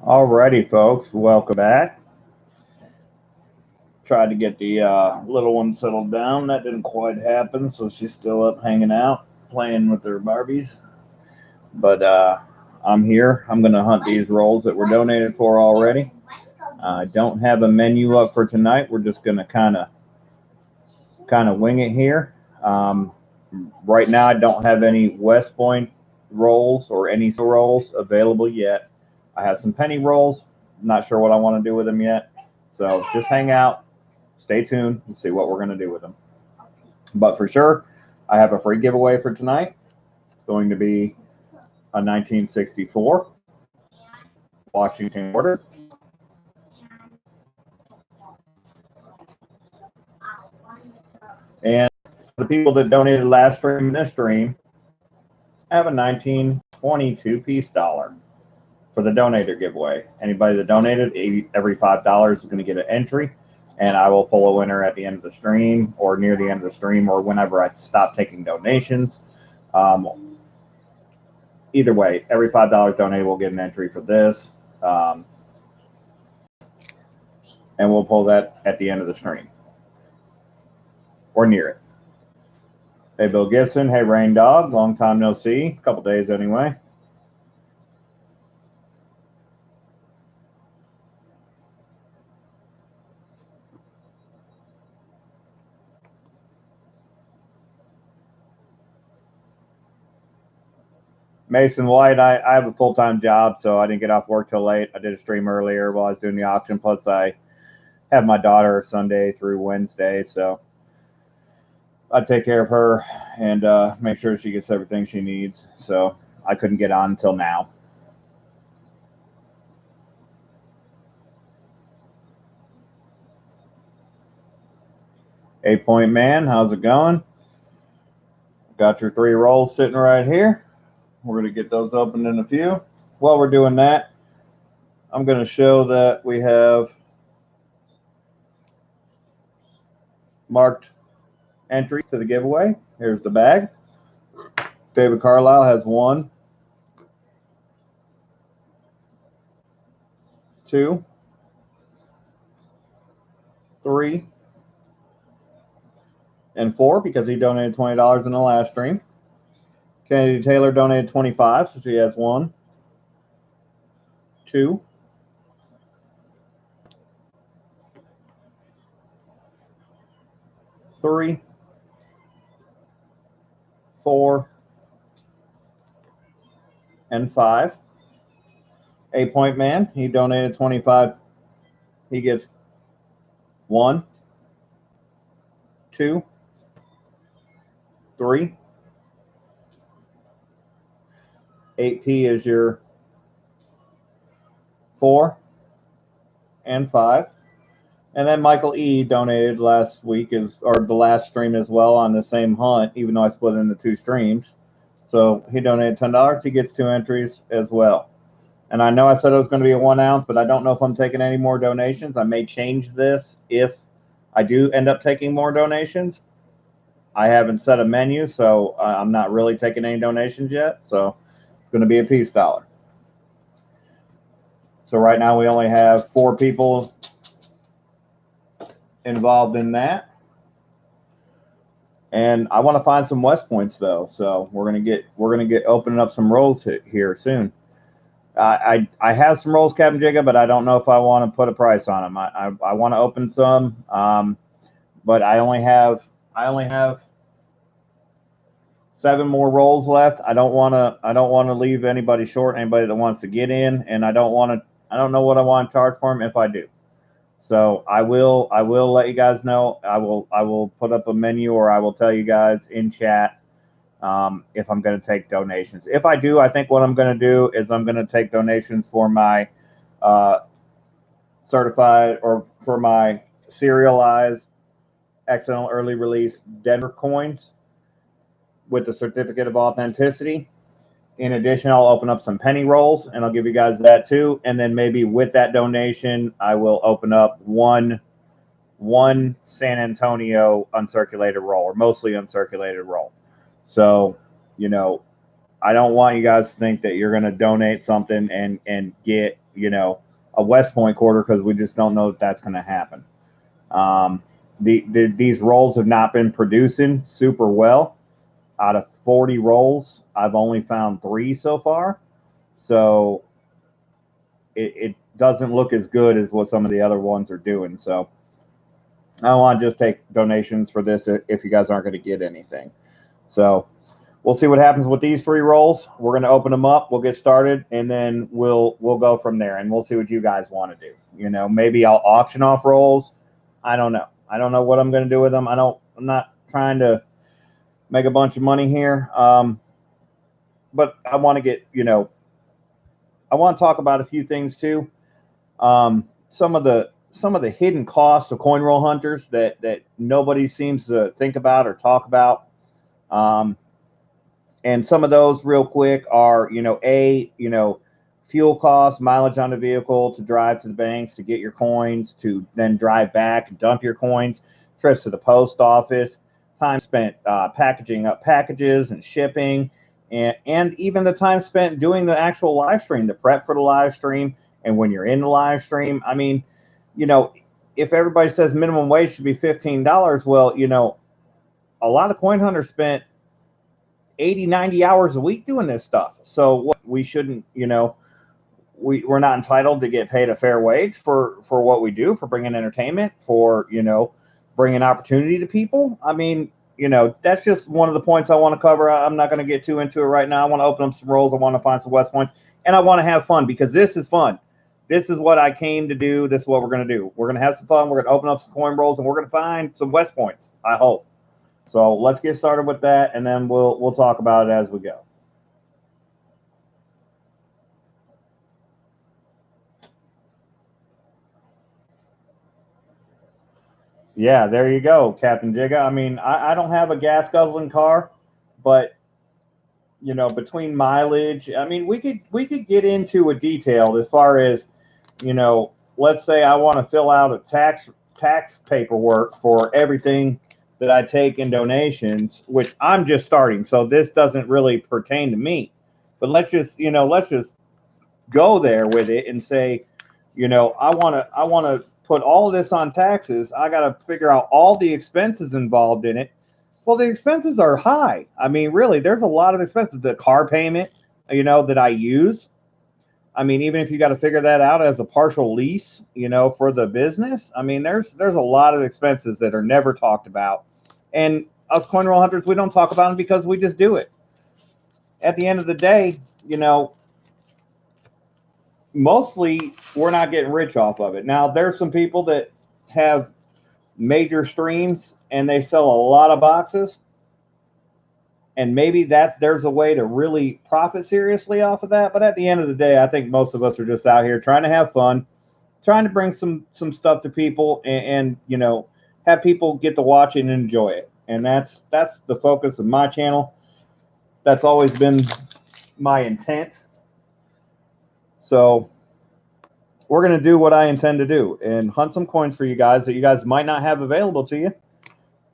Alrighty, folks, welcome back. Tried to get the little one settled down. That didn't quite happen, so she's still up hanging out, playing with her Barbies. But I'm here. I'm going to hunt these rolls that were donated for already. I don't have a menu up for tonight. We're just going to kind of wing it here. Right now, I don't have any West Point rolls or any rolls available yet. I have some penny rolls. Not sure what I want to do with them yet. So just hang out, stay tuned, and see what we're going to do with them. But for sure, I have a free giveaway for tonight. It's going to be a 1964 Washington order. And the people that donated last stream and this stream, I have a 1922 piece dollar for the donator giveaway. Anybody that donated, every $5 is going to get an entry, and I will pull a winner at the end of the stream or near the end of the stream or whenever I stop taking donations. Either way, every $5 donated will get an entry for this, and we'll pull that at the end of the stream or near it. Hey, Bill Gibson. Hey, Rain Dog. Long time no see. A couple days anyway. Mason White, I have a full-time job, so I didn't get off work till late. I did a stream earlier while I was doing the auction. Plus, I have my daughter Sunday through Wednesday, so I take care of her and make sure she gets everything she needs. So I couldn't get on until now. Eight Point Man, how's it going? Got your three rolls sitting right here. We're going to get those opened in a few. While we're doing that, I'm going to show that we have marked entries to the giveaway. Here's the bag. David Carlisle has 1, 2, 3, and 4 because he donated $20 in the last stream. Kennedy Taylor donated 25, so she has 1, 2, 3, 4, and 5. 8 Point Man, he donated 25. He gets 1, 2, 3. 8P is your 4 and 5. And then Michael E donated last week or the last stream as well on the same hunt, even though I split it into 2 streams. So he donated $10. He gets 2 entries as well. And I know I said it was going to be a 1 ounce, but I don't know if I'm taking any more donations. I may change this if I do end up taking more donations. I haven't set a menu, so I'm not really taking any donations yet. So it's going to be a piece dollar. So right now we only have 4 people involved in that. And I want to find some West Points though, so we're gonna get opening up some rolls here soon. I have some rolls, Captain Jigga, but I don't know if I want to put a price on them. I want to open some, but I only have 7 more rolls left. I don't want to leave anybody short. Anybody that wants to get in, and I don't know what I want to charge for them if I do. So I will let you guys know. I will put up a menu, or I will tell you guys in chat if I'm going to take donations. If I do, I think what I'm going to do is I'm going to take donations for my certified or for my serialized accidental early release Denver coins with the certificate of authenticity. In addition, I'll open up some penny rolls, and I'll give you guys that too. And then maybe with that donation, I will open up one San Antonio uncirculated roll, or mostly uncirculated roll. So, I don't want you guys to think that you're going to donate something and get a West Point quarter because we just don't know that that's going to happen. These rolls have not been producing super well. Out of 40 rolls, I've only found 3 so far. So it doesn't look as good as what some of the other ones are doing. So I don't want to just take donations for this if you guys aren't going to get anything. So we'll see what happens with these 3 rolls. We're going to open them up. We'll get started, and then we'll go from there, and we'll see what you guys want to do. Maybe I'll auction off rolls. I don't know. I don't know what I'm going to do with them. I'm not trying to make a bunch of money here, but I want to get I want to talk about a few things too. Some of the hidden costs of coin roll hunters that nobody seems to think about or talk about. And some of those real quick are, fuel costs, mileage on the vehicle to drive to the banks to get your coins, to then drive back and dump your coins, trips to the post office, time spent packaging up packages and shipping, and even the time spent doing the actual live stream, the prep for the live stream, and when you're in the live stream. I mean, if everybody says minimum wage should be $15, well, a lot of coin hunters spent 80, 90 hours a week doing this stuff. So we shouldn't, we're not entitled to get paid a fair wage for what we do, for bringing entertainment, for, bringing opportunity to people. I mean, that's just one of the points I want to cover. I'm not going to get too into it right now. I want to open up some rolls. I want to find some West Points, and I want to have fun because this is fun. This is what I came to do. This is what we're going to do. We're going to have some fun. We're going to open up some coin rolls, and we're going to find some West Points, I hope. So let's get started with that, and then we'll talk about it as we go. Yeah, there you go, Captain Jigga. I mean, I don't have a gas guzzling car, but between mileage, I mean, we could get into a detail as far as, let's say I want to fill out a tax paperwork for everything that I take in donations, which I'm just starting, so this doesn't really pertain to me. But let's just go there with it and say, I want to put all of this on taxes. I got to figure out all the expenses involved in it. Well, the expenses are high. I mean, really, there's a lot of expenses. The car payment, that I use. I mean, even if you got to figure that out as a partial lease, for the business. I mean, there's a lot of expenses that are never talked about. And us coin roll hunters, we don't talk about them because we just do it. At the end of the day, mostly we're not getting rich off of it. Now, there's some people that have major streams and they sell a lot of boxes, and maybe that there's a way to really profit seriously off of that. But at the end of the day, I think most of us are just out here trying to have fun, trying to bring some stuff to people, and have people get to watch it and enjoy it. And that's the focus of my channel. That's always been my intent. So we're going to do what I intend to do and hunt some coins for you guys that you guys might not have available to you.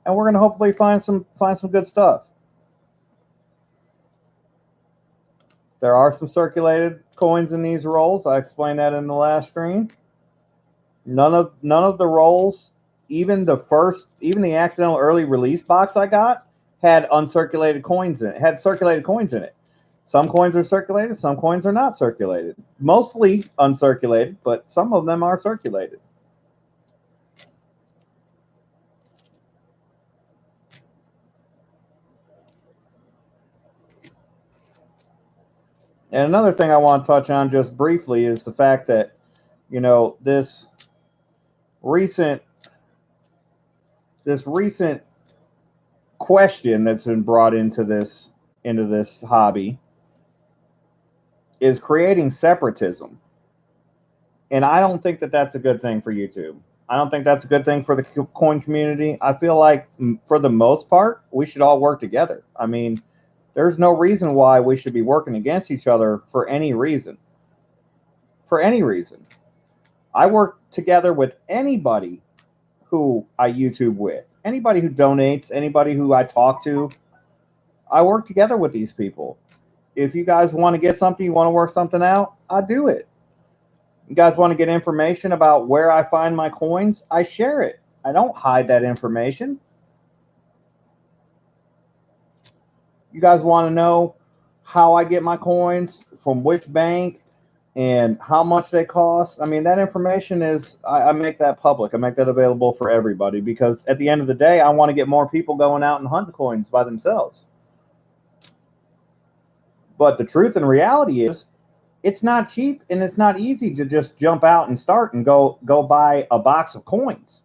And we're going to hopefully find some good stuff. There are some circulated coins in these rolls. I explained that in the last stream. None of the rolls, even the accidental early release box I got, had uncirculated coins in it. Had circulated coins in it. Some coins are circulated, some coins are not circulated. Mostly uncirculated, but some of them are circulated. And another thing I want to touch on just briefly is the fact that, this recent question that's been brought into this hobby is creating separatism. And I don't think that that's a good thing for YouTube. I don't think that's a good thing for the coin community. I feel like for the most part, we should all work together. I mean, there's no reason why we should be working against each other for any reason. For any reason. I work together with anybody who I YouTube with. Anybody who donates, anybody who I talk to. I work together with these people. If you guys want to get something, you want to work something out, I do it. You guys want to get information about where I find my coins? I share it. I don't hide that information. You guys want to know how I get my coins, from which bank, and how much they cost? I mean, that information is, I make that public. I make that available for everybody because at the end of the day, I want to get more people going out and hunting coins by themselves. But the truth and reality is, it's not cheap and it's not easy to just jump out and start and go buy a box of coins.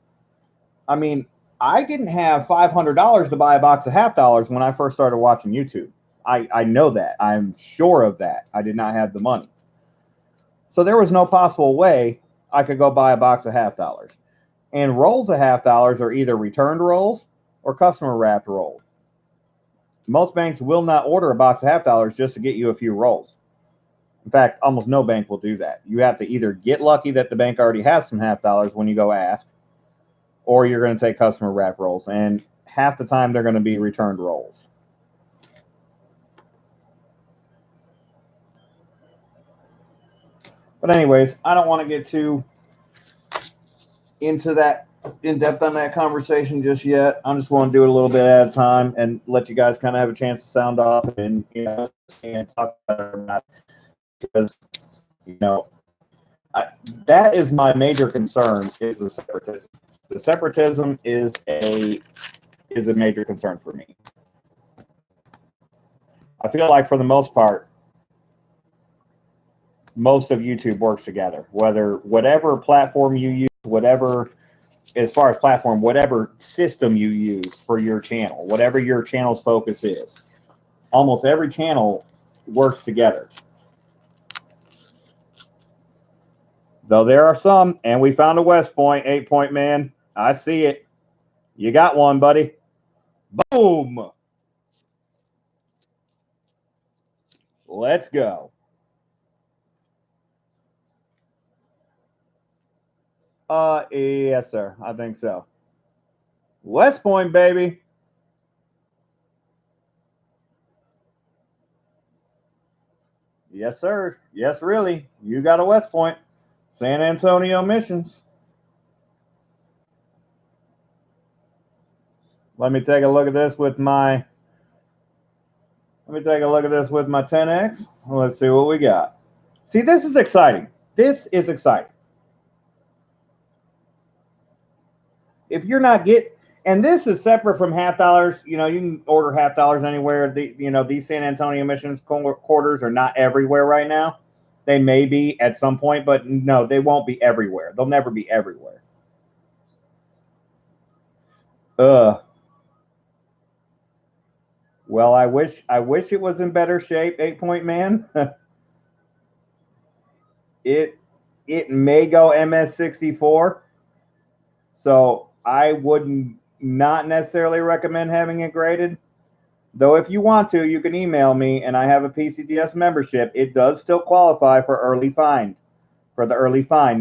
I mean, I didn't have $500 to buy a box of $half when I first started watching YouTube. I know that. I'm sure of that. I did not have the money. So there was no possible way I could go buy a box of $half. And rolls of $half are either returned rolls or customer wrapped rolls. Most banks will not order a box of $half just to get you a few rolls. In fact, almost no bank will do that. You have to either get lucky that the bank already has some $half when you go ask, or you're going to take customer wrap rolls. And half the time they're going to be returned rolls. But anyways, I don't want to get too into that in depth on that conversation just yet. I just want to do it a little bit at a time and let you guys kind of have a chance to sound off and and talk about it, because that is my major concern, is the separatism. The separatism is a major concern for me. I feel like for the most part, most of YouTube works together. Whatever platform you use, whatever, as far as platform, whatever system you use for your channel, whatever your channel's focus is, almost every channel works together. Though there are some, and we found a West Point, 8-point man. I see it. You got one, buddy. Boom. Let's go. Yes, sir. I think so. West Point, baby. Yes, sir. Yes, really. You got a West Point. San Antonio missions. Let me take a look at this with my 10X. Let's see what we got. See, this is exciting. This is exciting. If you're not and this is separate from $half. You can order $half anywhere. These San Antonio missions quarters are not everywhere right now. They may be at some point, but no, they won't be everywhere. They'll never be everywhere. Well, I wish it was in better shape, 8-point man. It may go MS64. So I would not necessarily recommend having it graded. Though if you want to, you can email me, and I have a PCDS membership. It does still qualify for early find,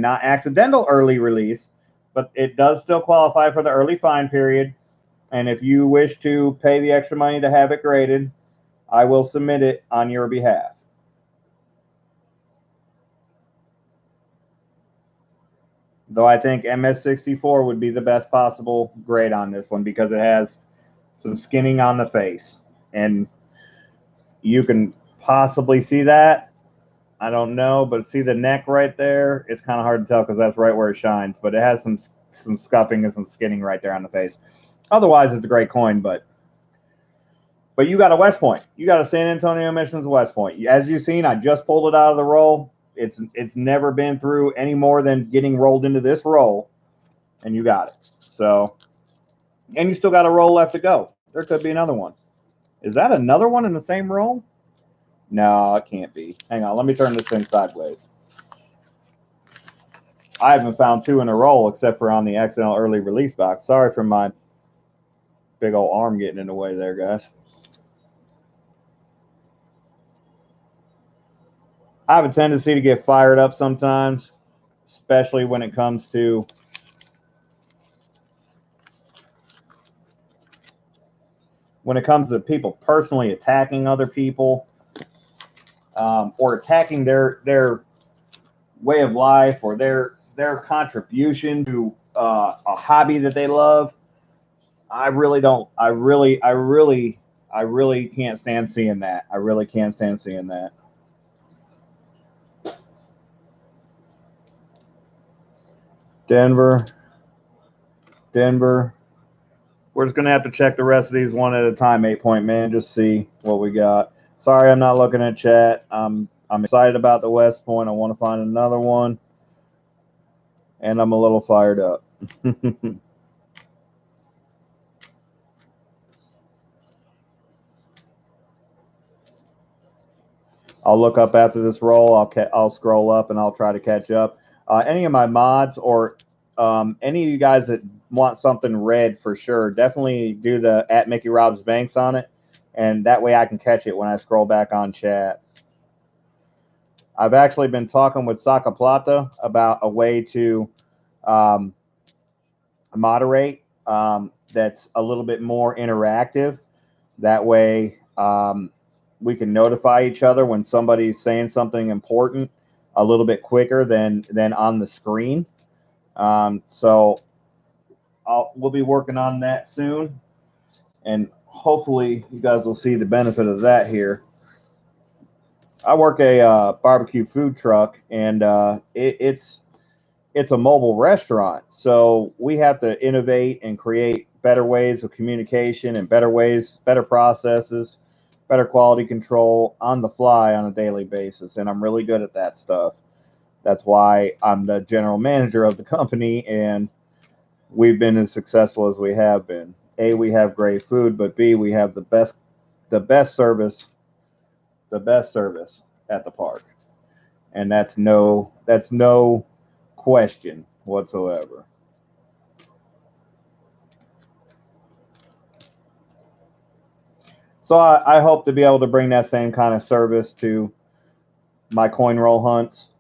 not accidental early release, but it does still qualify for the early find period. And if you wish to pay the extra money to have it graded, I will submit it on your behalf. Though I think MS64 would be the best possible grade on this one because it has some skinning on the face. And you can possibly see that. I don't know, but see the neck right there? It's kind of hard to tell because that's right where it shines. But it has some scuffing and some skinning right there on the face. Otherwise, it's a great coin, but you got a West Point. You got a San Antonio Missions West Point. As you've seen, I just pulled it out of the roll. It's never been through any more than getting rolled into this roll, and you got it. So, and you still got a roll left to go. There could be another one. Is that another one in the same roll? No, it can't be. Hang on, let me turn this thing sideways. I haven't found two in a roll except for on the accidental early release box. Sorry for my big old arm getting in the way there, guys. I have a tendency to get fired up sometimes, especially when it comes to people personally attacking other people, or attacking their way of life or their contribution to a hobby that they love. I really don't. I really can't stand seeing that. I really can't stand seeing that. Denver. We're just gonna have to check the rest of these one at a time, 8-point man. Just see what we got. Sorry, I'm not looking at chat. I'm excited about the West Point. I want to find another one, and I'm a little fired up. I'll look up after this roll. I'll scroll up and I'll try to catch up. Any of my mods or any of you guys that want something red for sure, definitely do the @MickeyRobsBanks on it, and that way I can catch it when I scroll back on chat. I've actually been talking with Saca Plata about a way to moderate that's a little bit more interactive. That way we can notify each other when somebody's saying something important a little bit quicker than on the screen. So we'll be working on that soon, and hopefully you guys will see the benefit of that here. I work a barbecue food truck, and it's a mobile restaurant, so we have to innovate and create better ways of communication and better processes, better quality control on the fly on a daily basis, and I'm really good at that stuff. That's why I'm the general manager of the company, and we've been as successful as we have been. A, we have great food, but B, we have the best service at the park, and that's no question whatsoever. So I hope to be able to bring that same kind of service to my coin roll hunts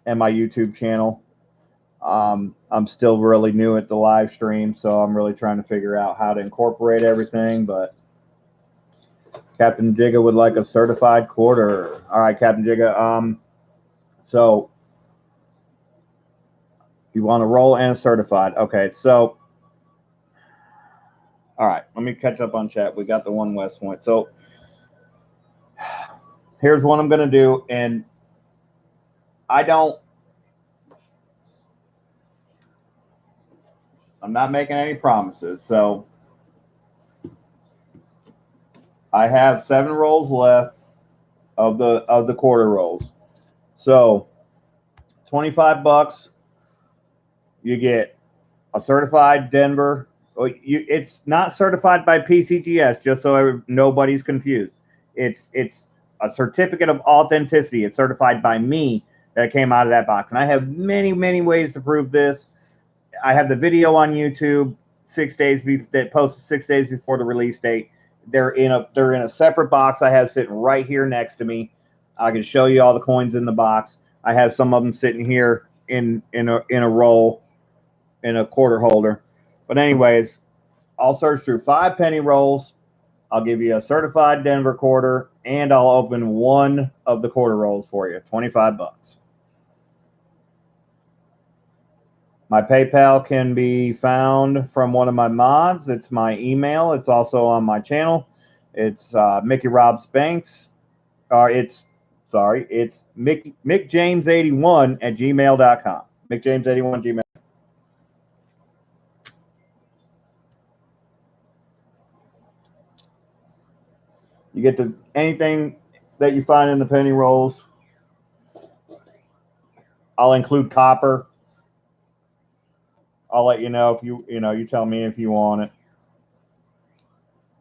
and my YouTube channel. I'm still really new at the live stream, so I'm really trying to figure out how to incorporate everything. But Captain Jigga would like a certified quarter. All right, Captain Jigga. So you want a roll and a certified? Okay, so all right, let me catch up on chat. We got the one West Point. So here's what I'm gonna do, and I'm not making any promises. So I have 7 rolls left of the quarter rolls. So $25, you get a certified Denver. It's not certified by PCGS, just so nobody's confused. It's a certificate of authenticity. It's certified by me that came out of that box, and I have many ways to prove this. I have the video on YouTube 6 days that posted 6 days before the release date. They're in a separate box I have sitting right here next to me. I can show you all the coins in the box. I have some of them sitting here in a roll in a quarter holder. But anyways, I'll search through 5 penny rolls. I'll give you a certified Denver quarter, and I'll open one of the quarter rolls for you. $25. My PayPal can be found from one of my mods. It's my email. It's also on my channel. It's Mickey Robs Banks. It's MickJames81 at gmail.com. MickJames81 gmail. You get to anything that you find in the penny rolls. I'll include copper. I'll let you know if you tell me if you want it.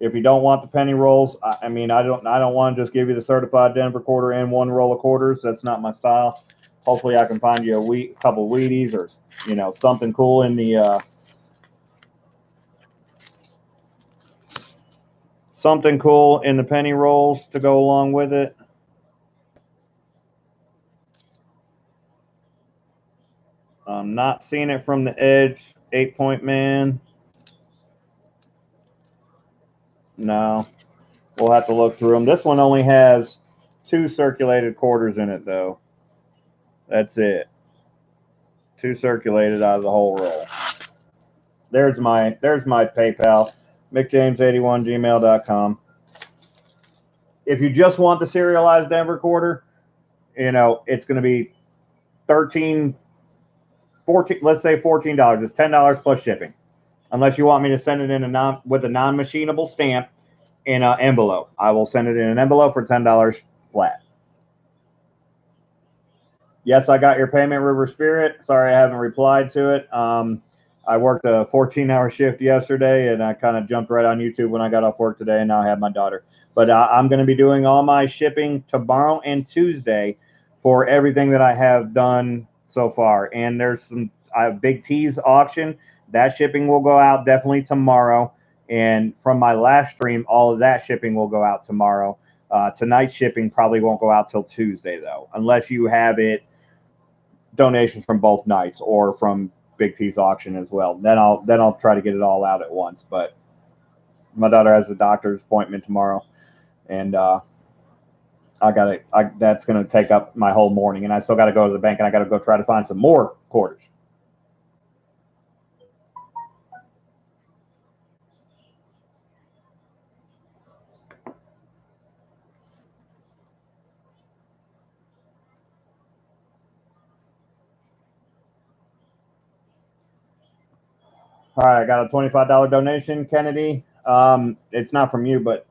If you don't want the penny rolls, I don't want to just give you the certified Denver quarter and one roll of quarters. That's not my style. Hopefully, I can find you a couple Wheaties or something cool in the penny rolls to go along with it. I'm not seeing it from the edge. 8-point man. No, we'll have to look through them. This one only has 2 circulated quarters in it, though. That's it. 2 circulated out of the whole roll. There's my PayPal, mickjames81gmail.com. If you just want the serialized Denver quarter, you know, it's going to be $14, let's say $14. It's $10 plus shipping. Unless you want me to send it in with a non-machinable stamp in an envelope. I will send it in an envelope for $10 flat. Yes, I got your payment, River Spirit. Sorry I haven't replied to it. I worked a 14-hour shift yesterday, and I kind of jumped right on YouTube when I got off work today, and now I have my daughter. But I'm going to be doing all my shipping tomorrow and Tuesday for everything that I have done so far. And there's a Big T's auction. That shipping will go out definitely tomorrow. And from my last stream, all of that shipping will go out tomorrow. Tonight's shipping probably won't go out till Tuesday, though, unless you have it donations from both nights or from Big T's auction as well. Then I'll try to get it all out at once. But my daughter has a doctor's appointment tomorrow, and that's going to take up my whole morning, and I still got to go to the bank, and I got to go try to find some more quarters. All right, I got a $25 donation, Kennedy. It's not from you, but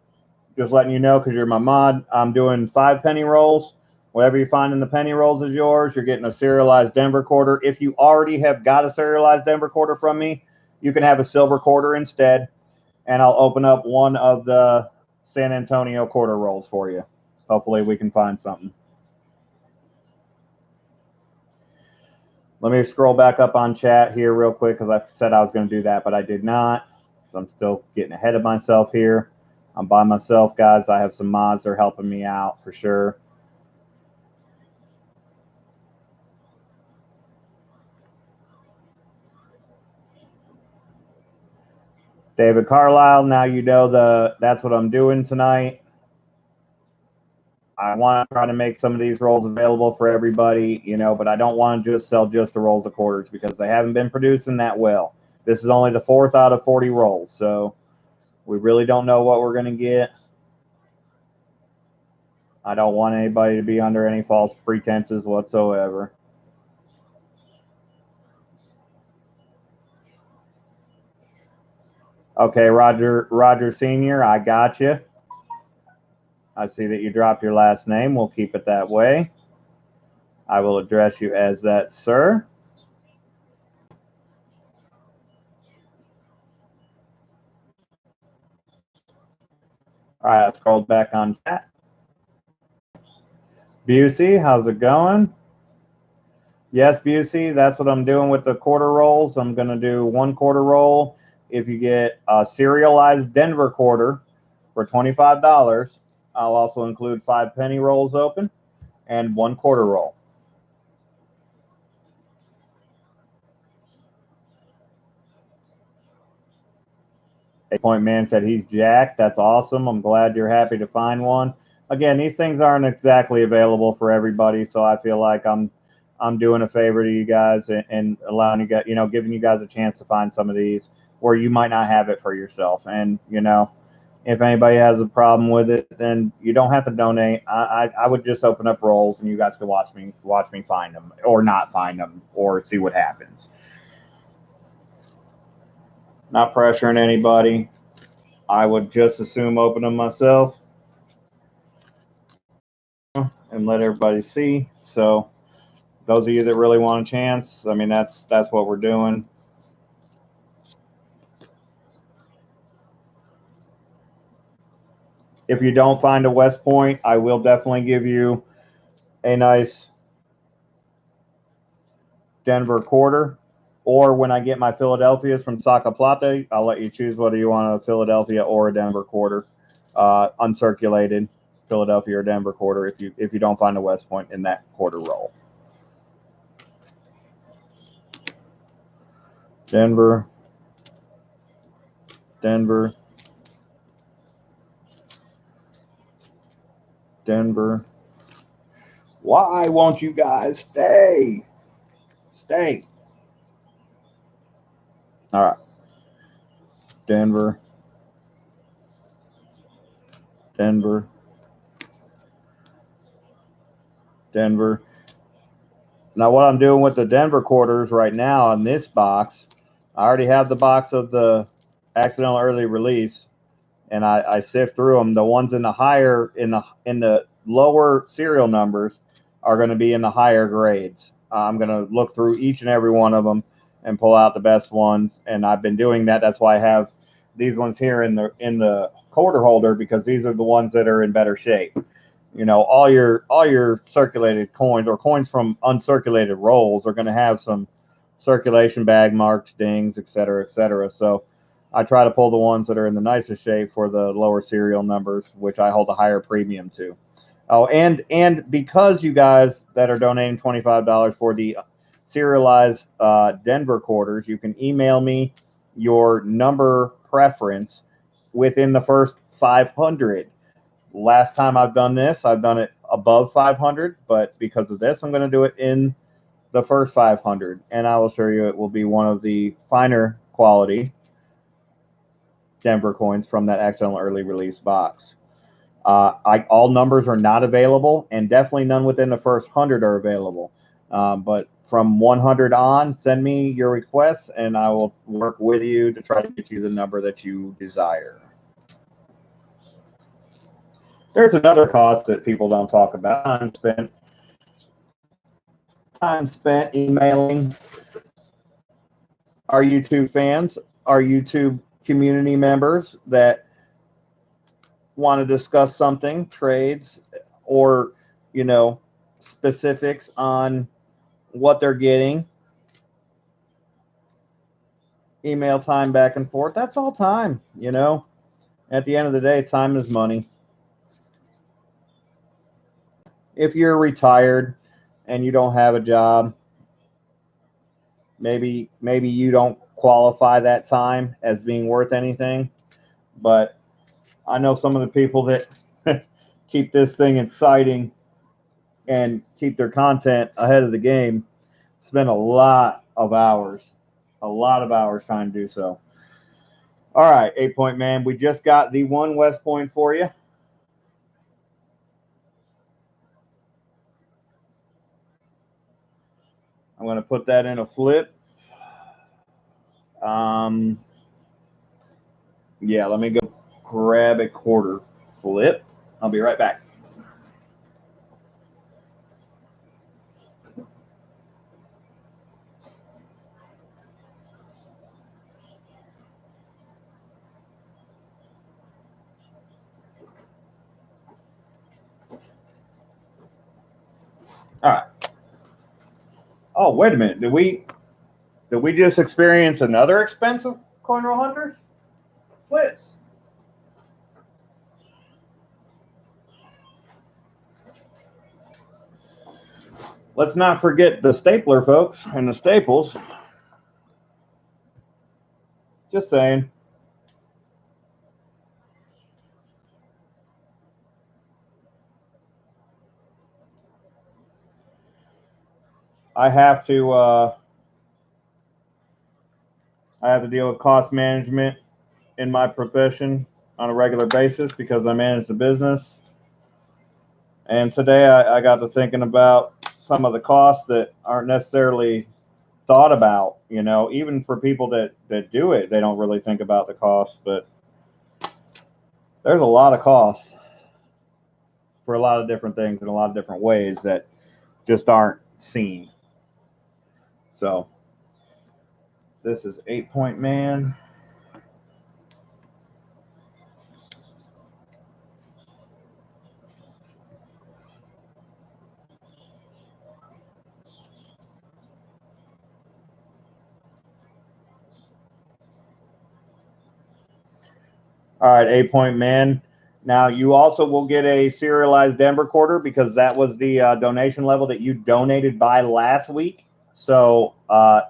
just letting you know because you're my mod. I'm doing 5 penny rolls. Whatever you find in the penny rolls is yours. You're getting a serialized Denver quarter. If you already have got a serialized Denver quarter from me, you can have a silver quarter instead, and I'll open up one of the San Antonio quarter rolls for you. Hopefully we can find something. Let me scroll back up on chat here real quick because I said I was going to do that, but I did not. So I'm still getting ahead of myself here. I'm by myself, guys. I have some mods that are helping me out for sure. David Carlisle, now you know that's what I'm doing tonight. I want to try to make some of these rolls available for everybody, you know, but I don't want to just sell just the rolls of quarters because they haven't been producing that well. This is only the 4th out of 40 rolls, so we really don't know what we're going to get. I don't want anybody to be under any false pretenses whatsoever. Okay, Roger Sr., I got you. I see that you dropped your last name. We'll keep it that way. I will address you as that, sir. All right, I scrolled back on chat. Busey, how's it going? Yes, Busey, that's what I'm doing with the quarter rolls. I'm going to do 1 quarter roll. If you get a serialized Denver quarter for $25, I'll also include 5 penny rolls open and 1 quarter roll. Point Man said he's jacked. That's awesome. I'm glad you're happy to find one. Again, these things aren't exactly available for everybody, so I feel like I'm doing a favor to you guys and allowing you guys, you know, giving you guys a chance to find some of these where you might not have it for yourself. And you know, if anybody has a problem with it, then you don't have to donate. I would just open up rolls and you guys can watch me find them or not find them or see what happens. Not pressuring anybody. I would just assume open them myself and let everybody see. So those of you that really want a chance, I mean, that's what we're doing. If you don't find a West Point, I will definitely give you a nice Denver quarter. Or when I get my Philadelphias from Saca Plata, I'll let you choose whether you want a Philadelphia or a Denver quarter, uncirculated Philadelphia or Denver quarter. If you don't find a West Point in that quarter roll, Denver, Denver, Denver, Why won't you guys stay? Stay. All right. Denver. Denver. Denver. Now, what I'm doing with the Denver quarters right now in this box, I already have the box of the accidental early release, and I sift through them. The ones in the higher in the lower serial numbers are going to be in the higher grades. I'm going to look through each and every one of them and pull out the best ones, and I've been doing that. That's why I have these ones here in the quarter holder, because these are the ones that are in better shape. You know, all your circulated coins or coins from uncirculated rolls are going to have some circulation bag marks, dings, et cetera, et cetera. So I try to pull the ones that are in the nicest shape for the lower serial numbers, which I hold a higher premium to. Oh, and because you guys that are donating $25 for the serialized Denver quarters, you can email me your number preference within the first 500. Last time I've done this, I've done it above 500, but because of this, I'm going to do it in the first 500, and I will show you it will be one of the finer quality Denver coins from that accidental early release box. All numbers are not available, and definitely none within the first 100 are available. But from 100 on, send me your requests, and I will work with you to try to get you the number that you desire. There's another cost that people don't talk about. Time spent emailing our YouTube fans, our YouTube community members that want to discuss something, trades, or, you know, specifics on what they're getting. Email time back and forth. That's all time, you know. At the end of the day, time is money. If you're retired and you don't have a job, maybe you don't qualify that time as being worth anything. But I know some of the people that keep this thing exciting and keep their content ahead of the game spend a lot of hours trying to do so. All right, 8-point man, we just got the one West Point for you. I'm going to put that in a flip. Yeah, let me go grab a quarter flip. I'll be right back. All right. Oh, wait a minute. Did we just experience another expensive coin roll hunters? Flips. Let's not forget the stapler, folks, and the staples. Just saying. I have to deal with cost management in my profession on a regular basis because I manage the business. And today I got to thinking about some of the costs that aren't necessarily thought about. You know, even for people that do it, they don't really think about the cost. But there's a lot of costs for a lot of different things in a lot of different ways that just aren't seen. So this is 8-point man. All right, 8-point man. Now you also will get a serialized Denver quarter because that was the donation level that you donated by last week. So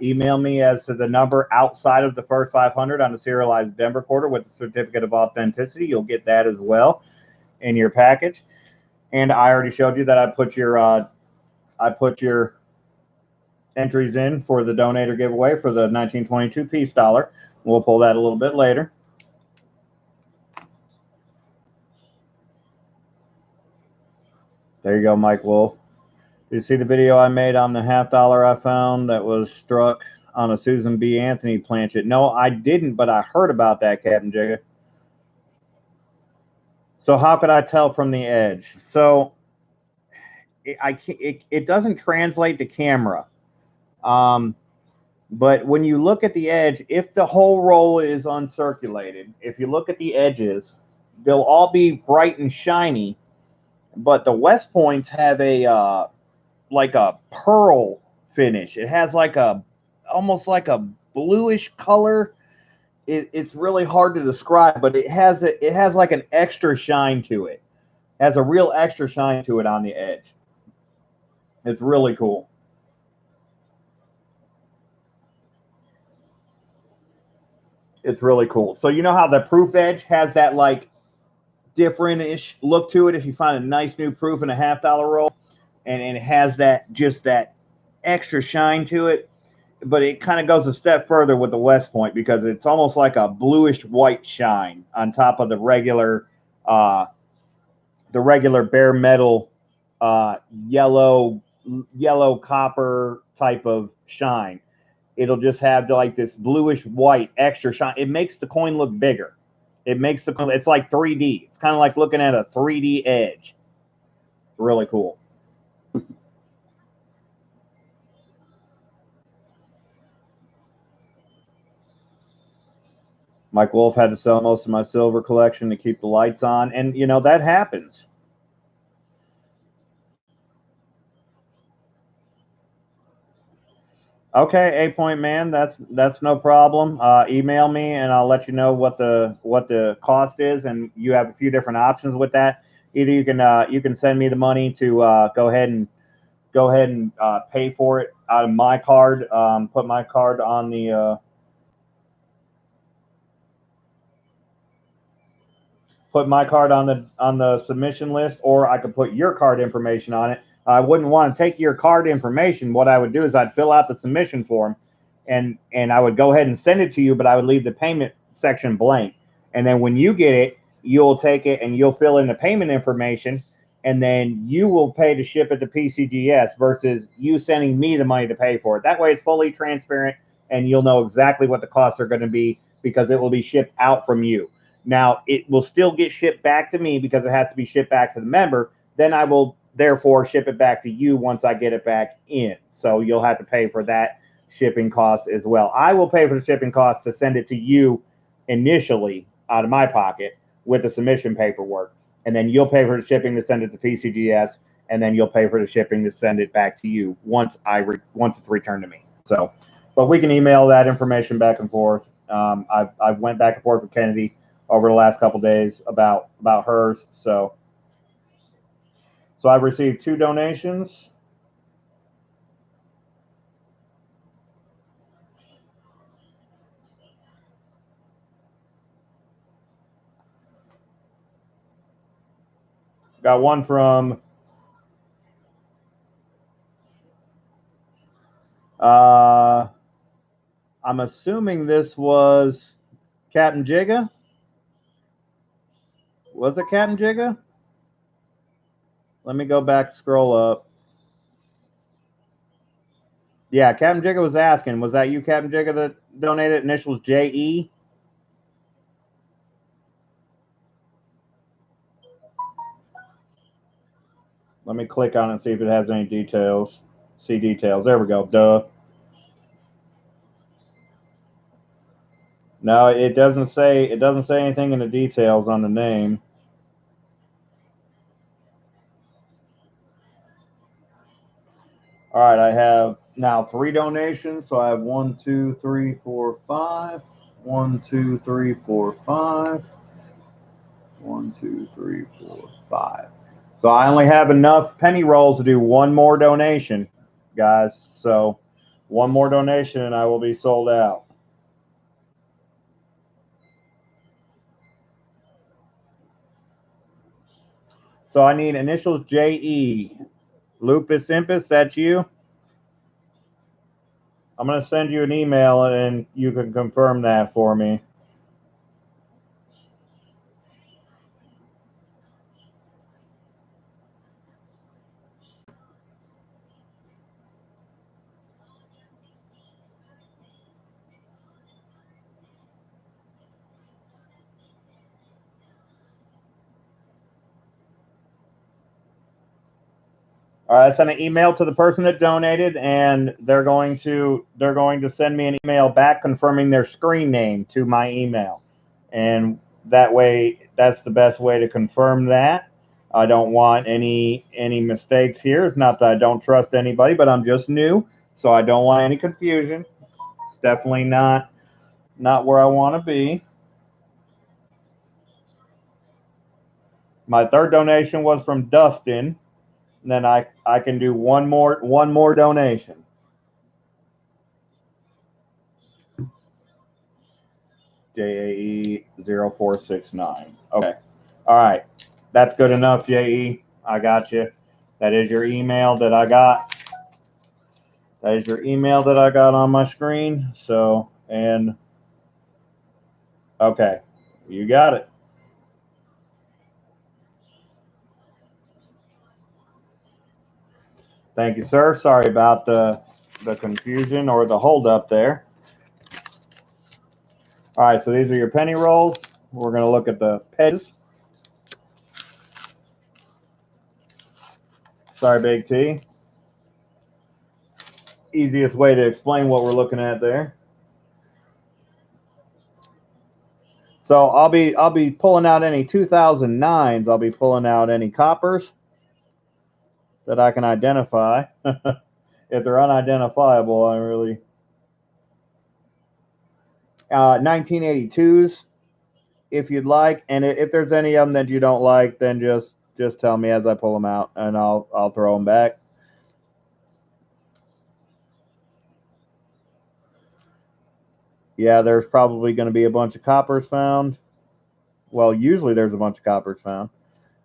email me as to the number outside of the first 500 on the serialized Denver quarter with the certificate of authenticity. You'll get that as well in your package. And I already showed you that I put your I put your entries in for the donator giveaway for the 1922 Peace Dollar. We'll pull that a little bit later. There you go, Mike Wolf. You see the video I made on the $50 I found that was struck on a Susan B. Anthony planchet? No, I didn't, but I heard about that, Captain Jigga. So how could I tell from the edge? So it doesn't translate to camera. But when you look at the edge, if the whole roll is uncirculated, if you look at the edges, they'll all be bright and shiny. But the West Points have a like a pearl finish. It has like a almost like a bluish color. It's really hard to describe, but it has like an extra shine to it. It has a real extra shine to it on the edge. It's really cool. It's really cool. So you know how the proof edge has that like different-ish look to it if you find a nice new proof in a $50 roll, and it has that just that extra shine to it, but it kind of goes a step further with the West Point because it's almost like a bluish white shine on top of the regular bare metal yellow copper type of shine. It'll just have like this bluish white extra shine. It makes the coin look bigger. It's like 3D. It's kind of like looking at a 3D edge. It's really cool. Mike Wolf had to sell most of my silver collection to keep the lights on, and you know that happens. Okay, 8 Point Man, that's no problem. Email me and I'll let you know what the cost is, and you have a few different options with that. Either you can send me the money to go ahead and pay for it out of my card. Put my card on the submission list, or I could put your card information on it. I wouldn't want to take your card information. What I would do is I'd fill out the submission form, and I would go ahead and send it to you, but I would leave the payment section blank. And then when you get it, you'll take it and you'll fill in the payment information, and then you will pay to ship it to PCGS versus you sending me the money to pay for it. That way it's fully transparent and you'll know exactly what the costs are going to be because it will be shipped out from you. Now, it will still get shipped back to me because it has to be shipped back to the member. Then I will therefore ship it back to you once I get it back in. So you'll have to pay for that shipping cost as well. I will pay for the shipping cost to send it to you initially out of my pocket with the submission paperwork. And then you'll pay for the shipping to send it to PCGS. And then you'll pay for the shipping to send it back to you once it's returned to me. So, but we can email that information back and forth. I've went back and forth with Kennedy over the last couple days about hers. So I've received 2 donations. Got one from I'm assuming this was Captain Jigga. Was it Captain Jigga? Let me go back, scroll up. Yeah, Captain Jigga was asking, was that you, Captain Jigga, that donated? Initials JE? Let me click on it and see if it has any details. See details. There we go. Duh. No, it doesn't say anything in the details on the name. All right, I have now 3 donations. So I have 1, 2, 3, 4, 5. 1, 2, 3, 4, 5. 1, 2, 3, 4, 5. So I only have enough penny rolls to do one more donation, guys. So one more donation and I will be sold out. So I need initials JE. Lupus Impus, that's you? I'm going to send you an email and you can confirm that for me. All right, I sent an email to the person that donated, and they're going to send me an email back confirming their screen name to my email, and that way, that's the best way to confirm that. I don't want any mistakes here. It's not that I don't trust anybody, but I'm just new, so I don't want any confusion. It's definitely not where I want to be. My third donation was from Dustin. And then I can do one more donation. JAE 0469. Okay. All right. That's good enough, JE. I got you. That is your email that I got. That is your email that I got on my screen. So, and okay. You got it. Thank you, sir. Sorry about the confusion or the holdup there. All right, so these are your penny rolls. We're going to look at the pennies. Sorry, Big T. Easiest way to explain what we're looking at there. So I'll be pulling out any 2009s. I'll be pulling out any coppers that I can identify. If they're unidentifiable, I really 1982s if you'd like, and if there's any of them that you don't like, then just tell me as I pull them out, and I'll throw them back. Yeah, there's probably going to be a bunch of coppers found. Well, usually there's a bunch of coppers found.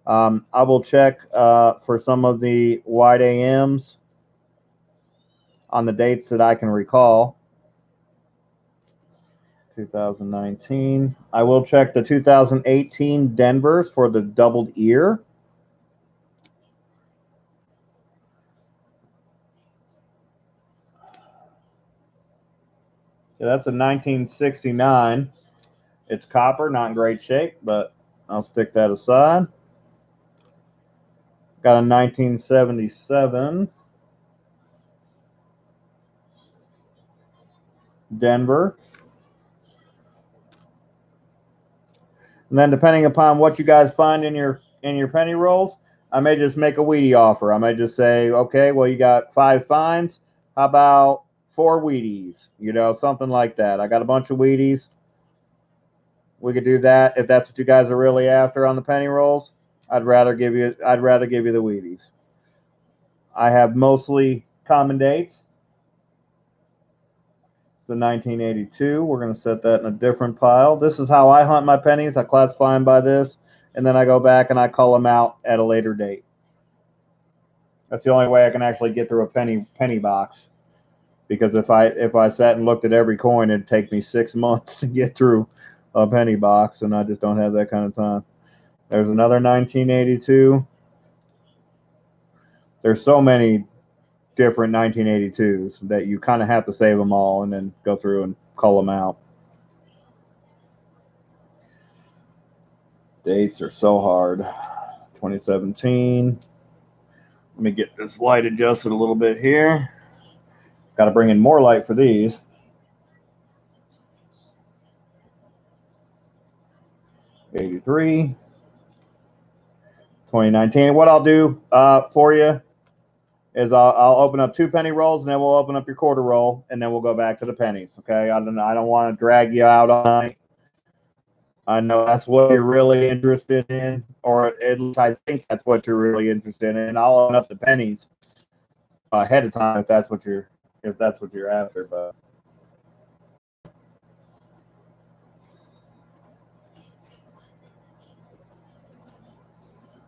I will check for some of the wide AMs on the dates that I can recall. 2019. I will check the 2018 Denvers for the doubled ear. Yeah, that's a 1969. It's copper, not in great shape, but I'll stick that aside. Got a 1977 Denver. And then depending upon what you guys find in your penny rolls, I may just make a Wheatie offer. I may just say, okay, well, you got 5 fines. How about 4 Wheaties? You know, something like that. I got a bunch of Wheaties. We could do that if that's what you guys are really after on the penny rolls. I'd rather give you the Wheaties. I have mostly common dates. It's a 1982. We're going to set that in a different pile. This is how I hunt my pennies. I classify them by this, and then I go back and I call them out at a later date. That's the only way I can actually get through a penny box. Because if I sat and looked at every coin, it'd take me 6 months to get through a penny box, and I just don't have that kind of time. There's another 1982. There's so many different 1982s that you kind of have to save them all and then go through and call them out. Dates are so hard. 2017. Let me get this light adjusted a little bit here. Got to bring in more light for these. '83. 2019. What I'll do for you is I'll open up 2 penny rolls, and then we'll open up your quarter roll, and then we'll go back to the pennies. Okay? I don't want to drag you out all night. I know that's what you're really interested in, or at least I think that's what you're really interested in. I'll open up the pennies ahead of time if that's what you're after. But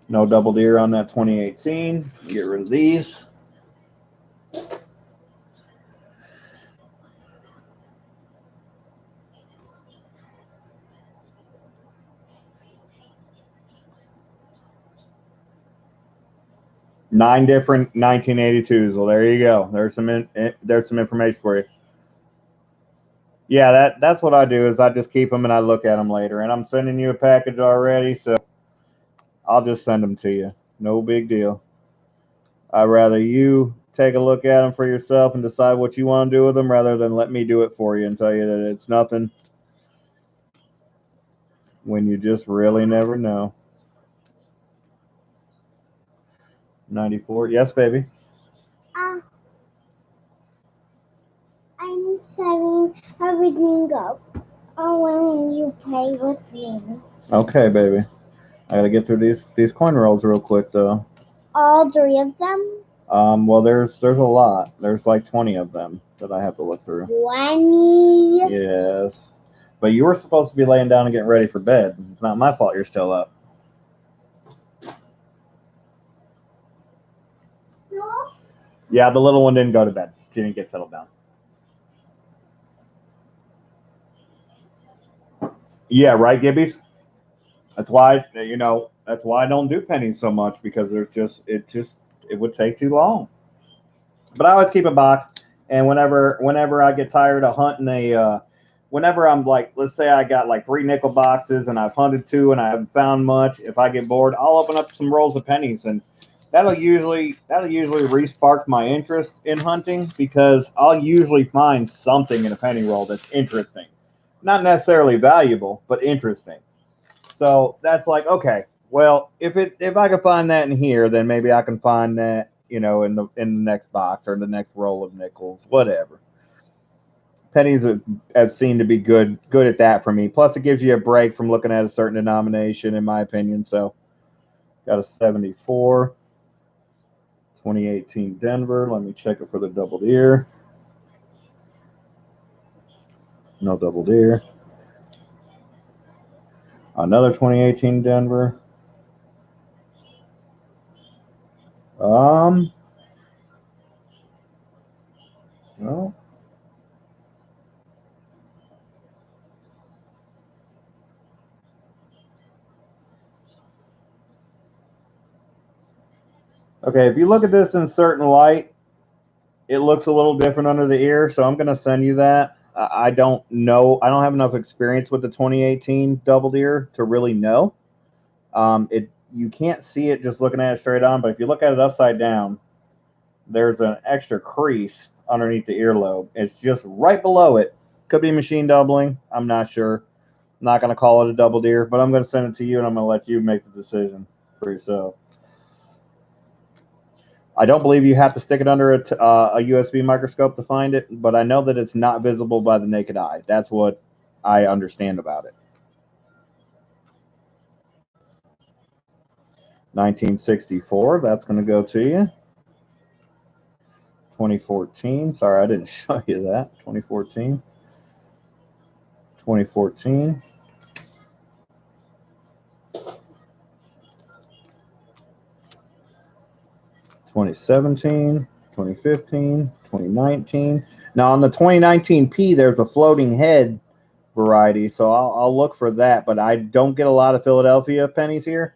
No double deer on that 2018. Get rid of these. Nine different 1982s. Well, there you go. There's some information for you. Yeah, that's what I do is I just keep them and I look at them later. And I'm sending you a package already, so I'll just send them to you. No big deal. I'd rather you take a look at them for yourself and decide what you want to do with them rather than let me do it for you and tell you that it's nothing when you just really never know. 94. Yes, baby. I'm setting everything up. When you play with me. Okay, baby. I gotta get through these coin rolls real quick though. All three of them? Well, there's a lot. There's like 20 of them that I have to look through. 20? Yes. But you were supposed to be laying down and getting ready for bed. It's not my fault you're still up. No. Yeah, the little one didn't go to bed. She didn't get settled down. Yeah, right, Gibbies? That's why that's why I don't do pennies so much because it would take too long. But I always keep a box, and whenever I get tired of hunting whenever I'm like, let's say I got like 3 nickel boxes and I've hunted 2 and I haven't found much, if I get bored, I'll open up some rolls of pennies, and that'll usually re-spark my interest in hunting because I'll usually find something in a penny roll that's interesting, not necessarily valuable, but interesting. So that's like, okay, well, if I can find that in here, then maybe I can find that, in the next box or the next roll of nickels, whatever. Pennies have seemed to be good at that for me. Plus, it gives you a break from looking at a certain denomination, in my opinion. So, got a 74, 2018 Denver. Let me check it for the double deer. No double deer. Another 2018 Denver. Well, okay, if you look at this in certain light, it looks a little different under the ear, so I'm going to send you that. I don't know. I don't have enough experience with the 2018 double deer to really know. You can't see it just looking at it straight on, but if you look at it upside down, there's an extra crease underneath the earlobe. It's just right below it. Could be machine doubling. I'm not sure. I'm not going to call it a double deer, but I'm going to send it to you, and I'm going to let you make the decision for yourself. I don't believe you have to stick it under a USB microscope to find it, but I know that it's not visible by the naked eye. That's what I understand about it. 1964, that's going to go to you. 2014, sorry, I didn't show you that. 2014. 2014. 2017, 2015, 2019. Now on the 2019 P, there's a floating head variety, so I'll look for that. But I don't get a lot of Philadelphia pennies here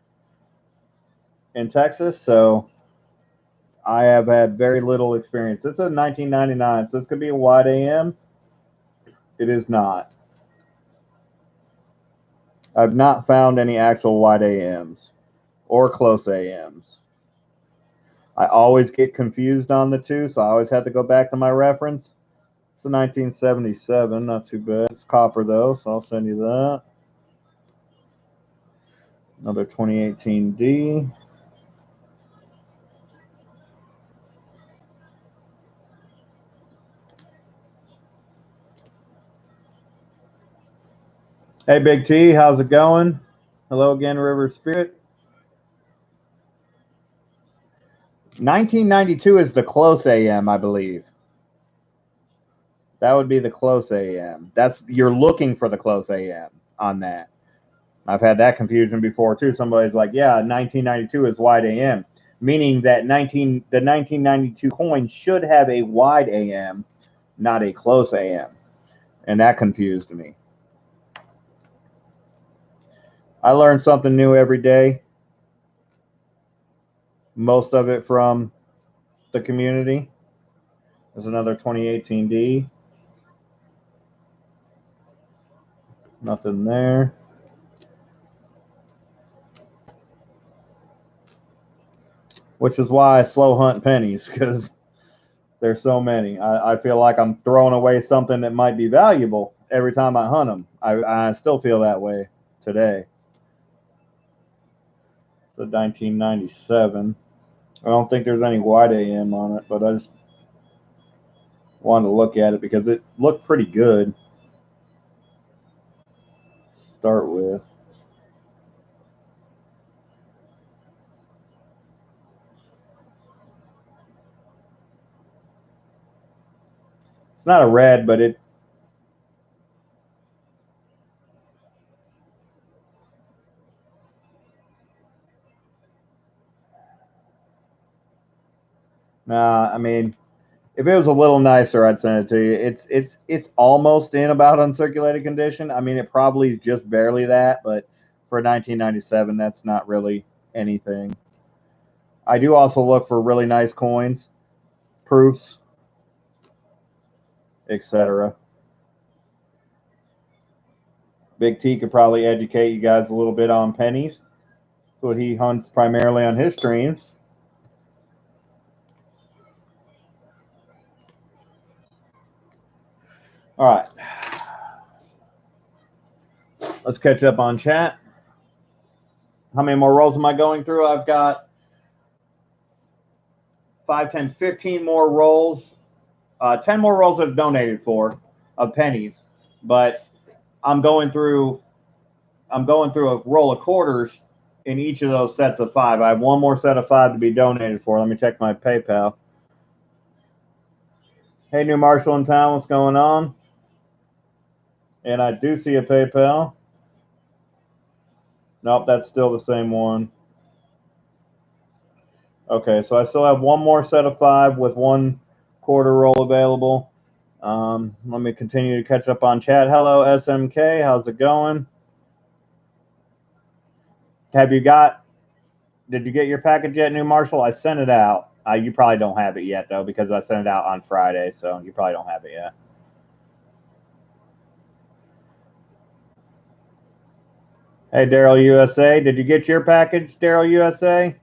in Texas, so I have had very little experience. This is a 1999, so this could be a wide AM. It is not. I've not found any actual wide AMs or close AMs. I always get confused on the two, so I always have to go back to my reference. It's a 1977, not too bad. It's copper though, so I'll send you that. Another 2018D. Hey, Big T, how's it going? Hello again, River Spirit. 1992 is the close AM, I believe. That would be the close AM. You're looking for the close AM on that. I've had that confusion before too. Somebody's like, yeah, 1992 is wide AM, meaning that the 1992 coin should have a wide AM, not a close AM. And that confused me. I learn something new every day. Most of it from the community. There's another 2018D. Nothing there. Which is why I slow hunt pennies, because there's so many. I feel like I'm throwing away something that might be valuable every time I hunt them. I still feel that way today. So 1997. I don't think there's any wide AM on it, but I just wanted to look at it because it looked pretty good. Start with. It's not a red, but it. Nah, I mean, if it was a little nicer, I'd send it to you. It's almost in about uncirculated condition. I mean, it probably is just barely that, but for 1997, that's not really anything. I do also look for really nice coins, proofs, etc. Big T could probably educate you guys a little bit on pennies. That's what he hunts primarily on his streams. All right. Let's catch up on chat. How many more rolls am I going through? I've got 5, 10, 15 more rolls. 10 more rolls I've donated for of pennies, but I'm going through a roll of quarters in each of those sets of 5. I have one more set of 5 to be donated for. Let me check my PayPal. Hey, new Marshall in town, what's going on? And I do see a PayPal. Nope, that's still the same one. Okay, so I still have one more set of 5 with 1 quarter roll available. Let me continue to catch up on chat. Hello, SMK. How's it going? Did you get your package yet, new Marshall? I sent it out. You probably don't have it yet, though, because I sent it out on Friday, so you probably don't have it yet. Hey, Daryl USA. Did you get your package, Daryl USA?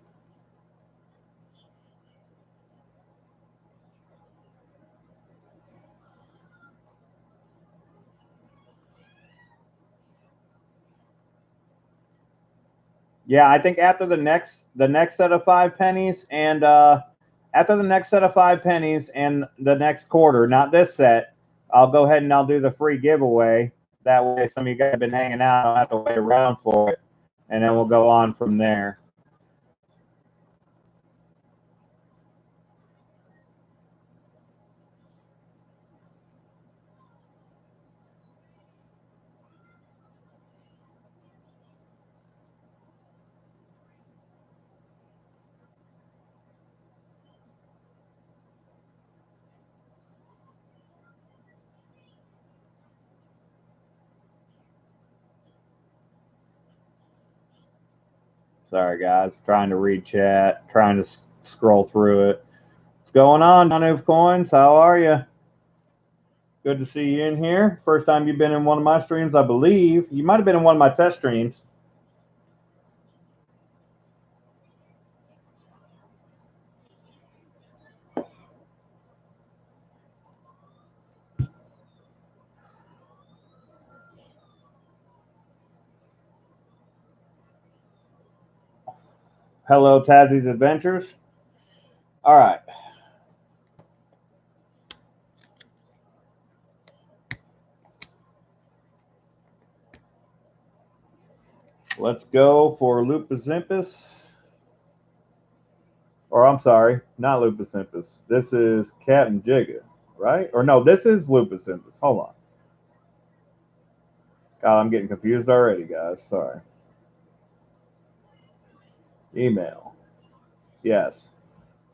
Yeah, I think after the next set of 5 pennies and after the next set of 5 pennies and the next quarter, not this set, I'll go ahead and I'll do the free giveaway. That way some of you guys have been hanging out, I don't have to wait around for it. And then we'll go on from there. Sorry, guys. Trying to read chat, trying to scroll through it. What's going on, Don of Coins? How are you? Good to see you in here. First time you've been in one of my streams, I believe. You might have been in one of my test streams. Hello, Tazzy's Adventures. All right. Let's go for Lupus Impus. Or I'm sorry, not Lupus Impus. This is Captain Jigga, right? Or no, this is Lupus Impus. Hold on. God, I'm getting confused already, guys. Sorry. Email. Yes.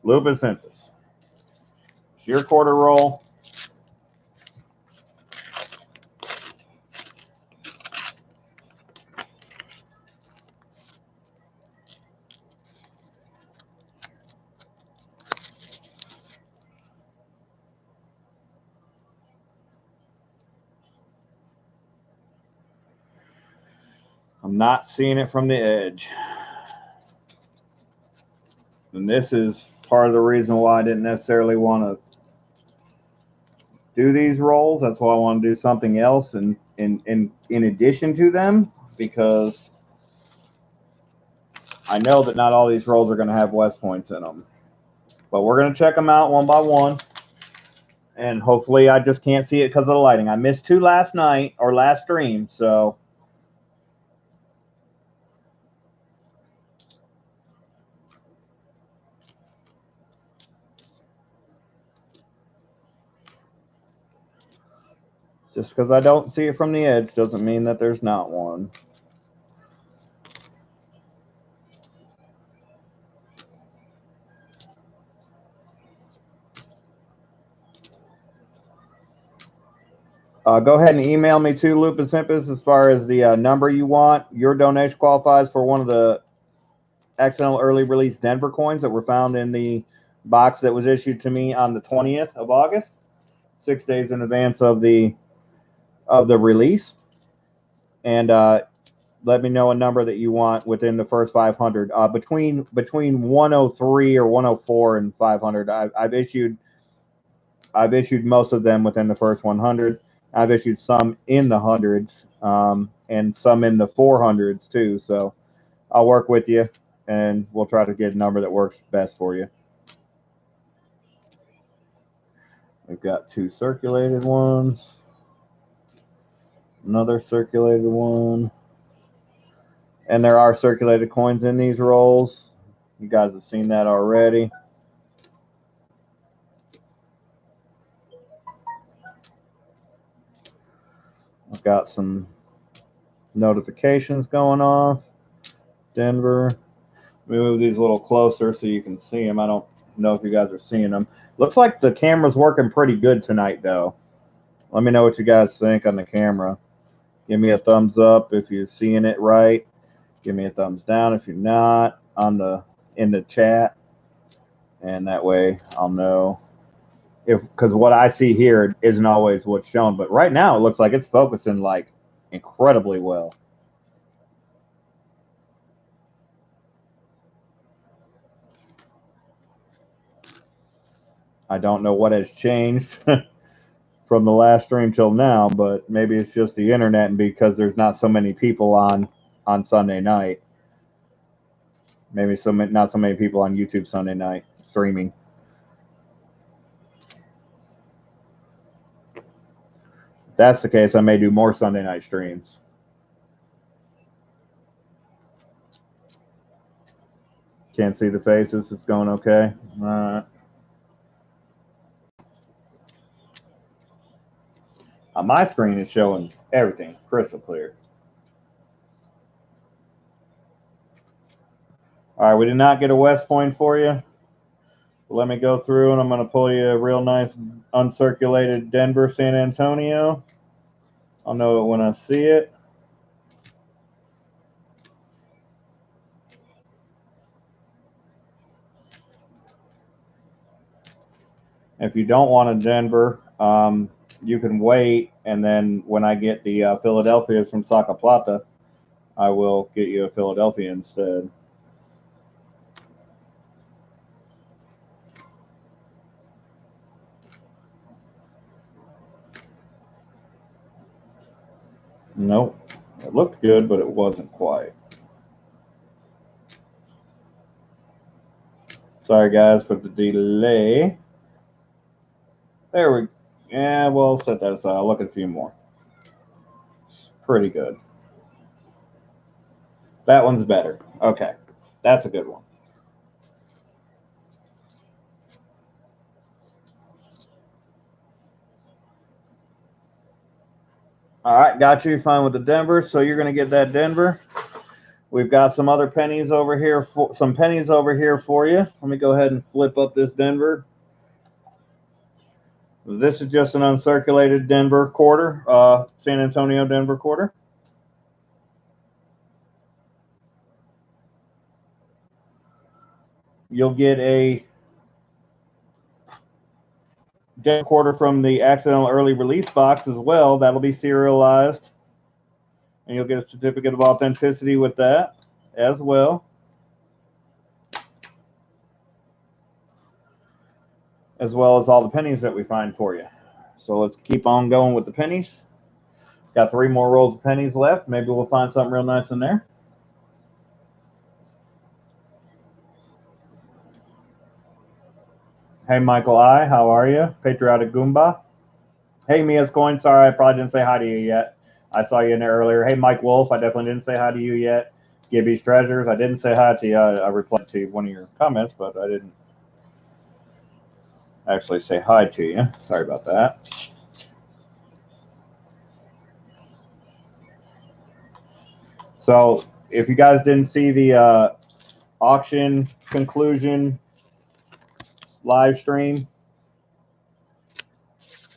Lupus Impus. It's your quarter roll. I'm not seeing it from the edge. And this is part of the reason why I didn't necessarily want to do these rolls. That's why I want to do something else in addition to them, because I know that not all these rolls are going to have West points in them. But we're going to check them out one by one. And hopefully I just can't see it because of the lighting. I missed 2 last night or last stream, so... Just because I don't see it from the edge doesn't mean that there's not one. Go ahead and email me too, Lupus Impus, as far as the number you want. Your donation qualifies for one of the accidental early release Denver coins that were found in the box that was issued to me on the 20th of August, 6 days in advance of the release. And let me know a number that you want within the first 500. Between 103 or 104 and 500, I've issued most of them within the first 100. I've issued some in the hundreds, and some in the 400s too. So I'll work with you, and we'll try to get a number that works best for you. We've got 2 circulated ones, another circulated one, and there are circulated coins in these rolls. You guys have seen that already. I've got some notifications going off. Denver. Let me move these a little closer so you can see them. I don't know if you guys are seeing them. Looks like the camera's working pretty good tonight, though. Let me know what you guys think on the camera. Give me a thumbs up if you're seeing it right. Give me a thumbs down if you're not in the chat, and that way I'll know. Because what I see here isn't always what's shown, but right now it looks like it's focusing like incredibly well. I don't know what has changed from the last stream till now, but maybe it's just the internet, and because there's not so many people on Sunday night. Maybe not so many people on YouTube Sunday night streaming. If that's the case, I may do more Sunday night streams. Can't see the faces. It's going okay. All right. On my screen, it's showing everything crystal clear. All right, we did not get a West point for you. Let me go through, and I'm going to pull you a real nice uncirculated Denver San Antonio. I'll know it when I see it. If you don't want a Denver, you can wait, and then when I get the Philadelphia's from Saca Plata, I will get you a Philadelphia instead. Nope. It looked good, but it wasn't quite. Sorry, guys, for the delay. There we go. Yeah, we'll set that aside. I'll look at a few more. It's pretty good. That one's better. Okay. That's a good one. All right, got you. Fine with the Denver. So you're going to get that Denver. We've got some other pennies over here, some pennies over here for you. Let me go ahead and flip up this Denver. This is just an uncirculated Denver quarter, San Antonio Denver quarter. You'll get a Denver quarter from the accidental early release box as well. That'll be serialized. And you'll get a certificate of authenticity with that as well. As well as all the pennies that we find for you. So let's keep on going with the pennies. Got 3 more rolls of pennies left. Maybe we'll find something real nice in there. Hey, Michael I. How are you? Patriotic Goomba. Hey, Mia's Coin. Sorry, I probably didn't say hi to you yet. I saw you in there earlier. Hey, Mike Wolf. I definitely didn't say hi to you yet. Gibby's Treasures. I didn't say hi to you. I replied to one of your comments, but I didn't actually say hi to you. Sorry about that. So if you guys didn't see the auction conclusion live stream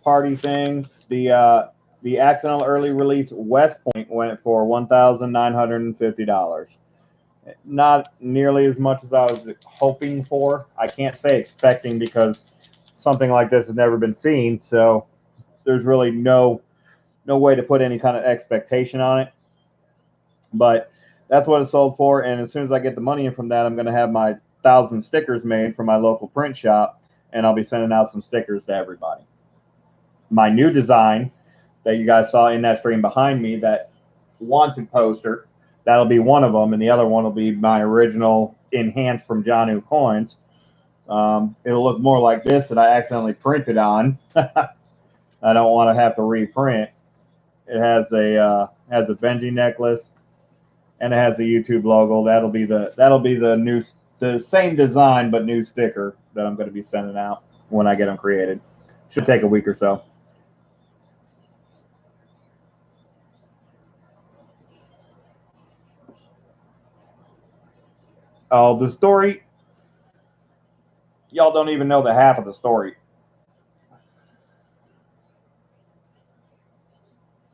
party thing, the accidental early release West Point went for $1,950. Not nearly as much as I was hoping for. I can't say expecting because something like this has never been seen, so there's really no way to put any kind of expectation on it. But that's what it sold for, and as soon as I get the money in from that, I'm going to have my 1,000 stickers made for my local print shop, and I'll be sending out some stickers to everybody. My new design that you guys saw in that stream behind me, that wanted poster, that'll be one of them, and the other one will be my original enhanced from John Who Coins. It'll look more like this that I accidentally printed on. I don't want to have to reprint. It has a Benji necklace, and it has the YouTube logo. That'll be the same design but new sticker that I'm going to be sending out when I get them created. Should take a week or so. Oh, the story. Y'all don't even know the half of the story.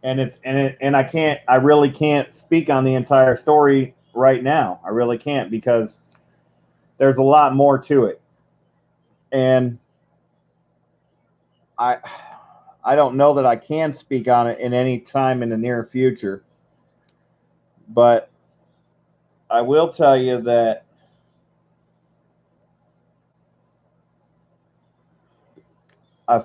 And I really can't speak on the entire story right now. I really can't, because there's a lot more to it. And I don't know that I can speak on it in any time in the near future. But I will tell you that I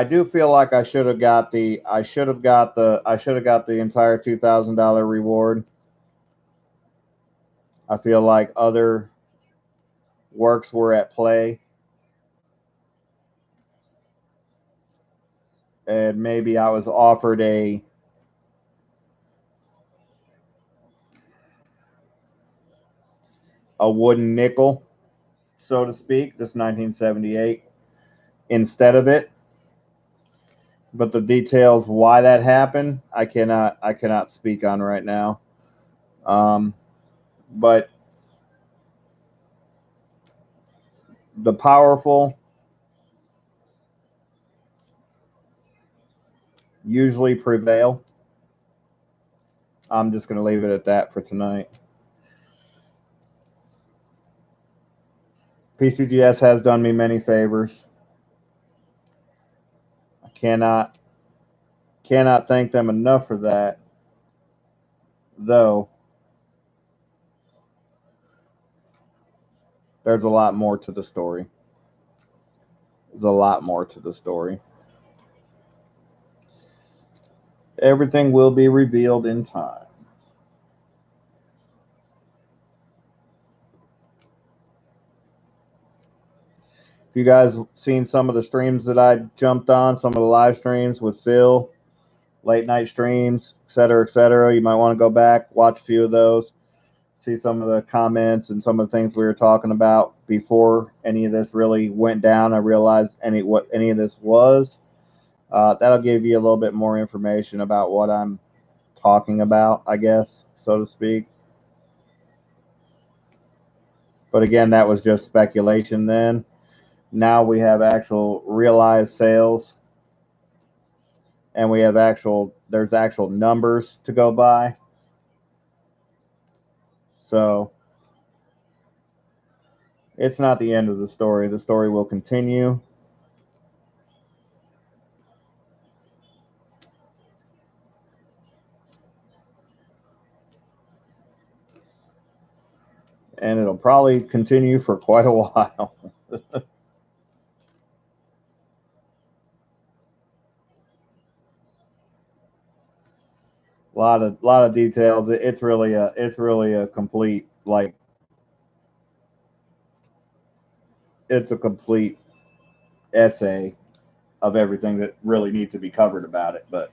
do feel like I should have got the entire $2,000 reward. I feel like other works were at play, and maybe I was offered a wooden nickel, so to speak, this 1978 instead of it. But the details why that happened, I cannot speak on right now. But the powerful usually prevail. I'm just going to leave it at that for tonight. PCGS has done me many favors. I cannot thank them enough for that, though there's a lot more to the story. There's a lot more to the story. Everything will be revealed in time. If you guys seen some of the streams that I jumped on, some of the live streams with Phil, late night streams, etc., you might want to go back, watch a few of those, see some of the comments and some of the things we were talking about before any of this really went down. I realized what any of this was. That'll give you a little bit more information about what I'm talking about, I guess, so to speak. But again, that was just speculation then. Now we have actual realized sales, and we have there's actual numbers to go by. So it's not the end of the story. The story will continue. And it'll probably continue for quite a while. lot of details. It's really a complete, like, it's a complete essay of everything that really needs to be covered about it. But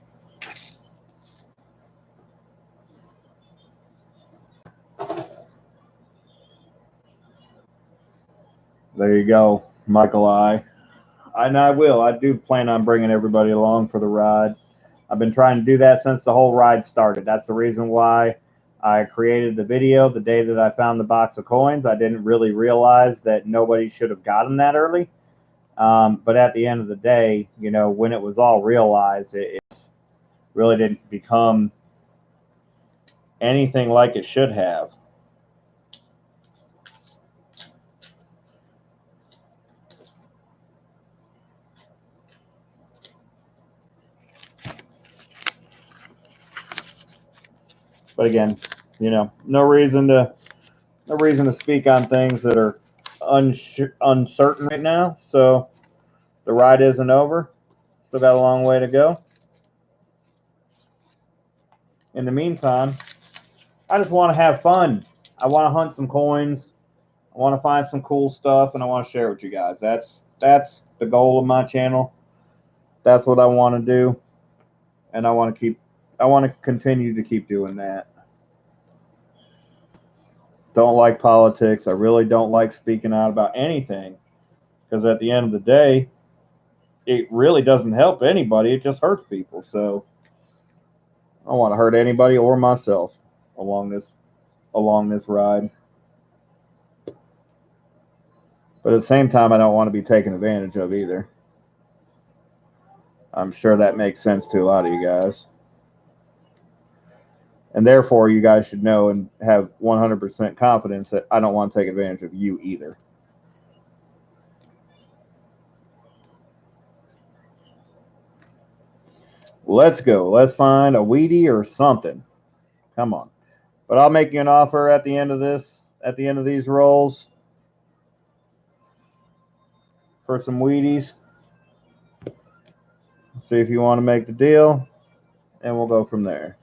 there you go, Michael I. And I do plan on bringing everybody along for the ride. I've been trying to do that since the whole ride started. That's the reason why I created the video the day that I found the box of coins. I didn't really realize that nobody should have gotten that early. But at the end of the day, you know, when it was all realized, it really didn't become anything like it should have. But again, you know, no reason to speak on things that are uncertain right now. So the ride isn't over. Still got a long way to go. In the meantime, I just want to have fun. I want to hunt some coins. I want to find some cool stuff, and I want to share it with you guys. That's the goal of my channel. That's what I want to do, and I want to continue to keep doing that. Don't like politics. I really don't like speaking out about anything, because at the end of the day, it really doesn't help anybody. It just hurts people. So I don't want to hurt anybody or myself along this ride. But at the same time, I don't want to be taken advantage of either. I'm sure that makes sense to a lot of you guys. And therefore, you guys should know and have 100% confidence that I don't want to take advantage of you either. Let's go. Let's find a Wheatie or something. Come on. But I'll make you an offer at the end of these rolls for some Wheaties. See if you want to make the deal, and we'll go from there.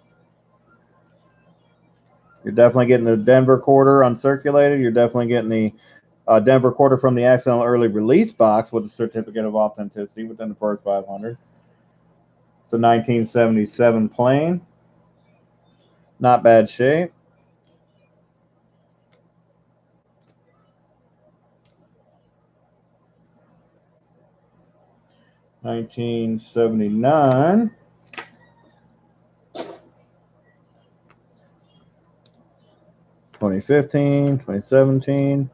You're definitely getting the Denver quarter uncirculated. You're definitely getting the Denver quarter from the accidental early release box with a certificate of authenticity within the first 500. It's a 1977 plane. Not bad shape. $1979. $2015, $2017.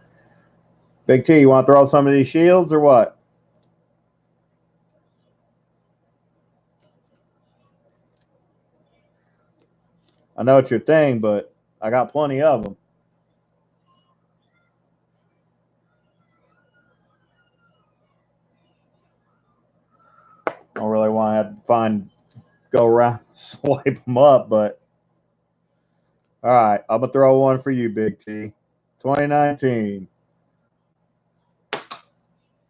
Big T, you want to throw some of these shields or what? I know it's your thing, but I got plenty of them. I don't really want to go around swipe them up, but all right, I'm gonna throw one for you, Big T. 2019.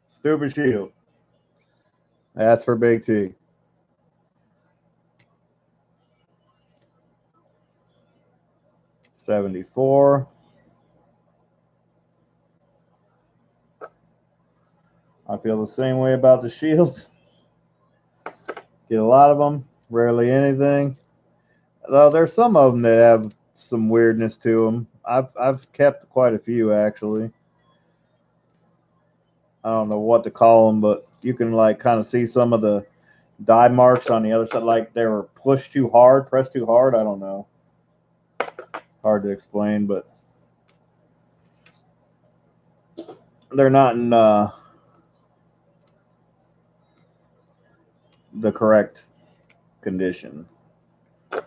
Stupid shield. That's for Big T. $74. I feel the same way about the shields. Get a lot of them, rarely anything. Though there's some of them that have some weirdness to them. I've kept quite a few actually. I don't know what to call them, but you can like kind of see some of the dye marks on the other side, like they were pushed too hard, pressed too hard. I don't know. Hard to explain, but they're not in the correct condition. All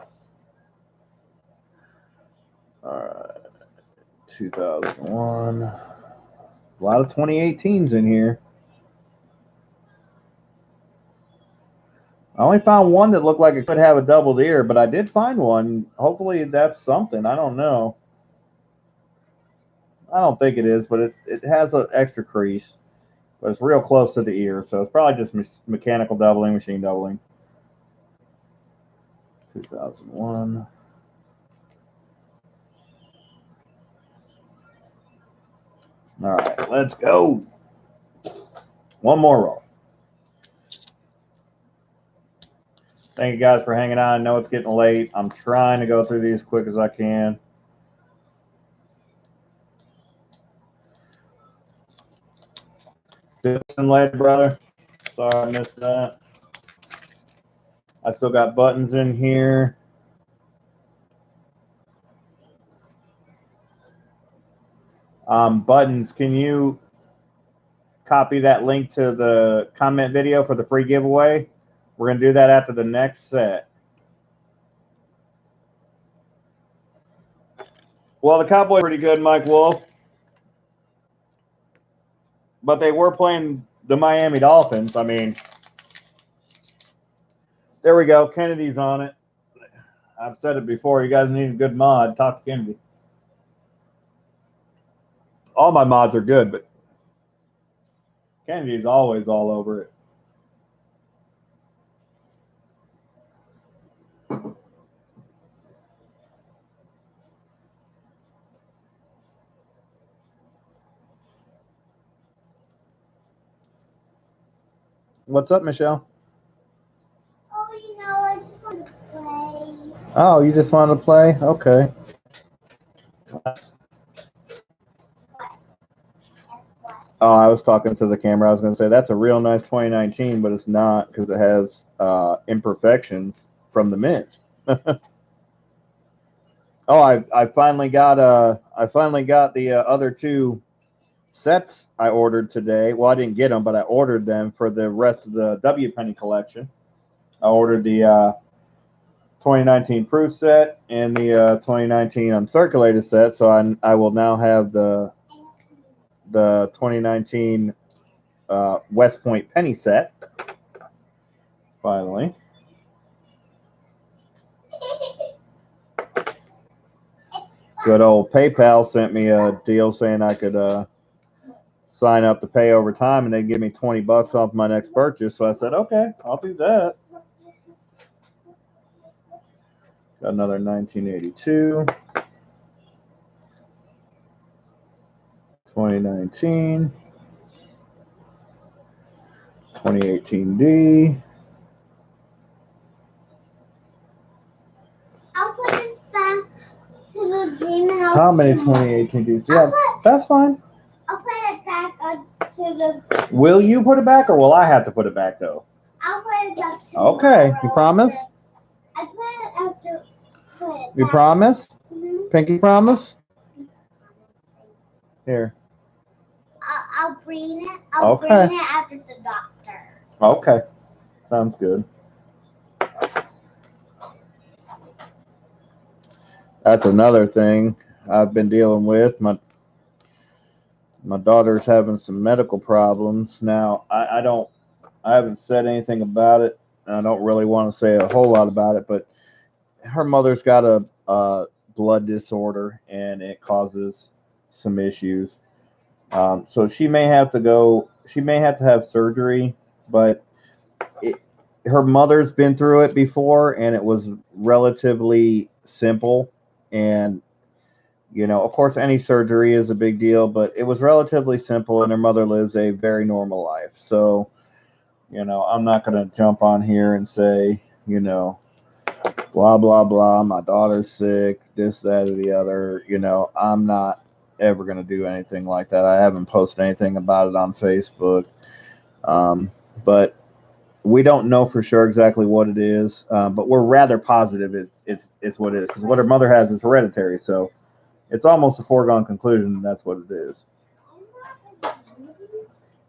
right, 2001. A lot of 2018s in here. I only found one that looked like it could have a doubled ear, but I did find one. Hopefully that's something. I don't know. I don't think it is, but it has an extra crease. But it's real close to the ear, so it's probably just mechanical doubling, machine doubling. 2001. All right, let's go. One more roll. Thank you guys for hanging on. I know it's getting late. I'm trying to go through these as quick as I can. Later, brother. Sorry I missed that. I still got buttons in here. Buttons, can you copy that link to the comment video for the free giveaway? We're going to do that after the next set. Well, the Cowboys are pretty good, Mike Wolf. But they were playing the Miami Dolphins. I mean, there we go. Kennedy's on it. I've said it before. You guys need a good mod. Talk to Kennedy. All my mods are good, but Kennedy's always all over it. What's up, Michelle? Oh, you know, I just want to play. Oh, you just want to play? Okay. Oh, I was talking to the camera. I was going to say that's a real nice 2019, but it's not because it has imperfections from the mint. Oh, I finally got the other two sets I ordered today. Well, I didn't get them, but I ordered them for the rest of the W Penny collection. I ordered the 2019 proof set and the 2019 uncirculated set, so I will now have the 2019 West Point penny set. Finally. Good old PayPal sent me a deal saying I could sign up to pay over time and they'd give me $20 off my next purchase. So I said, okay, I'll do that. Got another 1982. 2019. 2018D. I'll put it back to the greenhouse. How many 2018Ds? Yeah, that's fine. I'll put it back to the. Will you put it back or will I have to put it back though? I'll put it back. Okay, you promise? I put it after. Put it You back. promise? Mm-hmm. Pinky promise? Here. I'll bring it. I'll Okay. bring it after the doctor. Okay. Sounds good. That's another thing I've been dealing with. My daughter's having some medical problems. Now, I haven't said anything about it. I don't really want to say a whole lot about it, but her mother's got a blood disorder and it causes some issues. So she may have to have surgery, but her mother's been through it before and it was relatively simple. And, you know, of course, any surgery is a big deal, but it was relatively simple and her mother lives a very normal life. So, you know, I'm not going to jump on here and say, you know, blah, blah, blah, my daughter's sick, this, that, or the other. You know, I'm not ever going to do anything like that. I haven't posted anything about it on Facebook. But We don't know for sure exactly what it is, but we're rather positive it's what it is, because what her mother has is hereditary, so it's almost a foregone conclusion that's what it is.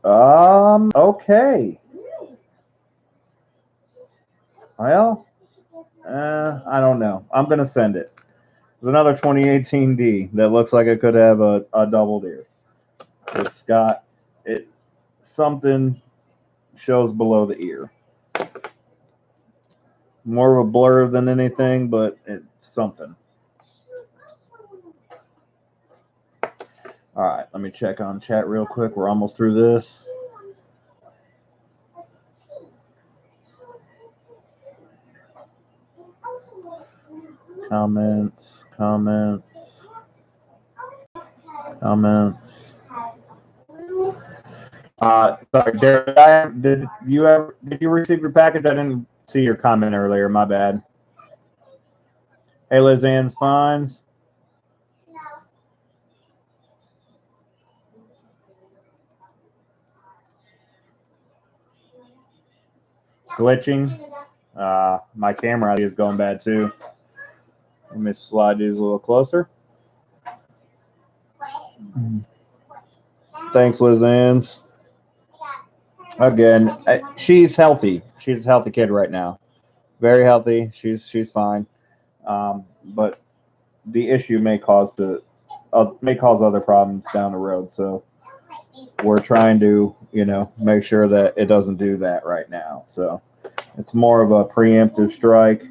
Okay. Well, I don't know. I'm going to send it. There's another 2018D that looks like it could have a double deer. It's got it something shows below the ear. More of a blur than anything, but it's something. All right, let me check on chat real quick. We're almost through this. Comments. Sorry, Derek. Did you receive your package? I didn't see your comment earlier. My bad. Hey, Liz Ann's Fines. Glitching. My camera is going bad too. Let me slide these a little closer. Thanks, Liz Ann's. Again, she's healthy. She's a healthy kid right now. Very healthy. She's fine. But the issue may cause other problems down the road. So we're trying to, make sure that it doesn't do that right now. So it's more of a preemptive strike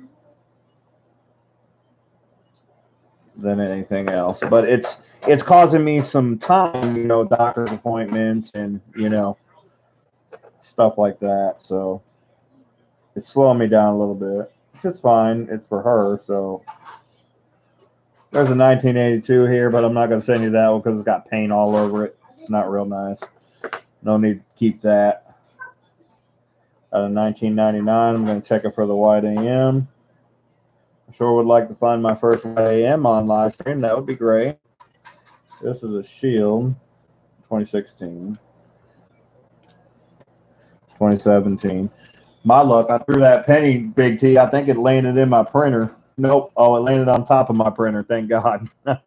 than anything else. But it's causing me some time, doctor's appointments and, stuff like that. So it's slowing me down a little bit, which is fine. It's for her. So there's a 1982 here, but I'm not going to send you that one because it's got paint all over it. It's not real nice. No need to keep that. Out of 1999, I'm going to check it for the white AM. I sure would like to find my first white AM on live stream. That would be great. This is a Shield 2016. 2017. My luck, I threw that penny, Big T. I think it landed in my printer. Nope. Oh, it landed on top of my printer. Thank God. Thought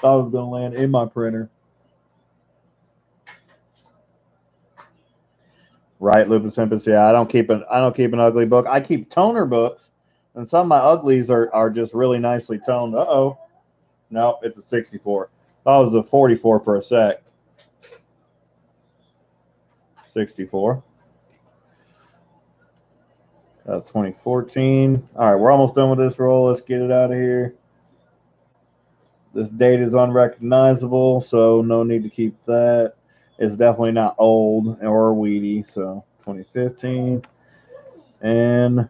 it was going to land in my printer. Right, Lupus Simpus. Yeah, I don't keep an ugly book. I keep toner books, and some of my uglies are just really nicely toned. Uh-oh. No, it's a 64. Thought it was a 44 for a sec. 64. 2014. All right, we're almost done with this roll. Let's get it out of here. This date is unrecognizable, so no need to keep that. It's definitely not old or weedy, so 2015 and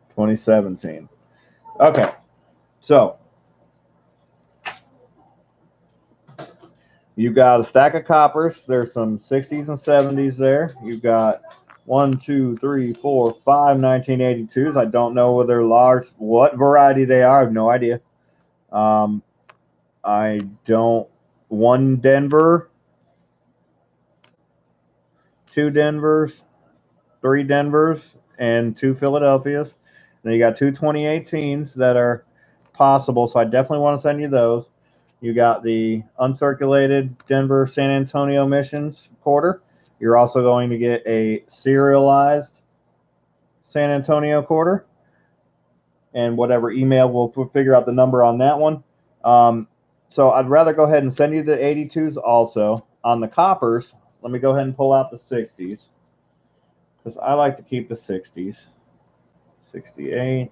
2017. Okay, so you've got a stack of coppers. There's some 60s and 70s there. You've got 1, 2, 3, 4, 5 1982s. I don't know whether they're large, what variety they are. I have no idea. One Denver, 2 Denvers, 3 Denvers, and 2 Philadelphias. Then you got 2 2018s that are possible, so I definitely want to send you those. You got the uncirculated Denver San Antonio missions quarter. You're also going to get a serialized San Antonio quarter, and whatever email we'll figure out the number on that one. So I'd rather go ahead and send you the 82s also. On the coppers, let me go ahead and pull out the 60s because I like to keep the 60s. 68.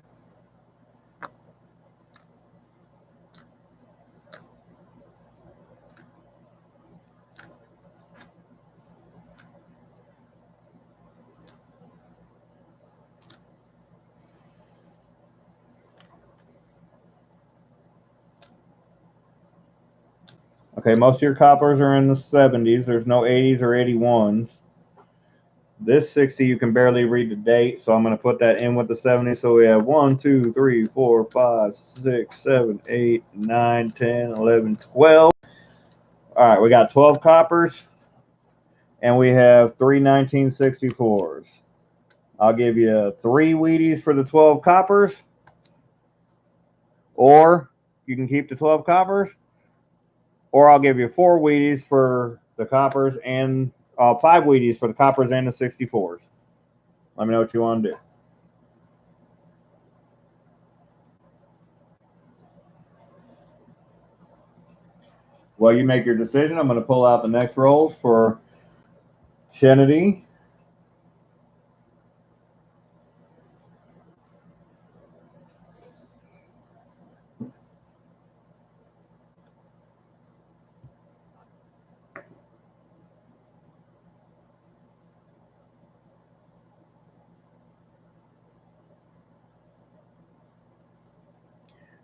Okay, most of your coppers are in the 70s. There's no 80s or 81s. This 60, you can barely read the date, so I'm going to put that in with the 70. So we have 1, 2, 3, 4, 5, 6, 7, 8, 9, 10, 11, 12. All right, we got 12 coppers, and we have 3 1964s. I'll give you 3 Wheaties for the 12 coppers, or you can keep the 12 coppers, or I'll give you 4 Wheaties for the coppers and 5 Wheaties for the coppers and the 64s. Let me know what you want to do. While you make your decision, I'm going to pull out the next rolls for Kennedy.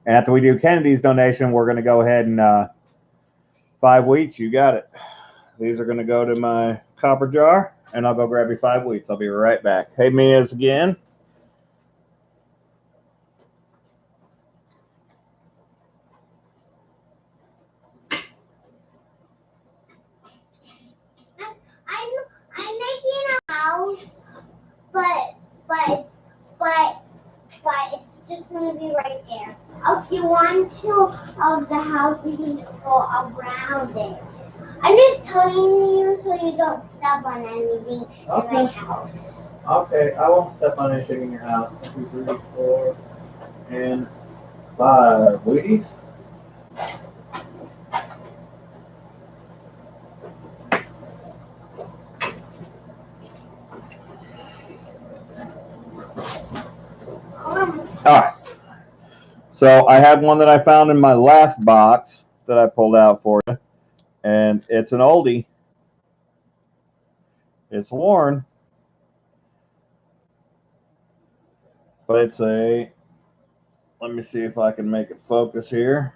After we do Kennedy's donation, we're going to go ahead and 5 wheats. You got it. These are going to go to my copper jar, and I'll go grab you 5 wheats. I'll be right back. Hey, Mia's again. I'm making a house, but it's just gonna be right there. If you want to of the house, you can just go around it. I'm just telling you so you don't step on anything in my house. Okay, I won't step on anything in your house. 1, 2, 3, 4, and 5 Wheaties. All right. So I had one that I found in my last box that I pulled out for you, and it's an oldie. It's worn, but it's a, let me see if I can make it focus here.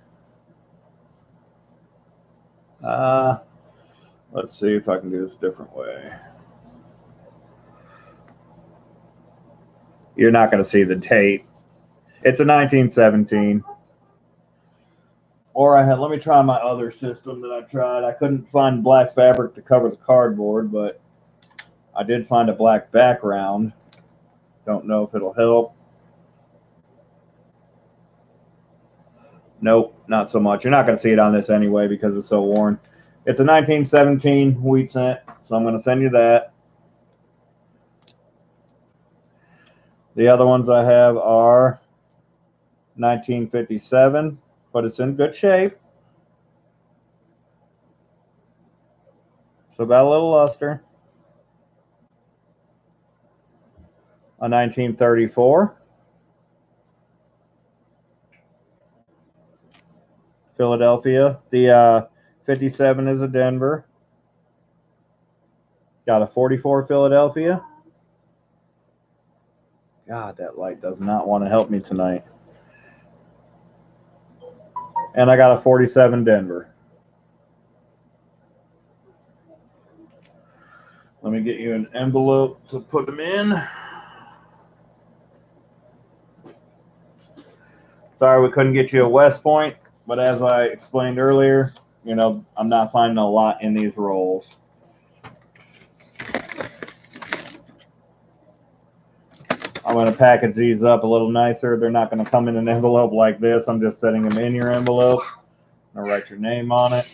Let's see if I can do this a different way. You're not going to see the date. It's a 1917. Or let me try my other system that I tried. I couldn't find black fabric to cover the cardboard, but I did find a black background. Don't know if it'll help. Nope, not so much. You're not going to see it on this anyway because it's so worn. It's a 1917 wheat cent, so I'm going to send you that. The other ones I have are 1957, but it's in good shape. So got a little luster. A 1934. Philadelphia. The 57 is a Denver. Got a 44 Philadelphia. God, that light does not want to help me tonight. And I got a 47 Denver. Let me get you an envelope to put them in. Sorry we couldn't get you a West Point, but as I explained earlier, you know, I'm not finding a lot in these rolls. I'm going to package these up a little nicer. They're not going to come in an envelope like this. I'm just setting them in your envelope. I'll write your name on it.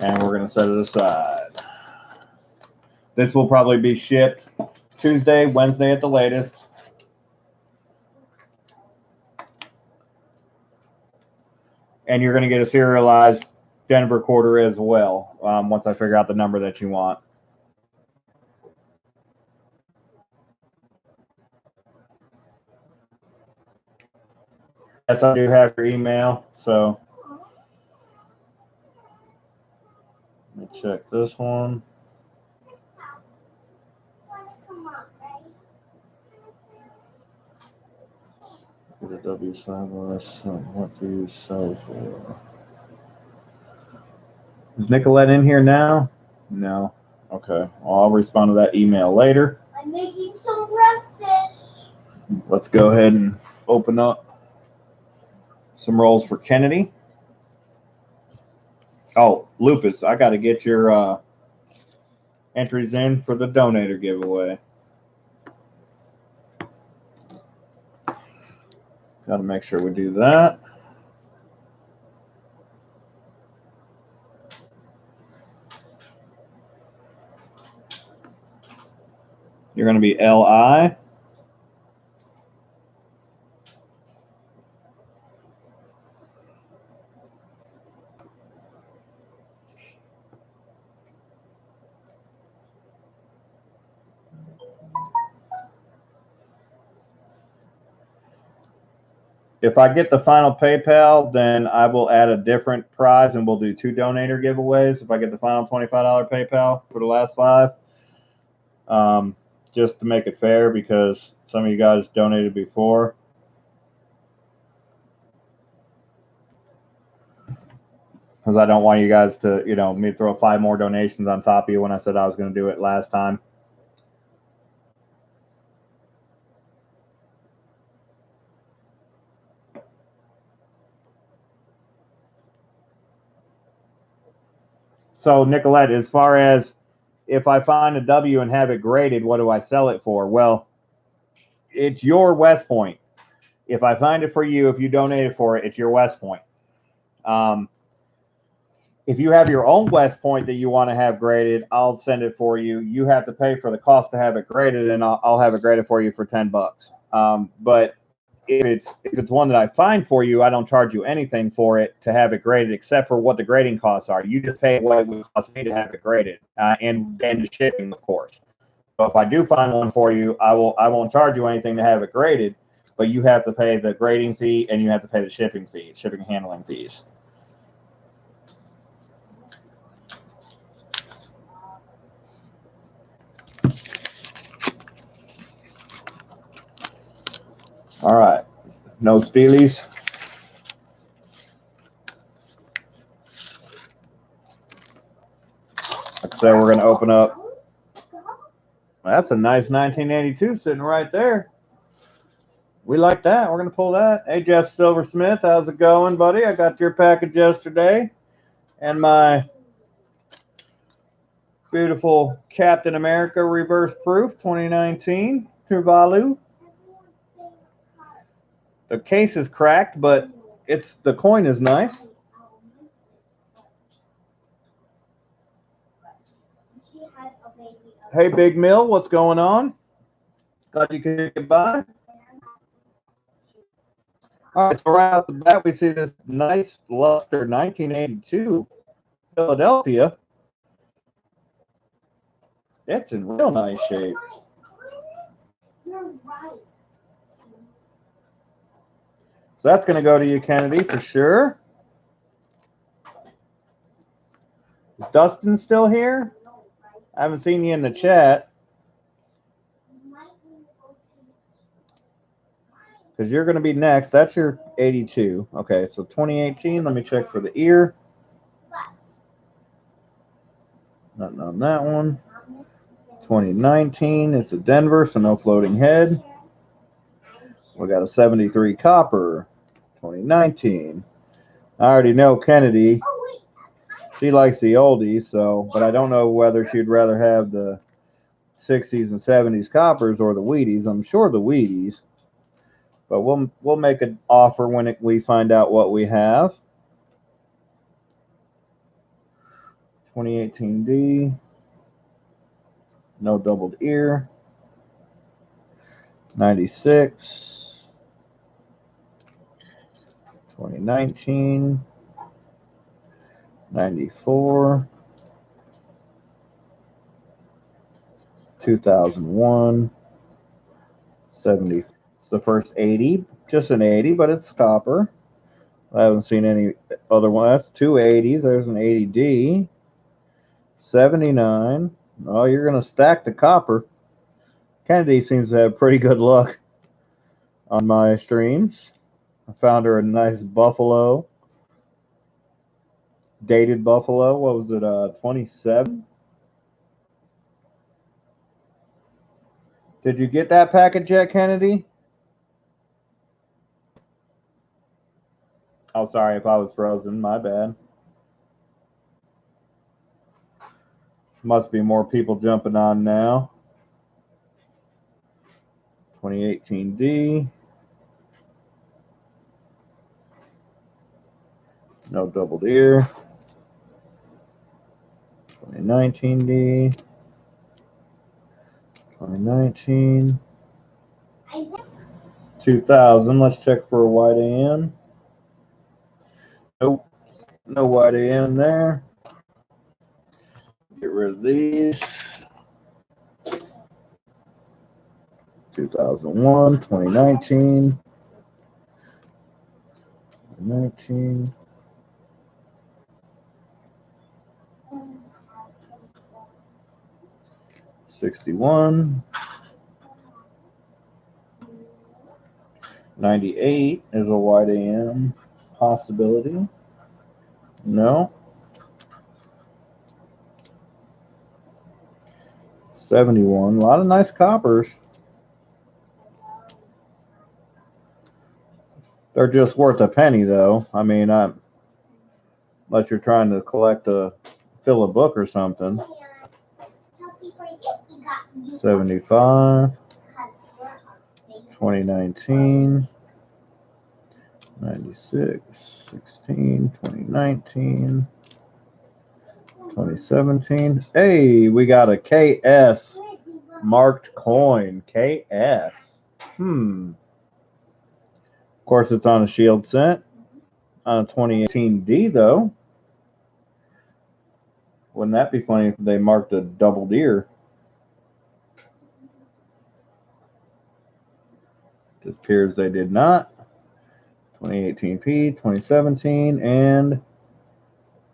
And we're going to set it aside. This will probably be shipped Tuesday, Wednesday at the latest. And you're going to get a serialized Denver quarter as well once I figure out the number that you want. Yes, I do have your email, so let me check this one. The W5S, what do you sell for? Is Nicolette in here now? No. Okay. Well, I'll respond to that email later. I'm making some breakfast. Let's go ahead and open up some rolls for Kennedy. Oh, Lupus, I got to get your entries in for the donator giveaway. Got to make sure we do that. You're going to be LI. If I get the final PayPal, then I will add a different prize and we'll do 2 donator giveaways. If I get the final $25 PayPal for the last 5, just to make it fair because some of you guys donated before. Because I don't want you guys to, me to throw 5 more donations on top of you when I said I was going to do it last time. So, Nicolette, as far as if I find a W and have it graded, what do I sell it for? Well, it's your West Point. If I find it for you, if you donated for it, it's your West Point. If you have your own West Point that you want to have graded, I'll send it for you. You have to pay for the cost to have it graded, and I'll have it graded for you for $10. But if it's one that I find for you, I don't charge you anything for it to have it graded, except for what the grading costs are. You just pay what it would cost me to have it graded, and the shipping, of course. So if I do find one for you, I won't charge you anything to have it graded, but you have to pay the grading fee and you have to pay the shipping and handling fees. All right. No steelies. Like I said, we're going to open up. That's a nice 1982 sitting right there. We like that. We're going to pull that. Hey, Jeff Silversmith, how's it going, buddy? I got your package yesterday. And my beautiful Captain America Reverse Proof 2019 Tuvalu. The case is cracked, but the coin is nice. Hey, Big Mill, what's going on? Thought you could get by. All right, so right off the bat, we see this nice luster 1982 Philadelphia. It's in real nice shape. So that's going to go to you, Kennedy, for sure. Is Dustin still here? I haven't seen you in the chat. Because you're going to be next. That's your 82. Okay, so 2018. Let me check for the ear. Nothing on that one. 2019. It's a Denver, so no floating head. We got a 73 copper. 2019. I already know Kennedy. She likes the oldies, but I don't know whether she'd rather have the 60s and 70s coppers or the Wheaties. I'm sure the Wheaties. But we'll make an offer when we find out what we have. 2018D. No doubled ear. 96. 2019. 94. 2001. 70. It's the first 80. Just an 80, but it's copper. I haven't seen any other one. That's two 80s. There's an 80D. 79. Oh, you're going to stack the copper. Kennedy seems to have pretty good luck on my streams. I found her a nice Buffalo. Dated Buffalo. What was it? 27? Did you get that package yet, Kennedy? Oh, sorry if I was frozen. My bad. Must be more people jumping on now. 2018D. No double deer. 2019D. 2019. 2000. Let's check for a white AM. Nope. No white AM there. Get rid of these. 2001, 2019. 2019. 61. 98 is a white AM possibility. No. 71. A lot of nice coppers. They're just worth a penny, though. I mean, unless you're trying to fill a book or something. 75. 2019. 96. 16. 2019. 2017. Hey, we got a KS marked coin. KS. Of course, it's on a shield cent. On a 2018D, though. Wouldn't that be funny if they marked a double deer? It appears they did not. 2018P, 2017, and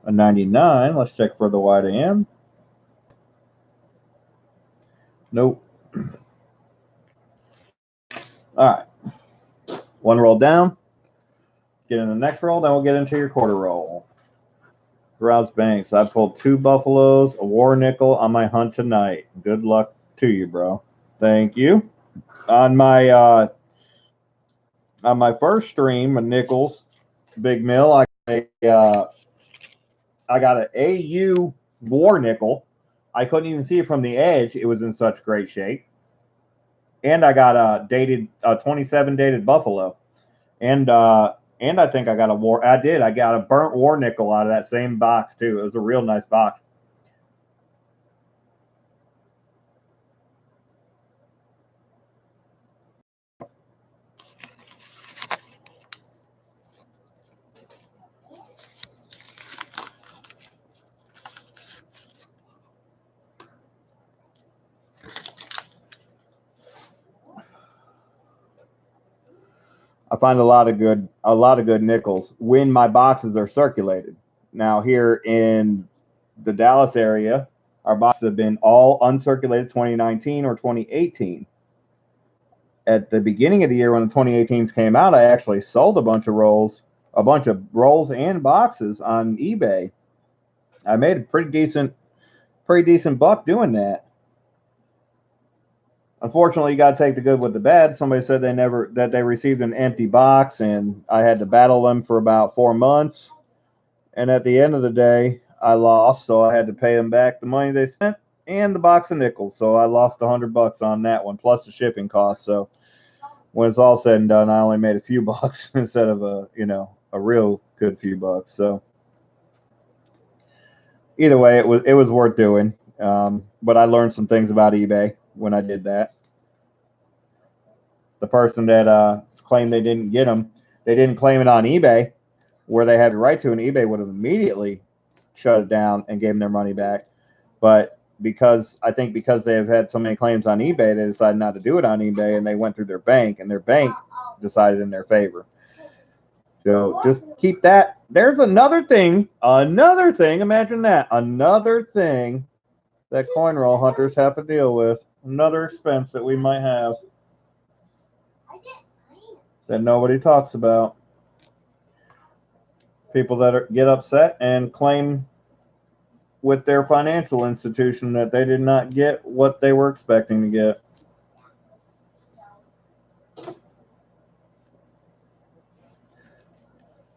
a 99. Let's check for the white AM. Nope. All right. One roll down. Get in the next roll, then we'll get into your quarter roll. Rouse Banks. I pulled 2 buffaloes, a war nickel on my hunt tonight. Good luck to you, bro. Thank you. On my first stream of nickels, Big Mill, I got an AU war nickel. I couldn't even see it from the edge. It was in such great shape. And I got a 27 dated buffalo. And I think I got I got a burnt war nickel out of that same box too. It was a real nice box. I find a lot of good nickels when my boxes are circulated. Now here in the Dallas area, our boxes have been all uncirculated 2019 or 2018. At the beginning of the year when the 2018s came out, I actually sold a bunch of rolls and boxes on eBay. I made a pretty decent buck doing that. Unfortunately, you got to take the good with the bad. Somebody said they received an empty box, and I had to battle them for about 4 months. And at the end of the day, I lost, so I had to pay them back the money they spent and the box of nickels. So I lost $100 on that one, plus the shipping cost. So when it's all said and done, I only made a few bucks instead of a real good few bucks. So either way, it was worth doing. But I learned some things about eBay when I did that. The person that claimed they didn't get them, they didn't claim it on eBay where they had the right to, and eBay would have immediately shut it down and gave them their money back. But because they have had so many claims on eBay, they decided not to do it on eBay, and they went through their bank, and their bank decided in their favor. So just keep that. There's another thing. Imagine that. Another thing that coin roll hunters have to deal with. Another expense that we might have that nobody talks about. People that get upset and claim with their financial institution that they did not get what they were expecting to get.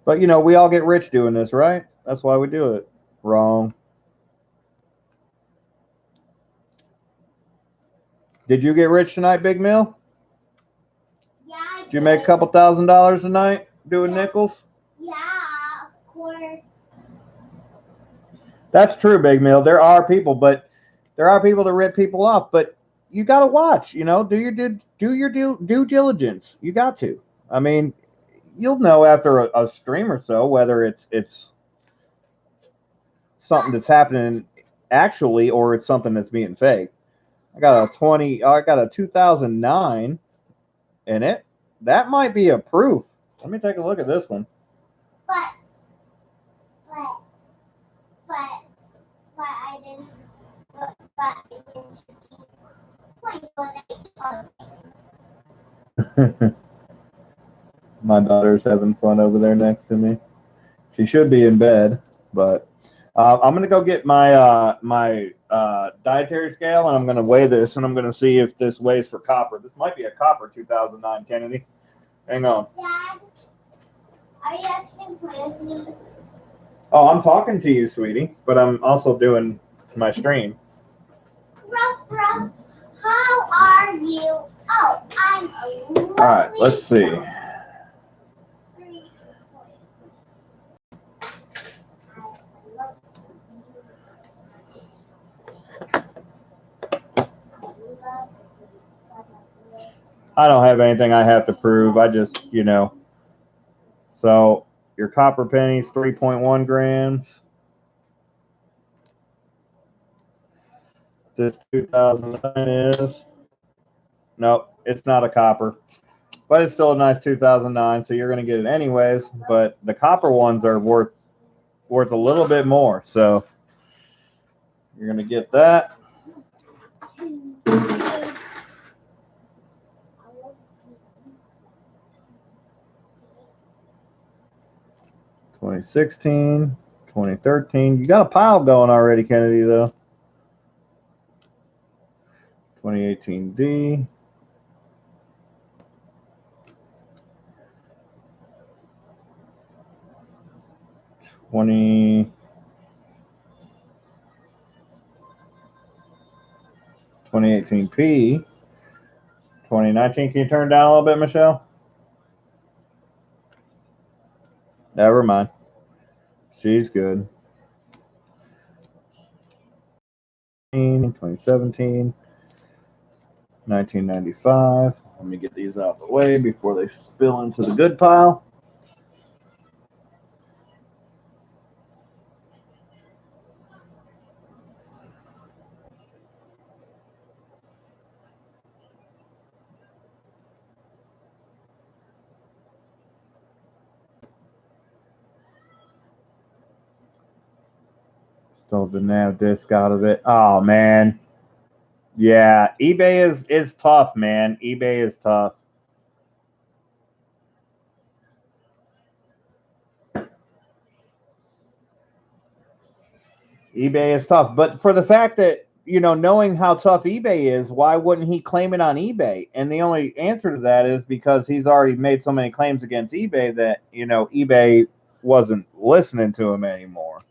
But, we all get rich doing this, right? That's why we do it. Wrong. Did you get rich tonight, Big Mill? Yeah, I Did you make a couple $1,000 tonight doing nickels? Yeah, of course. That's true, Big Mill. There are people, but there are people that rip people off. But you got to watch. You know, do your due diligence. You got to. I mean, you'll know after a stream or so whether it's something that's happening actually or it's something that's being fake. I got a 2009 in it. That might be a proof. Let me take a look at this one. But I didn't. But I didn't keep. My daughter's having fun over there next to me. She should be in bed, but I'm gonna go get my dietary scale and I'm gonna weigh this and I'm gonna see if this weighs for copper. This might be a copper 2009, Kennedy. Hang on. Dad, are you actually playing me? Oh, I'm talking to you, sweetie, but I'm also doing my stream. Ruff, how are you? Oh, I'm a lovely. All right, let's see. I don't have anything I have to prove. I just, you know. So your copper pennies, 3.1 grams. This 2009 is. Nope, it's not a copper. But it's still a nice 2009, so you're going to get it anyways. But the copper ones are worth a little bit more. So you're going to get that. (2016), 2013. You got a pile going already, Kennedy, though. 2018D. 2018P. 2019. Can you turn down a little bit, Michelle? Never mind. She's good. 2017. 1995. Let me get these out of the way before they spill into the good pile. Still the nav disc out of it. Oh man. Yeah, eBay is tough, man. eBay is tough. eBay is tough. But for the fact that, you know, knowing how tough eBay is, why wouldn't he claim it on eBay? And the only answer to that is because he's already made so many claims against eBay that, you know, eBay wasn't listening to him anymore.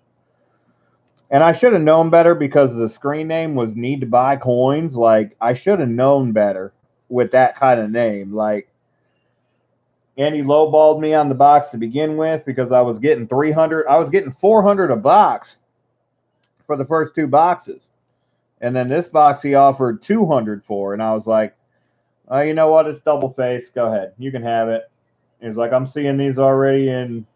And I should have known better because the screen name was Need to Buy Coins. Like, I should have known better with that kind of name. Like, and he lowballed me on the box to begin with because I was getting 300. I was getting 400 a box for the first two boxes. And then this box he offered 200 for. And I was like, oh, you know what? It's double face. Go ahead. You can have it. He's like, I'm seeing these already in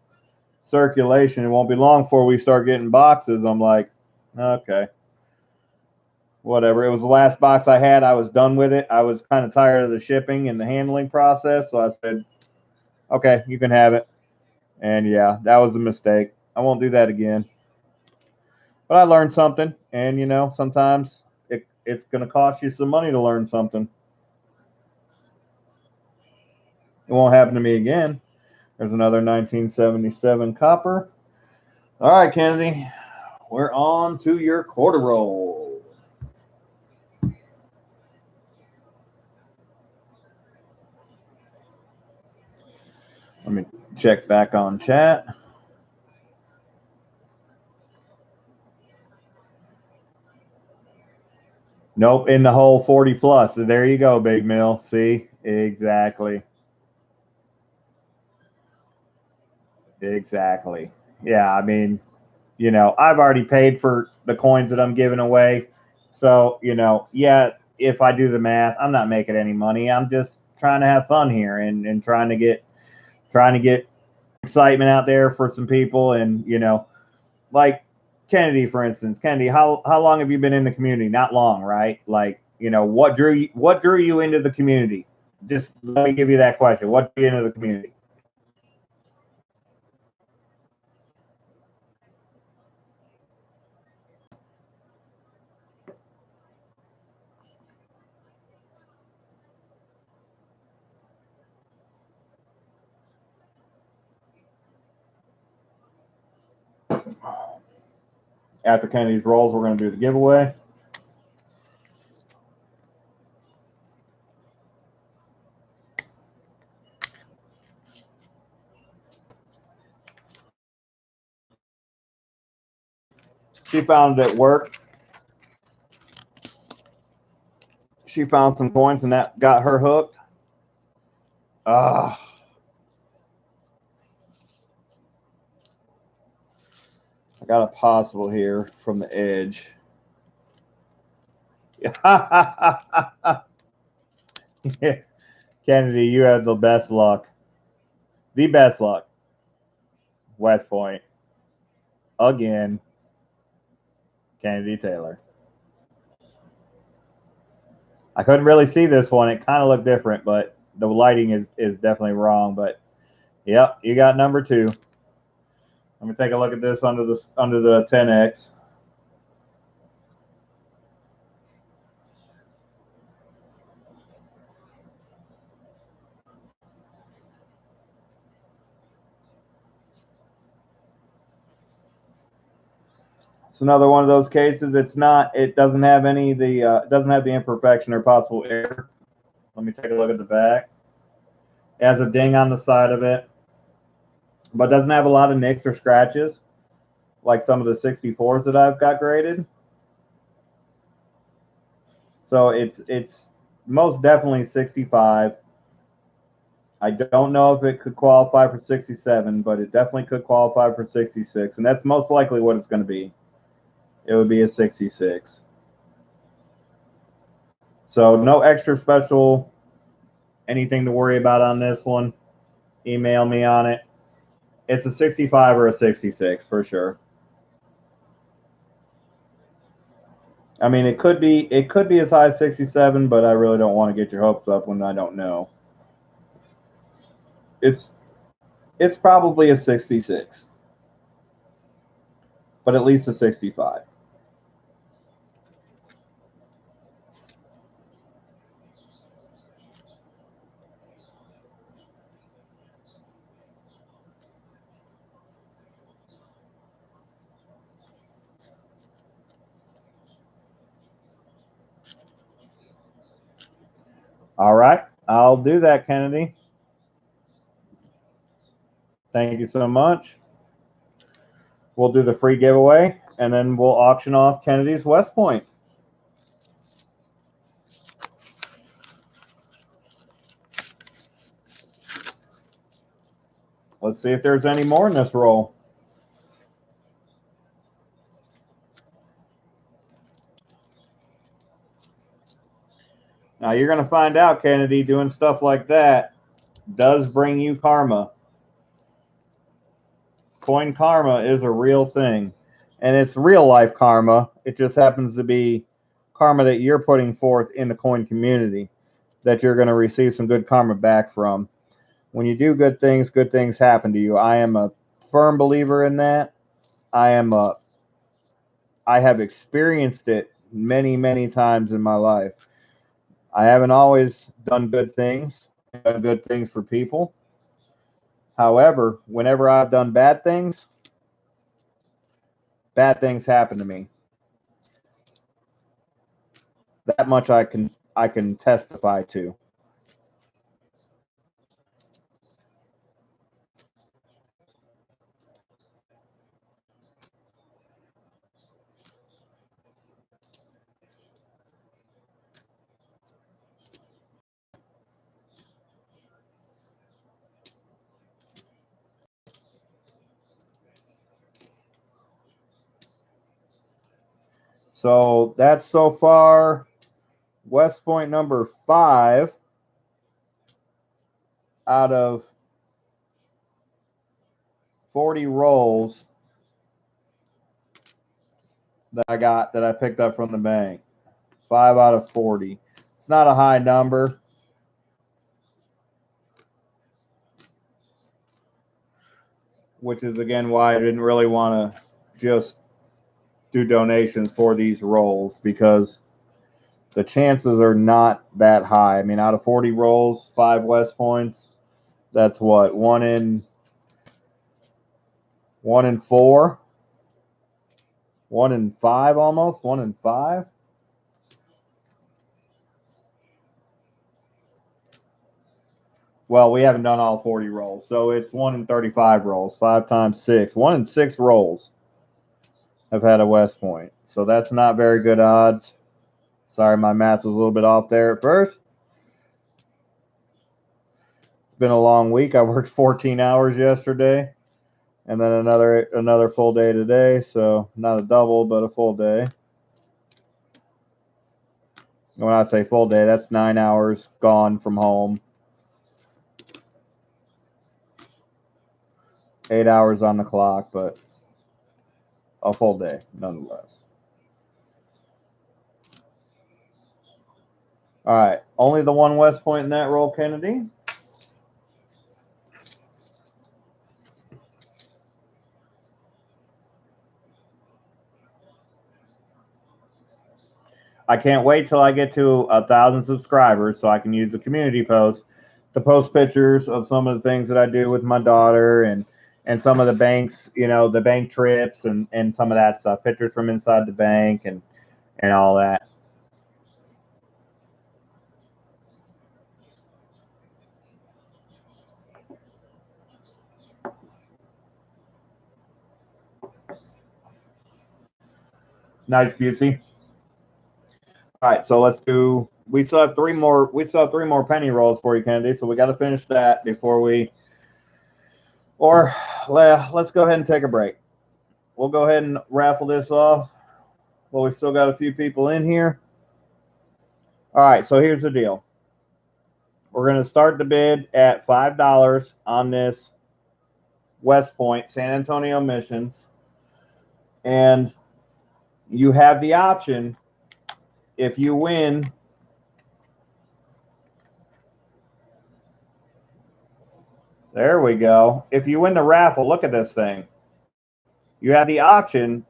circulation. It won't be long before we start getting boxes. I'm like, okay. Whatever. It was the last box I had. I was done with it. I was kind of tired of the shipping and the handling process. So I said, okay, you can have it. And yeah, that was a mistake. I won't do that again. But I learned something. And, you know, sometimes it's going to cost you some money to learn something. It won't happen to me again. There's another 1977 copper. All right, Kennedy, we're on to your quarter roll. Let me check back on chat. Nope, in the whole 40 plus. So there you go, Big Mill. See? Exactly. Exactly. Yeah, I mean, I've already paid for the coins that I'm giving away. So, yeah, if I do the math, I'm not making any money. I'm just trying to have fun here and trying to get excitement out there for some people. And, like Kennedy, for instance. Kennedy, how long have you been in the community? Not long, right? Like, what drew you into the community? Just let me give you that question. What drew you into the community? After Kennedy's rolls, we're going to do the giveaway. She found it at work. She found some coins and that got her hooked. Ah. I got a possible here from the edge. Kennedy, you have the best luck. The best luck. West Point. Again. Kennedy Taylor. I couldn't really see this one. It kind of looked different, but the lighting is definitely wrong. But yep, you got number 2. Let me take a look at this under the 10X. It's another one of those cases. It doesn't have the imperfection or possible error. Let me take a look at the back. It has a ding on the side of it, but doesn't have a lot of nicks or scratches like some of the 64s that I've got graded. So it's most definitely 65. I don't know if it could qualify for 67, but it definitely could qualify for 66, and that's most likely what it's going to be. It would be a 66. So no extra special anything to worry about on this one. Email me on it. It's a 65 or a 66 for sure. I mean, it could be as high as 67, but I really don't want to get your hopes up when I don't know. It's probably a 66, but at least a 65. All right, I'll do that, Kennedy. Thank you so much. We'll do the free giveaway, and then we'll auction off Kennedy's West Point. Let's see if there's any more in this roll. Now you're going to find out, Kennedy, doing stuff like that does bring you karma. Coin karma is a real thing, and it's real life karma. It just happens to be karma that you're putting forth in the coin community that you're going to receive some good karma back from. When you do good things happen to you. I am a firm believer in that. I have experienced it many, many times in my life. I haven't always done good things for people. However, whenever I've done bad things happen to me. That much I can testify to. So that's so far West Point number 5 out of 40 rolls that I picked up from the bank. 5 out of 40. It's not a high number. Which is again why I didn't really want to just do donations for these rolls, because the chances are not that high. I mean, out of 40 rolls, 5 West Points, that's what, 1 in 4, 1 in 5 almost, 1 in 5. Well, we haven't done all 40 rolls, so it's 1 in 35 rolls. 5 times 6, 1 in 6 rolls have had a West Point. So that's not very good odds. Sorry, my math was a little bit off there at first. It's been a long week. I worked 14 hours yesterday, and then another full day today. So not a double, but a full day. When I say full day, that's 9 hours gone from home. 8 hours on the clock, but a full day nonetheless. All right, only the 1 West Point in that roll, Kennedy. I can't wait till I get to 1,000 subscribers so I can use the community post to post pictures of some of the things that I do with my daughter and some of the banks, the bank trips and some of that stuff, pictures from inside the bank and all that. Nice, Busey. All right, so let's do. We still have 3 more. We still have 3 more penny rolls for you, Kennedy. So we got to finish that before we. Or let's go ahead and take a break. We'll go ahead and raffle this off. Well, we still got a few people in here. All right, so here's the deal. We're going to start the bid at $5 on this West Point San Antonio Missions, and you have the option, if you win, there we go. If you win the raffle, look at this thing. You have the option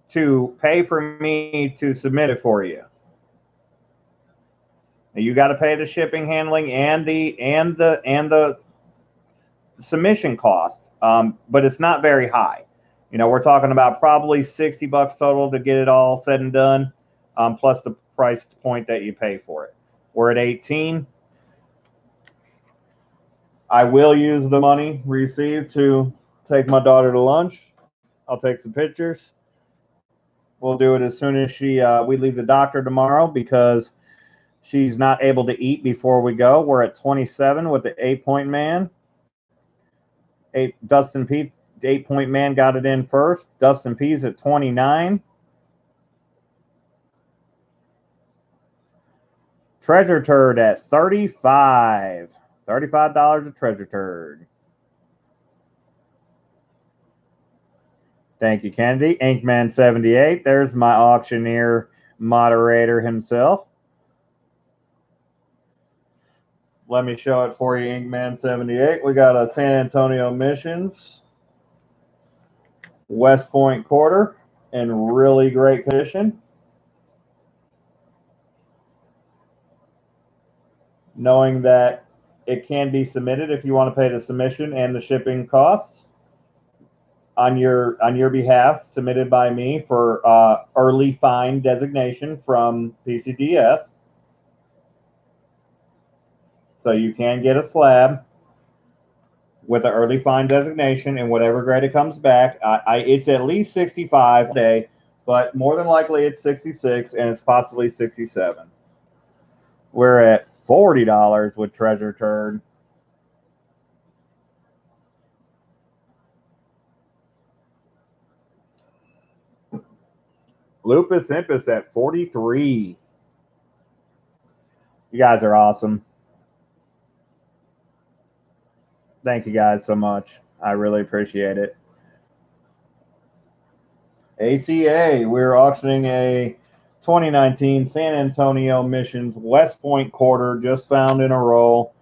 to pay for me to submit it for you. Now, you got to pay the shipping, handling, and the submission cost, but it's not very high. We're talking about probably $60 total to get it all said and done, plus the price point that you pay for it. We're at 18. I will use the money received to take my daughter to lunch. I'll take some pictures. We'll do it as soon as we leave the doctor tomorrow, because she's not able to eat before we go. We're at 27 with the 8-point man. Dustin P, the 8-point man, got it in first. Dustin P's at 29. Treasure Turd at 35. $35 a Treasure Turd. Thank you, Kennedy. Inkman78. There's my auctioneer moderator himself. Let me show it for you, Inkman78. We got a San Antonio Missions West Point quarter in really great condition. Knowing that it can be submitted if you want to pay the submission and the shipping costs on your behalf, submitted by me for early fine designation from PCDS. So you can get a slab with an early fine designation, and whatever grade it comes back, it's at least 65 a day, but more than likely it's 66, and it's possibly 67. We're at $40 with Treasure Turd. Lupus Impus at 43. You guys are awesome. Thank you guys so much. I really appreciate it. ACA, we're auctioning a 2019 San Antonio Missions West Point quarter, just found in a roll.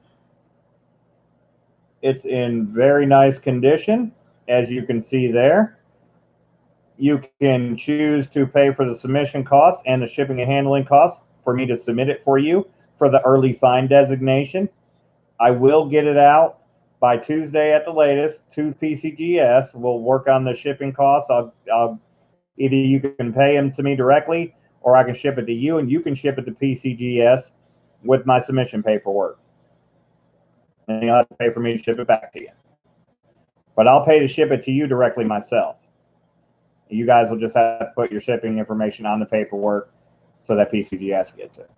It's in very nice condition, as you can see there. You can choose to pay for the submission costs and the shipping and handling costs for me to submit it for you for the early find designation. I will get it out by Tuesday at the latest to PCGS. We'll work on the shipping costs. Either you can pay them to me directly, or I can ship it to you, and you can ship it to PCGS with my submission paperwork. And you'll have to pay for me to ship it back to you. But I'll pay to ship it to you directly myself. You guys will just have to put your shipping information on the paperwork so that PCGS gets it.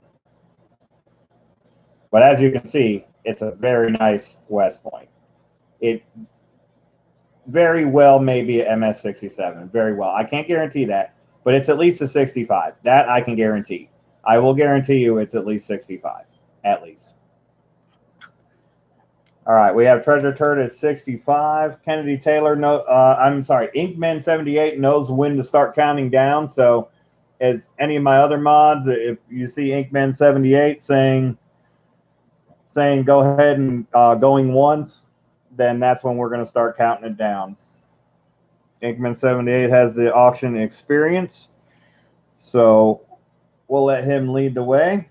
But as you can see, it's a very nice West Point. It very well may be a MS67. Very well. I can't guarantee that, but it's at least a 65. That I can guarantee. I will guarantee you it's at least 65. At least. All right, we have Treasure Turd at 65. Kennedy Taylor, Inkman 78 knows when to start counting down. So, as any of my other mods, if you see Inkman 78 saying go ahead and going once, then that's when we're going to start counting it down. Inkman 78 has the auction experience, so we'll let him lead the way.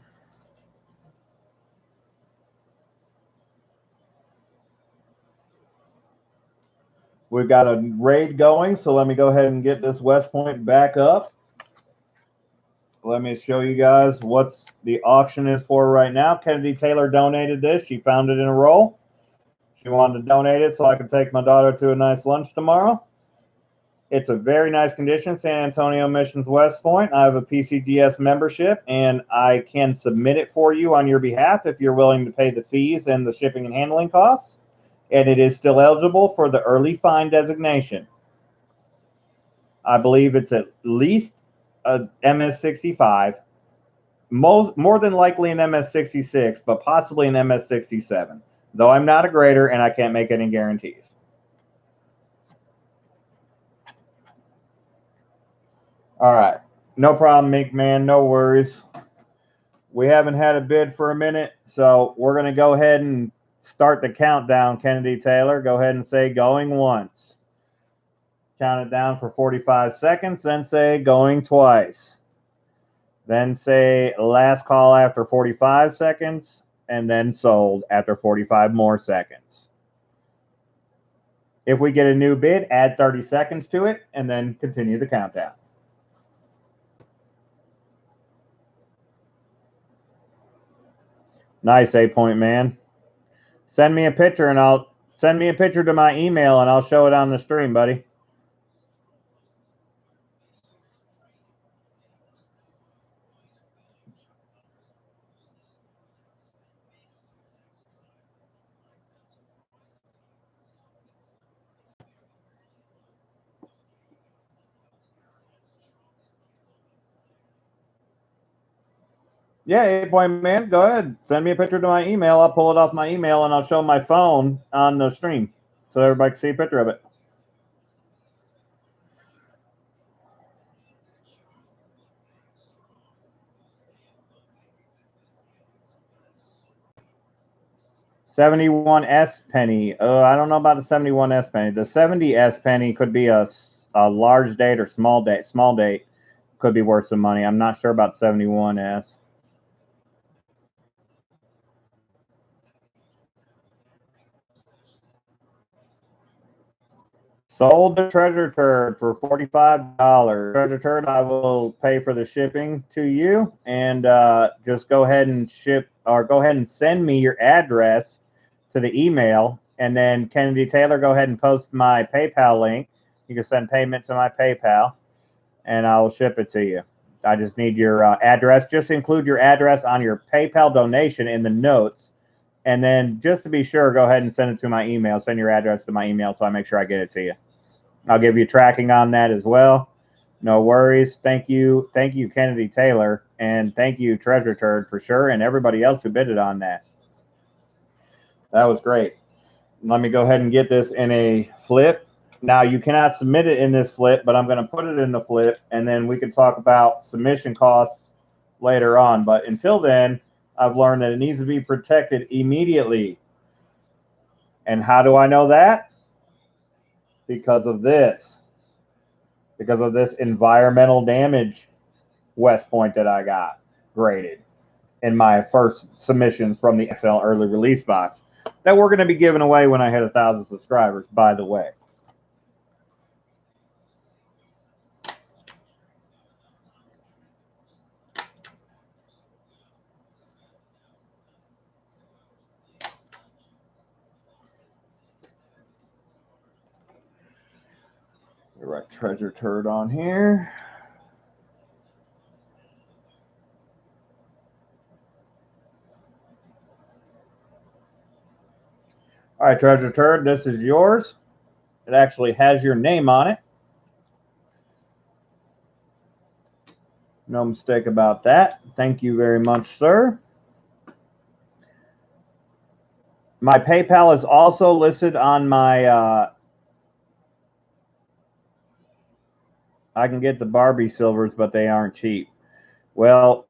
We've got a raid going, so let me go ahead and get this West Point back up. Let me show you guys what's the auction is for right now. Kennedy Taylor donated this. She found it in a roll. She wanted to donate it so I could take my daughter to a nice lunch tomorrow. It's a very nice condition, San Antonio Missions West Point. I have a PCGS membership, and I can submit it for you on your behalf if you're willing to pay the fees and the shipping and handling costs. And it is still eligible for the early find designation. I believe it's at least a MS65, more than likely an MS66, but possibly an MS67, though I'm not a grader and I can't make any guarantees. All right. No problem, Mink Man. No worries. We haven't had a bid for a minute, so we're going to go ahead and start the countdown, Kennedy Taylor. Go ahead and say going once. Count it down for 45 seconds, then say going twice. Then say last call after 45 seconds, and then sold after 45 more seconds. If we get a new bid, add 30 seconds to it, and then continue the countdown. Nice, 8-point man. Send me a picture to my email and I'll show it on the stream, buddy. Yeah, 8-point man, go ahead. Send me a picture to my email. I'll pull it off my email and I'll show my phone on the stream so everybody can see a picture of it. $71S penny. I don't know about the 71S penny. The 70S penny could be a large date or small date. Small date could be worth some money. I'm not sure about 71S. Sold the Treasure Turd for $45. Treasure Turd, I will pay for the shipping to you, and just go ahead and send me your address to the email, and then Kennedy Taylor, go ahead and post my PayPal link. You can send payment to my PayPal, and I'll ship it to you. I just need your address. Just include your address on your PayPal donation in the notes. And then just to be sure, go ahead and send it to my email. Send your address to my email so I make sure I get it to you. I'll give you tracking on that as well. No worries. Thank you, Kennedy Taylor, and thank you, Treasure Turd, for sure, and everybody else who bidded on that. That was great. Let me go ahead and get this in a flip. Now, you cannot submit it in this flip, but I'm going to put it in the flip, and then we can talk about submission costs later on. But until then, I've learned that it needs to be protected immediately. And how do I know that? Because of this. Because of this environmental damage West Point that I got graded in my first submissions from the XL early release box that we're going to be giving away when I hit 1,000 subscribers, by the way. Right Treasure Turd on here. All right, Treasure Turd, this is yours. It actually has your name on it. No mistake about that. Thank you very much, sir. My PayPal is also listed on my I can get the Barbie silvers, but they aren't cheap. Well,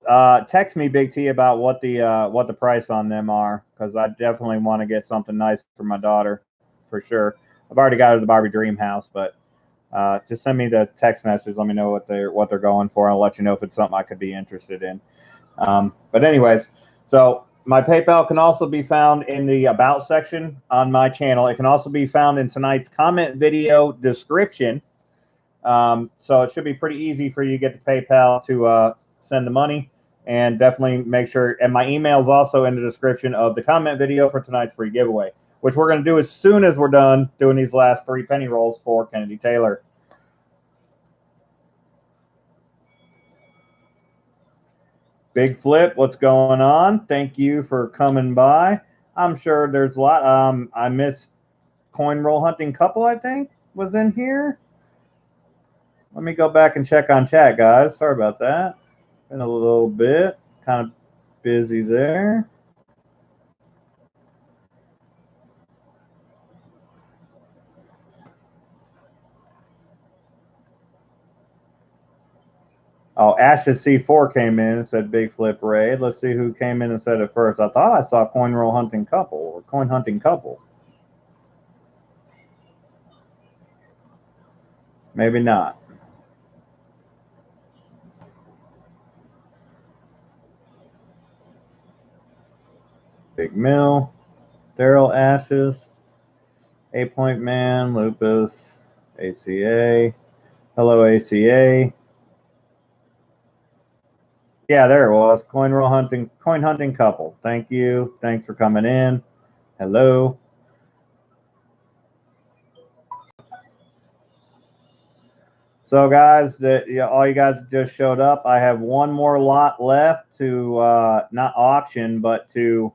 text me, Big T, about what the price on them are, because I definitely want to get something nice for my daughter, for sure. I've already got her the Barbie Dream House, but just send me the text message. Let me know what they're going for. I'll let you know if it's something I could be interested in. But anyways, so my PayPal can also be found in the About section on my channel. It can also be found in tonight's comment video description. So it should be pretty easy for you to get the PayPal to send the money. And definitely make sure, and my email is also in the description of the comment video for tonight's free giveaway, which we're going to do as soon as we're done doing these last 3 penny rolls for Kennedy Taylor. Big Flip, what's going on? Thank you for coming by. I'm sure there's a lot. I missed Coin Roll Hunting Couple, I think, was in here. Let me go back and check on chat, guys. Sorry about that. Been a little bit kind of busy there. Oh, Ashes C4 came in and said Big Flip Raid. Let's see who came in and said it first. I thought I saw Coin Roll Hunting Couple or Coin Hunting Couple. Maybe not. Big Mill, Daryl Ashes, 8 Point Man, Lupus, ACA. Hello, ACA. Yeah, there it was. Coin hunting couple. Thank you. Thanks for coming in. Hello. So, guys, all you guys just showed up. I have one more lot left to not auction, but to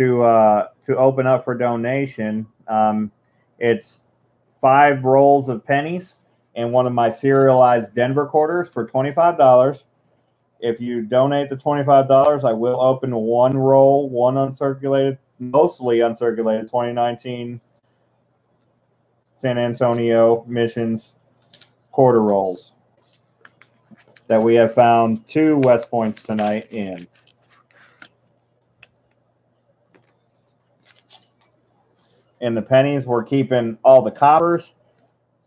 open up for donation. It's 5 rolls of pennies and one of my serialized Denver quarters for $25. If you donate the $25, I will open 1 roll, 1 uncirculated, mostly uncirculated 2019 San Antonio Missions quarter rolls that we have found 2 West Points tonight in. In the pennies, we're keeping all the coppers.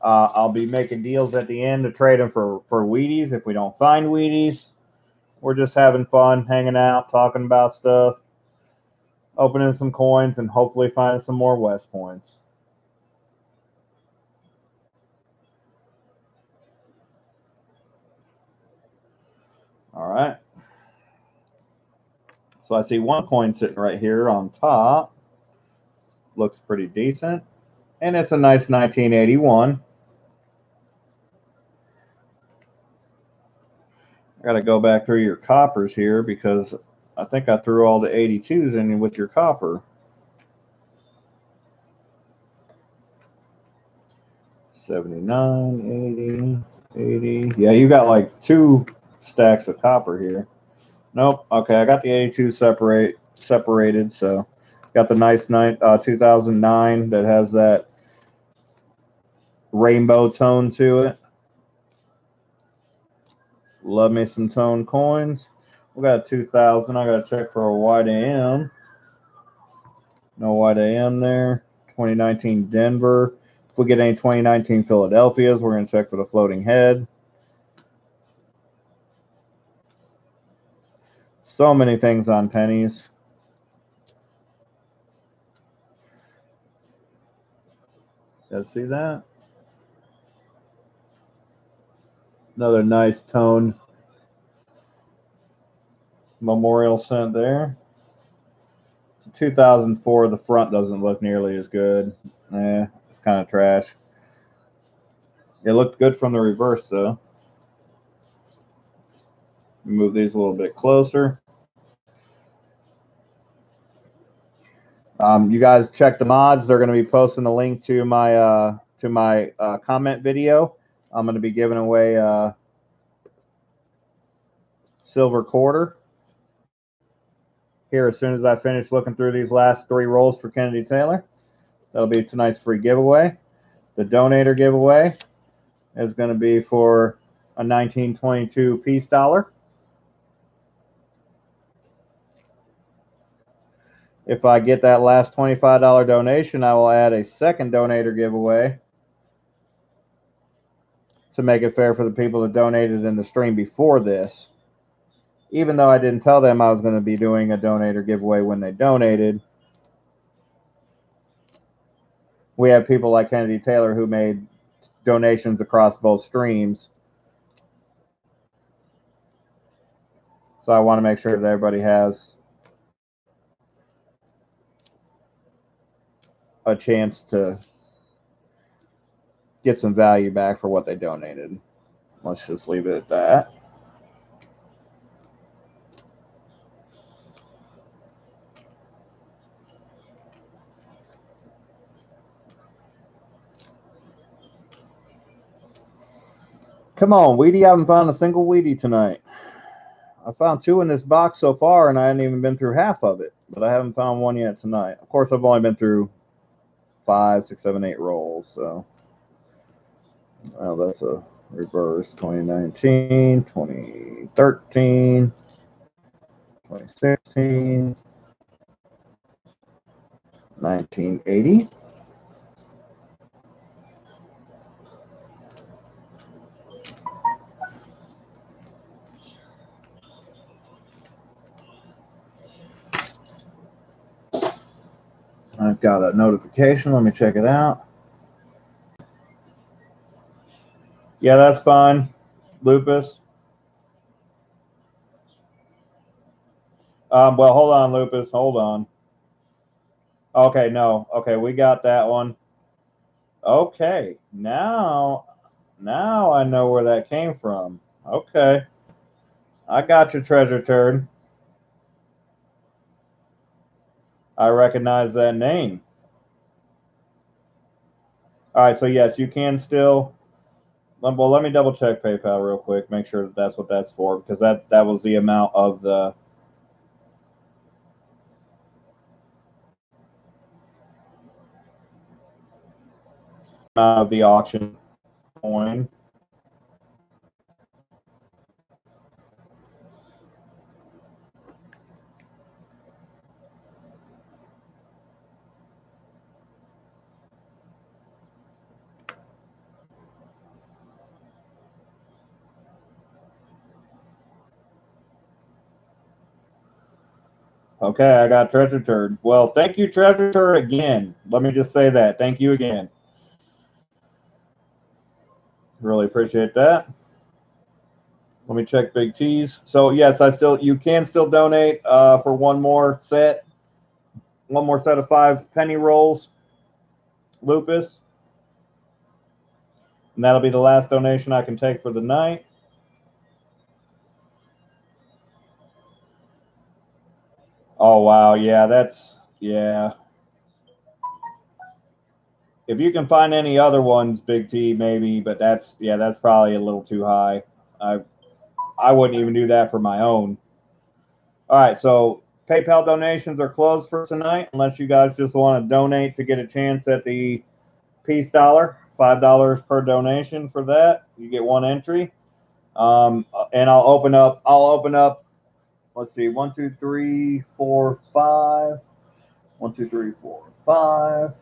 I'll be making deals at the end to trade them for Wheaties if we don't find Wheaties. We're just having fun, hanging out, talking about stuff, opening some coins, and hopefully finding some more West Points. All right. So I see 1 coin sitting right here on top. Looks pretty decent. And it's a nice 1981. I got to go back through your coppers here because I think I threw all the 82s in with your copper. 79, 80, 80. Yeah, you got like 2 stacks of copper here. Nope. Okay, I got the 82 separated. So got the nice 2009 that has that rainbow tone to it. Love me some tone coins. We got a 2000. I got to check for a white AM. No white AM there. 2019 Denver. If we get any 2019 Philadelphia's, we're going to check for the floating head. So many things on pennies. You see that? Another nice tone memorial cent there. It's a 2004. The front doesn't look nearly as good. It's kind of trash. It looked good from the reverse, though. Move these a little bit closer. You guys check the mods. They're going to be posting a link to my comment video. I'm going to be giving away silver quarter here as soon as I finish looking through these last 3 rolls for Kennedy Taylor. That'll be tonight's free giveaway. The donator giveaway is going to be for a 1922 peace dollar. If I get that last $25 donation, I will add a second donator giveaway to make it fair for the people that donated in the stream before this. Even though I didn't tell them I was going to be doing a donator giveaway when they donated, we have people like Kennedy Taylor who made donations across both streams. So I want to make sure that everybody has a chance to get some value back for what they donated. Let's just leave it at that. Come on, Weedy. I haven't found a single Weedy tonight. I found 2 in this box so far, and I hadn't even been through half of it. But I haven't found one yet tonight. Of course, I've only been through 5, 6, 7, 8 rolls. So, well, that's a reverse. 2019, 2013, 2016, 1980. I've got a notification. Let me check it out. Yeah, that's fine. Lupus. Well, hold on, Lupus. Hold on. Okay, no. Okay, we got that one. Okay, now I know where that came from. Okay. I got your treasure turd. I recognize that name. All right, so yes, you can still. Well, let me double check PayPal real quick, make sure that that's what that's for, because that was the amount of the auction coin. Okay, I got treasure turd. Well, thank you, treasure turd, again. Let me just say that. Thank you again. Really appreciate that. Let me check Big T's. So yes, you can still donate for one more set of 5 penny rolls, Lupus. And that'll be the last donation I can take for the night. Oh wow, yeah, yeah. If you can find any other ones, Big T, maybe, but that's probably a little too high. I wouldn't even do that for my own. All right, so PayPal donations are closed for tonight, unless you guys just want to donate to get a chance at the Peace Dollar. $5 per donation for that. You get one entry. And I'll open up. Let's see, 1, 2, 3, 4, 5. 1, 2, 3, 4, 5.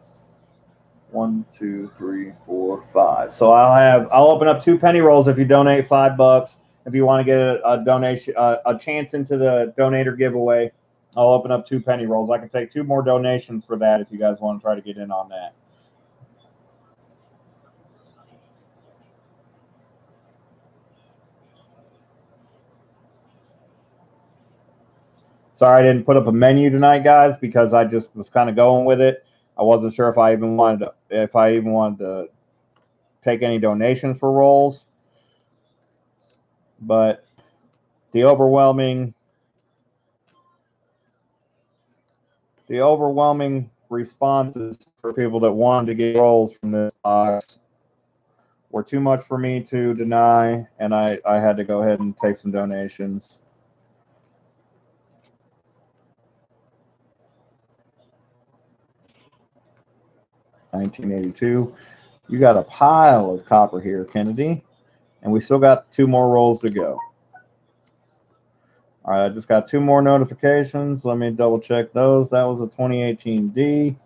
1, 2, 3, 4, 5. So I'll open up 2 penny rolls if you donate $5. If you want to get a donation, a chance into the donator giveaway, I'll open up 2 penny rolls. I can take 2 more donations for that if you guys want to try to get in on that. Sorry I didn't put up a menu tonight, guys, because I just was kind of going with it. I wasn't sure if I even wanted to take any donations for rolls, but the overwhelming responses for people that wanted to get rolls from this box were too much for me to deny, and I had to go ahead and take some donations. $19.82. You got a pile of copper here, Kennedy, and we still got 2 more rolls to go. All right, I just got 2 more notifications. Let me double check those. That was a 2018 D.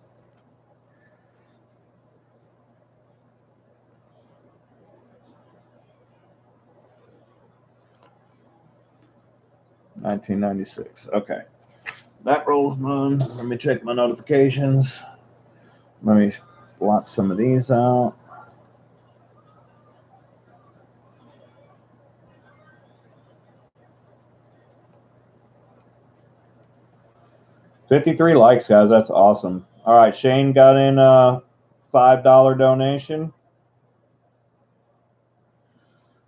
$19.96. Okay, that rolls done. Let me check my notifications. Let me blot some of these out. $53 likes, guys. That's awesome. All right, Shane got in a $5 donation.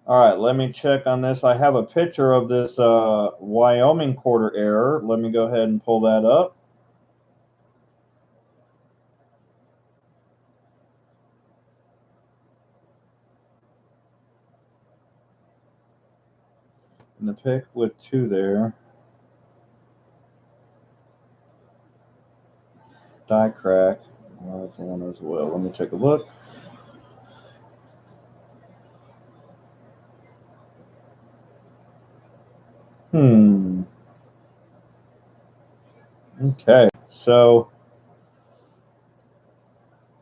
All right, let me check on this. I have a picture of this Wyoming quarter error. Let me go ahead and pull that up. And the pick with 2 there. Die crack. Well, that's one as well. Let me take a look. Okay, so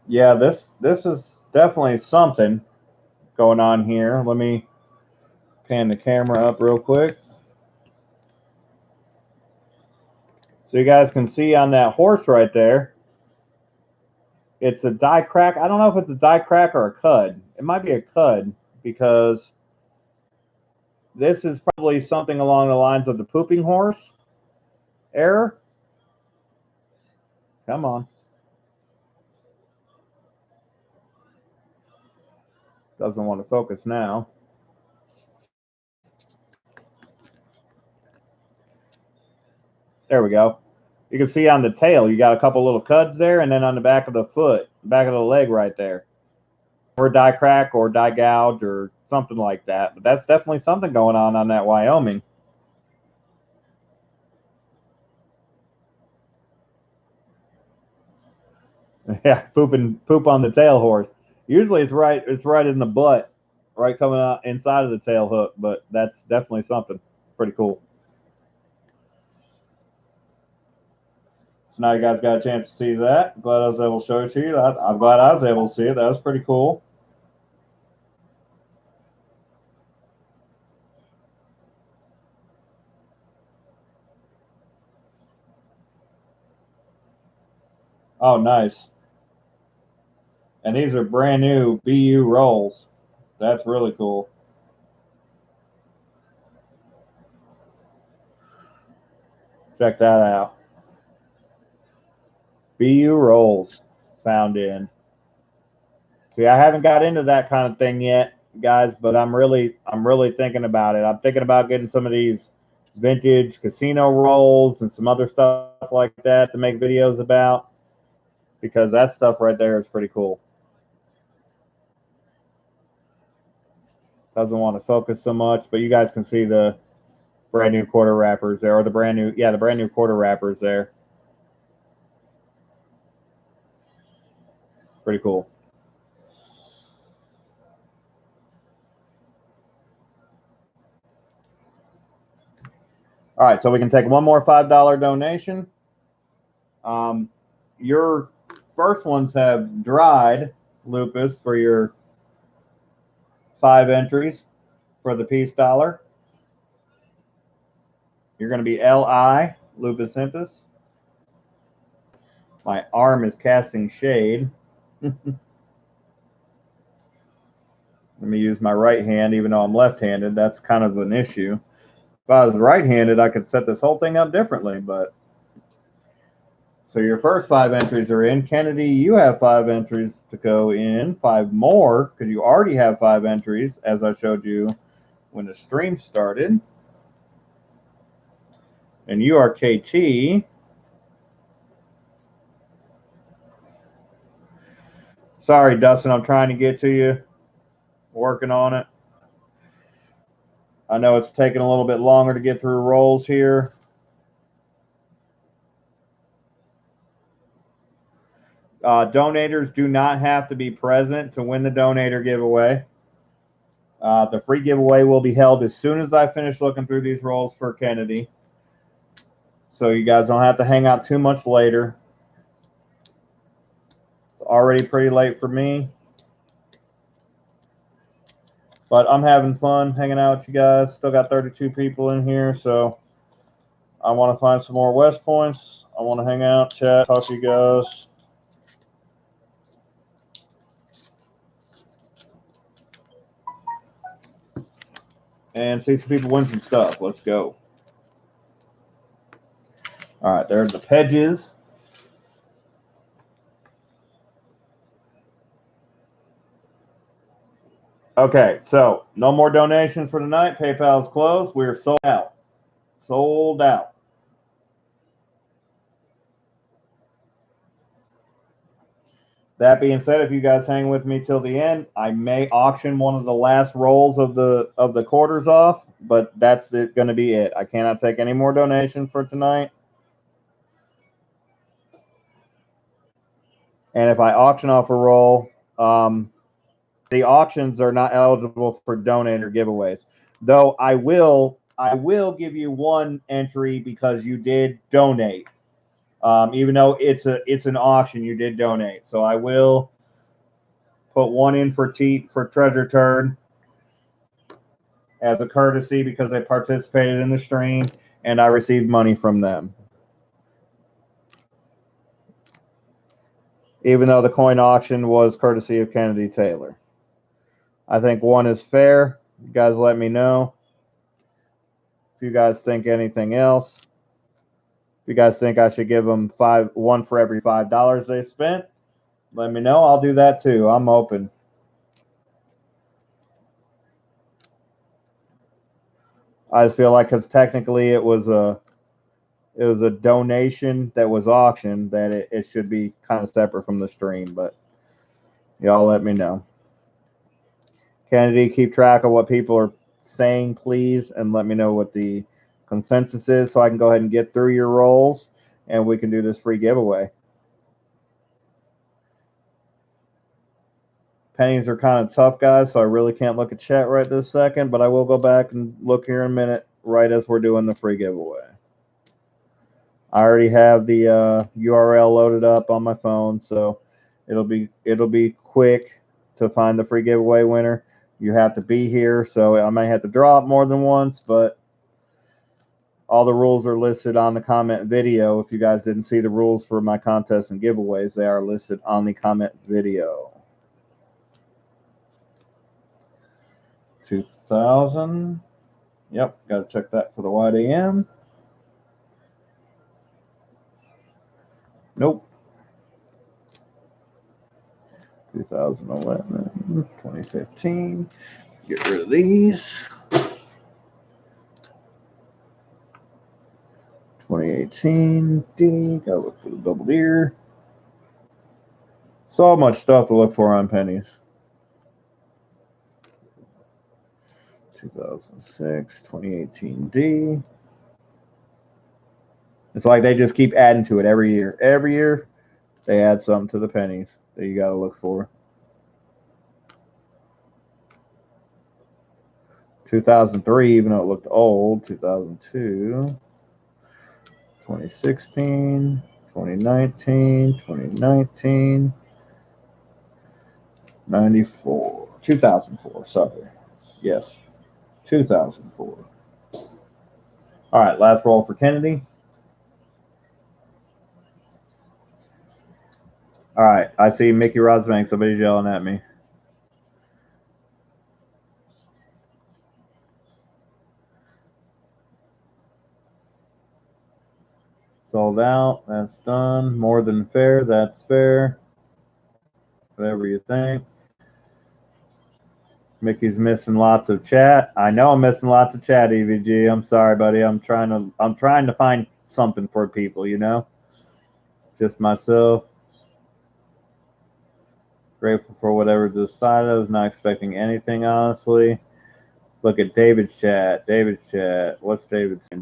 yeah, this is definitely something going on here. Let me pan the camera up real quick. So you guys can see on that horse right there, it's a die crack. I don't know if it's a die crack or a cud. It might be a cud because this is probably something along the lines of the pooping horse error. Come on. Doesn't want to focus now. There we go. You can see on the tail, you got a couple little cuds there, and then on the back of the foot, back of the leg right there. Or die crack or die gouge or something like that. But that's definitely something going on that Wyoming. Yeah, poop on the tail horse. Usually it's right in the butt, right coming out inside of the tail hook, but that's definitely something pretty cool. So now you guys got a chance to see that. I'm glad I was able to show it to you. I'm glad I was able to see it. That was pretty cool. Oh, nice. And these are brand new BU rolls. That's really cool. Check that out. BU rolls found in. See, I haven't got into that kind of thing yet, guys, but I'm really thinking about it. I'm thinking about getting some of these vintage casino rolls and some other stuff like that to make videos about, because that stuff right there is pretty cool. Doesn't want to focus so much, but you guys can see the brand new quarter wrappers there, or the brand new quarter wrappers there. Pretty cool. All right, so we can take one more $5 donation. Your first ones have dried, Lupus, for your 5 entries for the peace dollar. You're going to be L.I. Lupus Impus. My arm is casting shade. Let me use my right hand, even though I'm left-handed. That's kind of an issue. If I was right-handed, I could set this whole thing up differently, but... So your first 5 entries are in. Kennedy, you have 5 entries to go in. 5 more, because you already have 5 entries, as I showed you when the stream started. And you are KT. Sorry, Dustin, I'm trying to get to you. Working on it. I know it's taking a little bit longer to get through rolls here. Donators do not have to be present to win the donator giveaway. The free giveaway will be held as soon as I finish looking through these rolls for Kennedy. So you guys don't have to hang out too much later. It's already pretty late for me. But I'm having fun hanging out with you guys. Still got 32 people in here, so I want to find some more West Points. I want to hang out, chat, talk to you guys. And see some people win some stuff. Let's go. All right, there's the Pedges. Okay, so no more donations for tonight. PayPal's closed. We're sold out. Sold out. That being said, if you guys hang with me till the end, I may auction one of the last rolls of the quarters off, but that's going to be it. I cannot take any more donations for tonight. And if I auction off a roll, the auctions are not eligible for donator giveaways. Though I will give you one entry because you did donate. Even though it's an auction, you did donate. So I will put one in for Treasure Turd as a courtesy because they participated in the stream and I received money from them. Even though the coin auction was courtesy of Kennedy Taylor. I think one is fair. You guys let me know if you guys think anything else. If you guys think I should give them one for every $5 they spent, let me know. I'll do that too. I'm open. I just feel like because technically it was a donation that was auctioned, that it should be kind of separate from the stream, but y'all let me know. Kennedy, keep track of what people are saying, please, and let me know what the consensus is so I can go ahead and get through your rolls and we can do this free giveaway. Pennies are kind of tough, guys, so I really can't look at chat right this second, but I will go back and look here in a minute right as we're doing the free giveaway. I already have the URL loaded up on my phone, so it'll be quick to find the free giveaway winner. You have to be here, so I may have to draw it more than once, but all the rules are listed on the comment video. If you guys didn't see the rules for my contests and giveaways, they are listed on the comment video. 2000. Yep, got to check that for the YDM. Nope. 2011, 2015. Get rid of these. 2018 D. Gotta look for the double deer. So much stuff to look for on Pennies. 2006, 2018D. It's like they just keep adding to it every year. Every year, they add something to the pennies that you got to look for. 2003, even though it looked old. 2002, 2016, 2019, 2019, 94, 2004. Sorry. Yes, 2004. All right, last roll for Kennedy. All right, I see Mickey Rosbank. Somebody's yelling at me. Sold out. That's done. More than fair. That's fair. Whatever you think. Mickey's missing lots of chat. I know I'm missing lots of chat, EVG. I'm sorry, buddy. I'm trying to find something for people, you know? Just myself. Grateful for whatever decided. I was not expecting anything, honestly. Look at David's chat. David's chat. What's David's name?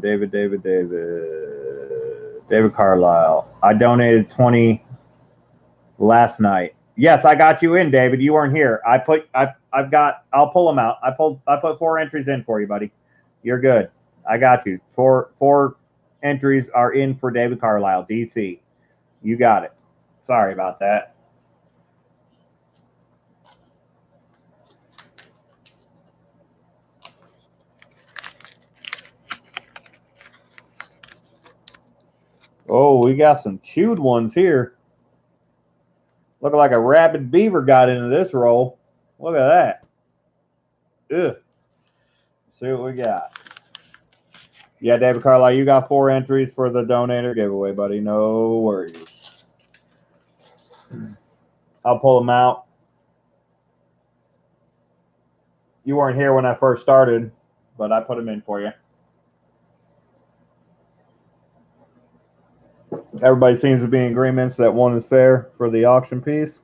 David Carlisle. I donated 20 last night. Yes, I got you in, David. You weren't here. I'll pull them out. I put 4 entries in for you, buddy. You're good. I got you. Four entries are in for David Carlisle, DC. You got it. Sorry about that. Oh, we got some chewed ones here. Looking like a rabid beaver got into this roll. Look at that. Ugh. See what we got. Yeah, David Carlisle, you got 4 entries for the donator giveaway, buddy. No worries. I'll pull them out. You weren't here when I first started, but I put them in for you. Everybody seems to be in agreement that one is fair for the auction piece.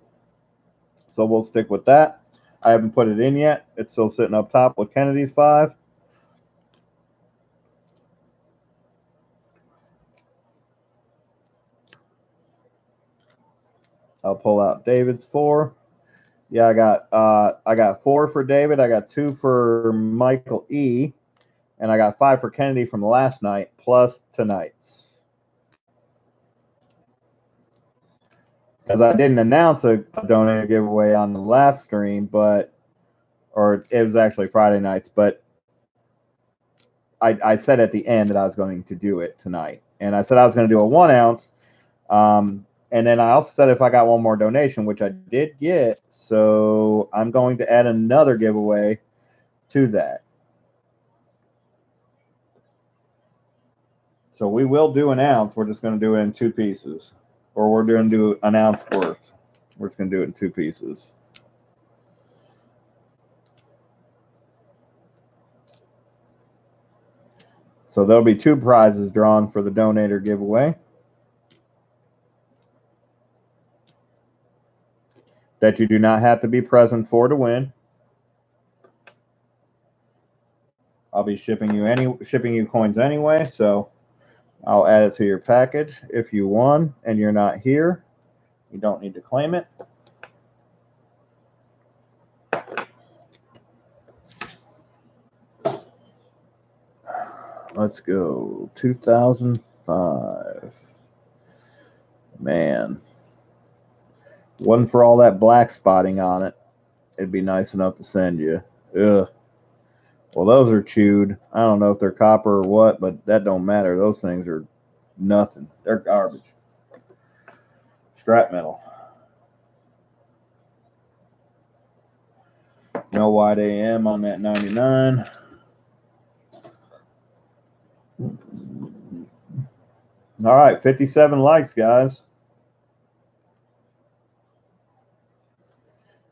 So we'll stick with that. I haven't put it in yet. It's still sitting up top with Kennedy's 5. I'll pull out David's 4. Yeah, I got 4 for David. I got 2 for Michael E. And I got 5 for Kennedy from last night plus tonight's. Because I didn't announce a donator giveaway on the last stream, or it was actually Friday nights, but I said at the end that I was going to do it tonight. And I said I was going to do a 1 ounce. And then I also said if I got one more donation, which I did get, so I'm going to add another giveaway to that. So we will do an ounce. We're just going to do it in 2 pieces. Or we're going to do an ounce worth. We're just going to do it in 2 pieces. So there'll be 2 prizes drawn for the donator giveaway that you do not have to be present for to win. I'll be shipping you coins anyway, so I'll add it to your package. If you won and you're not here, you don't need to claim it. Let's go. 2005. Man. Wasn't for all that black spotting on it, it'd be nice enough to send you. Ugh. Well, those are chewed. I don't know if they're copper or what, but that don't matter. Those things are nothing. They're garbage. Scrap metal. No white AM on that 99. All right, 57 likes, guys.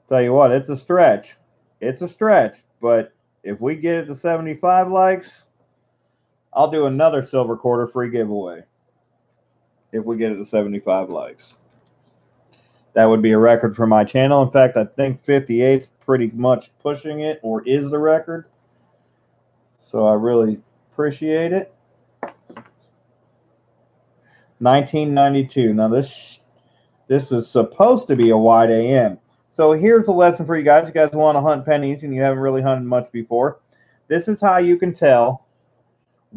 Tell you what, it's a stretch. It's a stretch, but if we get it to 75 likes, I'll do another silver quarter free giveaway. If we get it to 75 likes. That would be a record for my channel. In fact, I think 58 is pretty much pushing it, or is the record. So I really appreciate it. 1992. Now this is supposed to be a wide AM. So here's a lesson for you guys. You guys want to hunt pennies and you haven't really hunted much before. This is how you can tell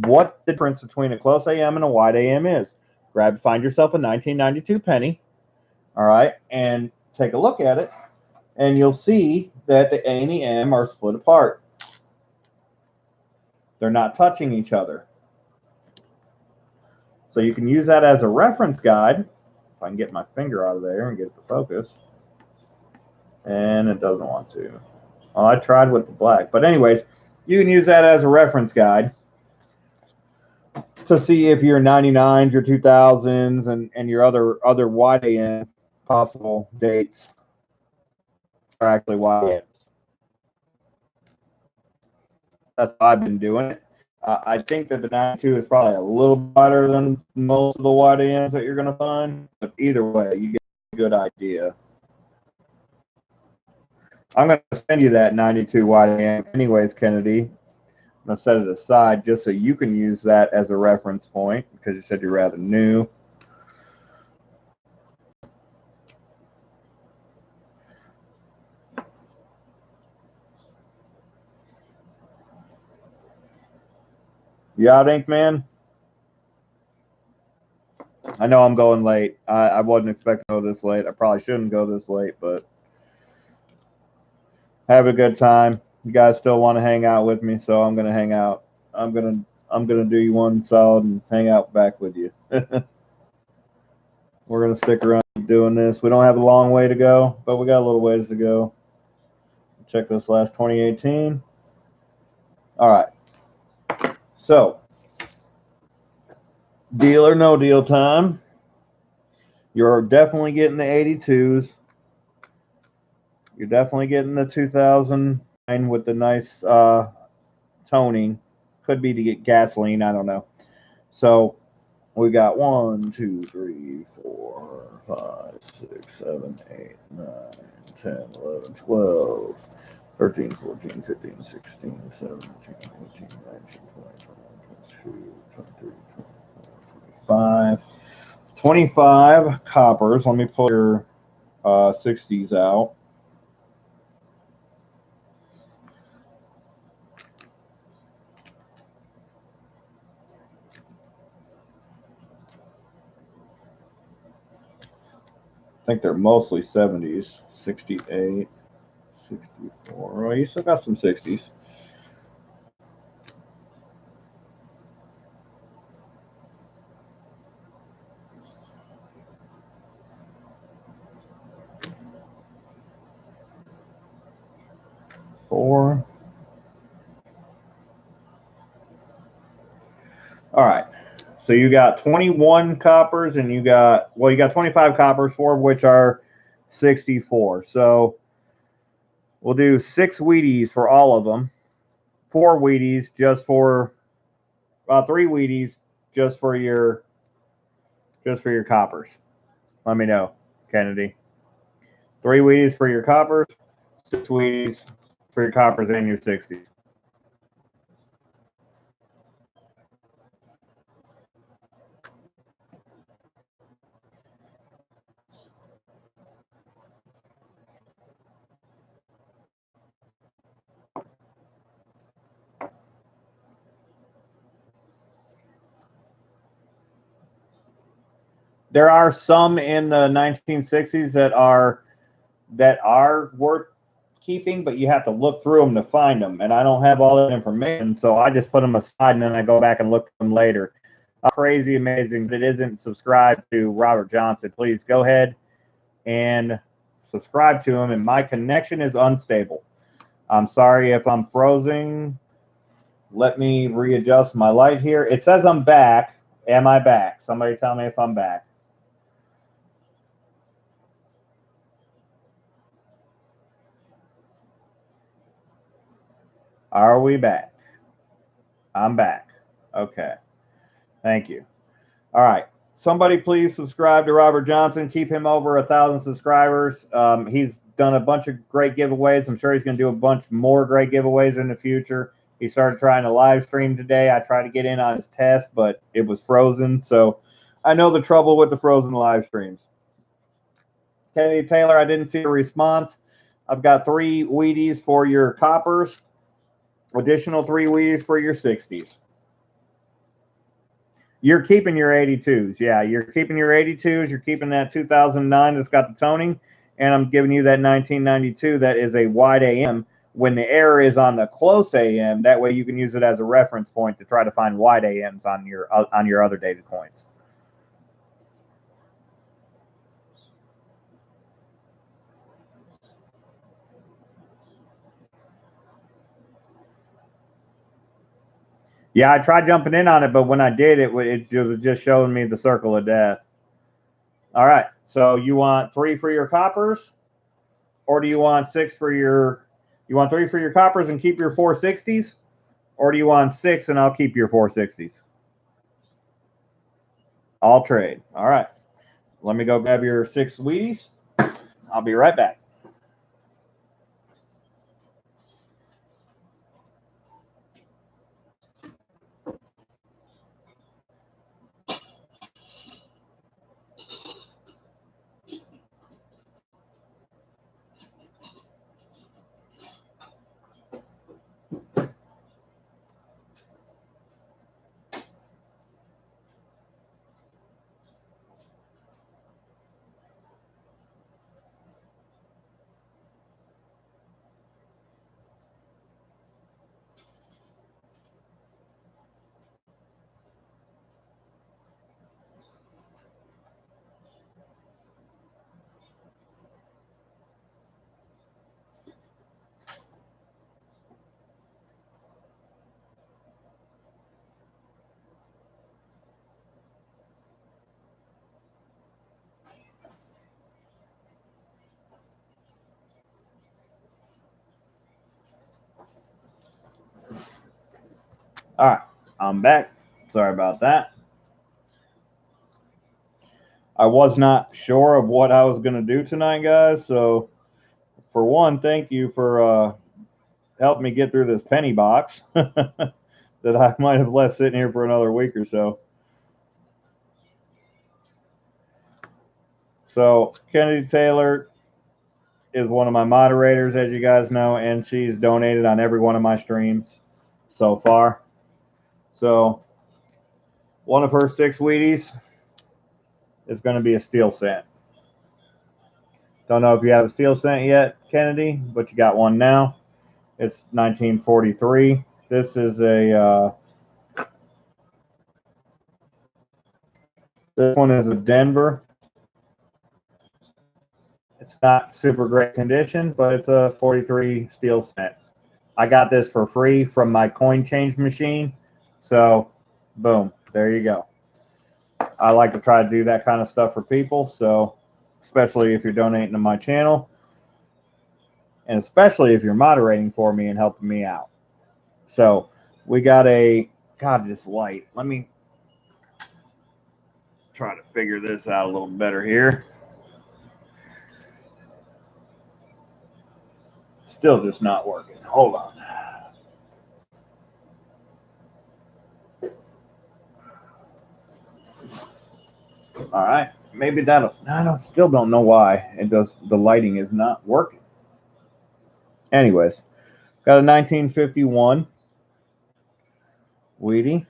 what the difference between a close AM and a wide AM is. Find yourself a 1992 penny, all right, and take a look at it, and you'll see that the A and the M are split apart. They're not touching each other. So you can use that as a reference guide. If I can get my finger out of there and get it to focus. And it doesn't want to. Well, I tried with the black. But anyways, you can use that as a reference guide to see if your 99s, your 2000s, and your other wide AM possible dates are actually wide AMs. That's how I've been doing it. I think that the 92 is probably a little better than most of the wide AMs that you're going to find. But either way, you get a good idea. I'm going to send you that 92 wide AM anyways, Kennedy. I'm going to set it aside just so you can use that as a reference point because you said you're rather new. You out, Ink Man? I know I'm going late. I wasn't expecting to go this late. I probably shouldn't go this late, but have a good time. You guys still want to hang out with me, so I'm gonna hang out. I'm gonna do you one solid and hang out back with you. We're gonna stick around doing this. We don't have a long way to go, but we got a little ways to go. Check this last 2018. All right. So, deal or no deal time. You're definitely getting the 82s. You're definitely getting the 2009 with the nice toning. Could be to get gasoline. I don't know. So we got 1, 2, 3, 4, 5, 6, 7, 8, 9, 10, 11, 12, 13, 14, 15, 16, 17, 18, 19, 20, 21, 22, 23, 24, 25 coppers. Let me pull your 60s out. I think they're mostly 70s. 68, 64. Well, you still got some 60s. Four. All right. So you got 21 coppers and you got 25 coppers, 4 of which are 64. So we'll do 6 Wheaties for all of them, 4 Wheaties just for 3 Wheaties just for your coppers. Let me know, Kennedy. 3 Wheaties for your coppers, 6 Wheaties for your coppers and your 60s. There are some in the 1960s that are worth keeping, but you have to look through them to find them. And I don't have all that information, so I just put them aside and then I go back and look at them later. Crazy amazing that isn't subscribed to Robert Johnson. Please go ahead and subscribe to him. And my connection is unstable. I'm sorry if I'm frozen. Let me readjust my light here. It says I'm back. Am I back? Somebody tell me if I'm back. Are we back? I'm back. Okay. Thank you. All right. Somebody please subscribe to Robert Johnson. Keep him over 1,000 subscribers. He's done a bunch of great giveaways. I'm sure he's going to do a bunch more great giveaways in the future. He started trying to live stream today. I tried to get in on his test, but it was frozen. So I know the trouble with the frozen live streams. Kennedy Taylor, I didn't see a response. I've got 3 Wheaties for your coppers, additional 3 Wheaties for your 60s. You're keeping your 82s. Yeah, you're keeping your 82s. You're keeping that 2009 that's got the toning. And I'm giving you that 1992 that is a wide AM. When the error is on the close AM, that way you can use it as a reference point to try to find wide AMs on your other dated coins. Yeah, I tried jumping in on it, but when I did, it was just showing me the circle of death. All right, so you want 3 for your coppers, or do you want 6 for your? You want 3 for your coppers and keep your 460s, or do you want 6 and I'll keep your 460s? I'll trade. All right, let me go grab your 6 Wheaties. I'll be right back. All right, I'm back. Sorry about that. I was not sure of what I was going to do tonight, guys. So, for one, thank you for helping me get through this penny box that I might have left sitting here for another week or so. So, Kennedy Taylor is one of my moderators, as you guys know, and she's donated on every one of my streams so far. So, one of her 6 Wheaties is going to be a steel cent. Don't know if you have a steel cent yet, Kennedy, but you got one now. It's 1943. This is a this one is a Denver. It's not super great condition, but it's a 43 steel cent. I got this for free from my coin change machine. So, boom, there you go. I like to try to do that kind of stuff for people. So, especially if you're donating to my channel, and especially if you're moderating for me and helping me out. So, we got God, this light. Let me try to figure this out a little better here. Still just not working. Hold on. All right. Maybe that'll. Still don't know why it does. The lighting is not working. Anyways, got a 1951 Wheatie.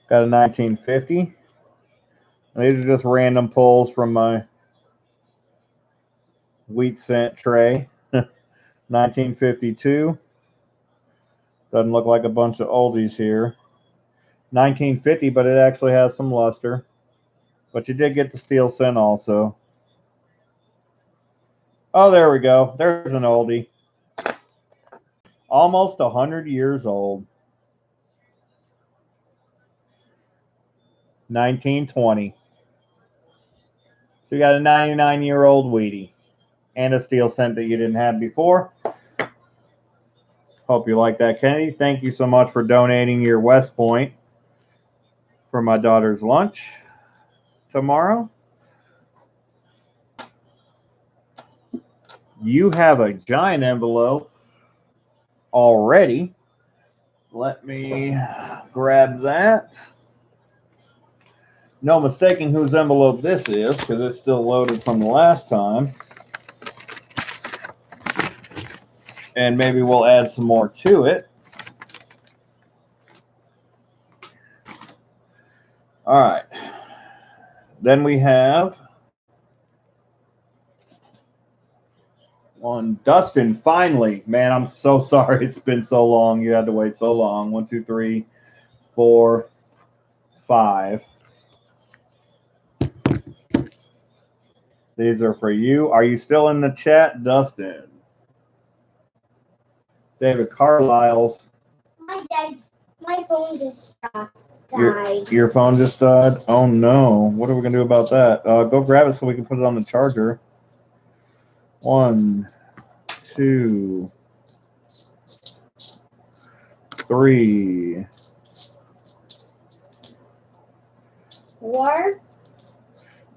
Got a 1950. These are just random pulls from my wheat cent tray. 1952. Doesn't look like a bunch of oldies here. 1950, but it actually has some luster. But you did get the steel cent also. Oh, there we go. There's an oldie. Almost 100 years old. 1920. So you got a 99-year-old Wheatie and a steel cent that you didn't have before. Hope you like that, Kennedy. Thank you so much for donating your West Point for my daughter's lunch tomorrow. You have a giant envelope already. Let me grab that. No mistaking whose envelope this is because it's still loaded from the last time. And maybe we'll add some more to it. All right. Then we have one. Dustin, finally. Man, I'm so sorry it's been so long. You had to wait so long. 1, 2, 3, 4, 5. These are for you. Are you still in the chat, Dustin? David Carlisle's. My phone just died. Your phone just died? Oh no. What are we going to do about that? Go grab it so we can put it on the charger. 1, 2, 3. 4.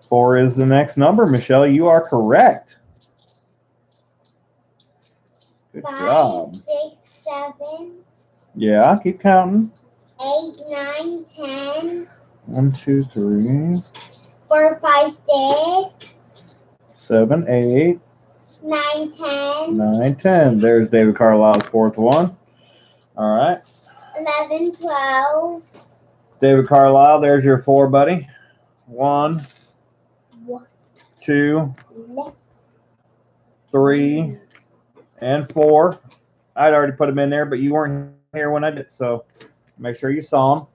4 is the next number, Michelle. You are correct. Good 5, job. 6, 7. Yeah, keep counting. 8, 9, 10. 1, 2, 3. 4, 5, 6. 7, 8. 9, 10. 9, 10. There's David Carlisle's fourth one. All right. 11, 12. David Carlisle, there's your 4, buddy. 1, 2, 3, and 4. I'd already put them in there, but you weren't here when I did, so make sure you saw them.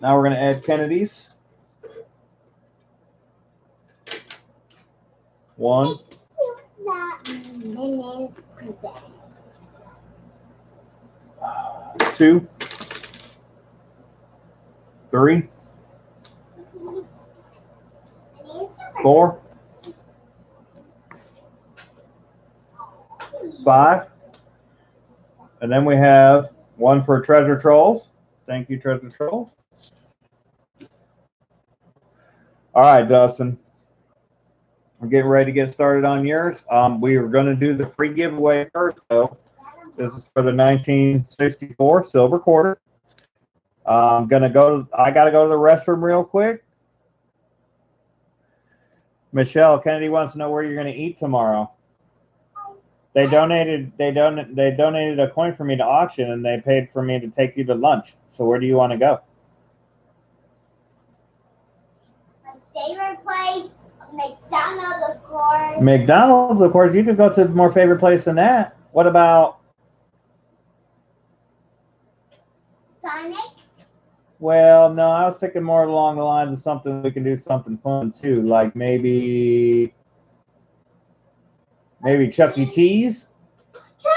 Now we're going to add Kennedy's. 1, 2, 3, 4, 5. And then we have one for Treasure Trolls. Thank you, Treasure Trolls. All right, Dustin. We're getting ready to get started on yours. We are going to do the free giveaway first, though. This is for the 1964 silver quarter. I got to go to the restroom real quick. Michelle, Kennedy wants to know where you're going to eat tomorrow. They donated a coin for me to auction, and they paid for me to take you to lunch. So where do you want to go? My favorite place, McDonald's, of course. McDonald's, of course. You could go to a more favorite place than that. What about Sonic? Well, no, I was thinking more along the lines of something we can do something fun too, like maybe Chuck E. Cheese. Chuck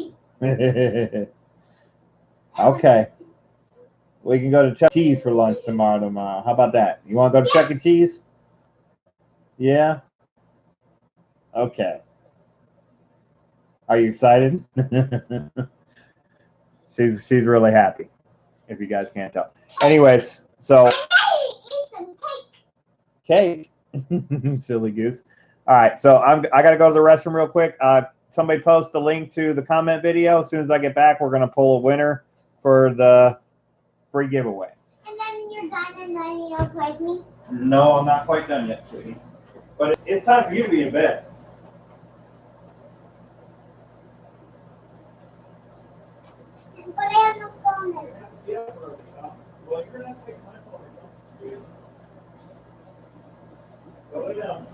E. Cheese! Okay. We can go to Chuck E. Cheese for lunch tomorrow. How about that? You want to go to Chuck E. Cheese? Yeah? Okay. Are you excited? She's really happy, if you guys can't tell. Anyways, so cake. Silly goose. All right, so I got to go to the restroom real quick. Somebody post the link to the comment video. As soon as I get back, we're going to pull a winner for the free giveaway. And then you're done and then you don't play with me? No, I'm not quite done yet, sweetie. But it's time for you to be in bed. But I have no phone. Yeah, well, you're going to have to take my phone. Go lay down.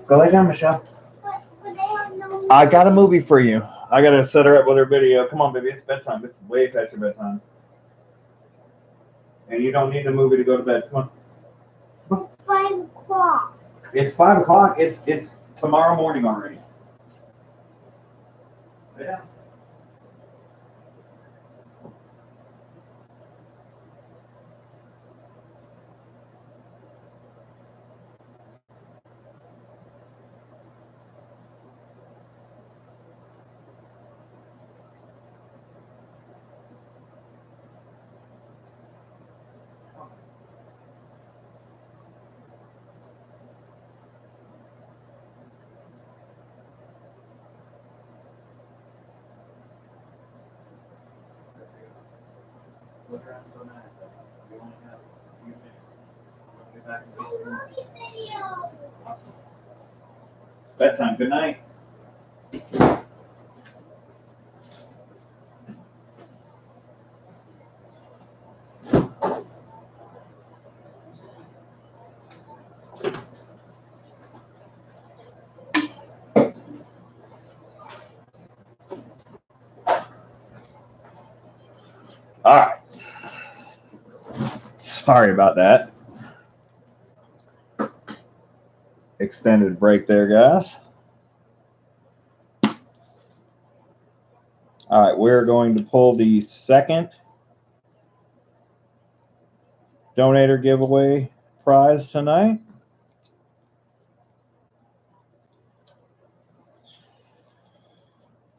Go lay down, Michelle. But they have no. I got a movie for you. I gotta set her up with her video. Come on, baby. It's bedtime. It's way past your bedtime. And you don't need the movie to go to bed. Come on. It's 5 o'clock. It's 5 o'clock. It's tomorrow morning already. Yeah. Movie video. Awesome. It's bedtime. Good night. All right. Sorry about that. Extended break there, guys. All right, we're going to pull the second donator giveaway prize tonight.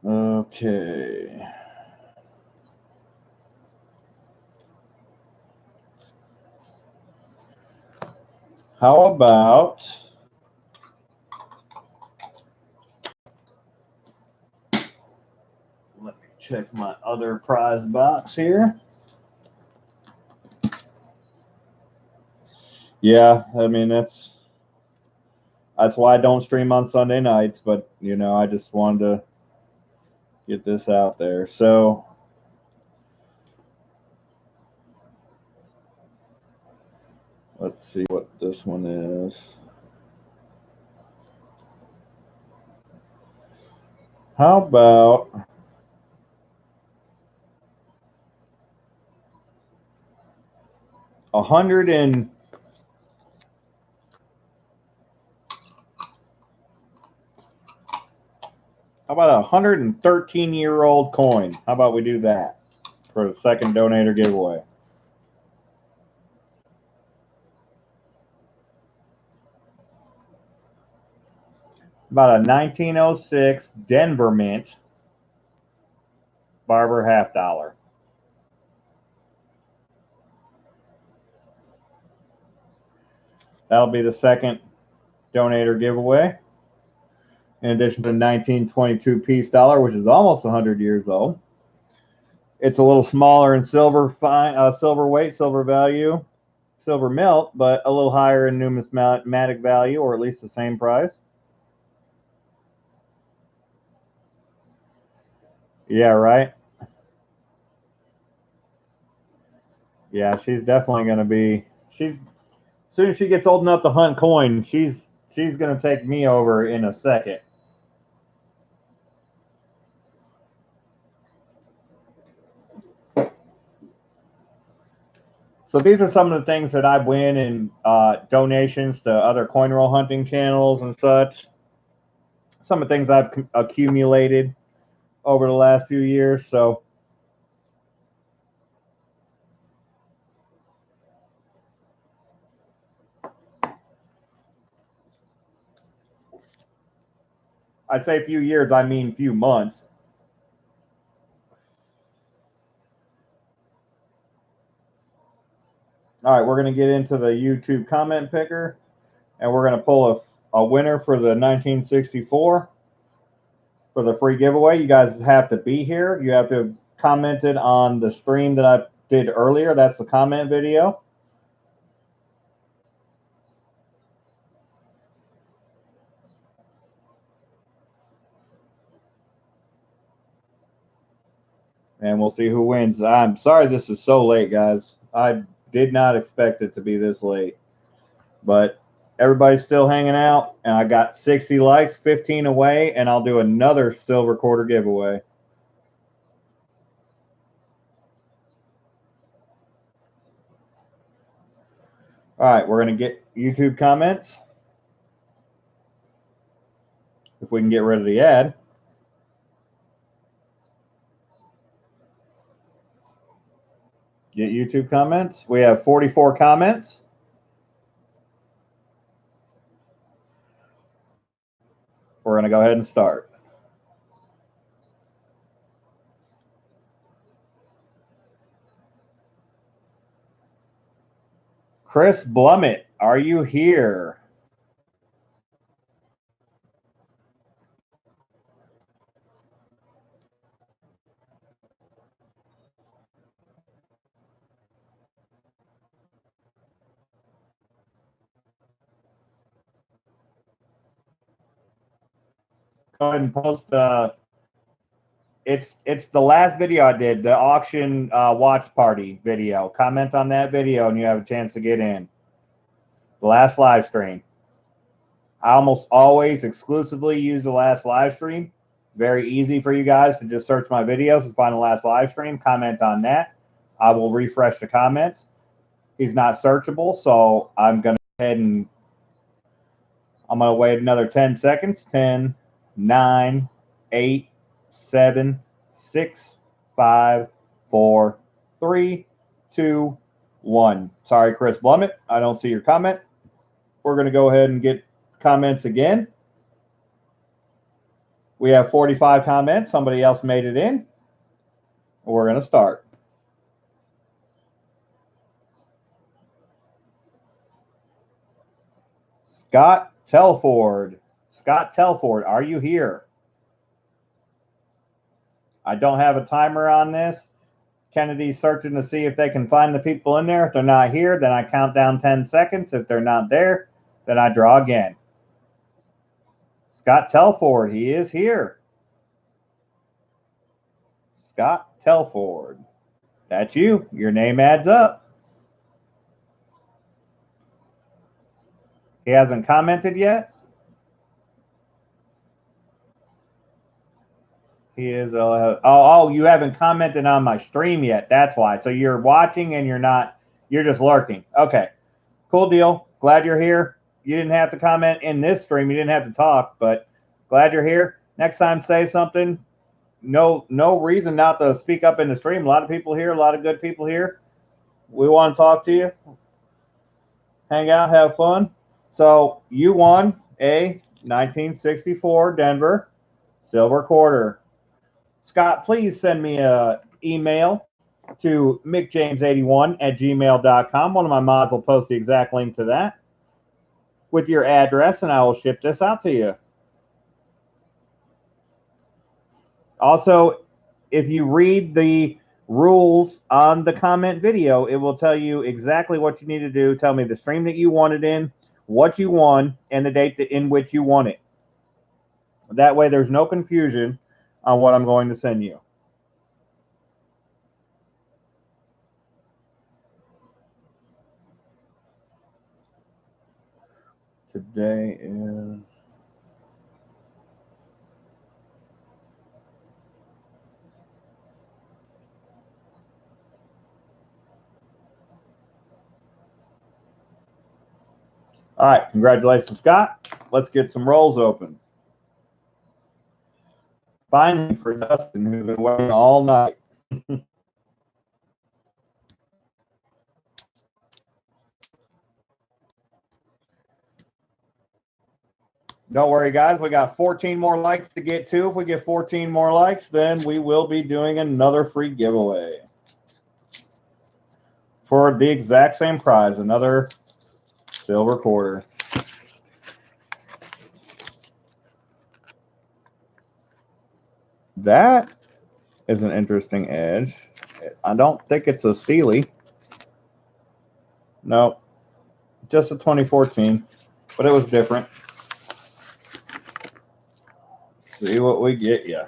Okay. How about let me check my other prize box here. Yeah, I mean that's why I don't stream on Sunday nights, but you know, I just wanted to get this out there. So let's see what this one is. How about How about 113-year-old coin? How about we do that for the second donator giveaway? About a 1906 Denver Mint Barber $50. That'll be the second donator giveaway. In addition to the 1922 piece dollar, which is almost 100 years old. It's a little smaller in silver weight, silver value, silver melt, but a little higher in numismatic value, or at least the same price. Yeah, right. Yeah, she's definitely going to be. As soon as she gets old enough to hunt coin, she's going to take me over in a second. So these are some of the things that I win in donations to other coin roll hunting channels and such. Some of the things I've accumulated over the last few years. So I say few years, I mean few months. All right, we're going to get into the YouTube comment picker, and we're going to pull a winner for the 1964 for the free giveaway. You guys have to be here. You have to have commented on the stream that I did earlier. That's the comment video. And we'll see who wins. I'm sorry this is so late, guys. I did not expect it to be this late. But Everybody's still hanging out, and I got 60 likes, 15 away, and I'll do another silver quarter giveaway. All right, we're going to get YouTube comments. If we can get rid of the ad. Get YouTube comments. We have 44 comments. We're going to go ahead and start. Chris Blummett, are you here? Go ahead and post. It's the last video I did, the auction watch party video. Comment on that video, and you have a chance to get in. The last live stream. I almost always exclusively use the last live stream. Very easy for you guys to just search my videos and find the last live stream. Comment on that. I will refresh the comments. He's not searchable, so I'm going to go ahead and I'm going to wait another 10 seconds. 10, 9, 8, 7, 6, 5, 4, 3, 2, 1. Sorry, Chris Blummett. I don't see your comment. We're going to go ahead and get comments again. We have 45 comments. Somebody else made it in. We're going to start. Scott Telford. Scott Telford, are you here? I don't have a timer on this. Kennedy's searching to see if they can find the people in there. If they're not here, then I count down 10 seconds. If they're not there, then I draw again. Scott Telford, he is here. Scott Telford. That's you. Your name adds up. He hasn't commented yet. He is. Oh, you haven't commented on my stream yet. That's why. So you're watching and you're not. You're just lurking. Okay. Cool deal. Glad you're here. You didn't have to comment in this stream. You didn't have to talk, but glad you're here. Next time, say something. No reason not to speak up in the stream. A lot of people here. A lot of good people here. We want to talk to you. Hang out. Have fun. So you won a 1964 Denver silver quarter. Scott, please send me an email to mickjames81@gmail.com. One of my mods will post the exact link to that with your address, and I will ship this out to you. Also, if you read the rules on the comment video, it will tell you exactly what you need to do. Tell me the stream that you wanted in, what you won, and the date in which you won it. That way there's no confusion on what I'm going to send you. Today is... All right, congratulations, Scott. Let's get some rolls open. Finally for Dustin, who's been waiting all night. Don't worry, guys. We got 14 more likes to get to. If we get 14 more likes, then we will be doing another free giveaway for the exact same prize, another silver quarter. That is an interesting edge. I don't think it's a Steely. No, just a 2014, but it was different. See what we get you.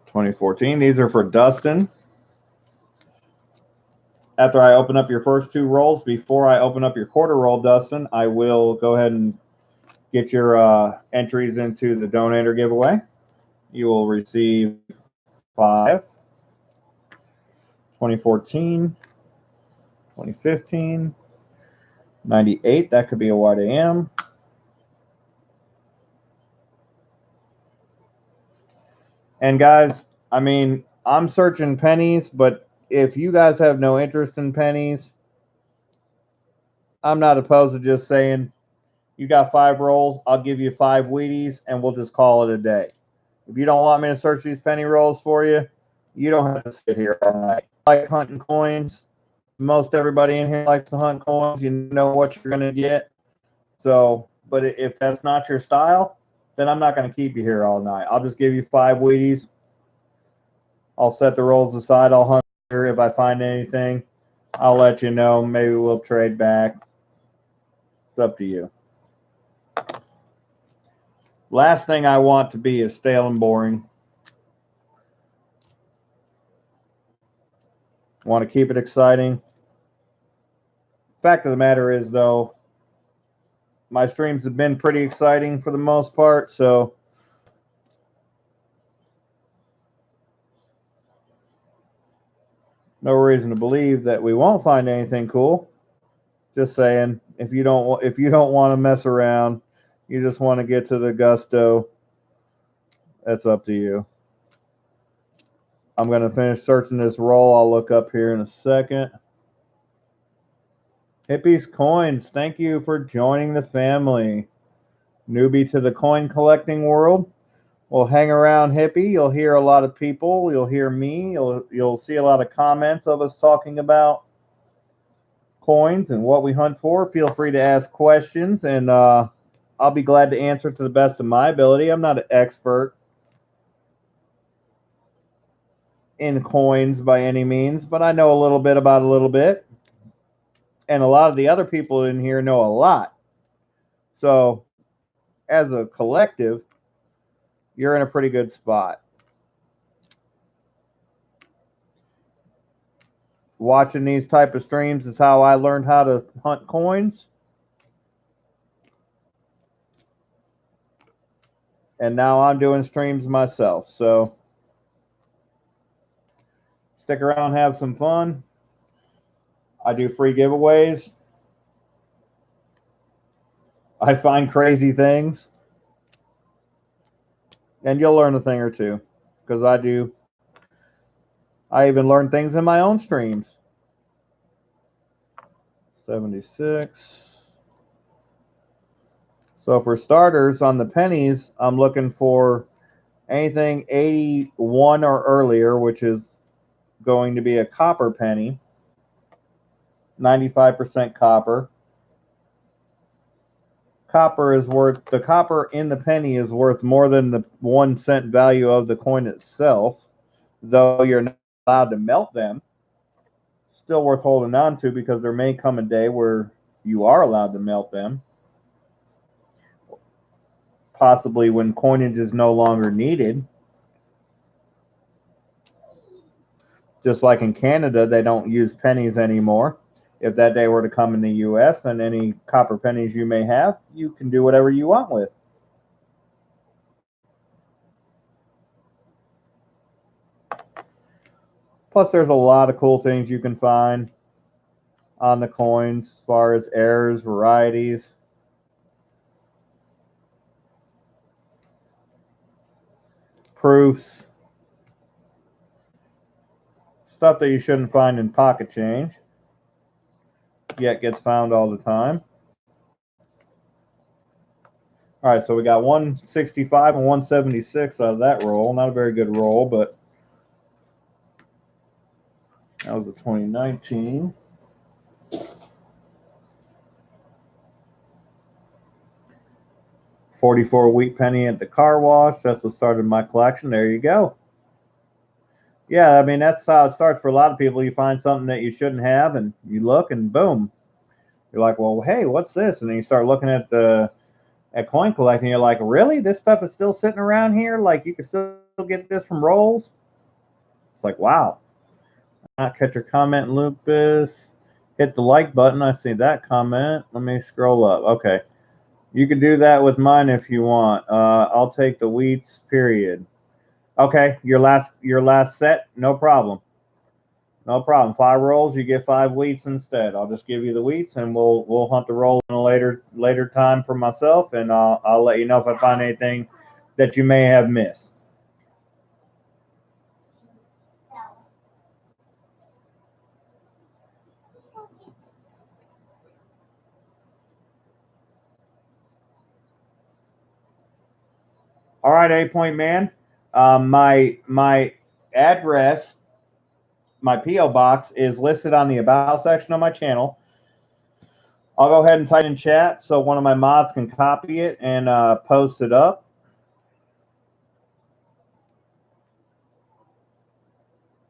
2014. These are for Dustin. after I open up your first 2 rolls, before I open up your quarter roll, Dustin, I will go ahead and get your entries into the donator giveaway. You will receive 5, 2014, 2015, 98. That could be a wide AM. And guys, I mean, I'm searching pennies, but if you guys have no interest in pennies, I'm not opposed to just saying, you got 5 rolls, I'll give you 5 Wheaties, and we'll just call it a day. If you don't want me to search these penny rolls for you, you don't have to sit here all night. I like hunting coins. Most everybody in here likes to hunt coins. You know what you're going to get. So, but if that's not your style, then I'm not going to keep you here all night. I'll just give you 5 Wheaties. I'll set the rolls aside. I'll hunt here. If I find anything, I'll let you know. Maybe we'll trade back. It's up to you. Last thing I want to be is stale and boring. I want to keep it exciting. Fact of the matter is, though, my streams have been pretty exciting for the most part, so no reason to believe that we won't find anything cool. Just saying, if you don't want to mess around, you just want to get to the gusto, that's up to you. I'm going to finish searching this roll. I'll look up here in a second. Hippies Coins, thank you for joining the family. Newbie to the coin collecting world. We'll hang around Hippie. You'll hear a lot of people. You'll hear me. You'll see a lot of comments of us talking about coins and what we hunt for. Feel free to ask questions, and I'll be glad to answer to the best of my ability. I'm not an expert in coins by any means, but I know a little bit about a little bit. And a lot of the other people in here know a lot. So as a collective, you're in a pretty good spot. Watching these type of streams is how I learned how to hunt coins. And now I'm doing streams myself. So stick around, have some fun. I do free giveaways. I find crazy things. And you'll learn a thing or two. Because I do. I even learn things in my own streams. 76. So for starters, on the pennies, I'm looking for anything 81 or earlier, which is going to be a copper penny. 95% copper. The copper in the penny is worth more than the 1 cent value of the coin itself, though you're not allowed to melt them. Still worth holding on to, because there may come a day where you are allowed to melt them. Possibly when coinage is no longer needed. Just like in Canada, they don't use pennies anymore. If that day were to come in the U.S., then any copper pennies you may have, you can do whatever you want with. Plus, there's a lot of cool things you can find on the coins as far as errors, varieties. Proofs. Stuff that you shouldn't find in pocket change, yet gets found all the time. All right, so we got 165 and 176 out of that roll. Not a very good roll, but that was a 2019. $44 wheat penny at the car wash. That's what started my collection. There you go. Yeah, I mean, that's how it starts for a lot of people. You find something that you shouldn't have, and you look, and boom. You're like, well, hey, what's this? And then you start looking at coin collecting. You're like, really? This stuff is still sitting around here? Like, you can still get this from rolls? It's like, wow. not catch your comment, Lupus. Hit the like button. I see that comment. Let me scroll up. Okay. You can do that with mine if you want. I'll take the wheats, period. Okay, your last set, no problem. No problem. 5 rolls, you get 5 wheats instead. I'll just give you the wheats, and we'll hunt the rolls in a later time for myself, and I'll let you know if I find anything that you may have missed. All right, 8-point man. My address, my PO box is listed on the about section of my channel. I'll go ahead and type in chat so one of my mods can copy it and post it up.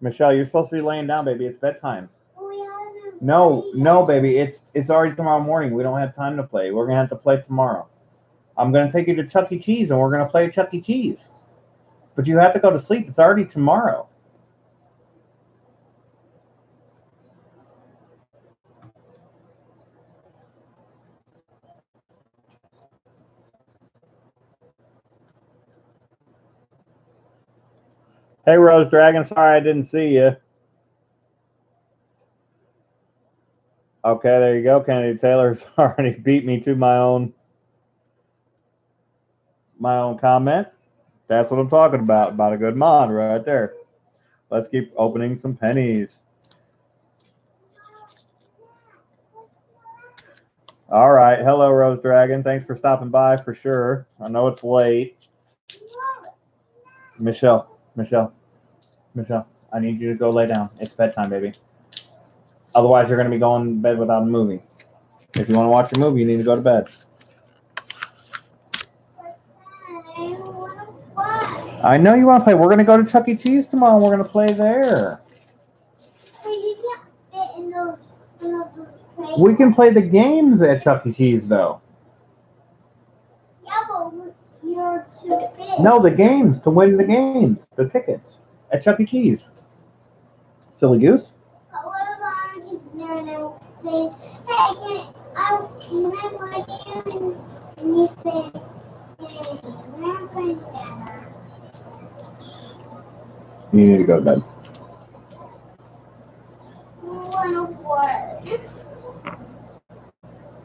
Michelle, you're supposed to be laying down, baby. It's bedtime. No, baby. It's already tomorrow morning. We don't have time to play. We're gonna have to play tomorrow. I'm gonna take you to Chuck E. Cheese and we're gonna play Chuck E. Cheese. But you have to go to sleep. It's already tomorrow. Hey, Rose Dragon. Sorry I didn't see you. Okay, there you go. Kennedy Taylor's already beat me to my own comment. That's what I'm talking about a good mod right there. Let's keep opening some pennies. All right. Hello, Rose Dragon. Thanks for stopping by for sure. I know it's late. Michelle, I need you to go lay down. It's bedtime, baby. Otherwise, you're going to be going to bed without a movie. If you want to watch a movie, you need to go to bed. I know you want to play. We're going to go to Chuck E. Cheese tomorrow, and we're going to play there. We can play the games at Chuck E. Cheese, though. Yeah, but you're too big. No, the games, to win the games, the tickets at Chuck E. Cheese. Silly goose. What if I was there and they say, hey, can I buy you? And you say, hey, we're going together. You need to go to bed.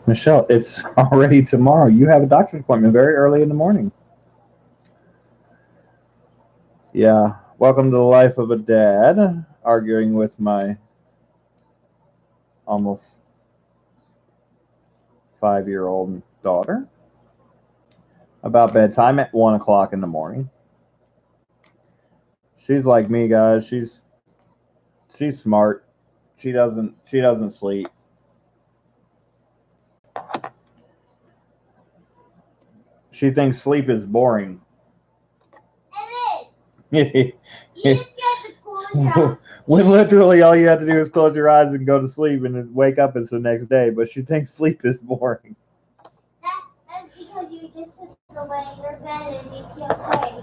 Michelle, it's already tomorrow. You have a doctor's appointment very early in the morning. Yeah. Welcome to the life of a dad, arguing with my almost 5-year-old daughter about bedtime at 1 o'clock in the morning. She's like me, guys. She's smart. She doesn't sleep. She thinks sleep is boring. It is. You just get the cool When literally all you have to do is close your eyes and go to sleep and then wake up it's the next day, but she thinks sleep is boring. That's because you just sit away in your bed and you can't play.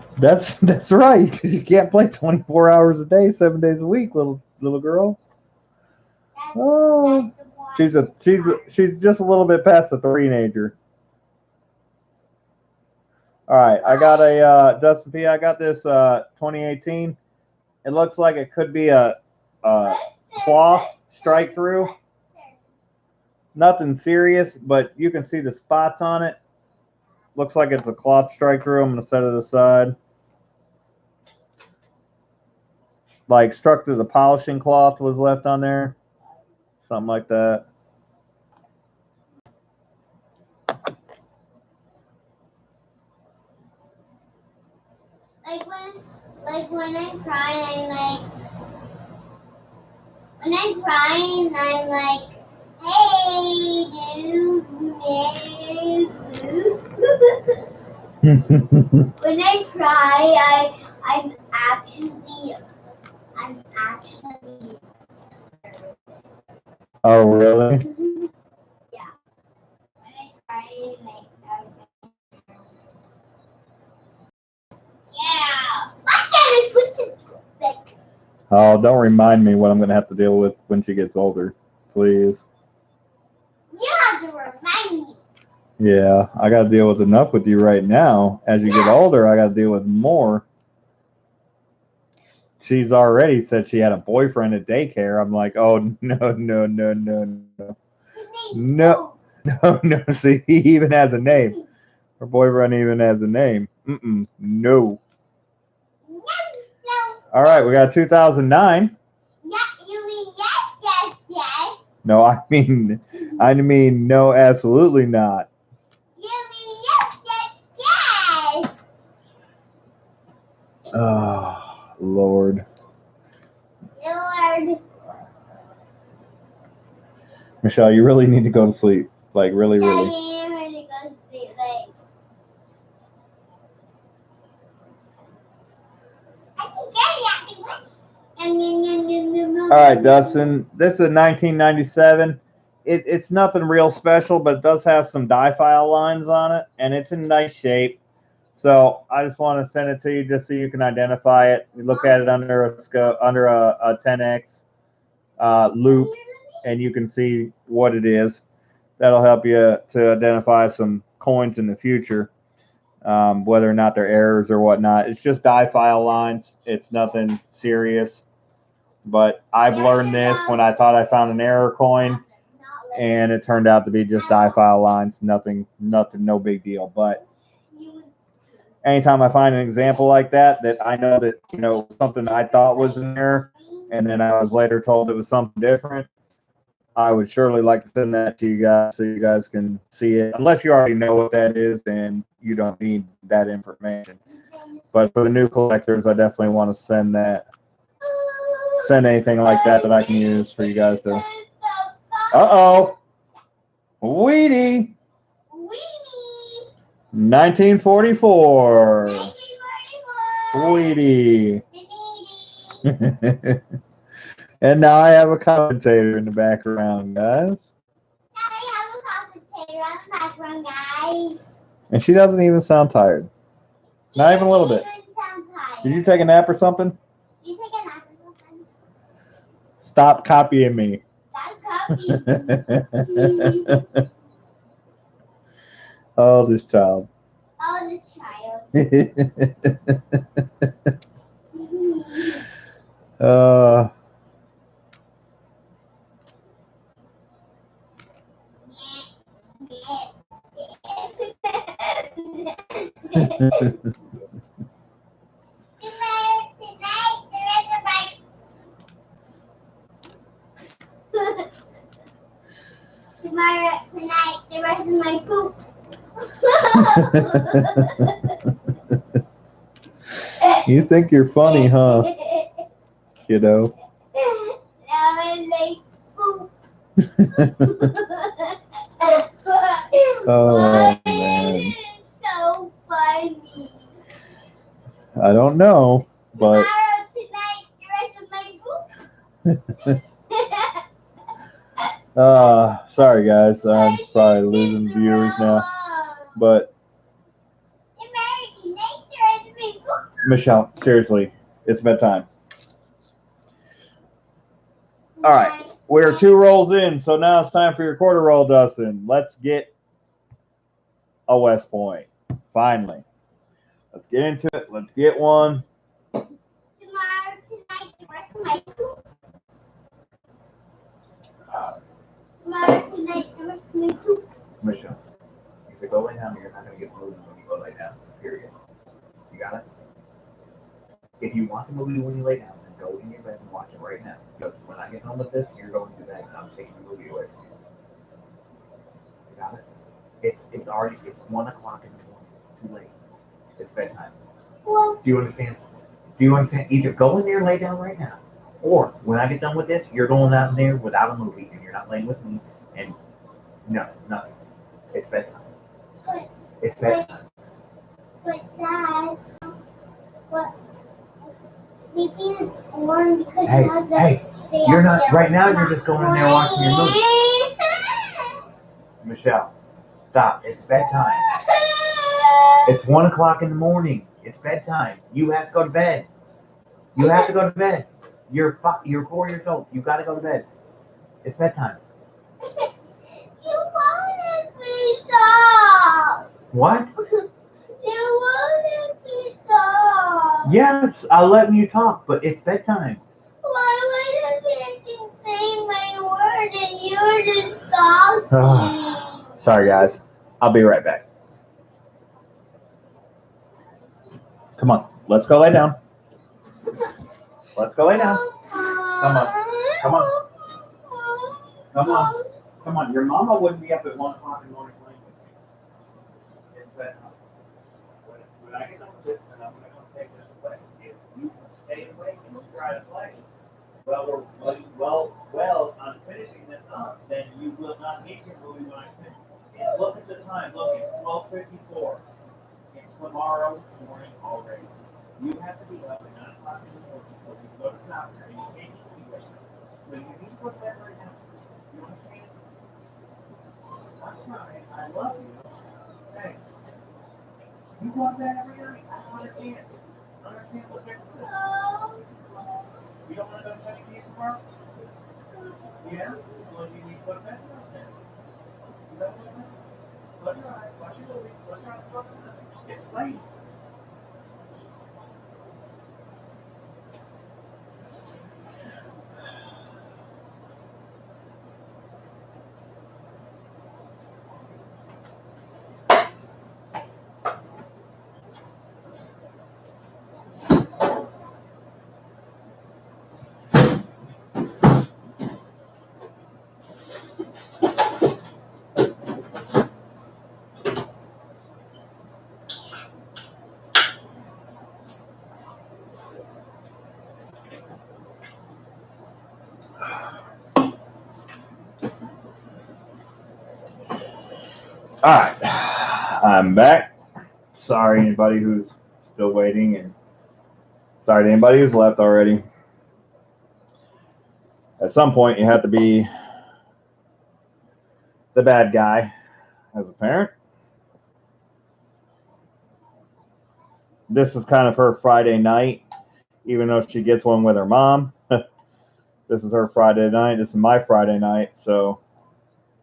That's right, because you can't play 24 hours a day, 7 days a week, little girl. Oh, she's just a little bit past the teenager. All right, I got a Dustin P. I got this 2018. It looks like it could be a cloth strike through. Nothing serious, but you can see the spots on it. Looks like it's a cloth strike through. I'm going to set it aside. Like struck through the polishing cloth was left on there. Something like that. When I'm crying, I'm like, hey, dude. When I cry, I'm actually. Oh, really? Yeah. When I cry, yeah. Why can't I put this back? Oh, don't remind me what I'm going to have to deal with when she gets older. Please. You have to remind me. Yeah, I got to deal with enough with you right now. As you get older, I got to deal with more. She's already said she had a boyfriend at daycare. I'm like, oh, no, no, no, no, no. No, no, no. See, he even has a name. Her boyfriend even has a name. No. No. All right, we got 2009. Yeah, you mean yes. No, I mean no, absolutely not. You mean yes. Oh, Lord. Lord. Michelle, you really need to go to sleep. Like, really, Yeah, really. I am ready to go to sleep. Like, I can get it after All right, Dustin. This is 1997. It's nothing real special, but it does have some die-file lines on it, and it's in nice shape. So I just want to send it to you just so you can identify it. You look at it under a 10x loop, and you can see what it is. That'll help you to identify some coins in the future, whether or not they're errors or whatnot. It's just die file lines. It's nothing serious. But I've learned this when I thought I found an error coin, and it turned out to be just die file lines. Nothing, no big deal. But anytime I find an example like that I know that, something I thought was an error, and then I was later told it was something different, I would surely like to send that to you guys so you guys can see it. Unless you already know what that is, then you don't need that information. But for the new collectors, I definitely want to send anything like that I can use for you guys to. Uh-oh. Weedy. 1944. Weedy. And now I have a commentator in the background, guys. And she doesn't even sound tired. Not even a little bit. Did you take a nap or something? Stop copying me. Oh, this child. Tonight, the rest of my poop. You think you're funny, huh, kiddo? Now I like poop. Oh, man. So funny. I don't know, but. Tomorrow, tonight, the rest of my poop. Sorry guys, I'm probably losing viewers now. But Michelle, seriously, it's bedtime. All right, we're 2 rolls in, so now it's time for your quarter roll, Dustin. Let's get a West Point. Finally, let's get into it. Let's get one. Tomorrow, tonight, the rest of my poop. Tomorrow, tonight, the rest of my poop. Michelle, if you go lay down, you're not going to get moved when you go lay down. Period. You got it? If you want the movie when you lay down, then go in your bed and watch it right now. Because when I get home with this, you're going to bed and I'm taking the movie away from you. You got it? It's already 1 o'clock in the morning. It's too late. It's bedtime. Well, Do you understand? Either go in there and lay down right now, or when I get done with this, you're going out in there without a movie and you're not laying with me. And no, nothing. It's bedtime. It's bedtime. But Dad, what? Sleeping is boring because you have to stay You're up not there. right now. You're just going in there watching your movie. Michelle, stop. It's bedtime. It's 1 o'clock in the morning. It's bedtime. You have to go to bed. You have to go to bed. You're 4 years old. You gotta go to bed. It's bedtime. You won't let me stop. What? You won't let me stop. Yes, I'll let you talk, but it's bedtime. Why would you say my word and you're just talking? Sorry, guys. I'll be right back. Come on, let's go lay down. Let's go lay down. Come on. Come on. Come on. Come on. Your mama wouldn't be up at 1 o'clock in the morning playing with me. It's bedtime. When I get done with this, and I'm going to come take this away. If you stay awake and you try to play, well, I'm finishing this up, then you will not get your movie when I finish. And look at the time. Look, it's 12:54. It's tomorrow morning already. You have to be up at 9 o'clock in the morning so you go to the doctor and you can't eat anyway. So you need to go to bed right now. You understand? I'm trying. I love you. Hey, you want that every night? I don't understand. Understand what's different? You don't want to go to Pennies tomorrow? Yeah? Well, you need to go to bed then. You don't want to? Close your eyes. Watch your movie. Close your eyes. It's late. All right, I'm back. Sorry, anybody who's still waiting, and sorry to anybody who's left already. At some point, you have to be the bad guy as a parent. This is kind of her Friday night, even though she gets one with her mom. This is her Friday night. This is my Friday night, so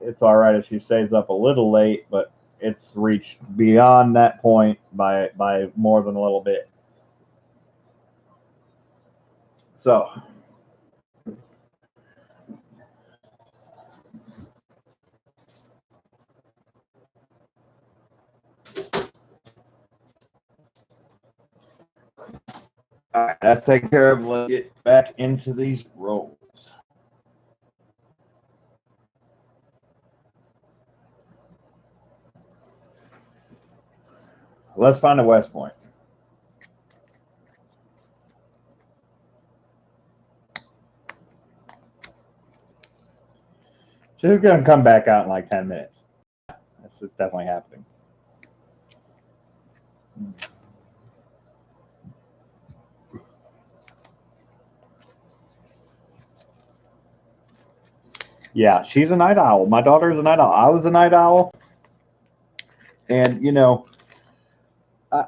it's all right if she stays up a little late, but it's reached beyond that point by more than a little bit. So all right, that's taken care of. Let's get back into these rolls. Let's find a West Point. She's going to come back out in like 10 minutes. This is definitely happening. Yeah, she's a night owl. My daughter's a night owl. I was a night owl. And, you know,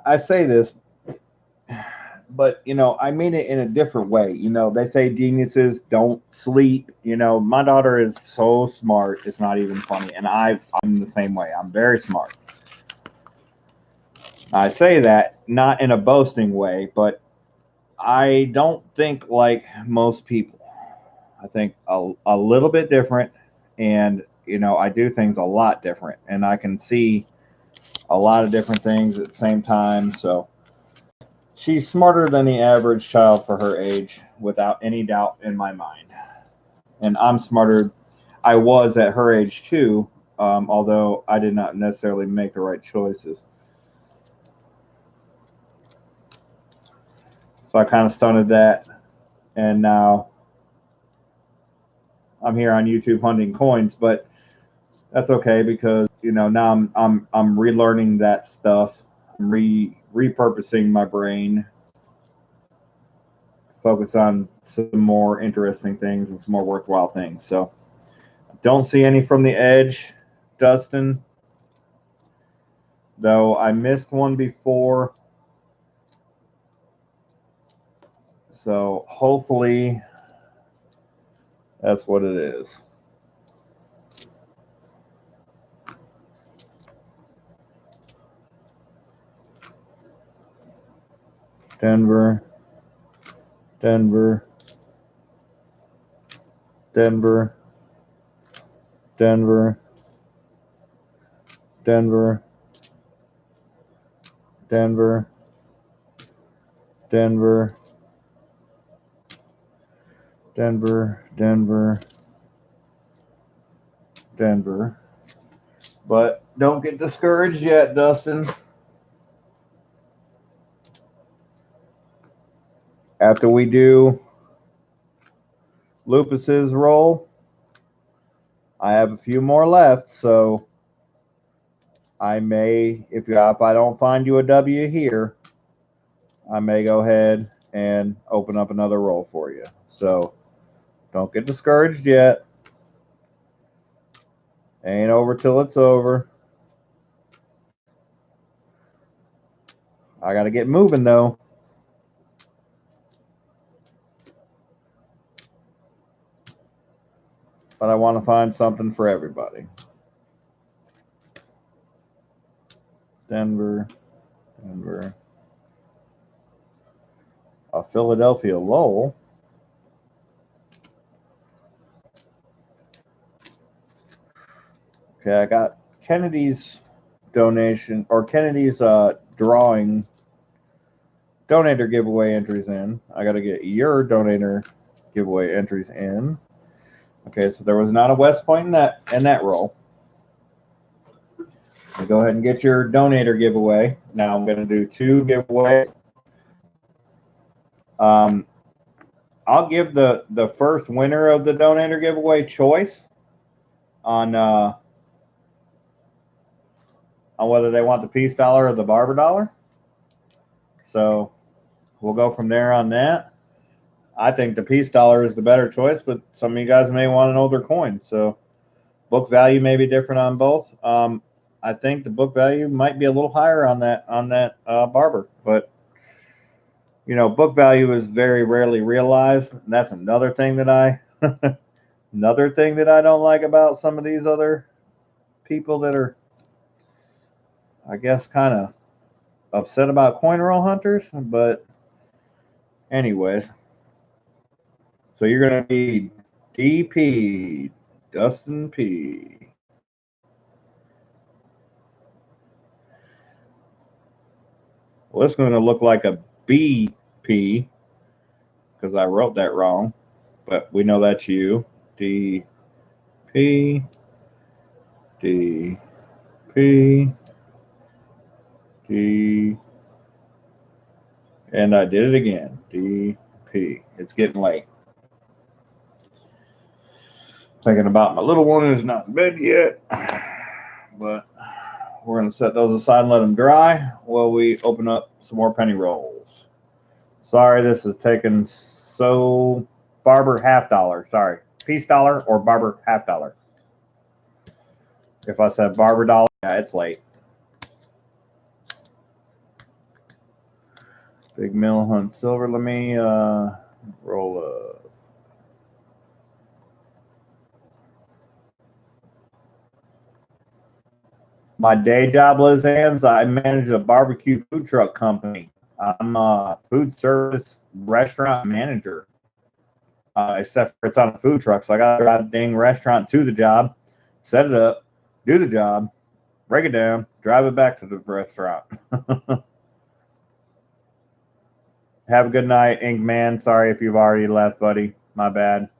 I say this, but, you know, I mean it in a different way. You know, they say geniuses don't sleep. You know, my daughter is so smart. It's not even funny. And I'm the same way. I'm very smart. I say that not in a boasting way, but I don't think like most people. I think a little bit different. And, you know, I do things a lot different. And I can see a lot of different things at the same time. So she's smarter than the average child for her age, without any doubt in my mind. And I'm smarter. I was at her age too, although I did not necessarily make the right choices. So I kind of stunted that, and now I'm here on YouTube hunting coins, but that's okay because, you know, now I'm relearning that stuff. I'm repurposing my brain, focus on some more interesting things and some more worthwhile things. So don't see any from the edge, Dustin, though I missed one before. So hopefully that's what it is. Denver, Denver, Denver, Denver, Denver, Denver, Denver, Denver, Denver, Denver. But don't get discouraged yet, Dustin. After we do Lupus's roll, I have a few more left, so I may, if I don't find you a W here, I may go ahead and open up another roll for you. So don't get discouraged yet. Ain't over till it's over. I got to get moving, though. But I want to find something for everybody. Denver, Denver. A Philadelphia Lowell. Okay, I got Kennedy's donation, or Kennedy's drawing donator giveaway entries in. I got to get your donator giveaway entries in. Okay, so there was not a West Point in that roll. So go ahead and get your donator giveaway. Now I'm going to do 2 giveaways. I'll give the first winner of the donator giveaway choice on whether they want the peace dollar or the barber dollar. So we'll go from there on that. I think the peace dollar is the better choice, but some of you guys may want an older coin. So book value may be different on both. I think the book value might be a little higher on that barber, but you know, book value is very rarely realized. And that's another thing that I don't like about some of these other people that are, I guess, kind of upset about coin roll hunters. But anyways, so you're gonna be DP Dustin P. Well, it's gonna look like a BP because I wrote that wrong, but we know that's you. DP DP D, and I did it again. DP. It's getting late. Thinking about my little one who's not in bed yet, but we're going to set those aside and let them dry while we open up some more penny rolls. Sorry, this is taking so. Barber $half. Sorry, peace dollar or barber $half. If I said barber dollar, yeah, it's late. Big Mill Hunt Silver. Let me roll up. My day job, Liz Ann's, I manage a barbecue food truck company. I'm a food service restaurant manager, except for it's on a food truck. So I got to drive the dang restaurant to the job, set it up, do the job, break it down, drive it back to the restaurant. Have a good night, Ink Man. Sorry if you've already left, buddy. My bad.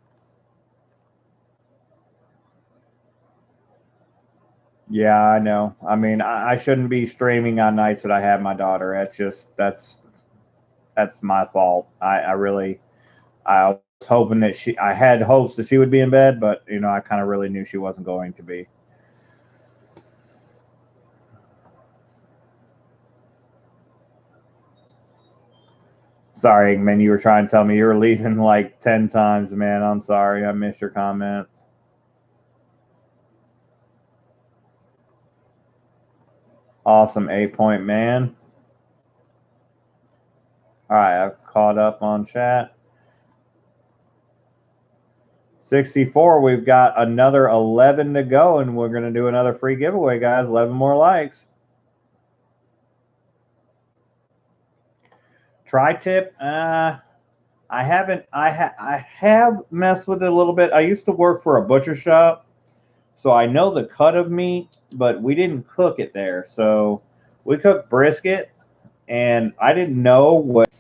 Yeah, I know. I mean, I shouldn't be streaming on nights that I have my daughter. That's my fault. I was hoping that I had hopes that she would be in bed, but you know, I kind of really knew she wasn't going to be. Sorry, man, you were trying to tell me you were leaving like 10 times, man. I'm sorry. I missed your comments. Awesome 8-point man. All right, I've caught up on chat. 64. We've got another 11 to go, and we're going to do another free giveaway, guys. 11 more likes. Tri-tip, I haven't. I have messed with it a little bit. I used to work for a butcher shop, so I know the cut of meat, but we didn't cook it there. So we cooked brisket, and I didn't know what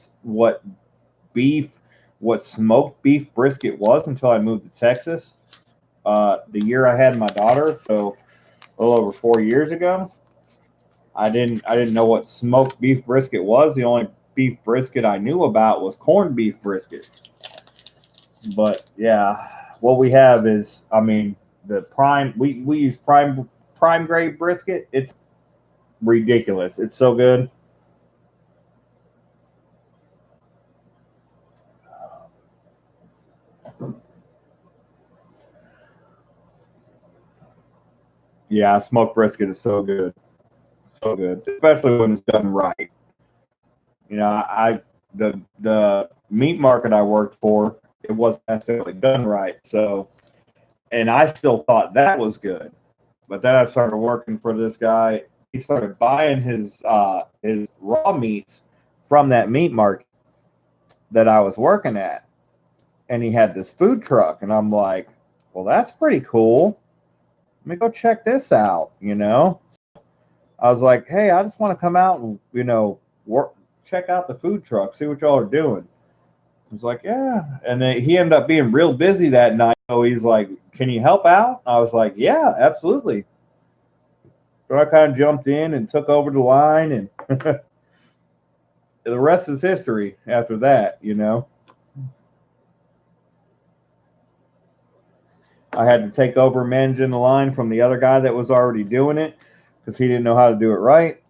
smoked beef brisket was until I moved to Texas. The year I had my daughter, so a little over 4 years ago. I didn't know what smoked beef brisket was. The only beef brisket I knew about was corned beef brisket. But yeah, what we have is, I mean, the prime. We use prime grade brisket. It's ridiculous. It's so good. Yeah, smoked brisket is so good. So good, especially when it's done right. You know, the meat market I worked for, it wasn't necessarily done right. So, and I still thought that was good, but then I started working for this guy. He started buying his raw meats from that meat market that I was working at, and he had this food truck, and I'm like, well, that's pretty cool. Let me go check this out. You know, I was like, hey, I just want to come out and check out the food truck, see what y'all are doing. I was like, yeah. And then he ended up being real busy that night. So he's like, can you help out? I was like, yeah, absolutely. So I kind of jumped in and took over the line, and the rest is history after that, you know. I had to take over managing the line from the other guy that was already doing it because he didn't know how to do it right.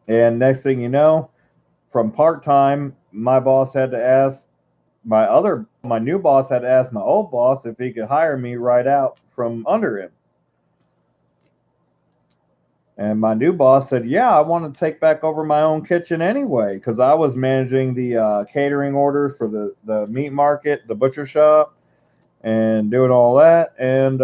And next thing you know, from part-time, my boss had to ask my new boss had to ask my old boss if he could hire me right out from under him. And my new boss said, yeah, I want to take back over my own kitchen anyway, because I was managing the catering orders for the meat market, the butcher shop, and doing all that. And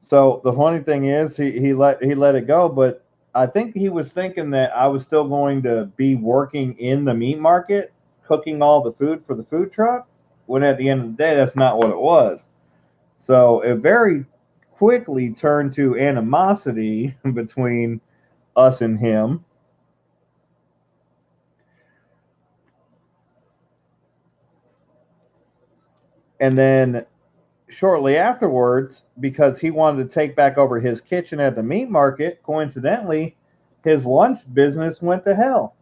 so the funny thing is he let it go, but I think he was thinking that I was still going to be working in the meat market, cooking all the food for the food truck, when at the end of the day, that's not what it was. So it very quickly turned to animosity between us and him. And then shortly afterwards, because he wanted to take back over his kitchen at the meat market, coincidentally, his lunch business went to hell.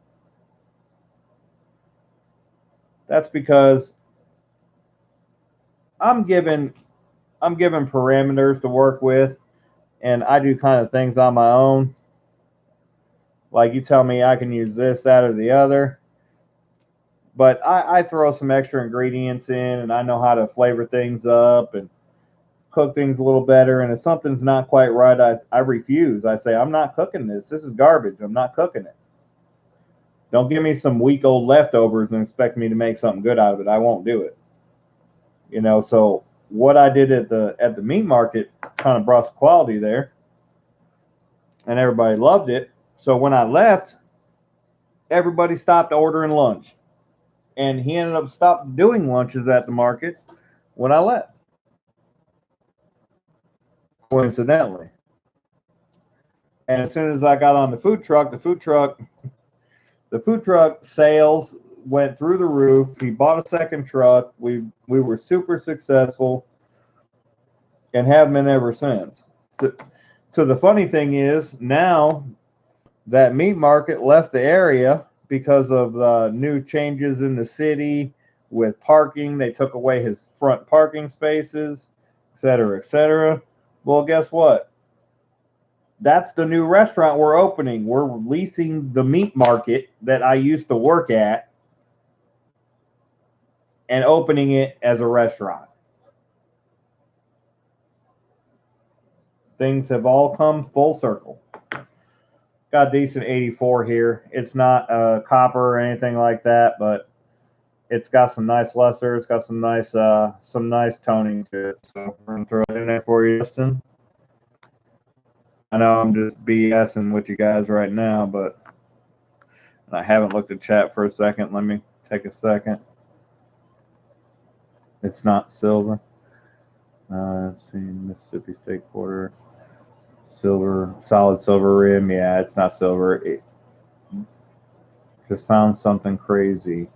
That's because I'm given parameters to work with, and I do kind of things on my own. Like you tell me I can use this, that, or the other. But I throw some extra ingredients in, and I know how to flavor things up and cook things a little better. And if something's not quite right, I refuse. I say, I'm not cooking this. This is garbage. I'm not cooking it. Don't give me some week old leftovers and expect me to make something good out of it. I won't do it. You know, so what I did at the meat market kind of brought some quality there, and everybody loved it. So when I left, everybody stopped ordering lunch, and he ended up stopped doing lunches at the market when I left. Coincidentally. And as soon as I got on the food truck, the food truck sales went through the roof. He bought a second truck. We were super successful and have been ever since. So the funny thing is now that meat market left the area because of the new changes in the city with parking. They took away his front parking spaces, et cetera, et cetera. Well, guess what? That's the new restaurant we're opening. We're leasing the meat market that I used to work at and opening it as a restaurant. Things have all come full circle. Got a decent 84 here. It's not copper or anything like that, but it's got some nice luster. It's got some nice toning to it. So we're gonna throw it in there for you, Justin. I know I'm just BSing with you guys right now, but I haven't looked at chat for a second. Let me take a second. It's not silver. Let's see, Mississippi State Quarter. Silver, solid silver rim. Yeah, it's not silver. It just found something crazy.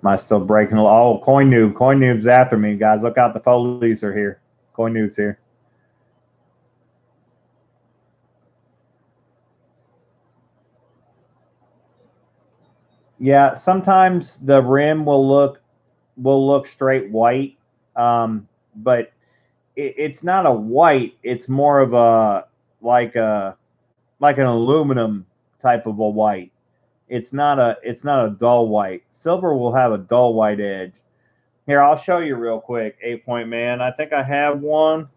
Am I still breaking? Oh, Coin Noob. Coin Noob's after me, guys. Look out, the police are here. Coin Noob's here. Yeah, sometimes the rim will look straight white, but it's not a white. It's more of a like an aluminum type of a white. It's not a dull white. Silver will have a dull white edge. Here, I'll show you real quick. 8-point man. I think I have one.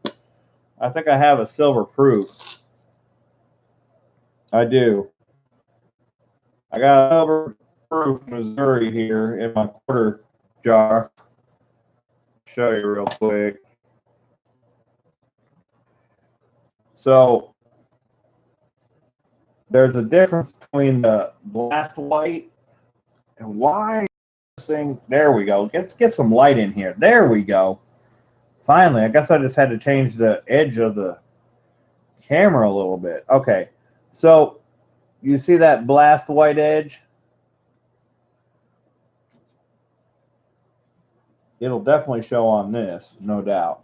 I think I have a silver proof. I do. I got a silver proof Missouri here in my quarter jar. Show you real quick. So there's a difference between the blast white and why this thing. There we go. Let's get some light in here. There we go. Finally, I guess I just had to change the edge of the camera a little bit. Okay, so you see that blast white edge? It'll definitely show on this, no doubt.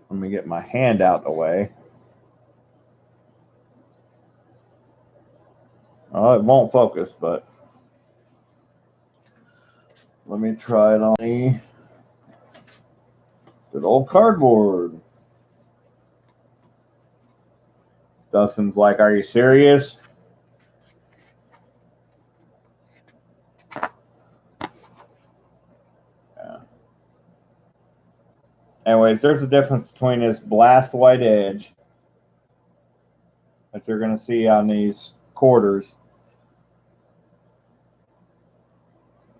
Let me get my hand out the way. Oh, it won't focus, but let me try it on the good old cardboard. Dustin's like, are you serious? Yeah. Anyways, there's a difference between this blast white edge that you're going to see on these quarters.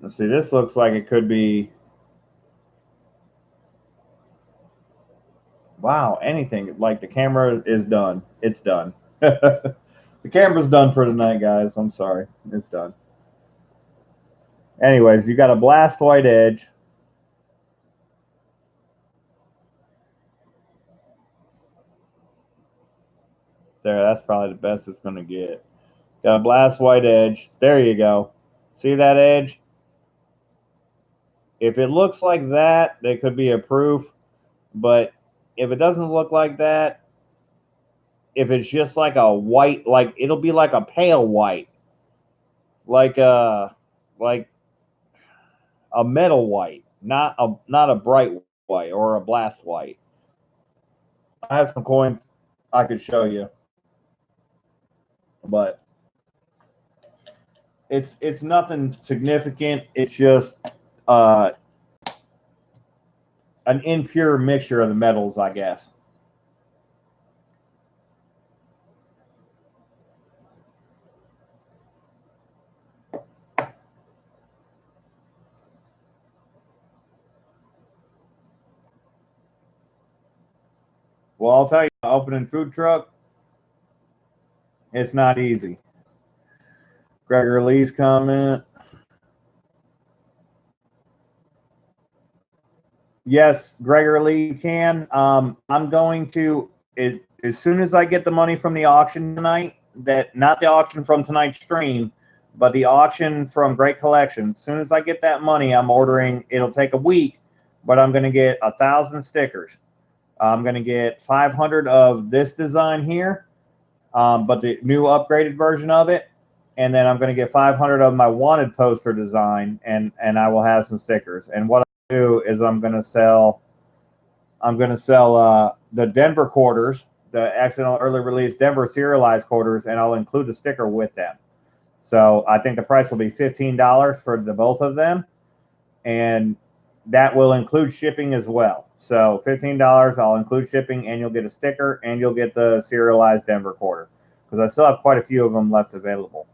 Let's see, this looks like it could be, wow, anything. Like the camera is done. It's done. The camera's done for tonight, guys. I'm sorry. It's done. Anyways, you got a blast white edge. There, that's probably the best it's going to get. Got a blast white edge. There you go. See that edge? If it looks like that, there could be a proof. But if it doesn't look like that, if it's just like a white, like it'll be like a pale white, like a metal white, not a bright white or a blast white. I have some coins I could show you, but it's nothing significant. It's just an impure mixture of the metals, I guess. Well, I'll tell you, opening food truck, it's not easy. Gregor Lee's comment. Yes, Gregor Lee can. I'm going to, as soon as I get the money from the auction tonight, that not the auction from tonight's stream, but the auction from Great Collection. As soon as I get that money, I'm ordering. It'll take a week, but I'm going to get 1,000 stickers. I'm going to get 500 of this design here, but the new upgraded version of it. And then I'm going to get 500 of my wanted poster design, and I will have some stickers. And what I'll do is I'm going to sell the Denver quarters, the accidental early release Denver serialized quarters, and I'll include the sticker with them. So I think the price will be $15 for the both of them, and that will include shipping as well. So $15, I'll include shipping, and you'll get a sticker, and you'll get the serialized Denver quarter. because I still have quite a few of them left available.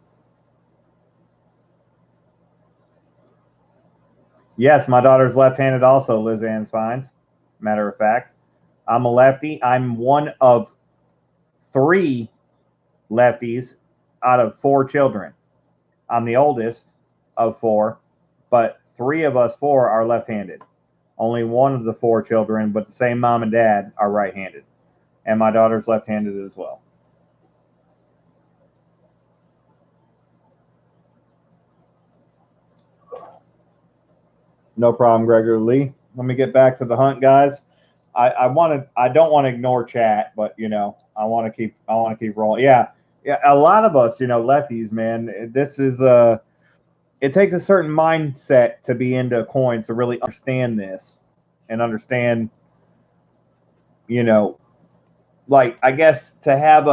Yes, my daughter's left-handed also, Liz Ann's finds. Matter of fact, I'm a lefty. I'm one of 3 lefties out of 4 children. I'm the oldest of 4, but 3 of us 4 are left-handed. Only one of the 4 children, but the same mom and dad, are right-handed. And my daughter's left-handed as well. No problem, Gregory Lee. Let me get back to the hunt, guys. I don't want to ignore chat, but I want to keep rolling. Yeah, a lot of us, lefties, man. This is it takes a certain mindset to be into coins to really understand this and understand, like, I guess to have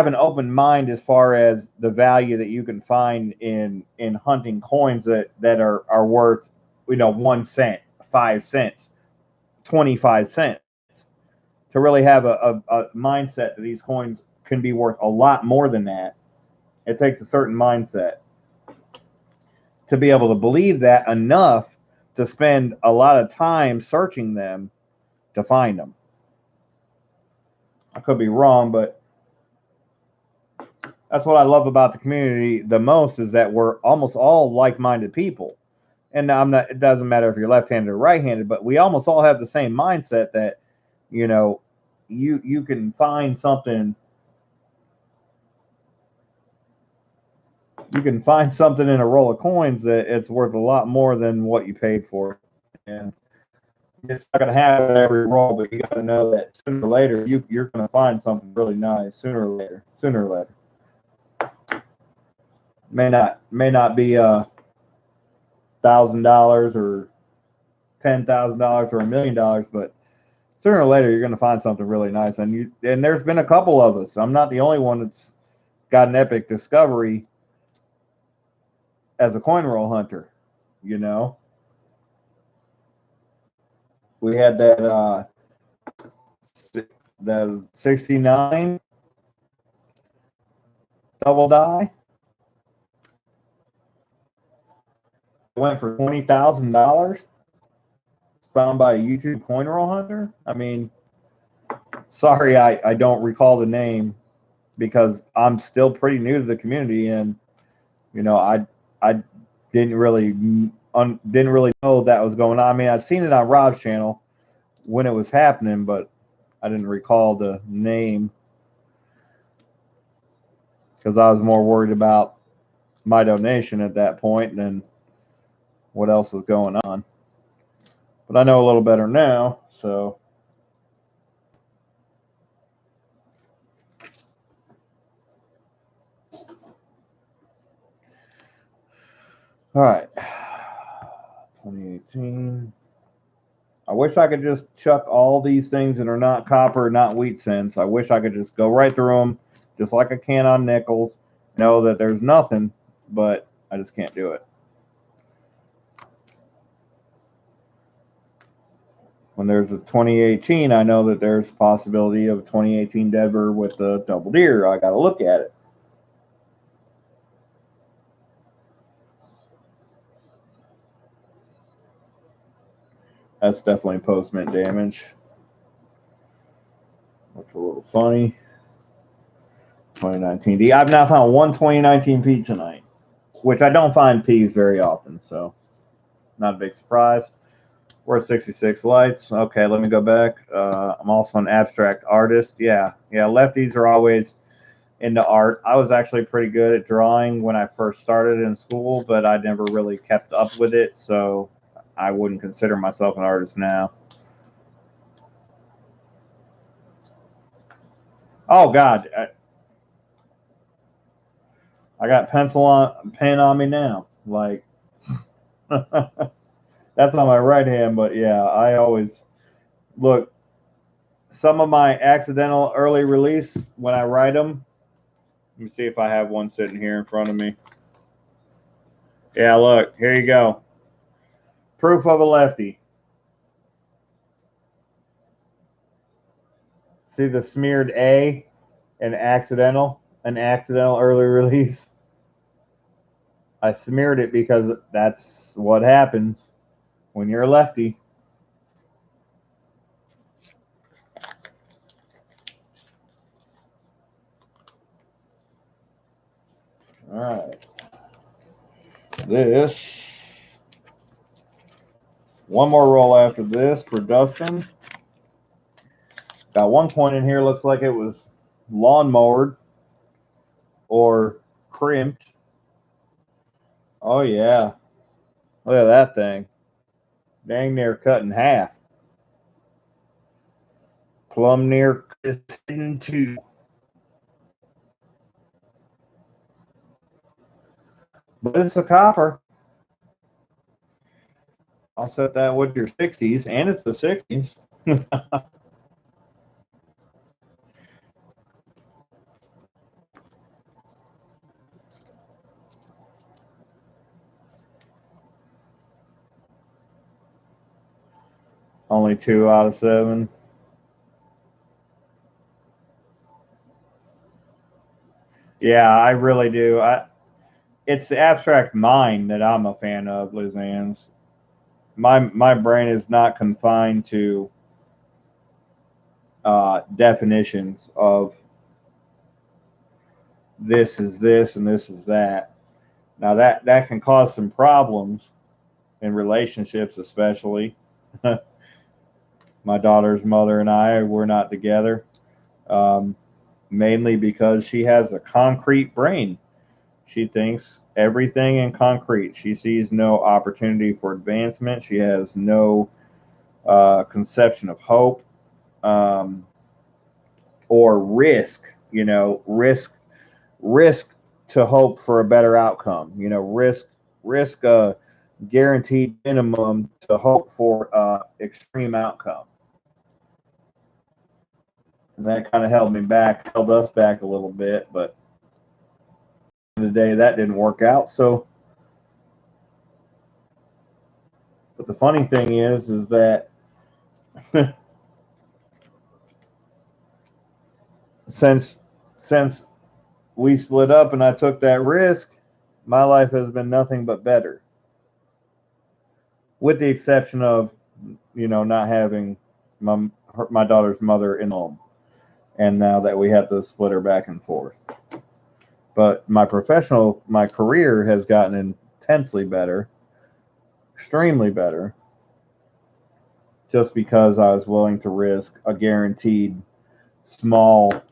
an open mind as far as the value that you can find in hunting coins that are worth 1 cent, 5 cents, 25 cents. To really have a mindset that these coins can be worth a lot more than that, it takes a certain mindset to be able to believe that enough to spend a lot of time searching them to find them. I could be wrong, but that's what I love about the community the most, is that we're almost all like-minded people. And it doesn't matter if you're left-handed or right-handed, but we almost all have the same mindset that, you can find something. You can find something in a roll of coins that it's worth a lot more than what you paid for it. And it's not going to happen every roll, but you got to know that sooner or later you're going to find something really nice. Sooner or later. May not be $1,000 or $10,000 or $1 million, but sooner or later you're going to find something really nice. And there's been a couple of us. I'm not the only one that's got an epic discovery as a coin roll hunter. We had that the 69 double die. It went for $20,000. Found by a YouTube coin roll hunter. I mean, sorry, I don't recall the name because I'm still pretty new to the community, and I didn't really know that was going on. I mean, I'd seen it on Rob's channel when it was happening, but I didn't recall the name because I was more worried about my donation at that point than what else was going on. But I know a little better now, so. All right. 2018. I wish I could just chuck all these things that are not copper, not wheat cents. I wish I could just go right through them, just like I can on nickels, know that there's nothing, but I just can't do it. When there's a 2018, I know that there's a possibility of a 2018 Denver with the double deer. I got to look at it. That's definitely post-mint damage. Looks a little funny. 2019 D. I've now found one 2019 P tonight, which I don't find P's very often, so not a big surprise. We're at 66 lights. Okay, let me go back. I'm also an abstract artist. Yeah, lefties are always into art. I was actually pretty good at drawing when I first started in school, but I never really kept up with it, so I wouldn't consider myself an artist now. Oh, God. I got pen on me now. Like, that's on my right hand, but yeah, I always look. Some of my accidental early release, when I write them, let me see if I have one sitting here in front of me. Yeah, look, here you go. Proof of a lefty. See the smeared A An accidental early release. I smeared it because that's what happens when you're a lefty. All right. This. One more roll after this for Dustin. Got one point in here, looks like it was lawnmowered or crimped. Oh, yeah. Look at that thing. Dang near cut in half. Plumb near hidden too. But it's a copper. I'll set that with your 60s, and it's the 60s. Only 2 out of 7. Yeah, I really do. It's the abstract mind that I'm a fan of, Liz Ann's. My brain is not confined to definitions of this is this and this is that. Now that can cause some problems in relationships, especially. My daughter's mother and I were not together, mainly because she has a concrete brain. She thinks everything in concrete. She sees no opportunity for advancement. She has no conception of hope or risk. Risk to hope for a better outcome. Risk a guaranteed minimum to hope for extreme outcome. And that kind of held us back a little bit, but at the end of the day, that didn't work out. So, but the funny thing is that since we split up and I took that risk, my life has been nothing but better, with the exception of not having my daughter's mother in home, and now that we have to split her back and forth. But my career has gotten intensely better, extremely better, just because I was willing to risk a guaranteed small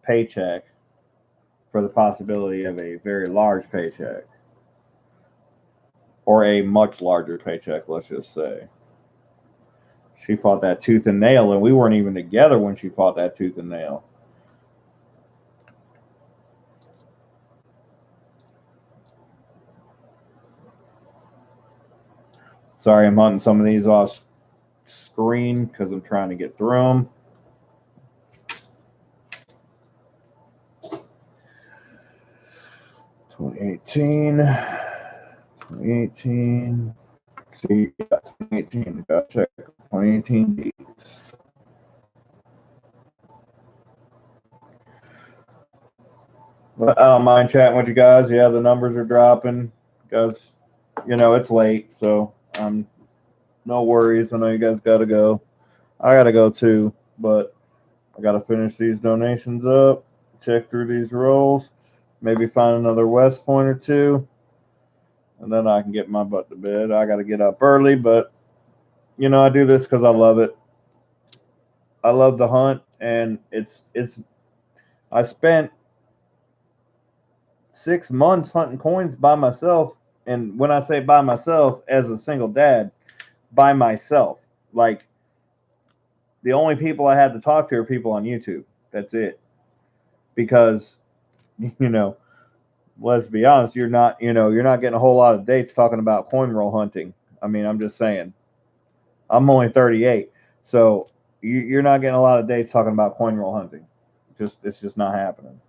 paycheck for the possibility of a very large paycheck, or a much larger paycheck, let's just say. She fought that tooth and nail, and we weren't even together when she fought that tooth and nail. Sorry, I'm hunting some of these off screen because I'm trying to get through them. '18. See, 2018. Gotta check 2018 dates. But I don't mind chatting with you guys. Yeah, the numbers are dropping because it's late, so no worries. I know you guys gotta go. I gotta go too, but I gotta finish these donations up, check through these rolls, maybe find another West Point or two, and then I can get my butt to bed. I gotta get up early, but I do this because I love it. I love the hunt, and it's. I spent 6 months hunting coins by myself, and when I say by myself, as a single dad, by myself. Like, the only people I had to talk to are people on YouTube. That's it. Because, let's be honest, you're not getting a whole lot of dates talking about coin roll hunting. I mean, I'm just saying. I'm only 38, so you're not getting a lot of dates talking about coin roll hunting. It's just not happening.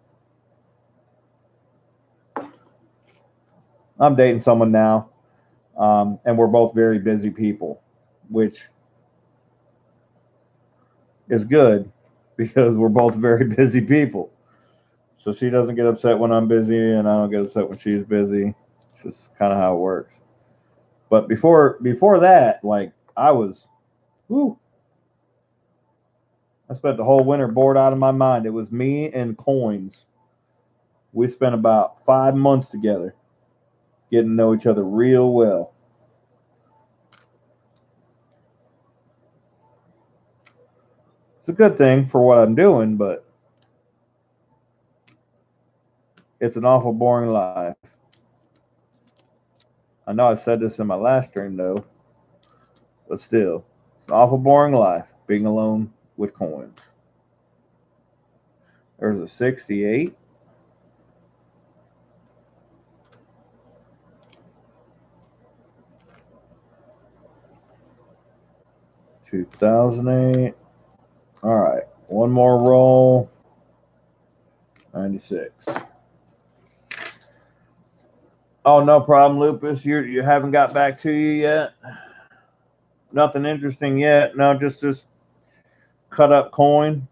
I'm dating someone now, and we're both very busy people, which is good because we're both very busy people. So she doesn't get upset when I'm busy, and I don't get upset when she's busy. It's just kind of how it works. But before that, like I was, whew, I spent the whole winter bored out of my mind. It was me and coins. We spent about 5 months together, getting to know each other real well. It's a good thing for what I'm doing, but it's an awful boring life. I know I said this in my last stream though, but still, it's an awful boring life being alone with coins. There's a 68. $2008. All right, one more roll. 96. Oh, no problem, Lupus. You haven't got back to you yet? Nothing interesting yet? No, just this cut up coin.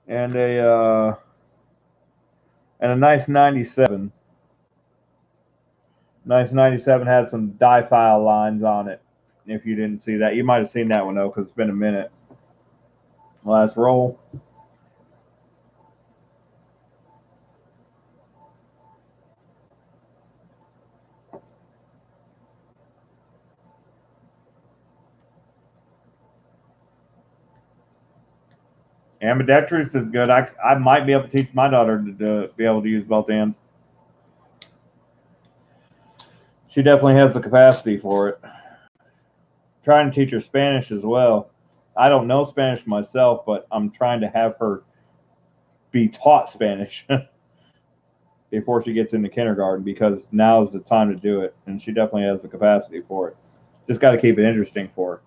And a nice 97. Nice 97 had some die file lines on it. If you didn't see that, you might have seen that one though, because it's been a minute. Last roll. Ambidextrous is good. I might be able to teach my daughter to be able to use both hands. She definitely has the capacity for it. Trying to teach her Spanish as well. I don't know Spanish myself, but I'm trying to have her be taught Spanish before she gets into kindergarten, because now is the time to do it, and she definitely has the capacity for it. Just got to keep it interesting for her.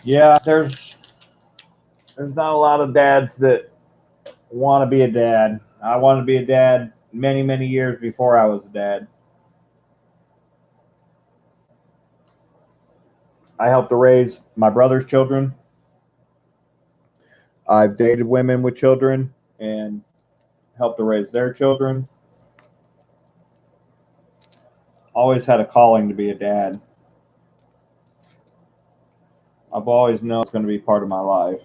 Yeah, there's not a lot of dads that want to be a dad. I wanted to be a dad many years before I was a dad. I helped to raise my brother's children. I've dated women with children and helped to raise their children. Always had a calling to be a dad. I've always known it's going to be part of my life.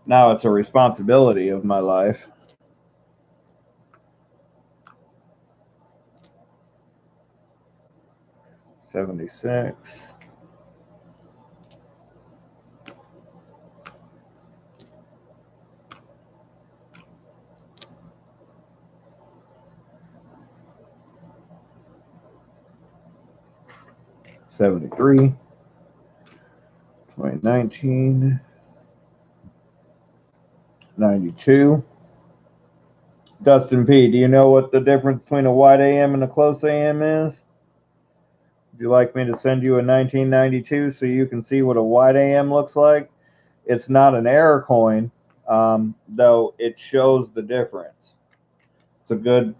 Now it's a responsibility of my life. $76. $73. 2019. 92. Dustin P., do you know what the difference between a wide AM and a close AM is? Would you like me to send you a 1992 so you can see what a wide AM looks like? It's not an error coin, though it shows the difference. It's a good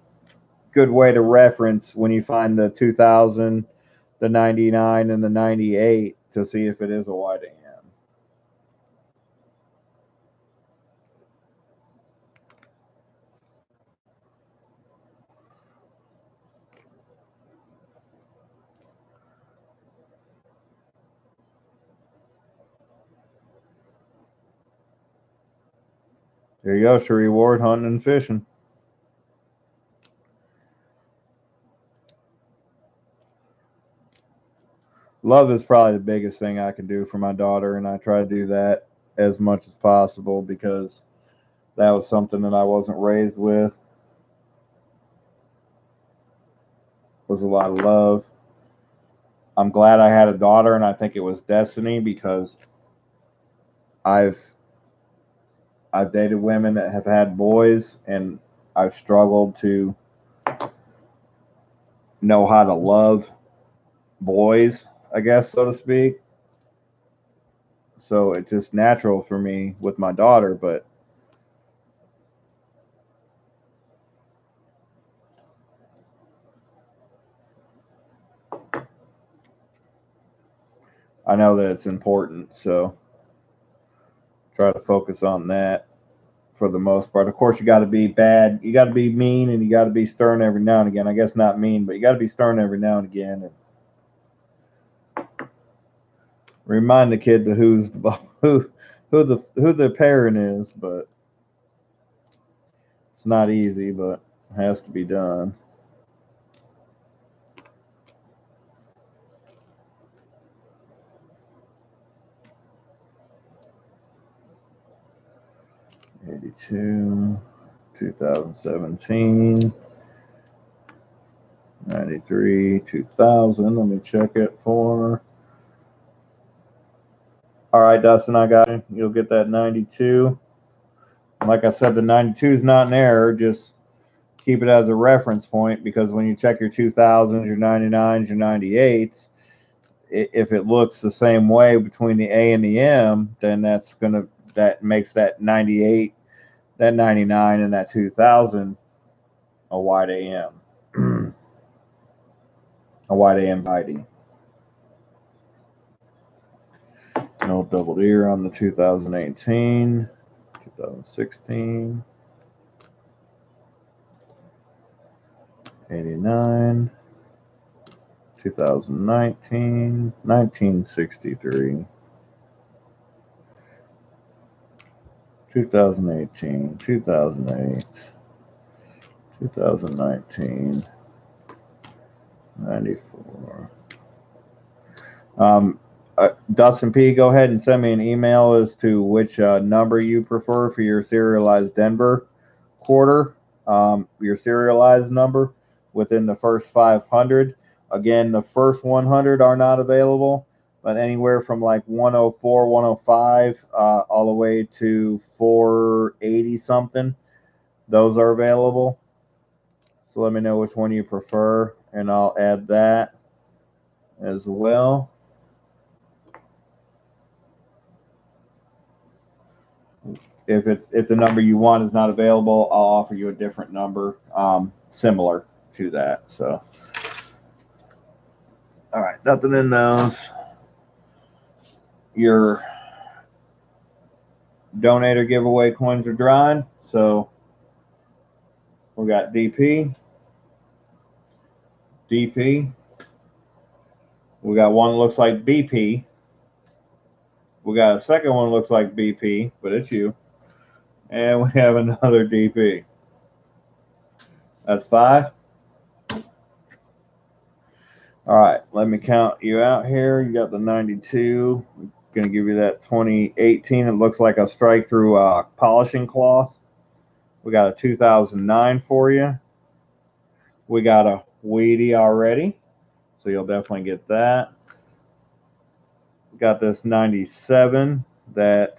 way to reference when you find the 2000, the 99, and the 98 to see if it is a wide AM. There you go, it's a reward hunting and fishing. Love is probably the biggest thing I can do for my daughter, and I try to do that as much as possible because that was something that I wasn't raised with. Was a lot of love. I'm glad I had a daughter, and I think it was destiny because I've dated women that have had boys, and I've struggled to know how to love boys, I guess, so to speak. So it's just natural for me with my daughter, but I know that it's important, so try to focus on that for the most part. Of course, you got to be bad, you got to be mean, and you got to be stern every now and again. I guess not mean, but you got to be stern every now and again. And remind the kid to who the parent is, but it's not easy, but it has to be done. '82, 2017, 93, 2000. Let me check it for. All right, Dustin, I got it. You'll get that 92. Like I said, the 92 is not an error. Just keep it as a reference point, because when you check your 2000s, your 99s, your 98s, if it looks the same way between the A and the M, then that makes that 98, that 99, and that 2000 a wide AM, a wide AM ID. No double ear on the 2018, 2016, 89, 2019, 1963, 2018, 2008, 2019, 94. Dustin P., go ahead and send me an email as to which number you prefer for your serialized Denver quarter, your serialized number within the first 500. Again, the first 100 are not available, but anywhere from like 104, 105, all the way to 480 something, those are available. So let me know which one you prefer, and I'll add that as well. If the number you want is not available, I'll offer you a different number similar to that. So, all right, nothing in those. Your donator giveaway coins are drying, so we got DP. We got one that looks like BP. We got a second one that looks like BP, but it's you. And we have another DP. That's 5. All right, let me count you out here. You got the 92. I'm going to give you that 2018. It looks like a strike through polishing cloth. We got a 2009 for you. We got a Weedy already, so you'll definitely get that. We got this 97 that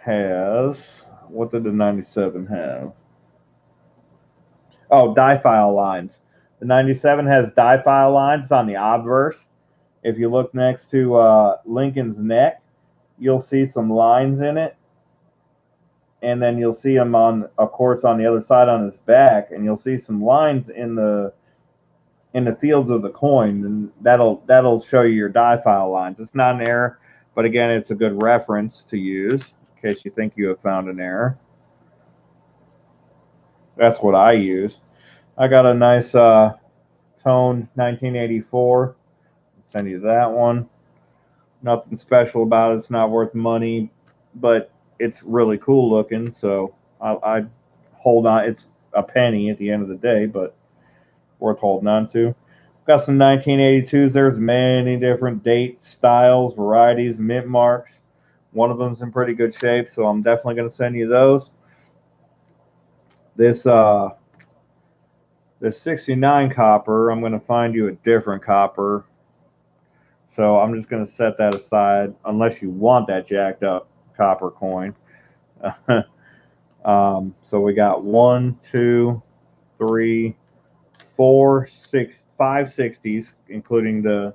has, what did the 97 have? Oh, diphile lines. The 97 has diphile lines on the obverse. If you look next to Lincoln's neck, you'll see some lines in it. And then you'll see them on, of course, on the other side on his back, and you'll see some lines in the fields of the coin, and that'll show you your diphile lines. It's not an error, but again, it's a good reference to use in case you think you have found an error. That's what I use. I got a nice toned 1984. I'll send you that one. Nothing special about it. It's not worth money, but it's really cool looking, so I hold on. It's a penny at the end of the day, but worth holding on to. Got some 1982s. There's many different dates, styles, varieties, mint marks. One of them's in pretty good shape, so I'm definitely going to send you those. This 69 copper, I'm going to find you a different copper. So I'm just going to set that aside unless you want that jacked up copper coin. So we got 1, 2, 3, 5 60s, including the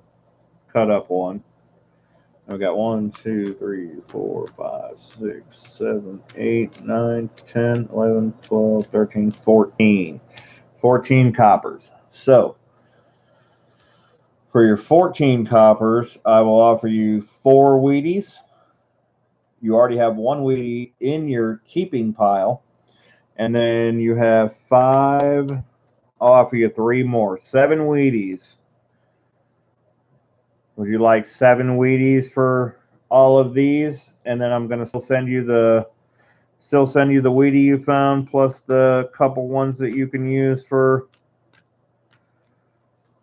cut up one. And we got 1, 2, 3, 4, 5, 6, 7, 8, 9, 10, 11, 12, 13, 14. 14 coppers. So for your 14 coppers, I will offer you 4 Wheaties. You already have 1 Wheatie in your keeping pile. And then you have 5. I'll offer you 3 more. 7 Wheaties. Would you like 7 Wheaties for all of these? And then I'm going to still send you the Wheatie you found, plus the couple ones that you can use for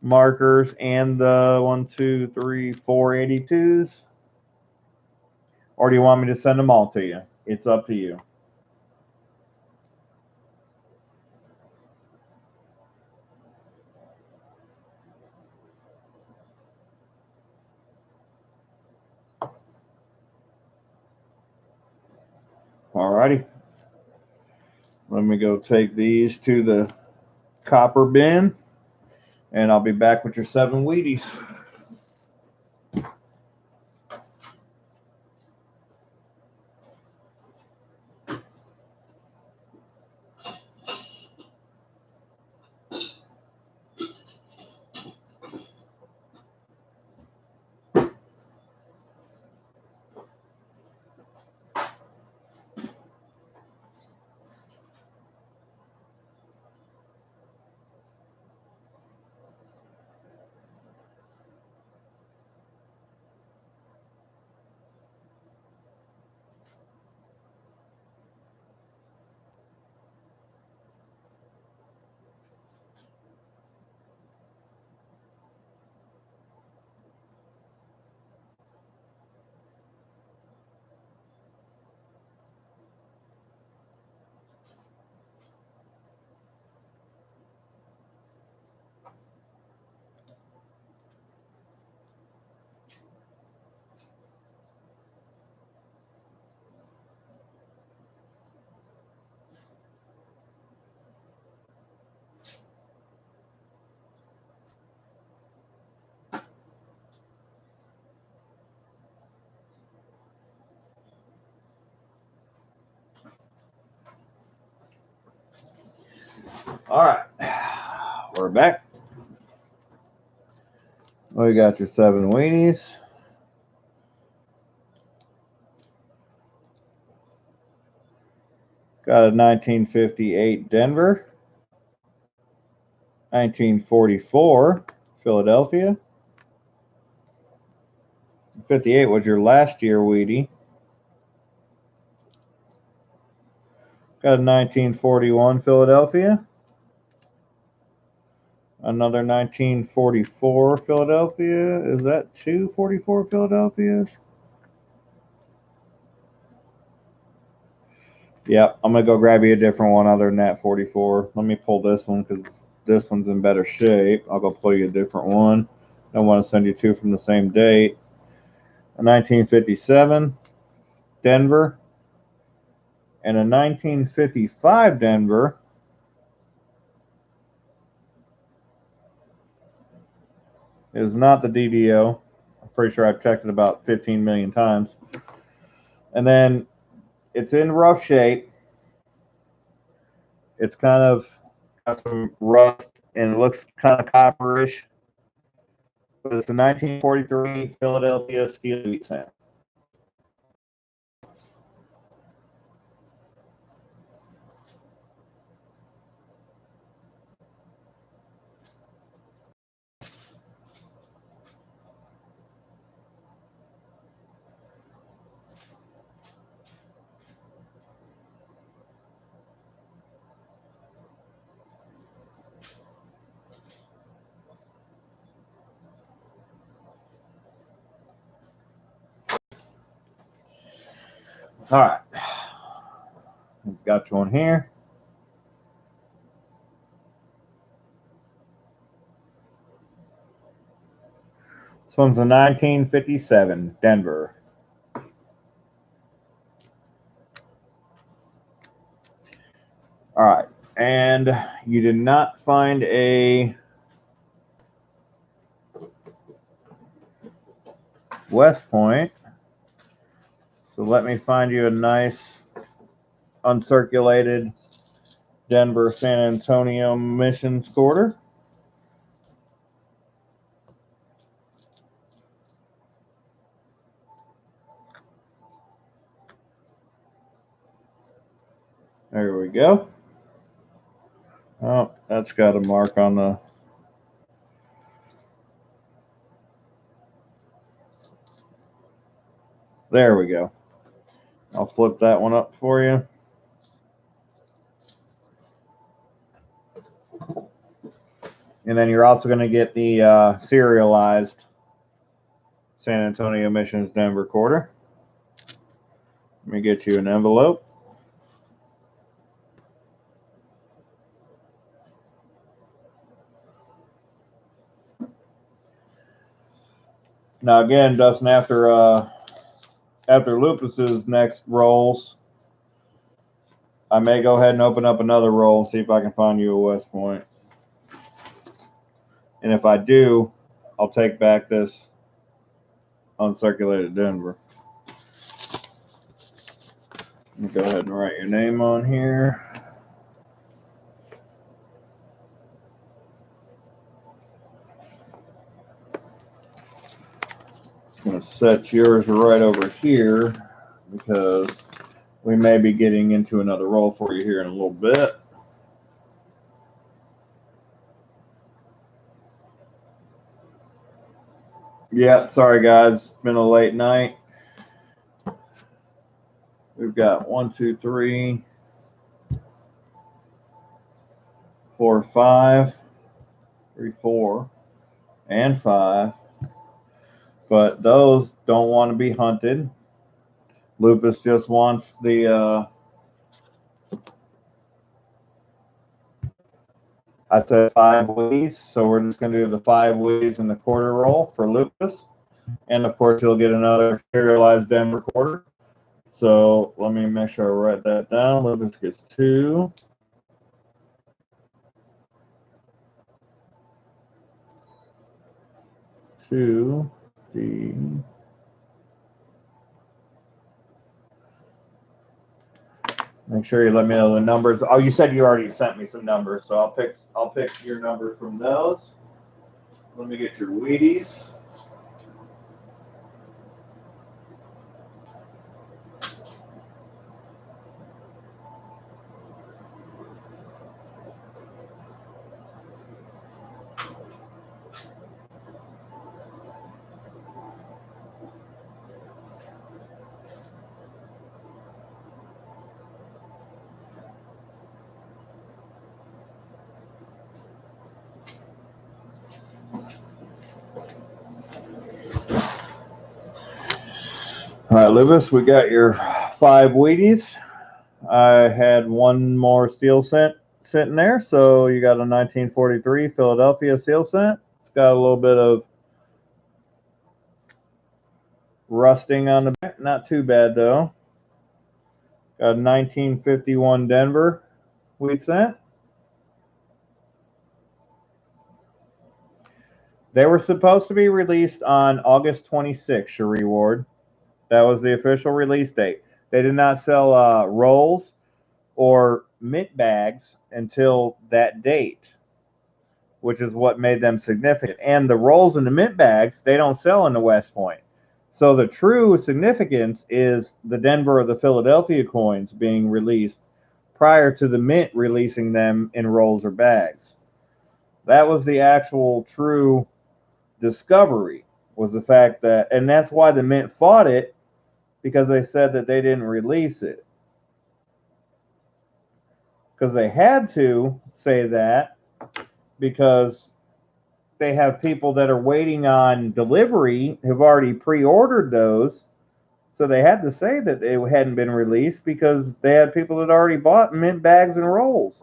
markers, and the 1, 2, 3, 4 82s. Or do you want me to send them all to you? It's up to you. Alrighty. Let me go take these to the copper bin, and I'll be back with your 7 Wheaties. All right, we're back. We got your 7 Wheaties. Got a 1958 Denver. 1944 Philadelphia. 58 was your last year Wheatie. Got a 1941 Philadelphia. Another 1944 Philadelphia. Is that 244 Philadelphias? Yep, I'm going to go grab you a different one other than that 44. Let me pull this one because this one's in better shape. I'll go pull you a different one. I want to send you 2 from the same date. A 1957 Denver. And a 1955 Denver. It is not the DDO. I'm pretty sure I've checked it about 15 million times. And then it's in rough shape. It's kind of got some rust and it looks kind of copperish. But it's a 1943 Philadelphia steel wheat sand. All right. Got you one here. This one's a 1957 Denver. All right. And you did not find a West Point. So let me find you a nice uncirculated Denver San Antonio missions quarter. There we go. Oh, that's got a mark on the... There we go. I'll flip that one up for you. And then you're also going to get the serialized San Antonio Missions Denver quarter. Let me get you an envelope. Now again, Dustin, after Lupus's next rolls, I may go ahead and open up another roll and see if I can find you a West Point. And if I do, I'll take back this uncirculated Denver. Let me go ahead and write your name on here. I'm going to set yours right over here because we may be getting into another roll for you here in a little bit. Yeah, sorry guys, it's been a late night. We've got 1, 2, 3, 4, 5, 3, 4, and 5. But those don't want to be hunted. Lupus just wants the I said 5 Wheaties, so we're just going to do the 5 Wheaties in the quarter roll for Lupus. And of course, you'll get another serialized Denver quarter. So let me make sure I write that down. Lupus gets 2. Make sure you let me know the numbers. Oh, you said you already sent me some numbers, so I'll pick your number from those. Let me get your Wheaties. All right, Lupus, we got your 5 Wheaties. I had one more steel cent sitting there, so you got a 1943 Philadelphia steel cent. It's got a little bit of rusting on the back, not too bad though. Got a 1951 Denver wheat cent. They were supposed to be released on August 26th, your reward. That was the official release date. They did not sell rolls or mint bags until that date, which is what made them significant. And the rolls and the mint bags, they don't sell in the West Point. So the true significance is the Denver or the Philadelphia coins being released prior to the mint releasing them in rolls or bags. That was the actual true discovery, was the fact that, and that's why the mint fought it, because they said that they didn't release it. Because they had to say that, because they have people that are waiting on delivery who've already pre-ordered those. So they had to say that they hadn't been released because they had people that already bought mint bags and rolls.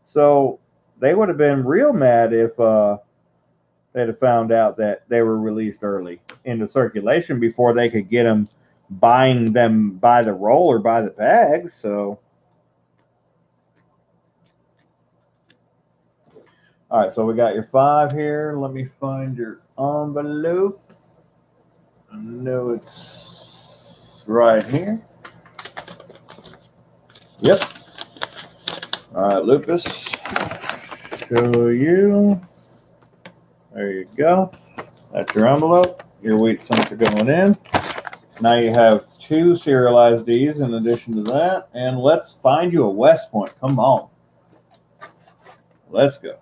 So they would have been real mad if they'd have found out that they were released early into circulation before they could get them buying them by the roll or by the bag. So All right, so we got your 5 here. Let me find your envelope. I know it's right here. Yep. All right, Lupus. Show you. There you go. That's your envelope. Your wheat cents are going in. Now you have 2 serialized Ds in addition to that. And let's find you a West Point. Come on. Let's go.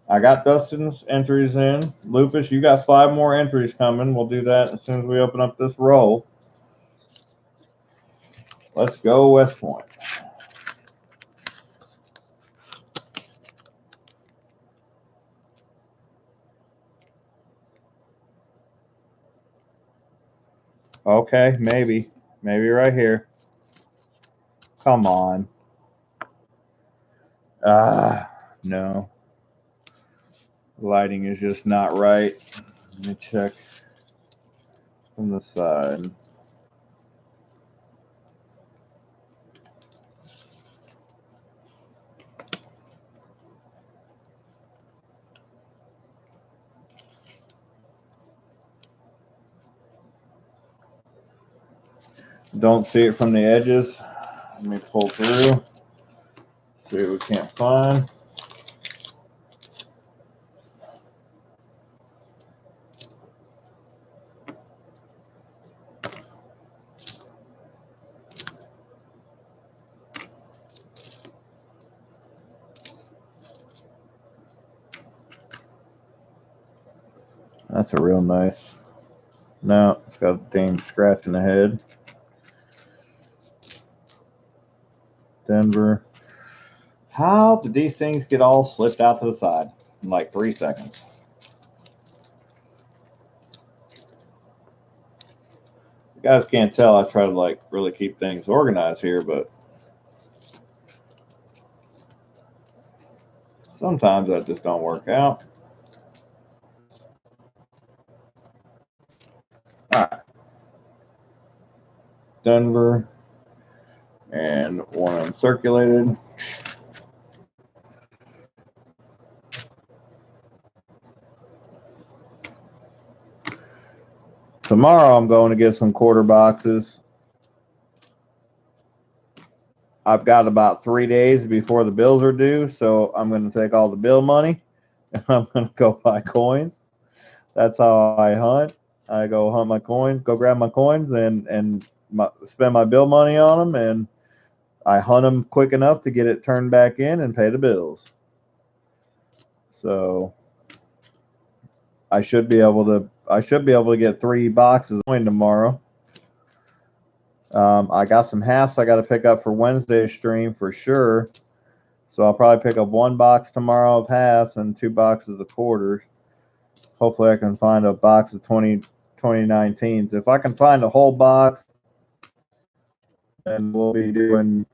I got Dustin's entries in. Lupus, you got 5 more entries coming. We'll do that as soon as we open up this roll. Let's go West Point. Okay, maybe. Maybe right here. Come on. No. Lighting is just not right. Let me check from the side. Don't see it from the edges. Let me pull through. See what we can't find. That's a real nice. No, it's got a dang scratch in the head. Denver. How did these things get all slipped out to the side in like 3 seconds? You guys can't tell. I try to like really keep things organized here, but sometimes that just don't work out. All right. Denver and 1 uncirculated. Tomorrow I'm going to get some quarter boxes. I've got about 3 days before the bills are due, so I'm going to take all the bill money and I'm going to go buy coins. That's how I hunt. I go hunt my coins, go grab my coins, and spend my bill money on them, and I hunt them quick enough to get it turned back in and pay the bills. So I should be able to get 3 boxes of coin tomorrow. I got some halves I got to pick up for Wednesday's stream for sure. So I'll probably pick up 1 box tomorrow of halves and 2 boxes of quarters. Hopefully I can find a box of 2019s. If I can find a whole box, then we'll be doing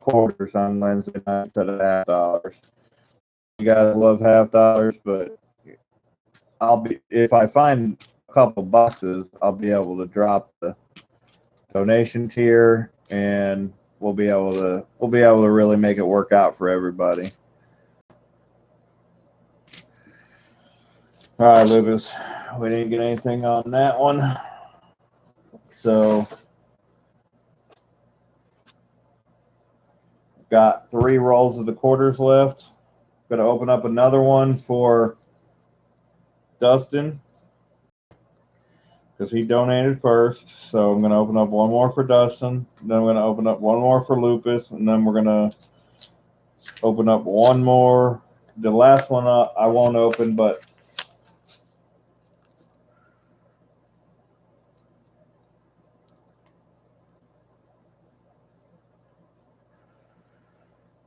quarters on Wednesday night instead of half dollars. You guys love half dollars, but if I find a couple boxes, I'll be able to drop the donation tier, and we'll be able to really make it work out for everybody. All right, Lucas, we didn't get anything on that one, so got 3 rolls of the quarters left. Going to open up another one for Dustin because he donated first. So I'm going to open up 1 more for Dustin. Then I'm going to open up 1 more for Lupus, and then we're going to open up 1 more. The last one I won't open, but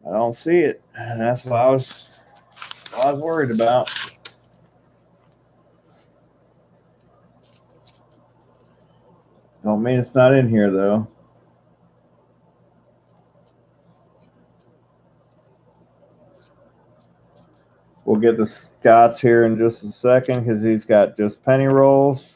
I don't see it, and that's what I was worried about. Don't mean it's not in here though. We'll get the Scots here in just a second because he's got just penny rolls.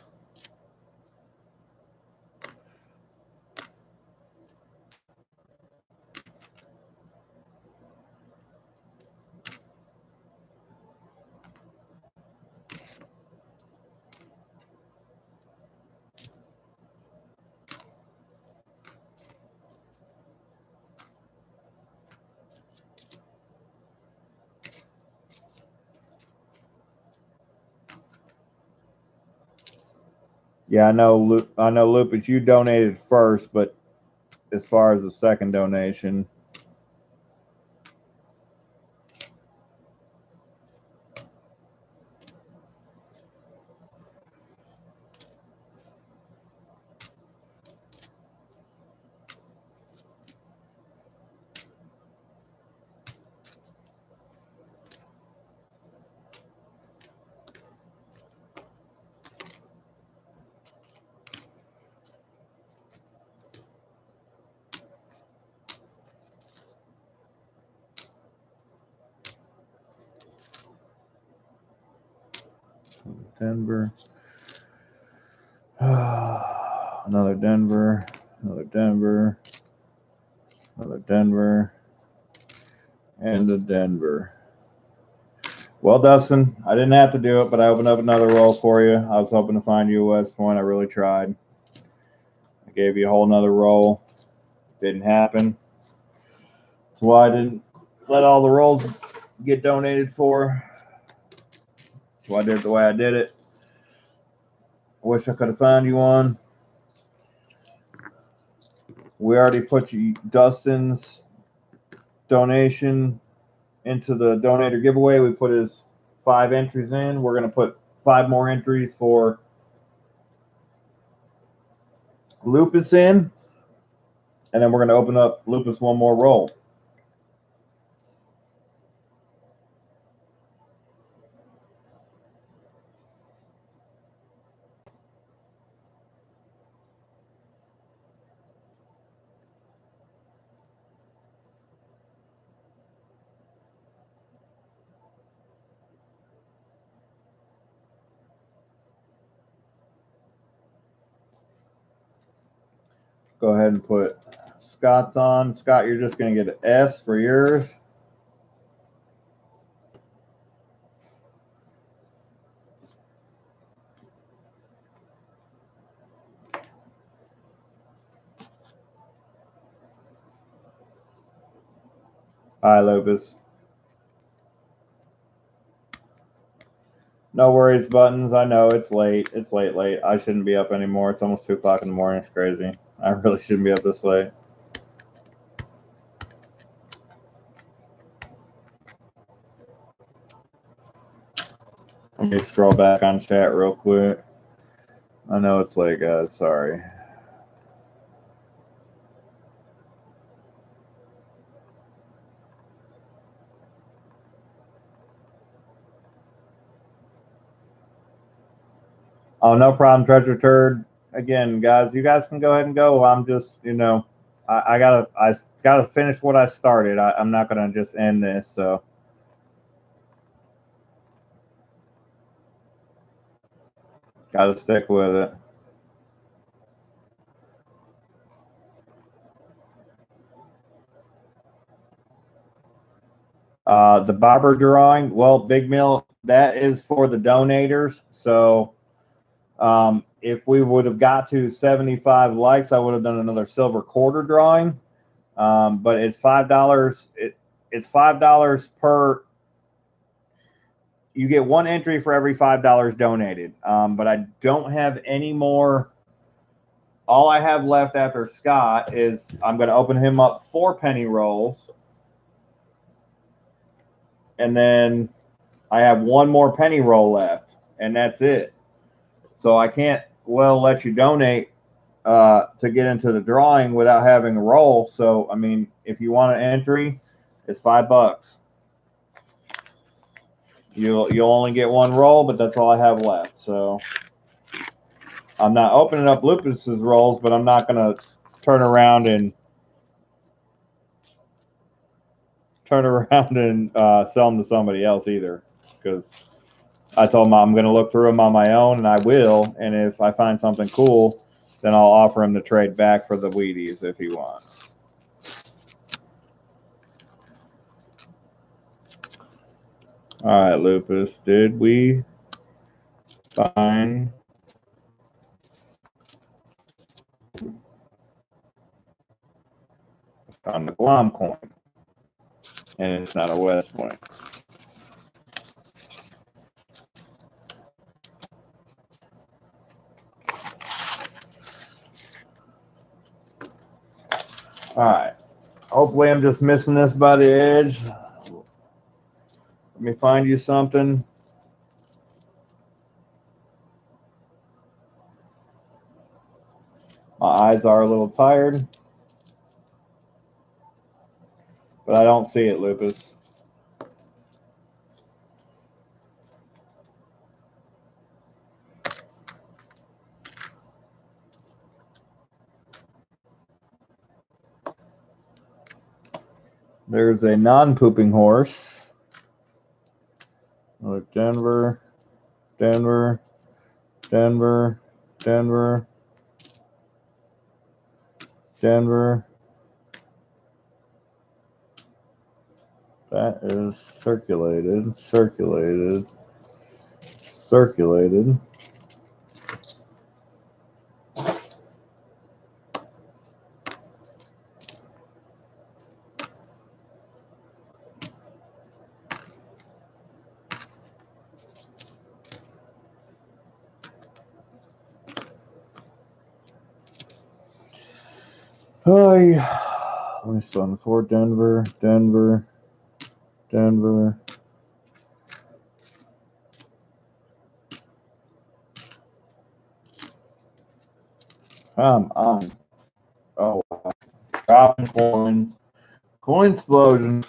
Yeah, I know. I know, Lupus. You donated first, but as far as the second donation, Denver. Another Denver. Another Denver. Another Denver. And a Denver. Well, Dustin, I didn't have to do it, but I opened up another roll for you. I was hoping to find you a West Point. I really tried. I gave you a whole nother roll. Didn't happen. That's why I didn't let all the rolls get donated for. That's why I did it the way I did it. I wish I could have found you one. We already put Dustin's donation into the donator giveaway. We put his 5 entries in. We're going to put 5 more entries for Lupus in. And then we're going to open up Lupus one more roll. Go ahead and put Scott's on. Scott, you're just going to get an S for yours. Hi, Lupus. No worries, Buttons. I know it's late. It's late. I shouldn't be up anymore. It's almost 2 o'clock in the morning. It's crazy. I really shouldn't be up this late. Let me scroll back on chat real quick. I know it's late, guys. Sorry. Oh, no problem, Treasure Turd. Again, guys, you guys can go ahead and go. I'm just, I gotta finish what I started. I'm not gonna just end this, so. Gotta stick with it. The barber drawing, well, Big Mill, that is for the donators. So if we would have got to 75 likes, I would have done another silver quarter drawing. But it's $5. It's $5 per. You get 1 entry for every $5 donated. But I don't have any more. All I have left after Scott is I'm going to open him up 4 penny rolls. And then I have 1 more penny roll left, and that's it. So I can't let you donate to get into the drawing without having a roll. So, I mean, if you want an entry, it's $5. You'll only get 1 roll, but that's all I have left. So I'm not opening up Lupus's rolls, but I'm not going to turn around and sell them to somebody else either, because I told him I'm going to look through them on my own, and I will. And if I find something cool, then I'll offer him to trade back for the Wheaties if he wants. All right, Lupus, did we find on the Guam coin? And it's not a West Point. All right. Hopefully I'm just missing this by the edge. Let me find you something. My eyes are a little tired, but I don't see it, Lupus. There's a non-pooping horse. Look, Denver, Denver, Denver, Denver, Denver. That is circulated, circulated, circulated. Oh, yeah. Let me start for Denver, Denver, Denver. Come on. Oh, wow. Dropping coins. Coin explosion.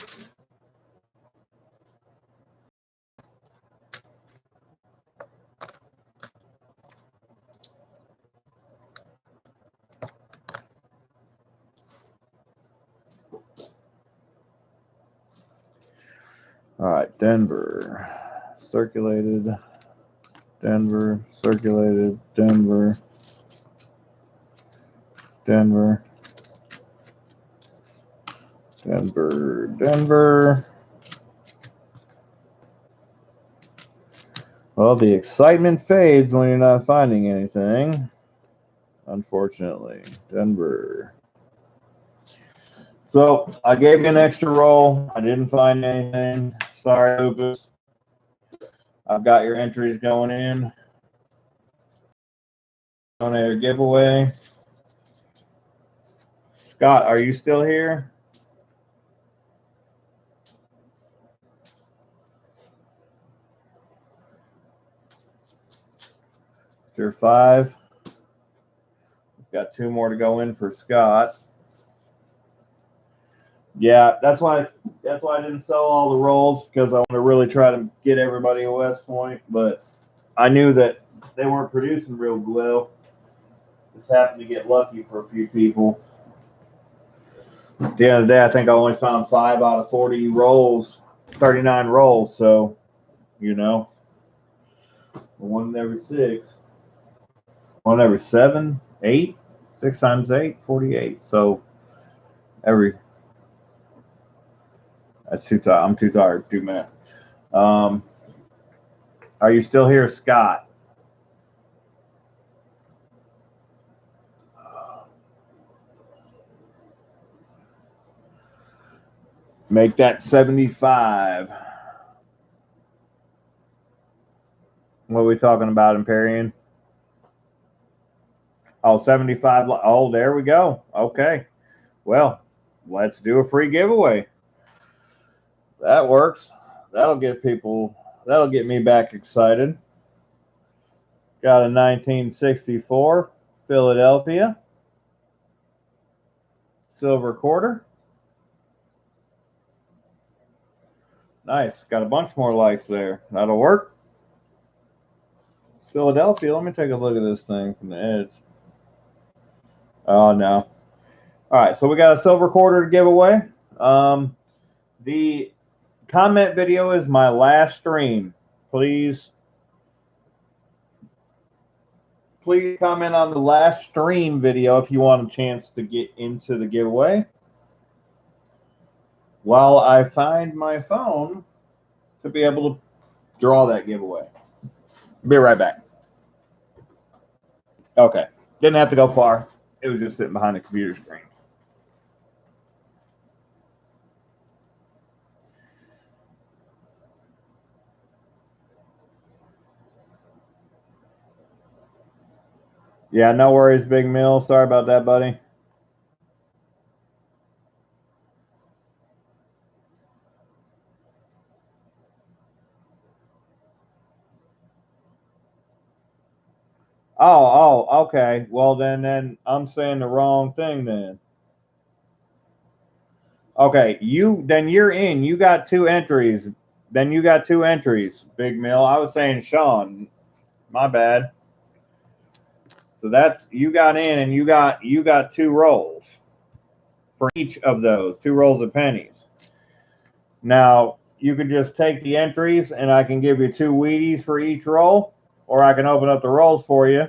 All right, Denver. Circulated. Denver. Circulated. Denver. Denver. Denver. Denver. Well, the excitement fades when you're not finding anything. Unfortunately. Denver. So I gave you an extra roll. I didn't find anything. Sorry, Lupus. I've got your entries going in. Donator giveaway. Scott, are you still here? Tier 5. We've got 2 more to go in for Scott. Yeah, that's why I didn't sell all the rolls, because I want to really try to get everybody a West Point, but I knew that they weren't producing real well. Just happened to get lucky for a few people. At the end of the day, I think I only found 5 out of 40 rolls, 39 rolls, so, you know, 1 in every 6. 1 every 7, 8, 6 times 8, 48. So that's too tired. I'm too tired. 2 minutes. Are you still here, Scott? Make that 75. What are we talking about, Empyrean? Oh, 75. Oh, there we go. Okay. Well, let's do a free giveaway. That works. That'll get me back excited. Got a 1964 Philadelphia silver quarter. Nice. Got a bunch more likes there. That'll work. It's Philadelphia. Let me take a look at this thing from the edge. Oh, no. All right. So we got a silver quarter to give away. The comment video is my last stream. Please comment on the last stream video if you want a chance to get into the giveaway. While I find my phone to be able to draw that giveaway. Be right back. Okay. Didn't have to go far. It was just sitting behind the computer screen. Yeah, no worries, Big Mill. Sorry about that, buddy. Okay. Well, then I'm saying the wrong thing then. Okay, you're in. You got 2 entries. Then you got 2 entries, Big Mill. I was saying Sean. My bad. So that's you got in, and you got 2 rolls for each of those 2 rolls of pennies. Now you could just take the entries, and I can give you 2 Wheaties for each roll, or I can open up the rolls for you.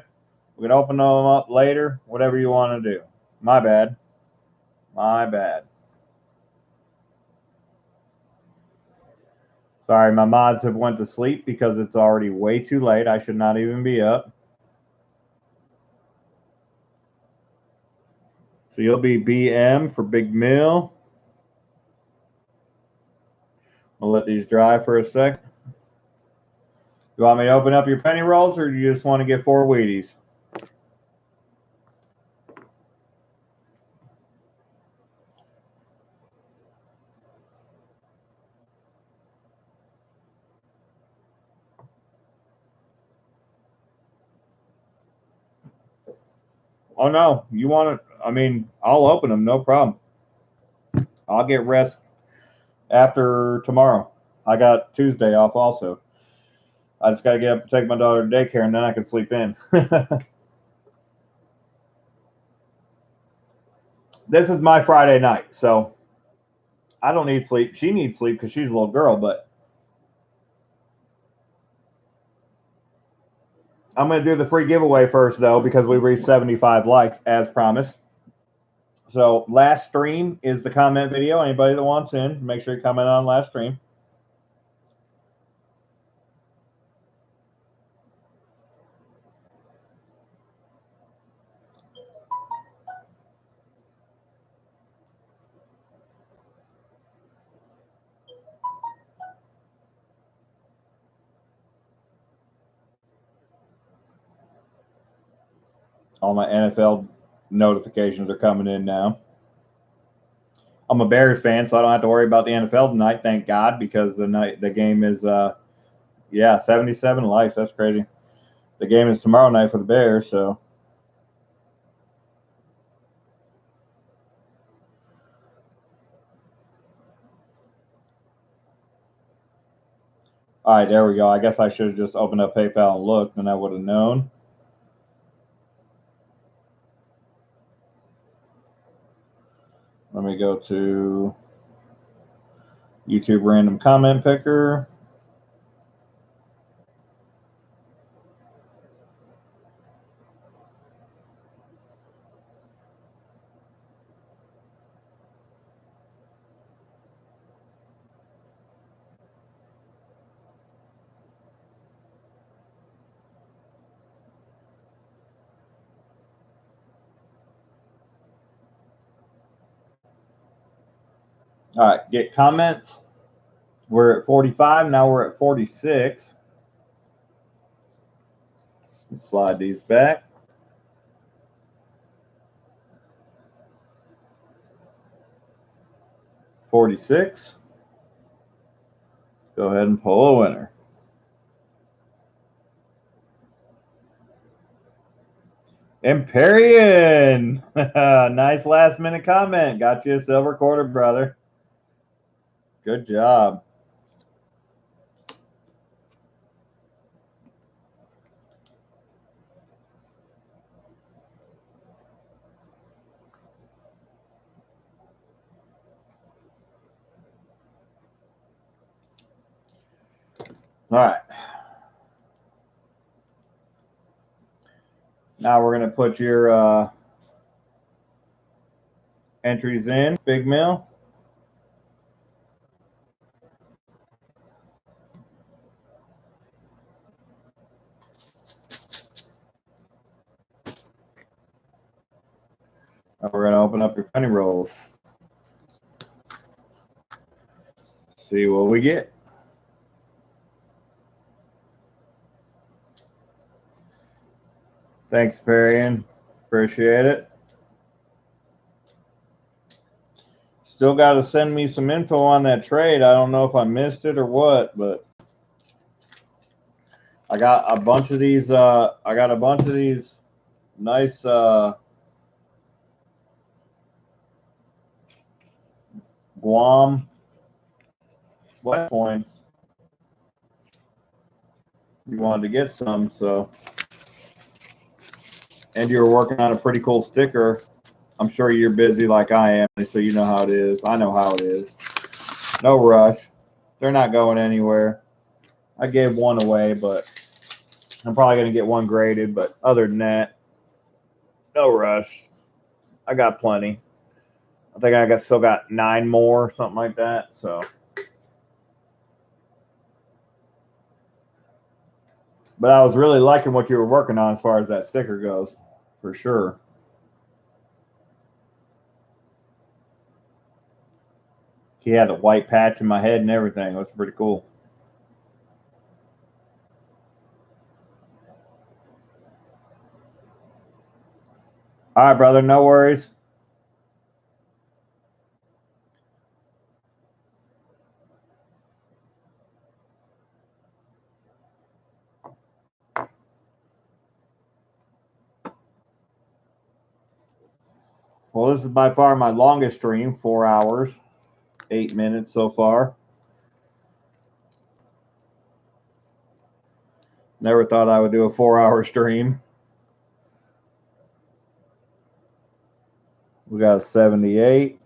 We can open them up later, whatever you want to do. My bad. My bad. Sorry, my mods have went to sleep because it's already way too late. I should not even be up. So you'll be BM for Big Mill. I'll let these dry for a sec. You want me to open up your penny rolls, or do you just want to get 4 Wheaties? Oh, no. You want it? I mean, I'll open them. No problem. I'll get rest after tomorrow. I got Tuesday off also. I just got to get up and take my daughter to daycare, and then I can sleep in. This is my Friday night, so I don't need sleep. She needs sleep because she's a little girl, but I'm going to do the free giveaway first, though, because we reached 75 likes, as promised. So last stream is the comment video. Anybody that wants in, make sure you comment on last stream. All my NFL notifications are coming in now. I'm a Bears fan, so I don't have to worry about the NFL tonight, thank God, because the game is 77 likes. That's crazy. The game is tomorrow night for the Bears, so. All right, there we go. I guess I should have just opened up PayPal and looked, and I would have known. Let me go to YouTube random comment picker. All right, get comments. We're at 45. Now we're at 46. Let's slide these back. 46. Let's go ahead and pull a winner. Empyrean. Nice last minute comment. Got you a silver quarter, brother. Good job. All right. Now we're going to put your entries in, Big Mill. Now we're going to open up your penny rolls. See what we get. Thanks, Empyrean. Appreciate it. Still got to send me some info on that trade. I don't know if I missed it or what, but I got a bunch of these. Nice Guam West points. You wanted to get some, so. And you were working on a pretty cool sticker. I'm sure you're busy like I am, so you know how it is. I know how it is. No rush. They're not going anywhere. I gave one away, but I'm probably going to get one graded. But other than that, no rush. I got plenty. I think I still got 9 more, something like that. So, but I was really liking what you were working on as far as that sticker goes, for sure. He had a white patch in my head and everything. It was pretty cool. All right, brother. No worries. Well, this is by far my longest stream, 4 hours, 8 minutes so far. Never thought I would do a 4-hour stream. We got a 78.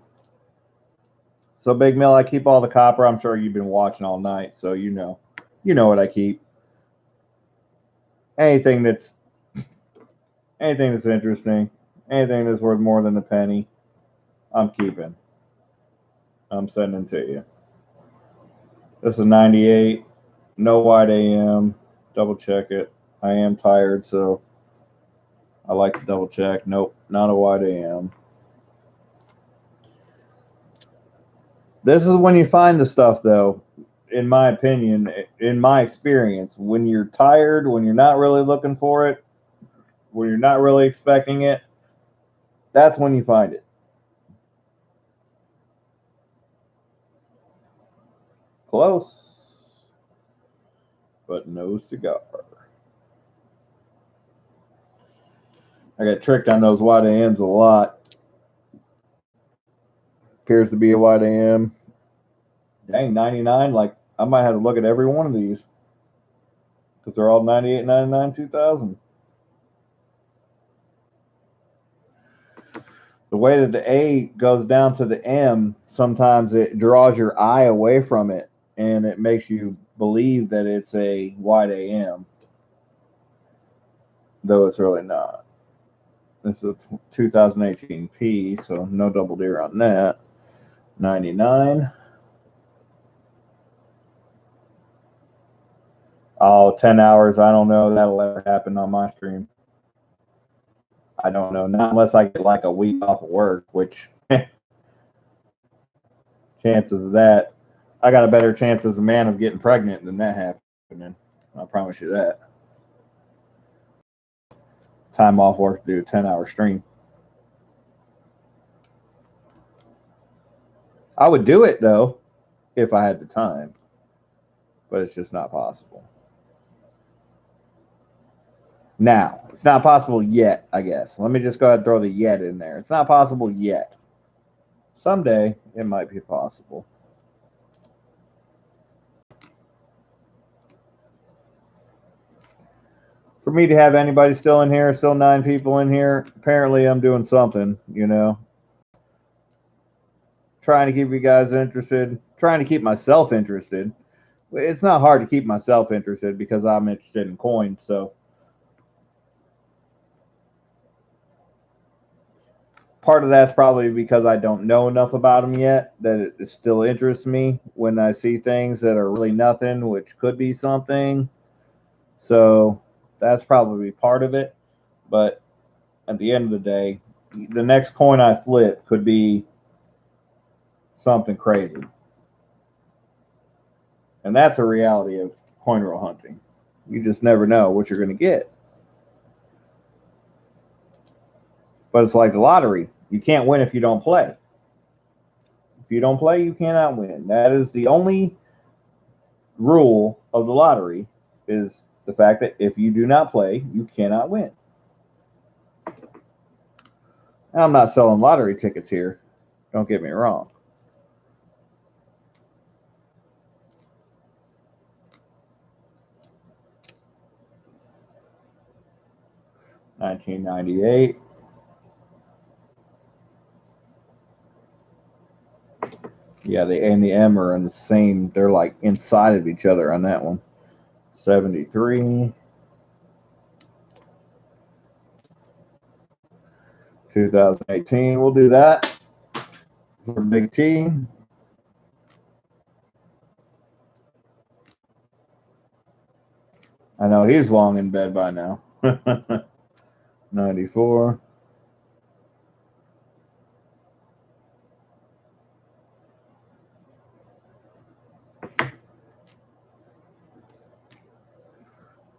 So, Big Mill, I keep all the copper. I'm sure you've been watching all night, so you know. You know what I keep. Anything that's interesting, anything that's worth more than a penny, I'm keeping. I'm sending to you. This is 98. No wide AM. Double check it. I am tired, so I like to double check. Nope, not a wide AM. This is when you find the stuff, though, in my opinion, in my experience. When you're tired, when you're not really looking for it, when you're not really expecting it, that's when you find it. Close, but no cigar. I got tricked on those wide AMs a lot. Appears to be a wide AM. Dang, 99. Like, I might have to look at every one of these because they're all 98, 99, 2000. The way that the A goes down to the M, sometimes it draws your eye away from it and it makes you believe that it's a wide AM, though it's really not. This is a 2018 P, so no double deer on that. 99. Oh, 10 hours. I don't know. That'll ever happen on my stream. I don't know. Not unless I get like a week off of work, which chances of that, I got a better chance as a man of getting pregnant than that happening. I promise you that. Time off work to do a 10-hour stream. I would do it, though, if I had the time. But it's just not possible. Now, it's not possible yet, I guess. Let me just go ahead and throw the yet in there. It's not possible yet. Someday, it might be possible. For me to have anybody still in here, still 9 people in here, apparently I'm doing something, you know. Trying to keep you guys interested, trying to keep myself interested. It's not hard to keep myself interested because I'm interested in coins, so. Part of that's probably because I don't know enough about them yet that it still interests me when I see things that are really nothing, which could be something. So that's probably part of it. But at the end of the day, the next coin I flip could be something crazy. And that's a reality of coin roll hunting. You just never know what you're going to get. But it's like the lottery. You can't win if you don't play. If you don't play, you cannot win. That is the only rule of the lottery, is the fact that if you do not play, you cannot win. Now, I'm not selling lottery tickets here. Don't get me wrong. $19.98. Yeah, the A and the M are in the same. They're like inside of each other on that one. 73. 2018. We'll do that for Big T. I know he's long in bed by now. 94.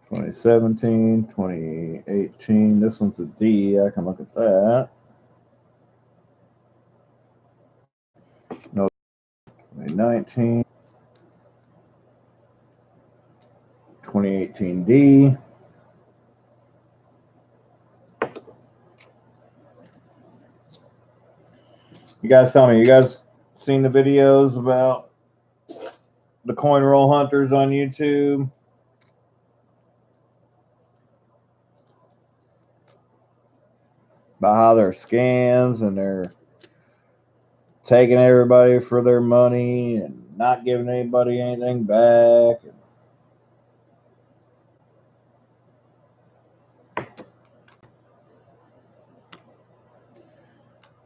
(2017), 2018. This one's a D. I can look at that. No. 2019. 2018 D. You guys tell me, you guys seen the videos about the coin roll hunters on YouTube? About how they're scams and they're taking everybody for their money and not giving anybody anything back.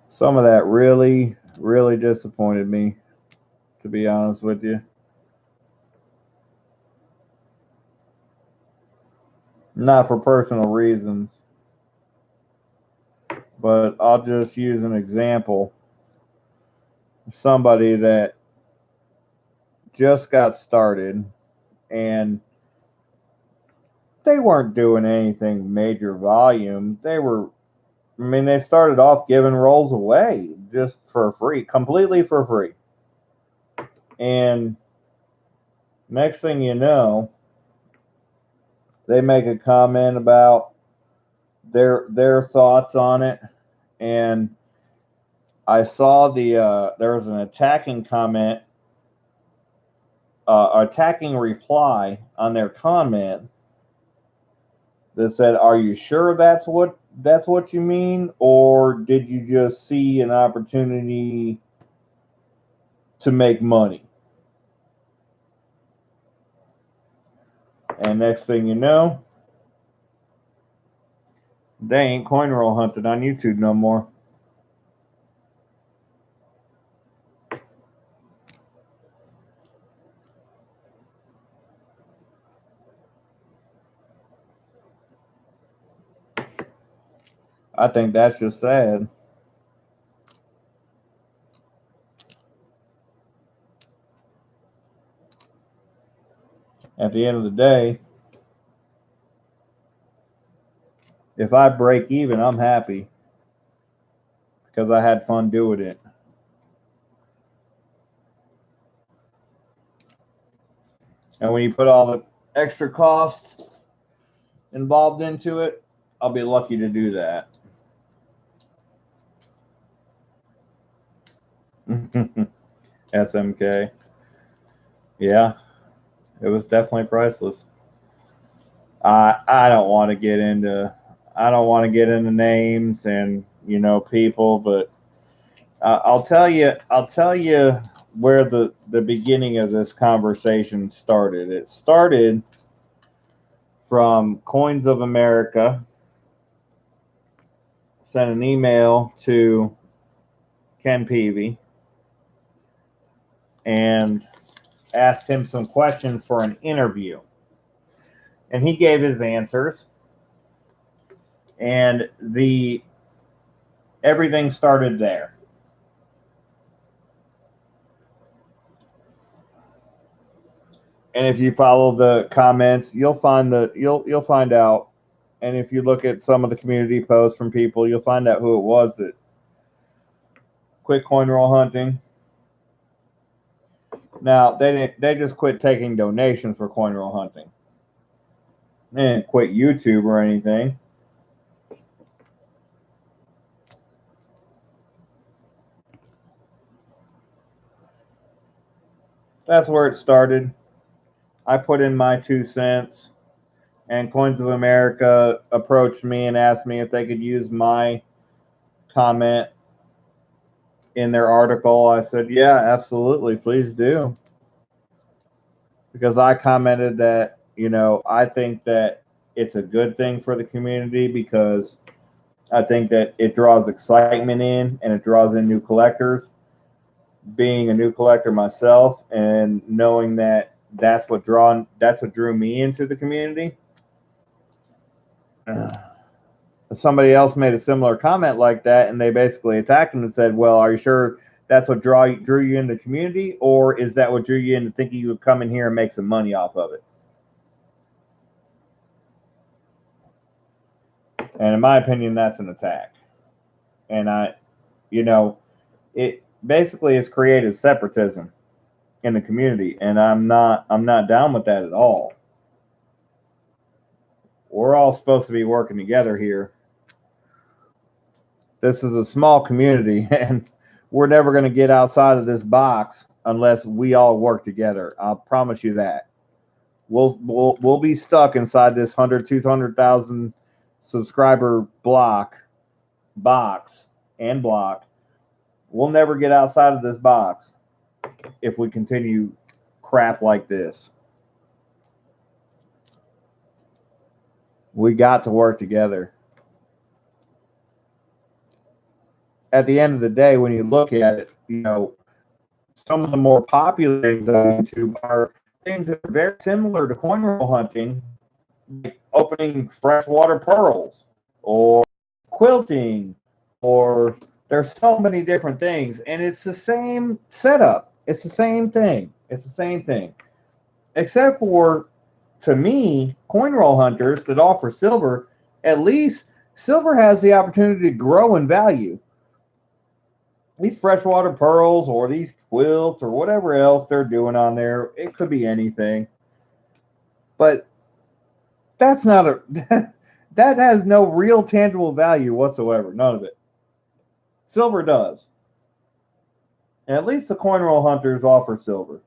Some of that really, really disappointed me, to be honest with you. Not for personal reasons, but I'll just use an example. Somebody that just got started and they weren't doing anything major volume. They started off giving rolls away just for free, completely for free. And next thing you know, they make a comment about their thoughts on it. And I saw there was an attacking comment, attacking reply on their comment that said, "Are you sure that's what you mean, or did you just see an opportunity to make money?" And next thing you know, they ain't coin roll hunted on YouTube no more. I think that's just sad. At the end of the day, if I break even, I'm happy because I had fun doing it. And when you put all the extra costs involved into it, I'll be lucky to do that. SMK. Yeah, it was definitely priceless. I don't want to get into names and people, but I'll tell you where the beginning of this conversation started. It started from Coins of America. Sent an email to Ken Peavy and asked him some questions for an interview. And he gave his answers. And everything started there. And if you follow the comments, you'll find out. And if you look at some of the community posts from people, you'll find out who it was that quit coin roll hunting. Now they just quit taking donations for coin roll hunting. I didn't quit YouTube or anything. That's where it started. I put in my 2 cents, and Coins of America approached me and asked me if they could use my comment in their article. I said, yeah, absolutely, please do. Because I commented that, I think that it's a good thing for the community because I think that it draws excitement in and it draws in new collectors. Being a new collector myself and knowing that that's what drew me into the community. Somebody else made a similar comment like that, and they basically attacked him and said, well, are you sure that's what drew you into the community, or is that what drew you into thinking you would come in here and make some money off of it? And in my opinion, that's an attack. And it basically is creative separatism in the community, and I'm not down with that at all. We're all supposed to be working together here. This is a small community, and we're never going to get outside of this box unless we all work together. I'll promise you that. We'll be stuck inside this 200,000 subscriber box. We'll never get outside of this box if we continue crap like this. We got to work together. At the end of the day, when you look at it, some of the more popular things on YouTube are things that are very similar to coin roll hunting, like opening freshwater pearls or quilting, or there's so many different things, and it's the same setup. It's the same thing. Except for, to me, coin roll hunters that offer silver, at least silver has the opportunity to grow in value. These freshwater pearls or these quilts or whatever else they're doing on there, it could be anything. But that's not that has no real tangible value whatsoever. None of it. Silver does. And at least the coin roll hunters offer silver.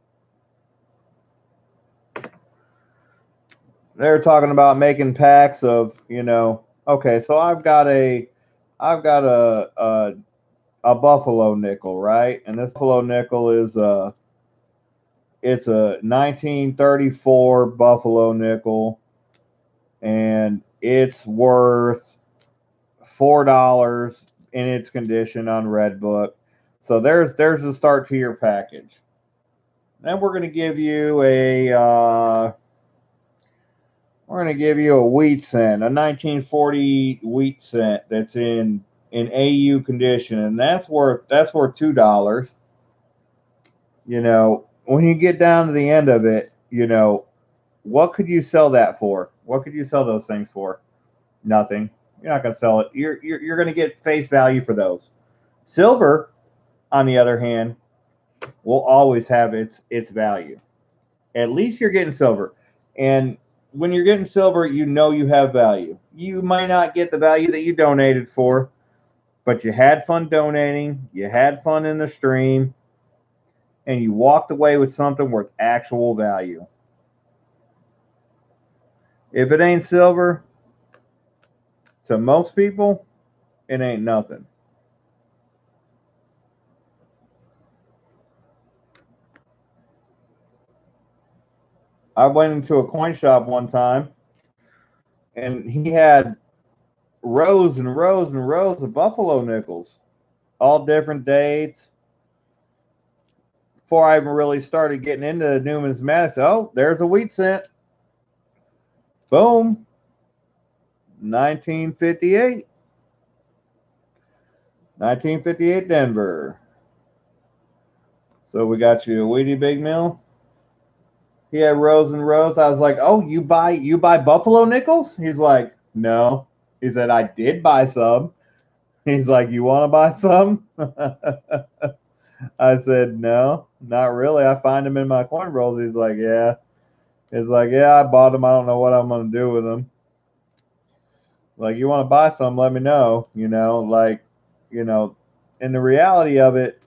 They're talking about making packs of, okay, so I've got a buffalo nickel, right? And this buffalo nickel is it's a 1934 buffalo nickel, and it's worth $4 in its condition on Redbook. So there's the start to your package. Then we're going to give you a wheat cent, a 1940 wheat cent that's in AU condition, and that's worth $2. When you get down to the end of it, what could you sell that for? What could you sell those things for? Nothing. You're not going to sell it. You're going to get face value for those. Silver, on the other hand, will always have its value. At least you're getting silver. And when you're getting silver, you have value. You might not get the value that you donated for, but you had fun donating, you had fun in the stream, and you walked away with something worth actual value. If it ain't silver, to most people, it ain't nothing. I went into a coin shop one time, and he had rows and rows and rows of buffalo nickels, all different dates. Before I even really started getting into numismatics, oh, there's a wheat cent. Boom. 1958. 1958 Denver. So we got you a Wheatie Big Mill. He had rows and rows. I was like, oh, you buy buffalo nickels? He's like, no. He said, I did buy some. He's like, you want to buy some? I said, no, not really. I find them in my coin rolls. He's like, yeah. It's like, yeah, I bought them. I don't know what I'm going to do with them. Like, you want to buy some, let me know, like, and the reality of it,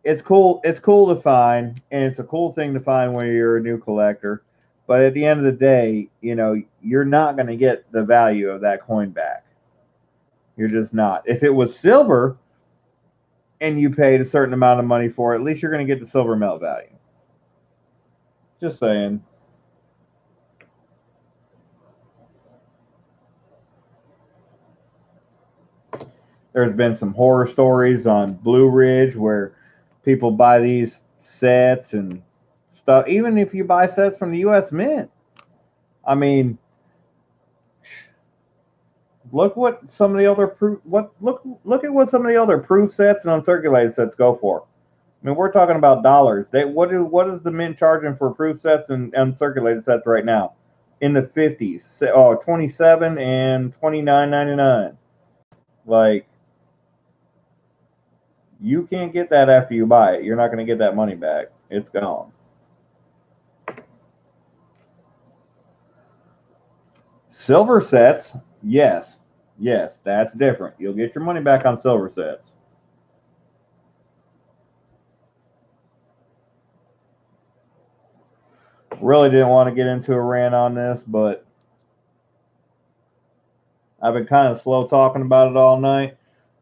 it's cool to find, and it's a cool thing to find when you're a new collector. But at the end of the day, you're not going to get the value of that coin back. You're just not. If it was silver and you paid a certain amount of money for it, at least you're going to get the silver melt value. Just saying. There's been some horror stories on Blue Ridge where people buy these sets and stuff. Even if you buy sets from the U.S. Mint, I mean, look what some of the other look at what some of the other proof sets and uncirculated sets go for. I mean, we're talking about dollars. What is the Mint charging for proof sets and uncirculated sets right now? In the 50s. Oh, 27 and $29.99. Like, you can't get that after you buy it. You're not going to get that money back. It's gone. Silver sets, yes, that's different. You'll get your money back on silver sets. Really didn't want to get into a rant on this, but I've been kind of slow talking about it all night.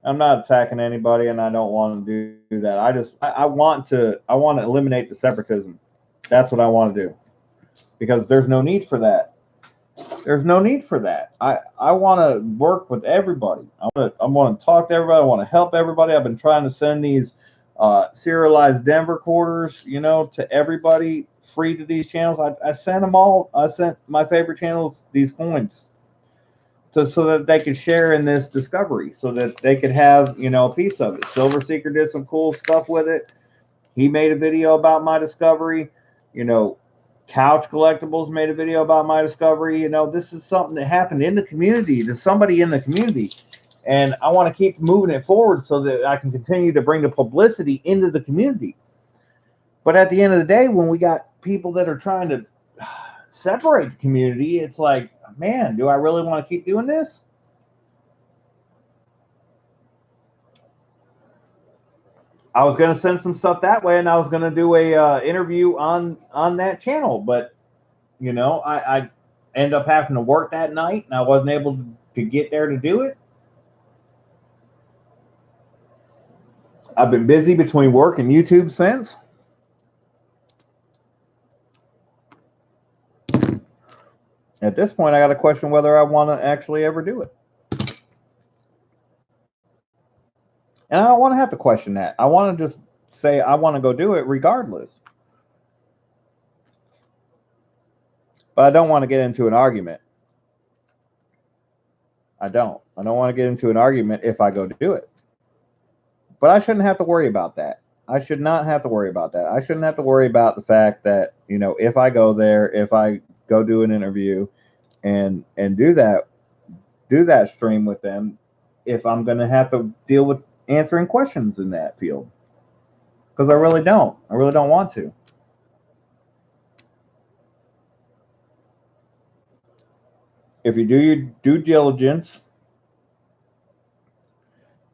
I'm not attacking anybody, and I don't want to do that. I want to eliminate the separatism. That's what I want to do, because there's no need for that. There's no need for that. I want to work with everybody. I want to talk to everybody. I want to help everybody. I've been trying to send these serialized Denver quarters, to everybody, free to these channels. I sent them all. I sent my favorite channels these coins, so that they could share in this discovery, so that they could have, a piece of it. Silver Seeker did some cool stuff with it. He made a video about my discovery. Couch Collectibles made a video about my discovery. This is something that happened in the community to somebody in the community. And I want to keep moving it forward so that I can continue to bring the publicity into the community. But at the end of the day, when we got people that are trying to separate the community, it's like, man, do I really want to keep doing this? I was going to send some stuff that way, and I was going to do a interview on that channel, but I end up having to work that night, and I wasn't able to get there to do it. I've been busy between work and YouTube since. At this point, I got to question whether I want to actually ever do it. And I don't want to have to question that. I want to just say I want to go do it regardless. But I don't want to get into an argument. I don't want to get into an argument if I go do it. But I shouldn't have to worry about that. I should not have to worry about that. I shouldn't have to worry about the fact that, if I go there, if I go do an interview and do that stream with them, if I'm going to have to deal with answering questions in that field. Because I really don't want to. If you do your due diligence,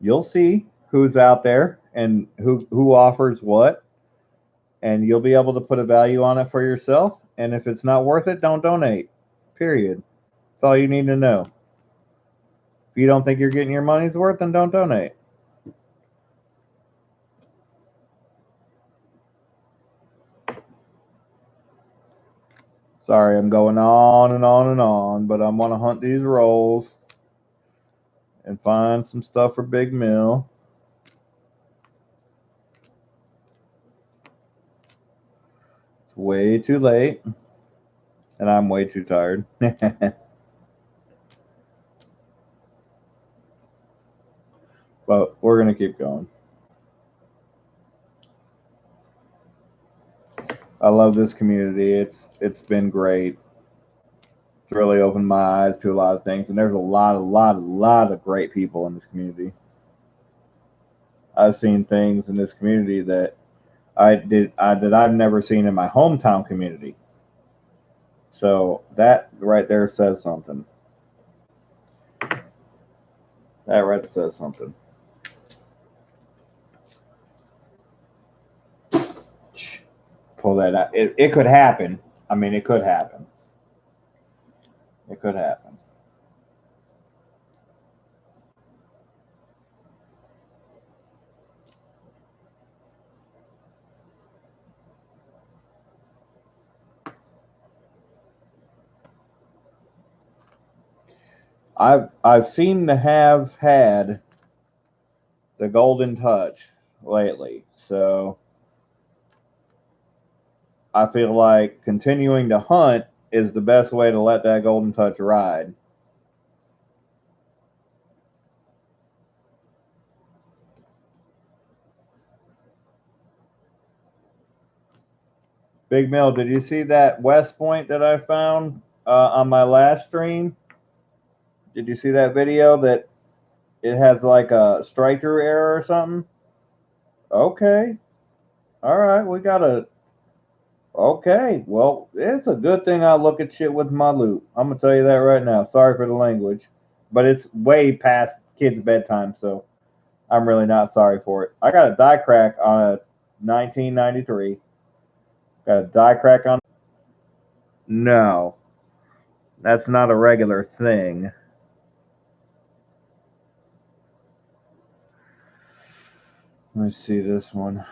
you'll see who's out there and who offers what, and you'll be able to put a value on it for yourself. And if it's not worth it, don't donate. Period. That's all you need to know. If you don't think you're getting your money's worth, then don't donate. Sorry, I'm going on and on and on, but I'm going to hunt these rolls and find some stuff for Big Mill. It's way too late, and I'm way too tired. But we're going to keep going. I love this community. It's been great. It's really opened my eyes to a lot of things, and there's a lot of great people in this community. I've seen things in this community that I've never seen in my hometown community. So that right there says something. That right there says something. Pull that out. It could happen. I mean, it could happen. It could happen. I've seemed to have had the golden touch lately, so I feel like continuing to hunt is the best way to let that golden touch ride. Big Mill, did you see that West Point that I found on my last stream? Did you see that video that it has like a strike through error or something? Okay. All right. We got a. Okay. Well, it's a good thing I look at shit with my loot. I'm going to tell you that right now. Sorry for the language. But it's way past kids' bedtime, so I'm really not sorry for it. I got a die crack on a 1993. Got a die crack on. No. That's not a regular thing. Let's see this one.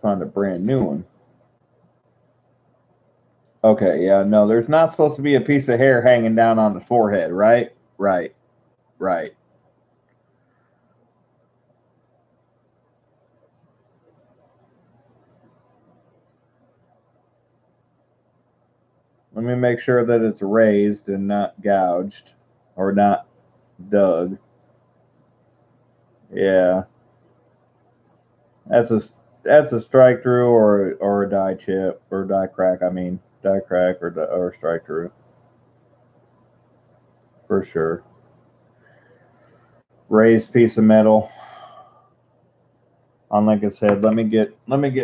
Found a brand new one. Okay, yeah, no, there's not supposed to be a piece of hair hanging down on the forehead, right? Right, right. Let me make sure that it's raised and not gouged or not dug. Yeah, that's a strike through or a die chip or die crack. I mean die crack or strike through for sure. Raised piece of metal on like I said. Let me get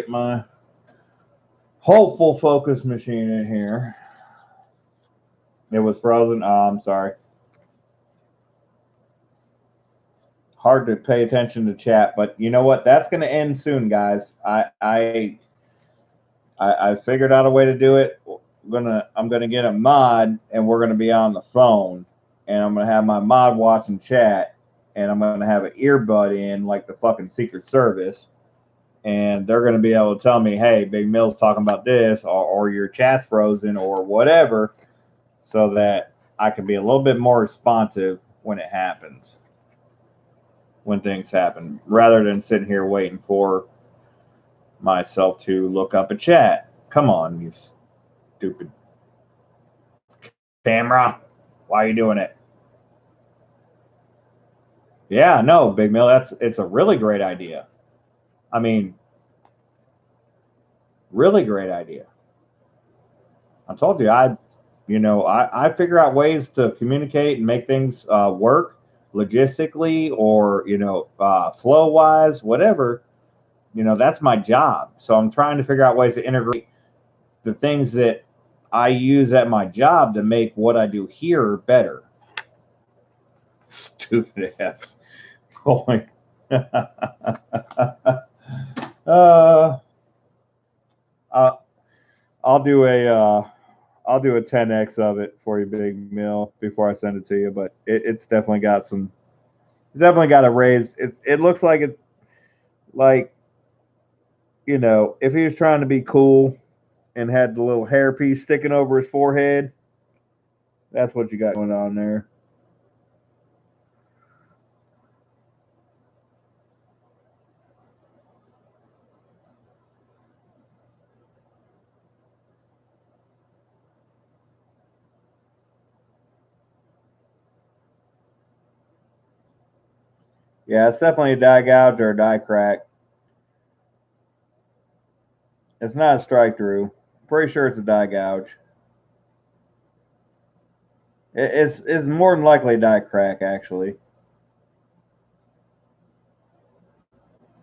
my hopeful focus machine in here. It was frozen. Oh, I'm sorry. Hard to pay attention to chat, but you know what? That's going to end soon, guys. I figured out a way to do it. I'm gonna get a mod, and we're gonna be on the phone, and I'm gonna have my mod watching chat, and I'm gonna have an earbud in like the fucking Secret Service, and they're gonna be able to tell me, hey, Big Mill's talking about this, or your chat's frozen, or whatever, so that I can be a little bit more responsive when it happens. When things happen, rather than sitting here waiting for myself to look up a chat. Come on, you stupid camera. Why are you doing it? Yeah, no, Big Mill, it's a really great idea. I mean, really great idea. I told you I figure out ways to communicate and make things work logistically or flow wise, whatever. That's my job. So I'm trying to figure out ways to integrate the things that I use at my job to make what I do here better. Stupid ass. Going. I'll do a 10x of it for you, Big Mill, before I send it to you. But it's definitely got some. It's definitely got a raised. It looks like it, like if he was trying to be cool and had the little hair piece sticking over his forehead. That's what you got going on there. Yeah, it's definitely a die gouge or a die crack. It's not a strike through. Pretty sure it's a die gouge. It's more than likely a die crack, actually.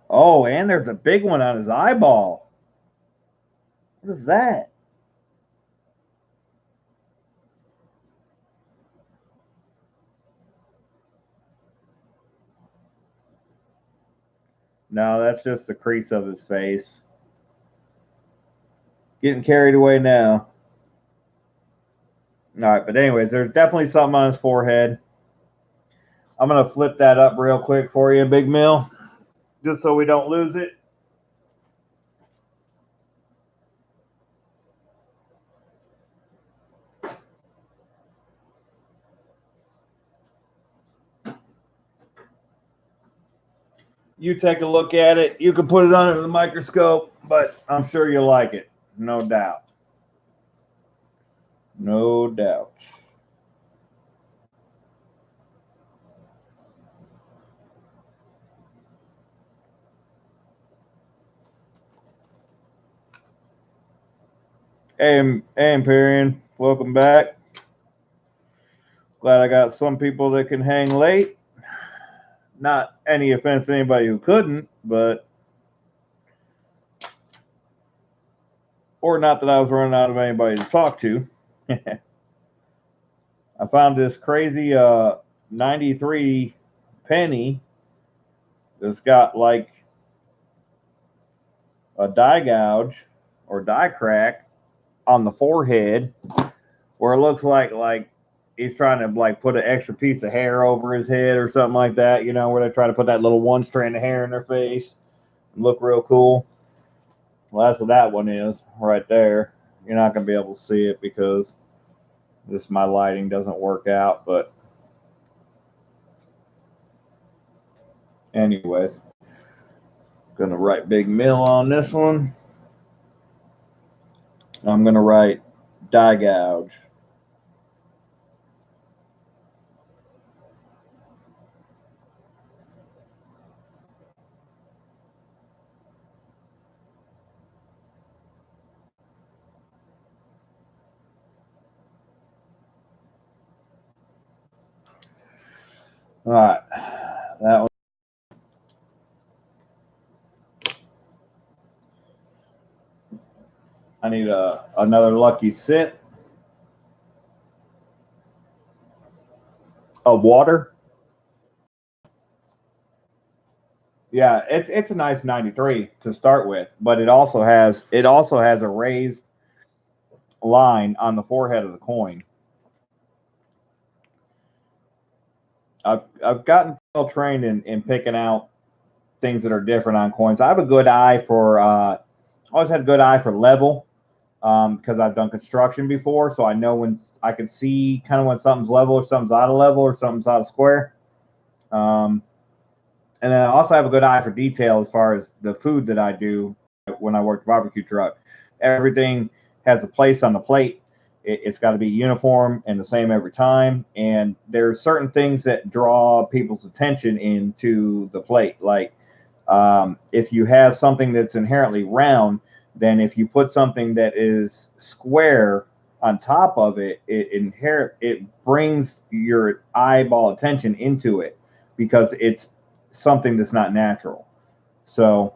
Oh, and there's a big one on his eyeball. What is that? No, that's just the crease of his face. Getting carried away now. All right, but anyways, there's definitely something on his forehead. I'm going to flip that up real quick for you, Big Mill, just so we don't lose it. You take a look at it. You can put it under the microscope, but I'm sure you'll like it. No doubt. No doubt. Hey, Empyrean, welcome back. Glad I got some people that can hang late. Not any offense to anybody who couldn't, but or not that I was running out of anybody to talk to. I found this crazy 93 penny that's got like a die gouge or die crack on the forehead where it looks like he's trying to like put an extra piece of hair over his head or something like that, you know, where they try to put that little one strand of hair in their face and look real cool. Well, that's what that one is right there. You're not going to be able to see it because my lighting doesn't work out, but anyways, going to write Big Mill on this one. I'm going to write die gouge. All right, that one. I need another lucky sip of water. Yeah, it's a nice 93 to start with, but it also has a raised line on the forehead of the coin. I've gotten well trained in picking out things that are different on coins. I have a good eye for always had a good eye for level because I've done construction before, so I know when I can see kind of when something's level or something's out of level or something's out of square. And then I also have a good eye for detail as far as the food that I do when I work the barbecue truck. Everything has a place on the plate. It's got to be uniform and the same every time. And there's certain things that draw people's attention into the plate. Like if you have something that's inherently round, then if you put something that is square on top of it, it brings your eyeball attention into it because it's something that's not natural. So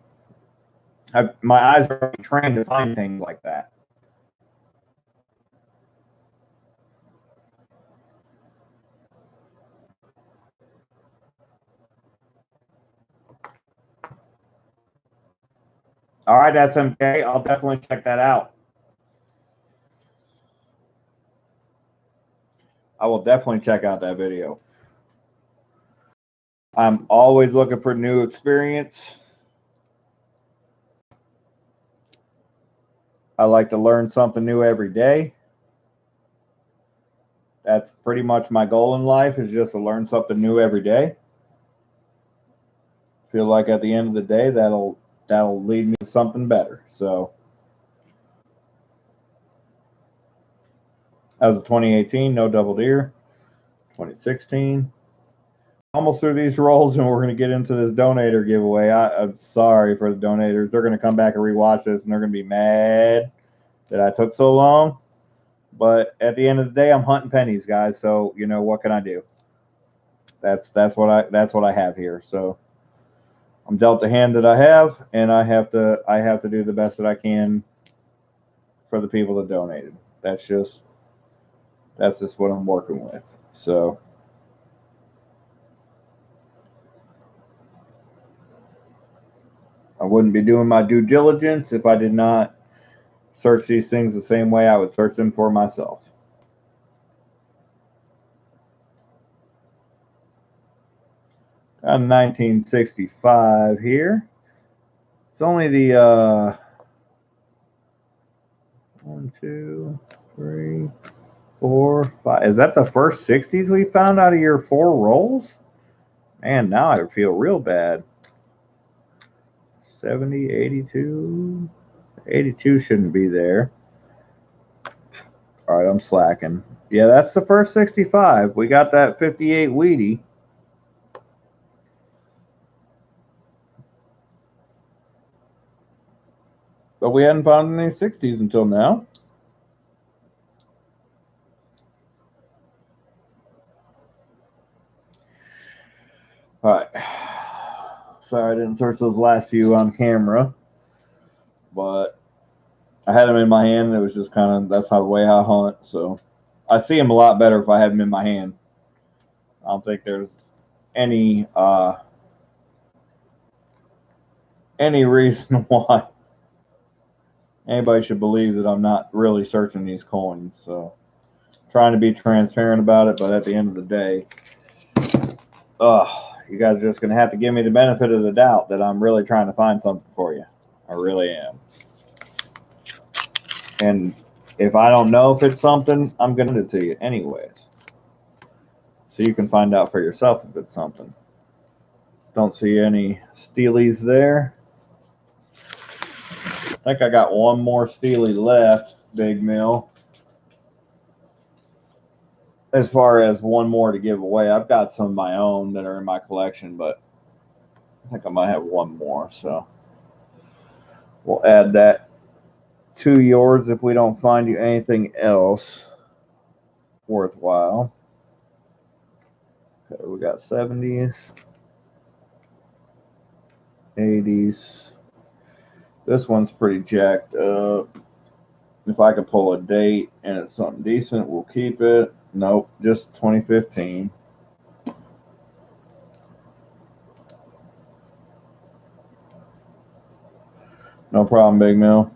my eyes are trained to find things like that. All right, SMK, I'll definitely check that out. I will definitely check out that video. I'm always looking for new experience. I like to learn something new every day. That's pretty much my goal in life, is just to learn something new every day. Feel like at the end of the day, that'll lead me to something better. So that was a 2018, no double deer. 2016. Almost through these rolls, and we're going to get into this donator giveaway. I'm sorry for the donators. They're going to come back and rewatch this, and they're going to be mad that I took so long. But at the end of the day, I'm hunting pennies, guys. So you know what can I do? That's what I have here. So I'm dealt the hand that I have, and I have to do the best that I can for the people that donated. That's just what I'm working with. So I wouldn't be doing my due diligence if I did not search these things the same way I would search them for myself. Got 1965 here. It's only the 1, 2, 3, 4, 5. Is that the first 60s we found out of your 4 rolls? Man, now I feel real bad. 70, 82. 82 shouldn't be there. All right, I'm slacking. Yeah, that's the first 65. We got that 58 Wheatie. But we hadn't found any 60s until now. All right. Sorry I didn't search those last few on camera. But I had them in my hand. It was just kind of, that's how the way I hunt. So I see them a lot better if I have them in my hand. I don't think there's any reason why anybody should believe that I'm not really searching these coins. So trying to be transparent about it, but at the end of the day, you guys are just going to have to give me the benefit of the doubt that I'm really trying to find something for you. I really am. And if I don't know if it's something, I'm going to send it to you anyways. So you can find out for yourself if it's something. Don't see any steelies there. I think I got one more steely left, Big Mill. As far as one more to give away, I've got some of my own that are in my collection, but I think I might have one more. So we'll add that to yours if we don't find you anything else worthwhile. Okay, we got 70s, 80s. This one's pretty jacked up. If I could pull a date and it's something decent, we'll keep it. Nope, just 2015. No problem, Big Mill.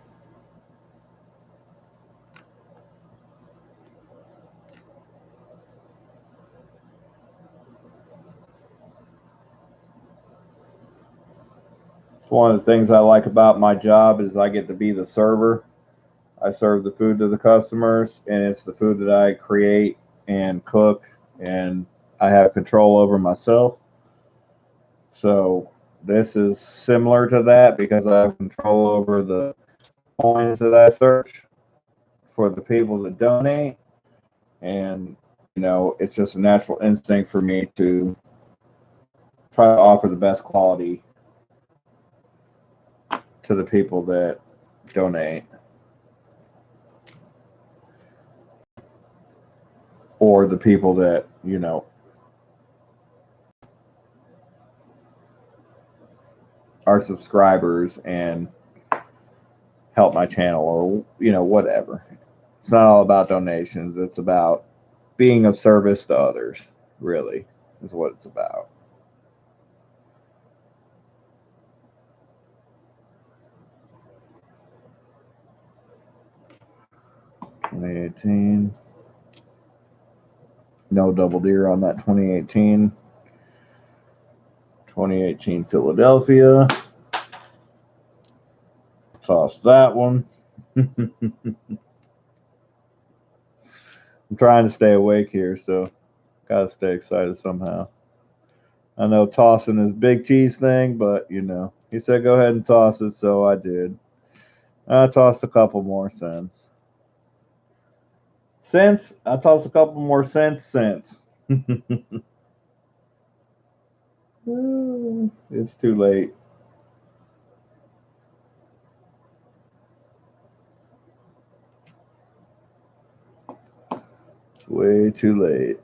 It's one of the things I like about my job is I get to be the server. I serve the food to the customers, and it's the food that I create and cook, and I have control over myself. So this is similar to that because I have control over the coins that I search for the people that donate. And, you know, it's just a natural instinct for me to try to offer the best quality to the people that donate. Or the people that, you know, are subscribers and help my channel or, you know, whatever. It's not all about donations. It's about being of service to others, really, is what it's about. $2018. No double deer on that 2018. 2018 Philadelphia. Toss that one. I'm trying to stay awake here, so gotta stay excited somehow. I know tossing is Big T's thing, but you know, he said go ahead and toss it, so I did. I tossed a couple more cents. I tossed a couple more cents. It's too late. way too late.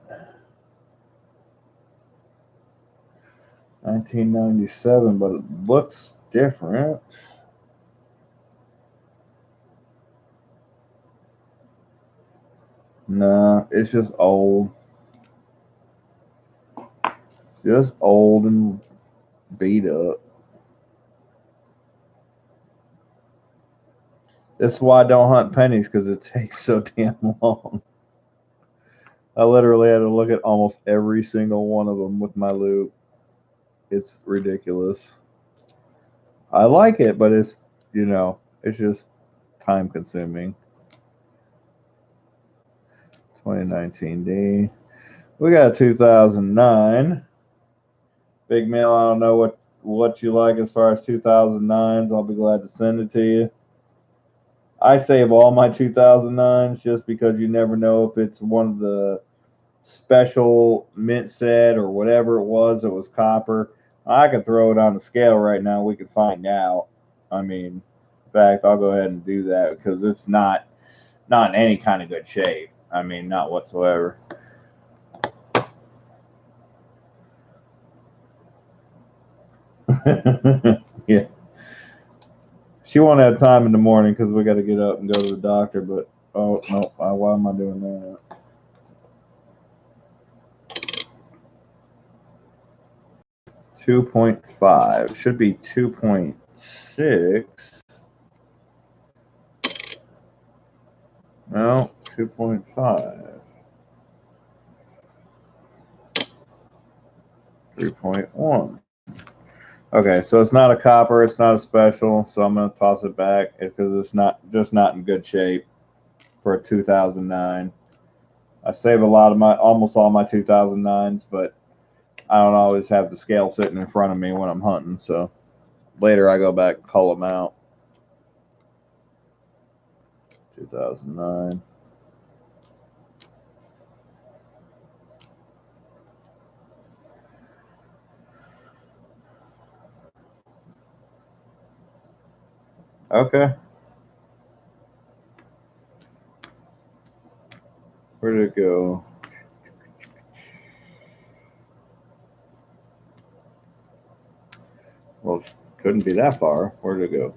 1997, but it looks different. Nah, it's just old. Just old and beat up. That's why I don't hunt pennies, because it takes so damn long. I literally had to look at almost every single one of them with my loop. It's ridiculous. I like it, but it's, it's just time consuming. 2019D. We got a 2009. Big Mail, I don't know what you like as far as 2009s. I'll be glad to send it to you. I save all my 2009s just because you never know if it's one of the special mint set or whatever it was copper. I could throw it on the scale right now. We could find out. I mean, in fact, I'll go ahead and do that because it's not in any kind of good shape. I mean, not whatsoever. Yeah. She won't have time in the morning because we got to get up and go to the doctor. But oh no, why am I doing that? .5 should be 2.6. No, 2.5. 3.1. Okay, so it's not a copper, it's not a special, so I'm gonna toss it back because it's not in good shape for a 2009. I save a lot of almost all my 2009s, but I don't always have the scale sitting in front of me when I'm hunting, so later I go back and cull them out. 2009. Okay. Where did it go? Well, it couldn't be that far. Where did it go?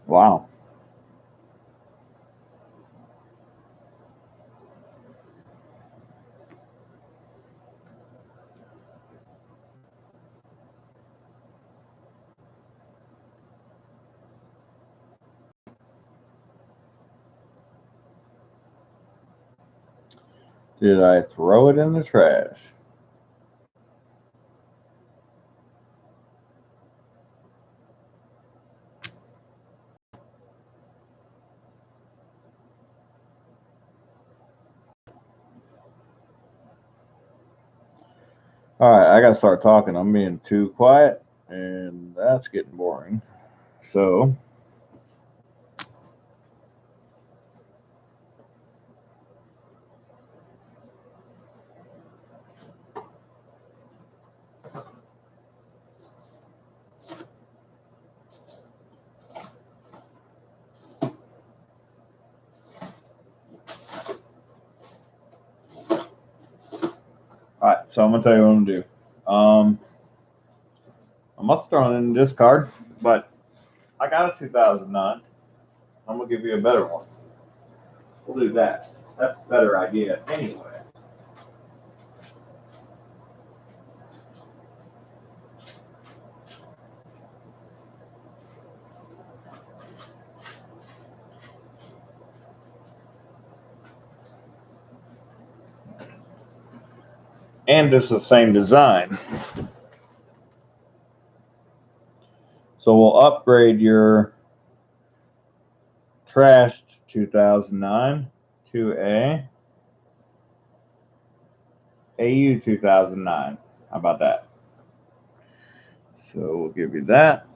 Wow. Did I throw it in the trash? All right, I got to start talking. I'm being too quiet, and that's getting boring. So, all right, so I'm gonna tell you what I'm gonna do. I must throw it in the discard, but I got a 2009. I'm gonna give you a better one. We'll do that. That's a better idea anyway. And it's the same design. So we'll upgrade your trashed 2009 to a AU 2009. How about that? So we'll give you that.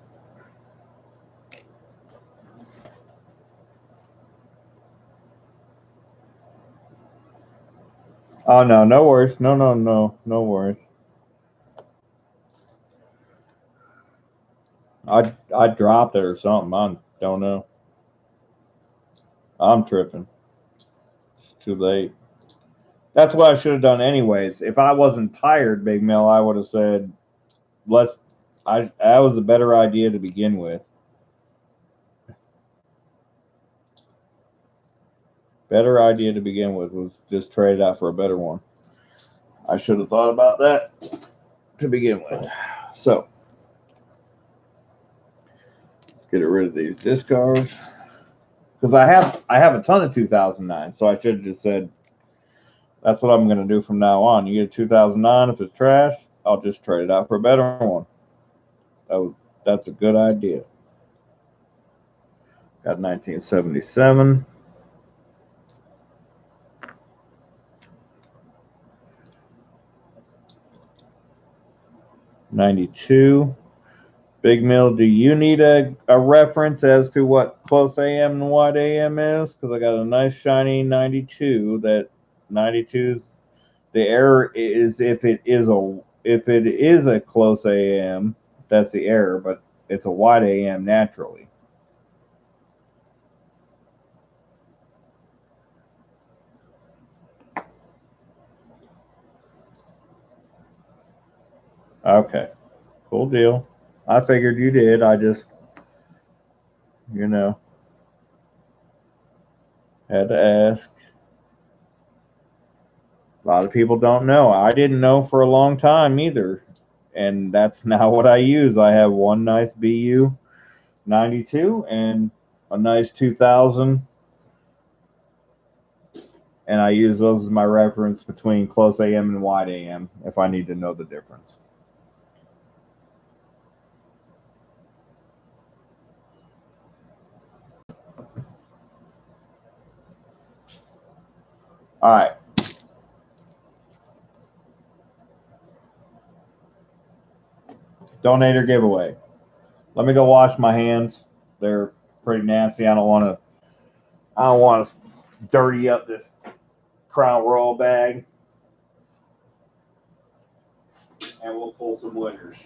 Oh, no, no worries. No worries. I dropped it or something. I don't know. I'm tripping. It's too late. That's what I should have done anyways. If I wasn't tired, Big Mill, I would have said, that was a better idea to begin with. Better idea to begin with was just trade it out for a better one. I should have thought about that to begin with. So let's get rid of these discards. Because I have a ton of 2009, so I should have just said that's what I'm going to do from now on. You get a 2009, if it's trash, I'll just trade it out for a better one. That's a good idea. Got 1977. '92. Big Mill, do you need a reference as to what close AM and wide AM is? Because I got a nice shiny 92. That 92's the error is if it is a close AM, that's the error, but it's a wide AM naturally. Okay, cool deal. I figured you did. I just, had to ask. A lot of people don't know. I didn't know for a long time either. And that's now what I use. I have one nice BU 92 and a nice 2000. And I use those as my reference between close AM and wide AM if I need to know the difference. All right. Donator giveaway. Let me go wash my hands. They're pretty nasty. I don't want to dirty up this Crown Royal bag. And we'll pull some winners.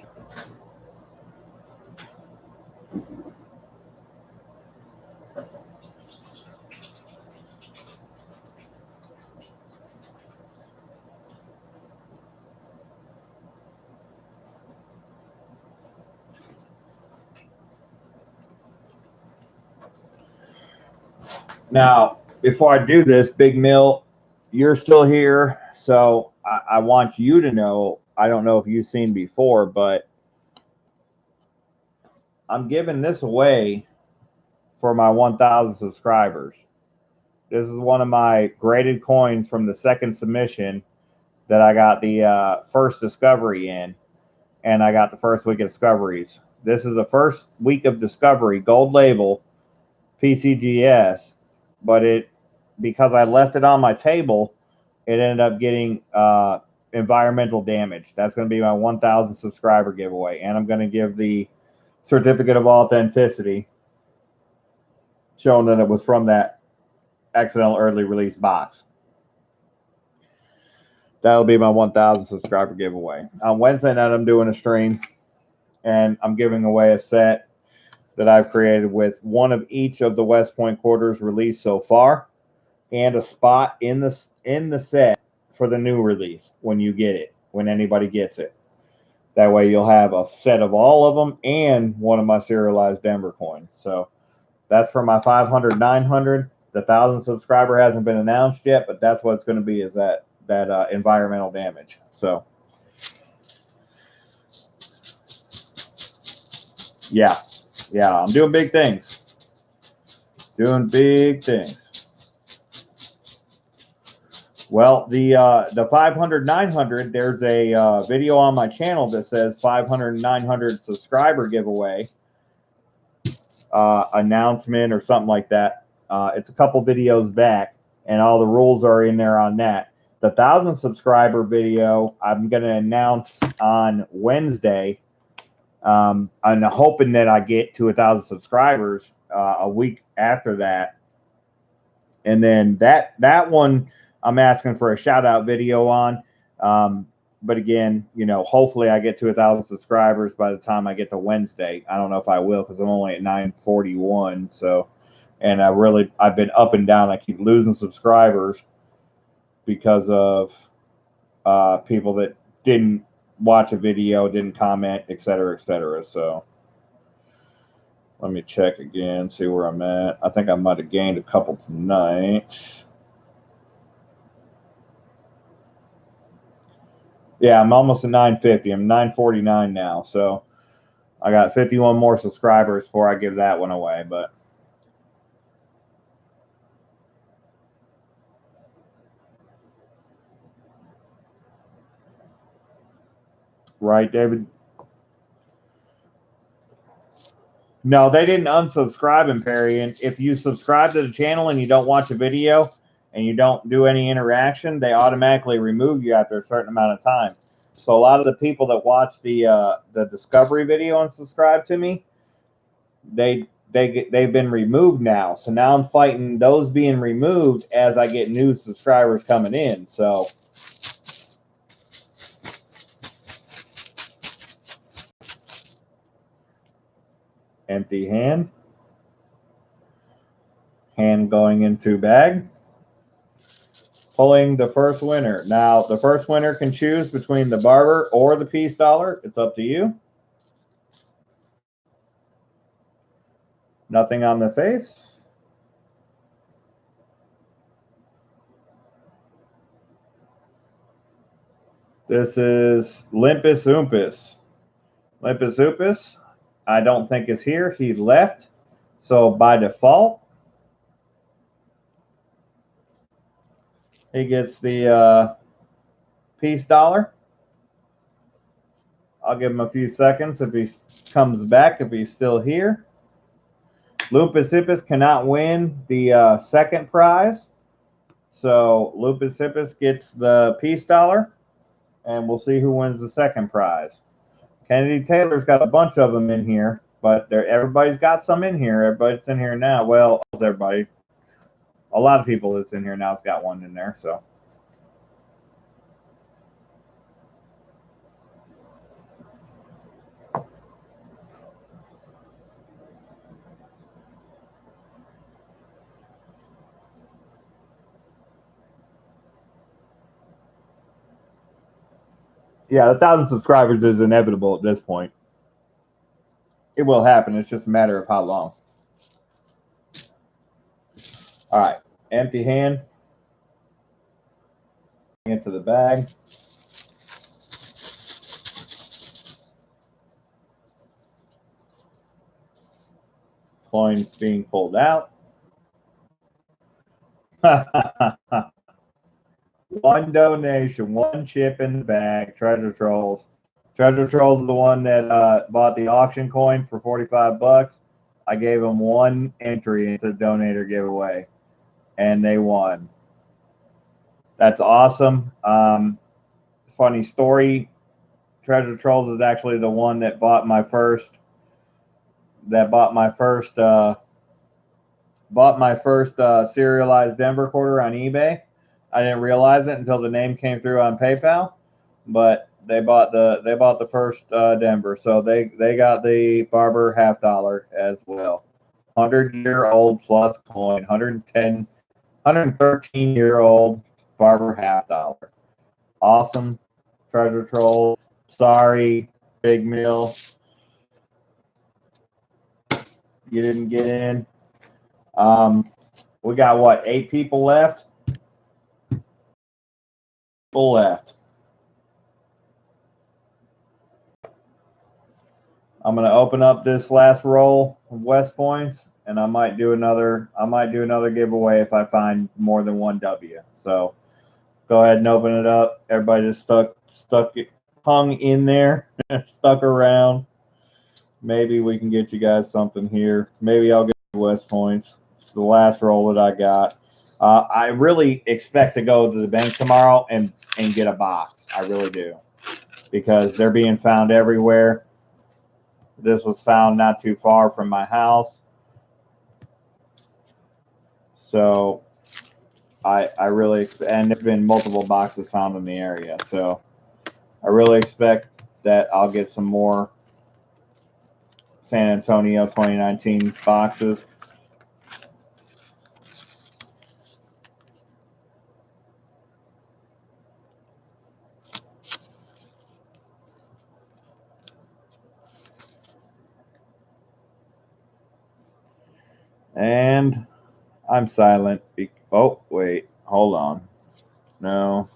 Now, before I do this, Big Mill, you're still here, so I want you to know, I don't know if you've seen before, but I'm giving this away for my 1,000 subscribers. This is one of my graded coins from the second submission that I got the first discovery in, and I got the first week of discoveries. This is the first week of discovery, gold label, PCGS, but because I left it on my table, it ended up getting environmental damage. That's going to be my 1,000 subscriber giveaway, and I'm going to give the certificate of authenticity showing that it was from that accidental early release box. That'll be my 1,000 subscriber giveaway. On Wednesday night, I'm doing a stream, and I'm giving away a set that I've created with one of each of the West Point quarters released so far, and a spot in the set for the new release when you get it, when anybody gets it. That way you'll have a set of all of them and one of my serialized Denver coins. So that's for my 500, 900. The 1,000 subscriber hasn't been announced yet, but that's what it's going to be, is that environmental damage. So yeah, I'm doing big things. Well, the 500, 900, there's a video on my channel that says 500, 900 subscriber giveaway announcement or something like that. It's a couple videos back, and all the rules are in there on that. The the 1,000 subscriber video, I'm going to announce on Wednesday. I'm hoping that I get to 1,000 subscribers a week after that. And then that one, I'm asking for a shout out video on. But again, you know, hopefully I get to 1,000 subscribers by the time I get to Wednesday. I don't know if I will because I'm only at 941. So, and I've been up and down. I keep losing subscribers because of people that didn't watch a video, didn't comment, et cetera, et cetera. So let me check again, see where I'm at. I think I might have gained a couple tonight. Yeah, I'm almost at 950. I'm 949 now. So I got 51 more subscribers before I give that one away. But right, David? No, they didn't unsubscribe, Imperian. If you subscribe to the channel and you don't watch a video and you don't do any interaction, they automatically remove you after a certain amount of time. So a lot of the people that watch the discovery video and subscribe to me, they've been removed now. So now I'm fighting those being removed as I get new subscribers coming in. So empty hand going into bag, pulling the first winner. Now the first winner can choose between the barber or the peace dollar. It's up to you. Nothing on the face. This is Limpus Oompus. Limpus Oompus, I don't think is here. He left. So by default, he gets the peace dollar. I'll give him a few seconds if he comes back, if he's still here. Lupus Hippus cannot win the second prize. So Lupus Hippus gets the peace dollar, and we'll see who wins the second prize. Kennedy Taylor's got a bunch of them in here, but everybody's got some in here. Everybody's in here now. Well, everybody. A lot of people that's in here now has got one in there. So. Yeah, 1,000 subscribers is inevitable at this point. It will happen. It's just a matter of how long. All right. Empty hand. Into the bag. Coin being pulled out. One donation, one chip in the bag. Treasure Trolls. Treasure Trolls is the one that bought the auction coin for 45 bucks. I gave them one entry into the donator giveaway, and they won. That's awesome. Funny story. Treasure Trolls is actually the one that bought my first. Serialized Denver quarter on eBay. I didn't realize it until the name came through on PayPal, but they bought the first Denver, so they got the Barber half dollar as well. 100-year-old plus coin, 113-year-old Barber half dollar. Awesome, Treasure Troll. Sorry, Big Mill, you didn't get in. We got what, 8 people left? Left. I'm going to open up this last roll of West Points, and I might do another giveaway if I find more than one W. So go ahead and open it up. Everybody just hung in there, stuck around. Maybe we can get you guys something here. Maybe I'll get West Points. It's the last roll that I got. I really expect to go to the bank tomorrow and get a box. I really do, because they're being found everywhere. This was found not too far from my house, so I really and there's been multiple boxes found in the area, so I really expect that I'll get some more San Antonio 2019 boxes. And I'm silent. Oh, wait. Hold on. No.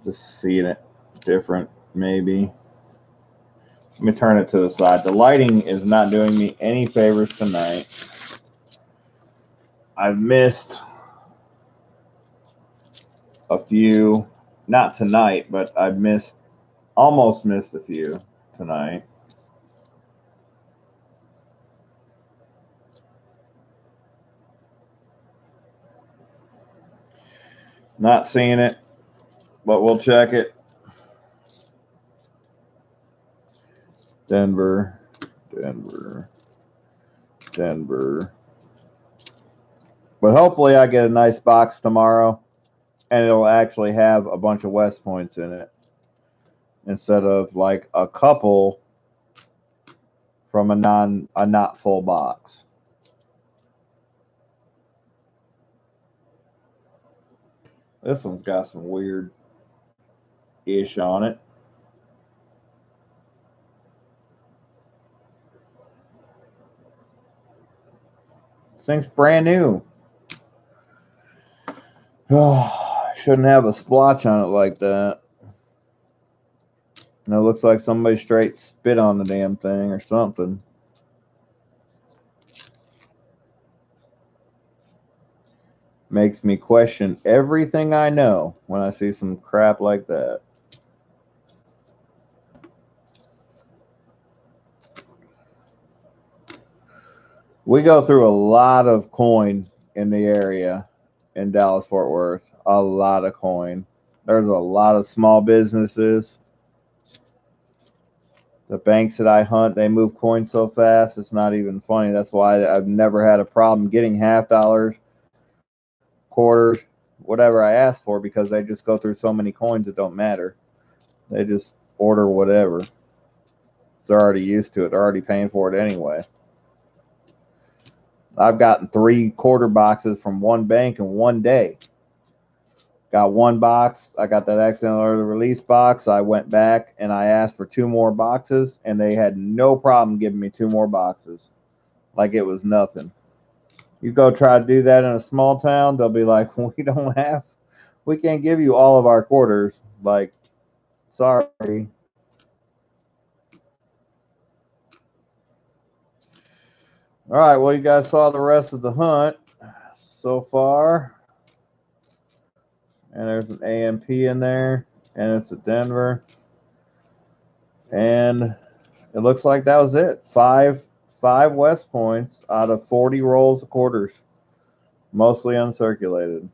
Just seeing it different, maybe. Let me turn it to the side. The lighting is not doing me any favors tonight. I've missed a few. Not tonight, but I've almost missed a few tonight. Not seeing it, but we'll check it. Denver, Denver, Denver. But hopefully I get a nice box tomorrow, and it'll actually have a bunch of West Points in it instead of like a couple from a not full box. This one's got some weird ish on it. This thing's brand new. Oh, shouldn't have a splotch on it like that. And it looks like somebody straight spit on the damn thing or something. Makes me question everything I know when I see some crap like that. We go through a lot of coin in the area in Dallas Fort Worth. A lot of coin. There's a lot of small businesses. The banks that I hunt, they move coins so fast, it's not even funny. That's why I've never had a problem getting half dollars, quarters, whatever I ask for, because they just go through so many coins it don't matter. They just order whatever. They're already used to it. They're already paying for it anyway. I've gotten 3 quarter boxes from one bank in one day. Got one box. I got that accidental early release box. I went back and I asked for 2 more boxes, and they had no problem giving me 2 more boxes. Like it was nothing. You go try to do that in a small town, they'll be like, we can't give you all of our quarters. Like, sorry. All right, well, you guys saw the rest of the hunt so far. And there's an AMP in there, and it's a Denver. And it looks like that was it. Five West Points out of 40 rolls of quarters, mostly uncirculated.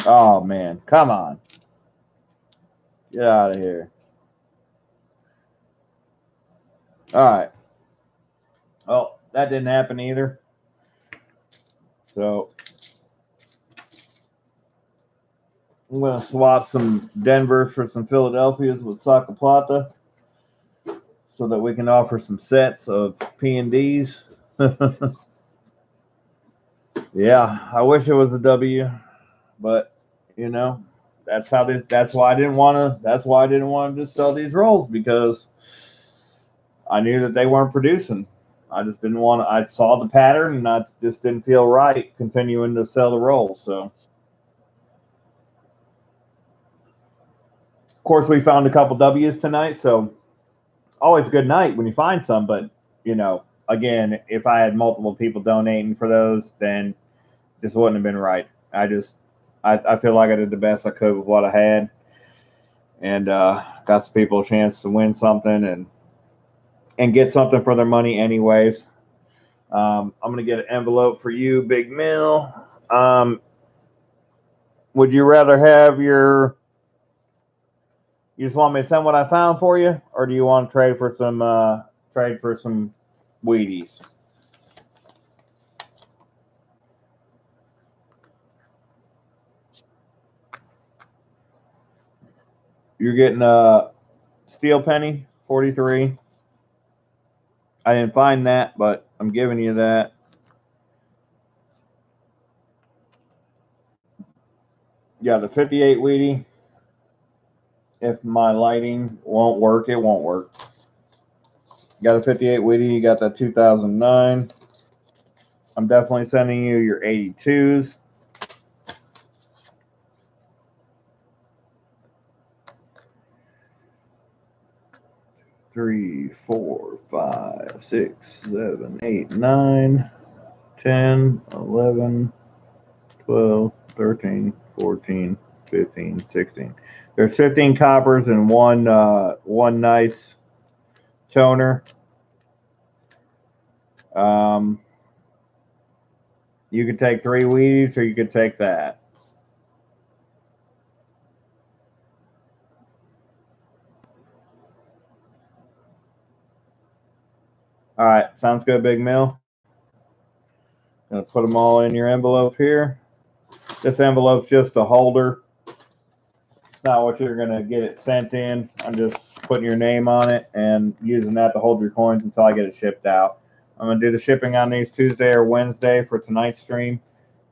Oh, man. Come on. Get out of here. All right. Well, that didn't happen either. So I'm going to swap some Denvers for some Philadelphias with Sacaplata so that we can offer some sets of P&Ds. Yeah, I wish it was a W, but you know, that's why I didn't want to just sell these rolls, because I knew that they weren't producing. I just didn't want to. I saw the pattern and I just didn't feel right continuing to sell the rolls. So of course we found a couple W's tonight, so always a good night when you find some, but you know, again, if I had multiple people donating for those, then this wouldn't have been right. I feel like I did the best I could with what I had. and got some people a chance to win something and get something for their money anyways. I'm gonna get an envelope for you, Big Mill. Would you rather have your? You just want me to send what I found for you, or do you want to trade for some Wheaties? You're getting a steel penny 43. I didn't find that, but I'm giving you that. You got the 58 Wheatie. If my lighting won't work, it won't work. You got a 58 Wheatie. You got that 2009. I'm definitely sending you your 82s. Three, 4, 5, 6, 7, 8, 9, 10, 11, 12, 13, 14, 15, 16. There's 15 coppers and one nice toner. You could take 3 Wheaties or you could take that. All right, sounds good, Big Mill. Gonna put them all in your envelope here. This envelope's just a holder. It's not what you're gonna get it sent in. I'm just putting your name on it and using that to hold your coins until I get it shipped out. I'm gonna do the shipping on these Tuesday or Wednesday for tonight's stream.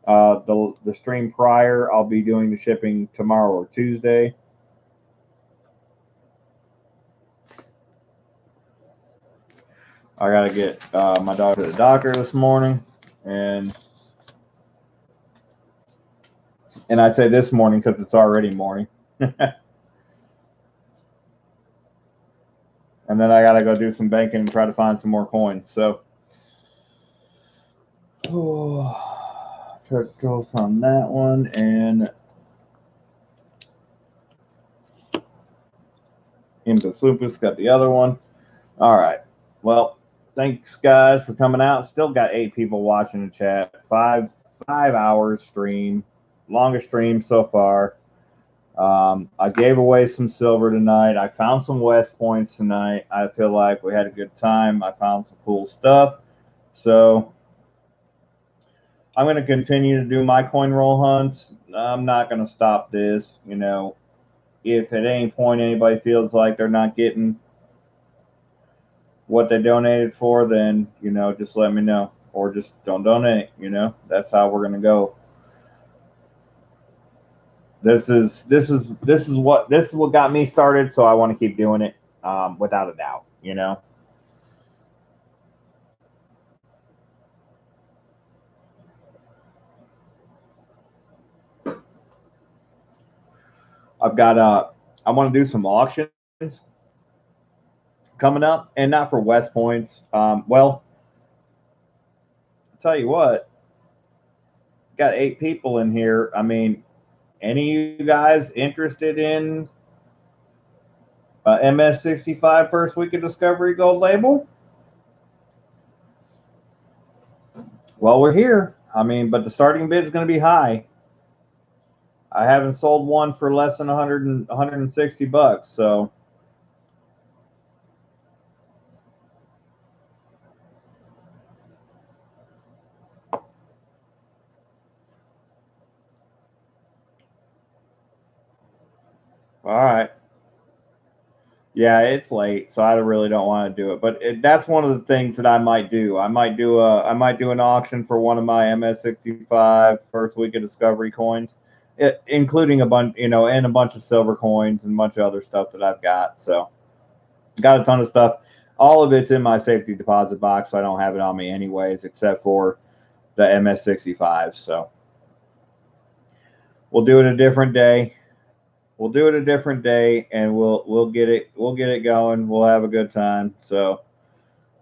The stream prior, I'll be doing the shipping tomorrow or Tuesday. I gotta get my dog to the doctor this morning, and I say this morning because it's already morning. And then I gotta go do some banking and try to find some more coins. So, church goes on that one, and Impus Lupus got the other one. All right. Well, thanks guys for coming out. Still got 8 people watching the chat. 5 hours stream, longest stream so far. I gave away some silver tonight. I found some West Points tonight. I feel like we had a good time. I found some cool stuff. So I'm going to continue to do my coin roll hunts. I'm not going to stop this. You know, if at any point anybody feels like they're not getting what they donated for, then, you know, just let me know, or just don't donate. You know, that's how we're going to go. This is what got me started, so I want to keep doing it, without a doubt. You know. I've got I want to do some auctions coming up, and not for West Points. Well, I'll tell you what, got 8 people in here. I mean, any of you guys interested in MS65 first week of Discovery Gold label? Well, we're here. I mean, but the starting bid is going to be high. I haven't sold one for less than 160 bucks, so all right. Yeah, it's late, so I really don't want to do it. But that's one of the things that I might do. I might do an auction for one of my MS65 first week of Discovery coins, including a bunch, you know, and a bunch of silver coins and a bunch of other stuff that I've got. So, got a ton of stuff. All of it's in my safety deposit box, so I don't have it on me anyways, except for the MS65. So, we'll do it a different day. We'll do it a different day, and we'll get it going. We'll have a good time. So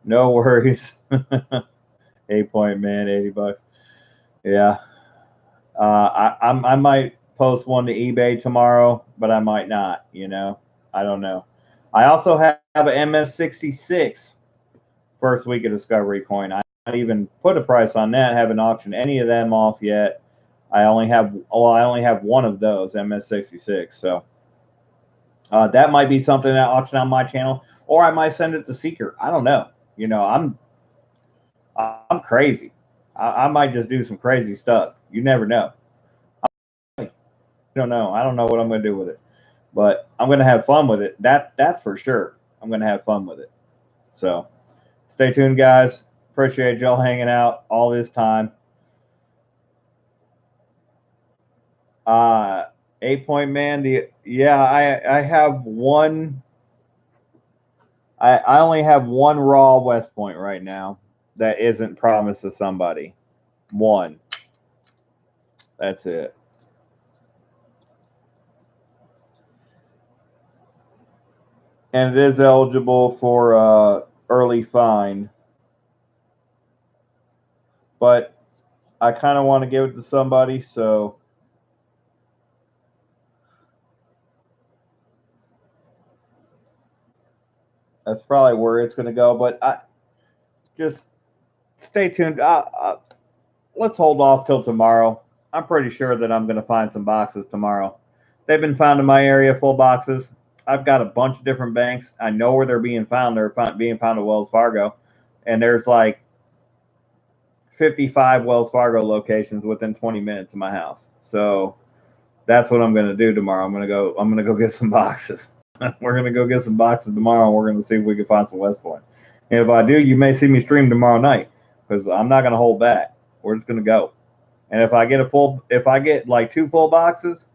no worries. 8 point man, $80. Yeah. I might post one to eBay tomorrow, but I might not, you know. I don't know. I also have an MS66 first week of discovery coin. I haven't even put a price on that. I haven't auctioned any of them off yet. I only have one of those MS66. So that might be something that I auction on my channel, or I might send it to Seeker. I don't know. You know, I'm crazy. I might just do some crazy stuff. You never know. I don't know. I don't know what I'm going to do with it, but I'm going to have fun with it. That's for sure. I'm going to have fun with it. So stay tuned, guys. Appreciate y'all hanging out all this time. 8-point man. I have one. I only have one raw West Point right now that isn't promised to somebody. One. That's it. And it is eligible for early fine. But I kind of want to give it to somebody, so that's probably where it's going to go. But I just stay tuned. Let's hold off till tomorrow. I'm pretty sure that I'm going to find some boxes tomorrow. They've been found in my area, full boxes. I've got a bunch of different banks. I know where they're being found. They're being found at Wells Fargo. And there's like 55 Wells Fargo locations within 20 minutes of my house. So that's what I'm going to do tomorrow. I'm going to go get some boxes. We're going to go get some boxes tomorrow, and we're going to see if we can find some West Point. And if I do, you may see me stream tomorrow night because I'm not going to hold back. We're just going to go. And if I get like 2 full boxes,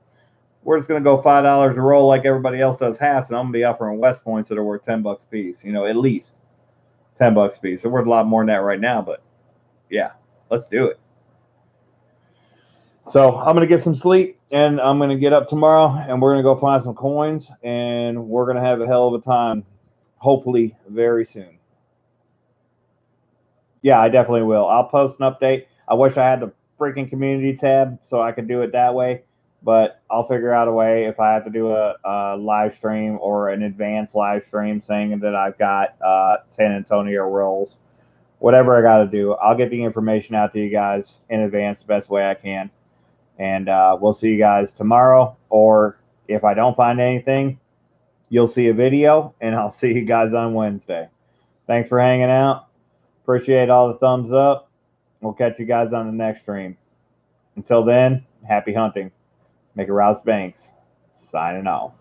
we're just going to go $5 a roll like everybody else does halves, and I'm going to be offering West Points that are worth $10 a piece, you know, at least $10 a piece. They're worth a lot more than that right now, but yeah, let's do it. So I'm going to get some sleep, and I'm going to get up tomorrow, and we're going to go find some coins, and we're going to have a hell of a time, hopefully very soon. Yeah, I definitely will. I'll post an update. I wish I had the freaking community tab so I could do it that way, but I'll figure out a way if I have to do a live stream or an advanced live stream saying that I've got San Antonio rolls. Whatever I got to do, I'll get the information out to you guys in advance the best way I can. And we'll see you guys tomorrow. Or if I don't find anything, you'll see a video, and I'll see you guys on Wednesday. Thanks for hanging out. Appreciate all the thumbs up. We'll catch you guys on the next stream. Until then, happy hunting. Make a Rouse Banks. Signing off.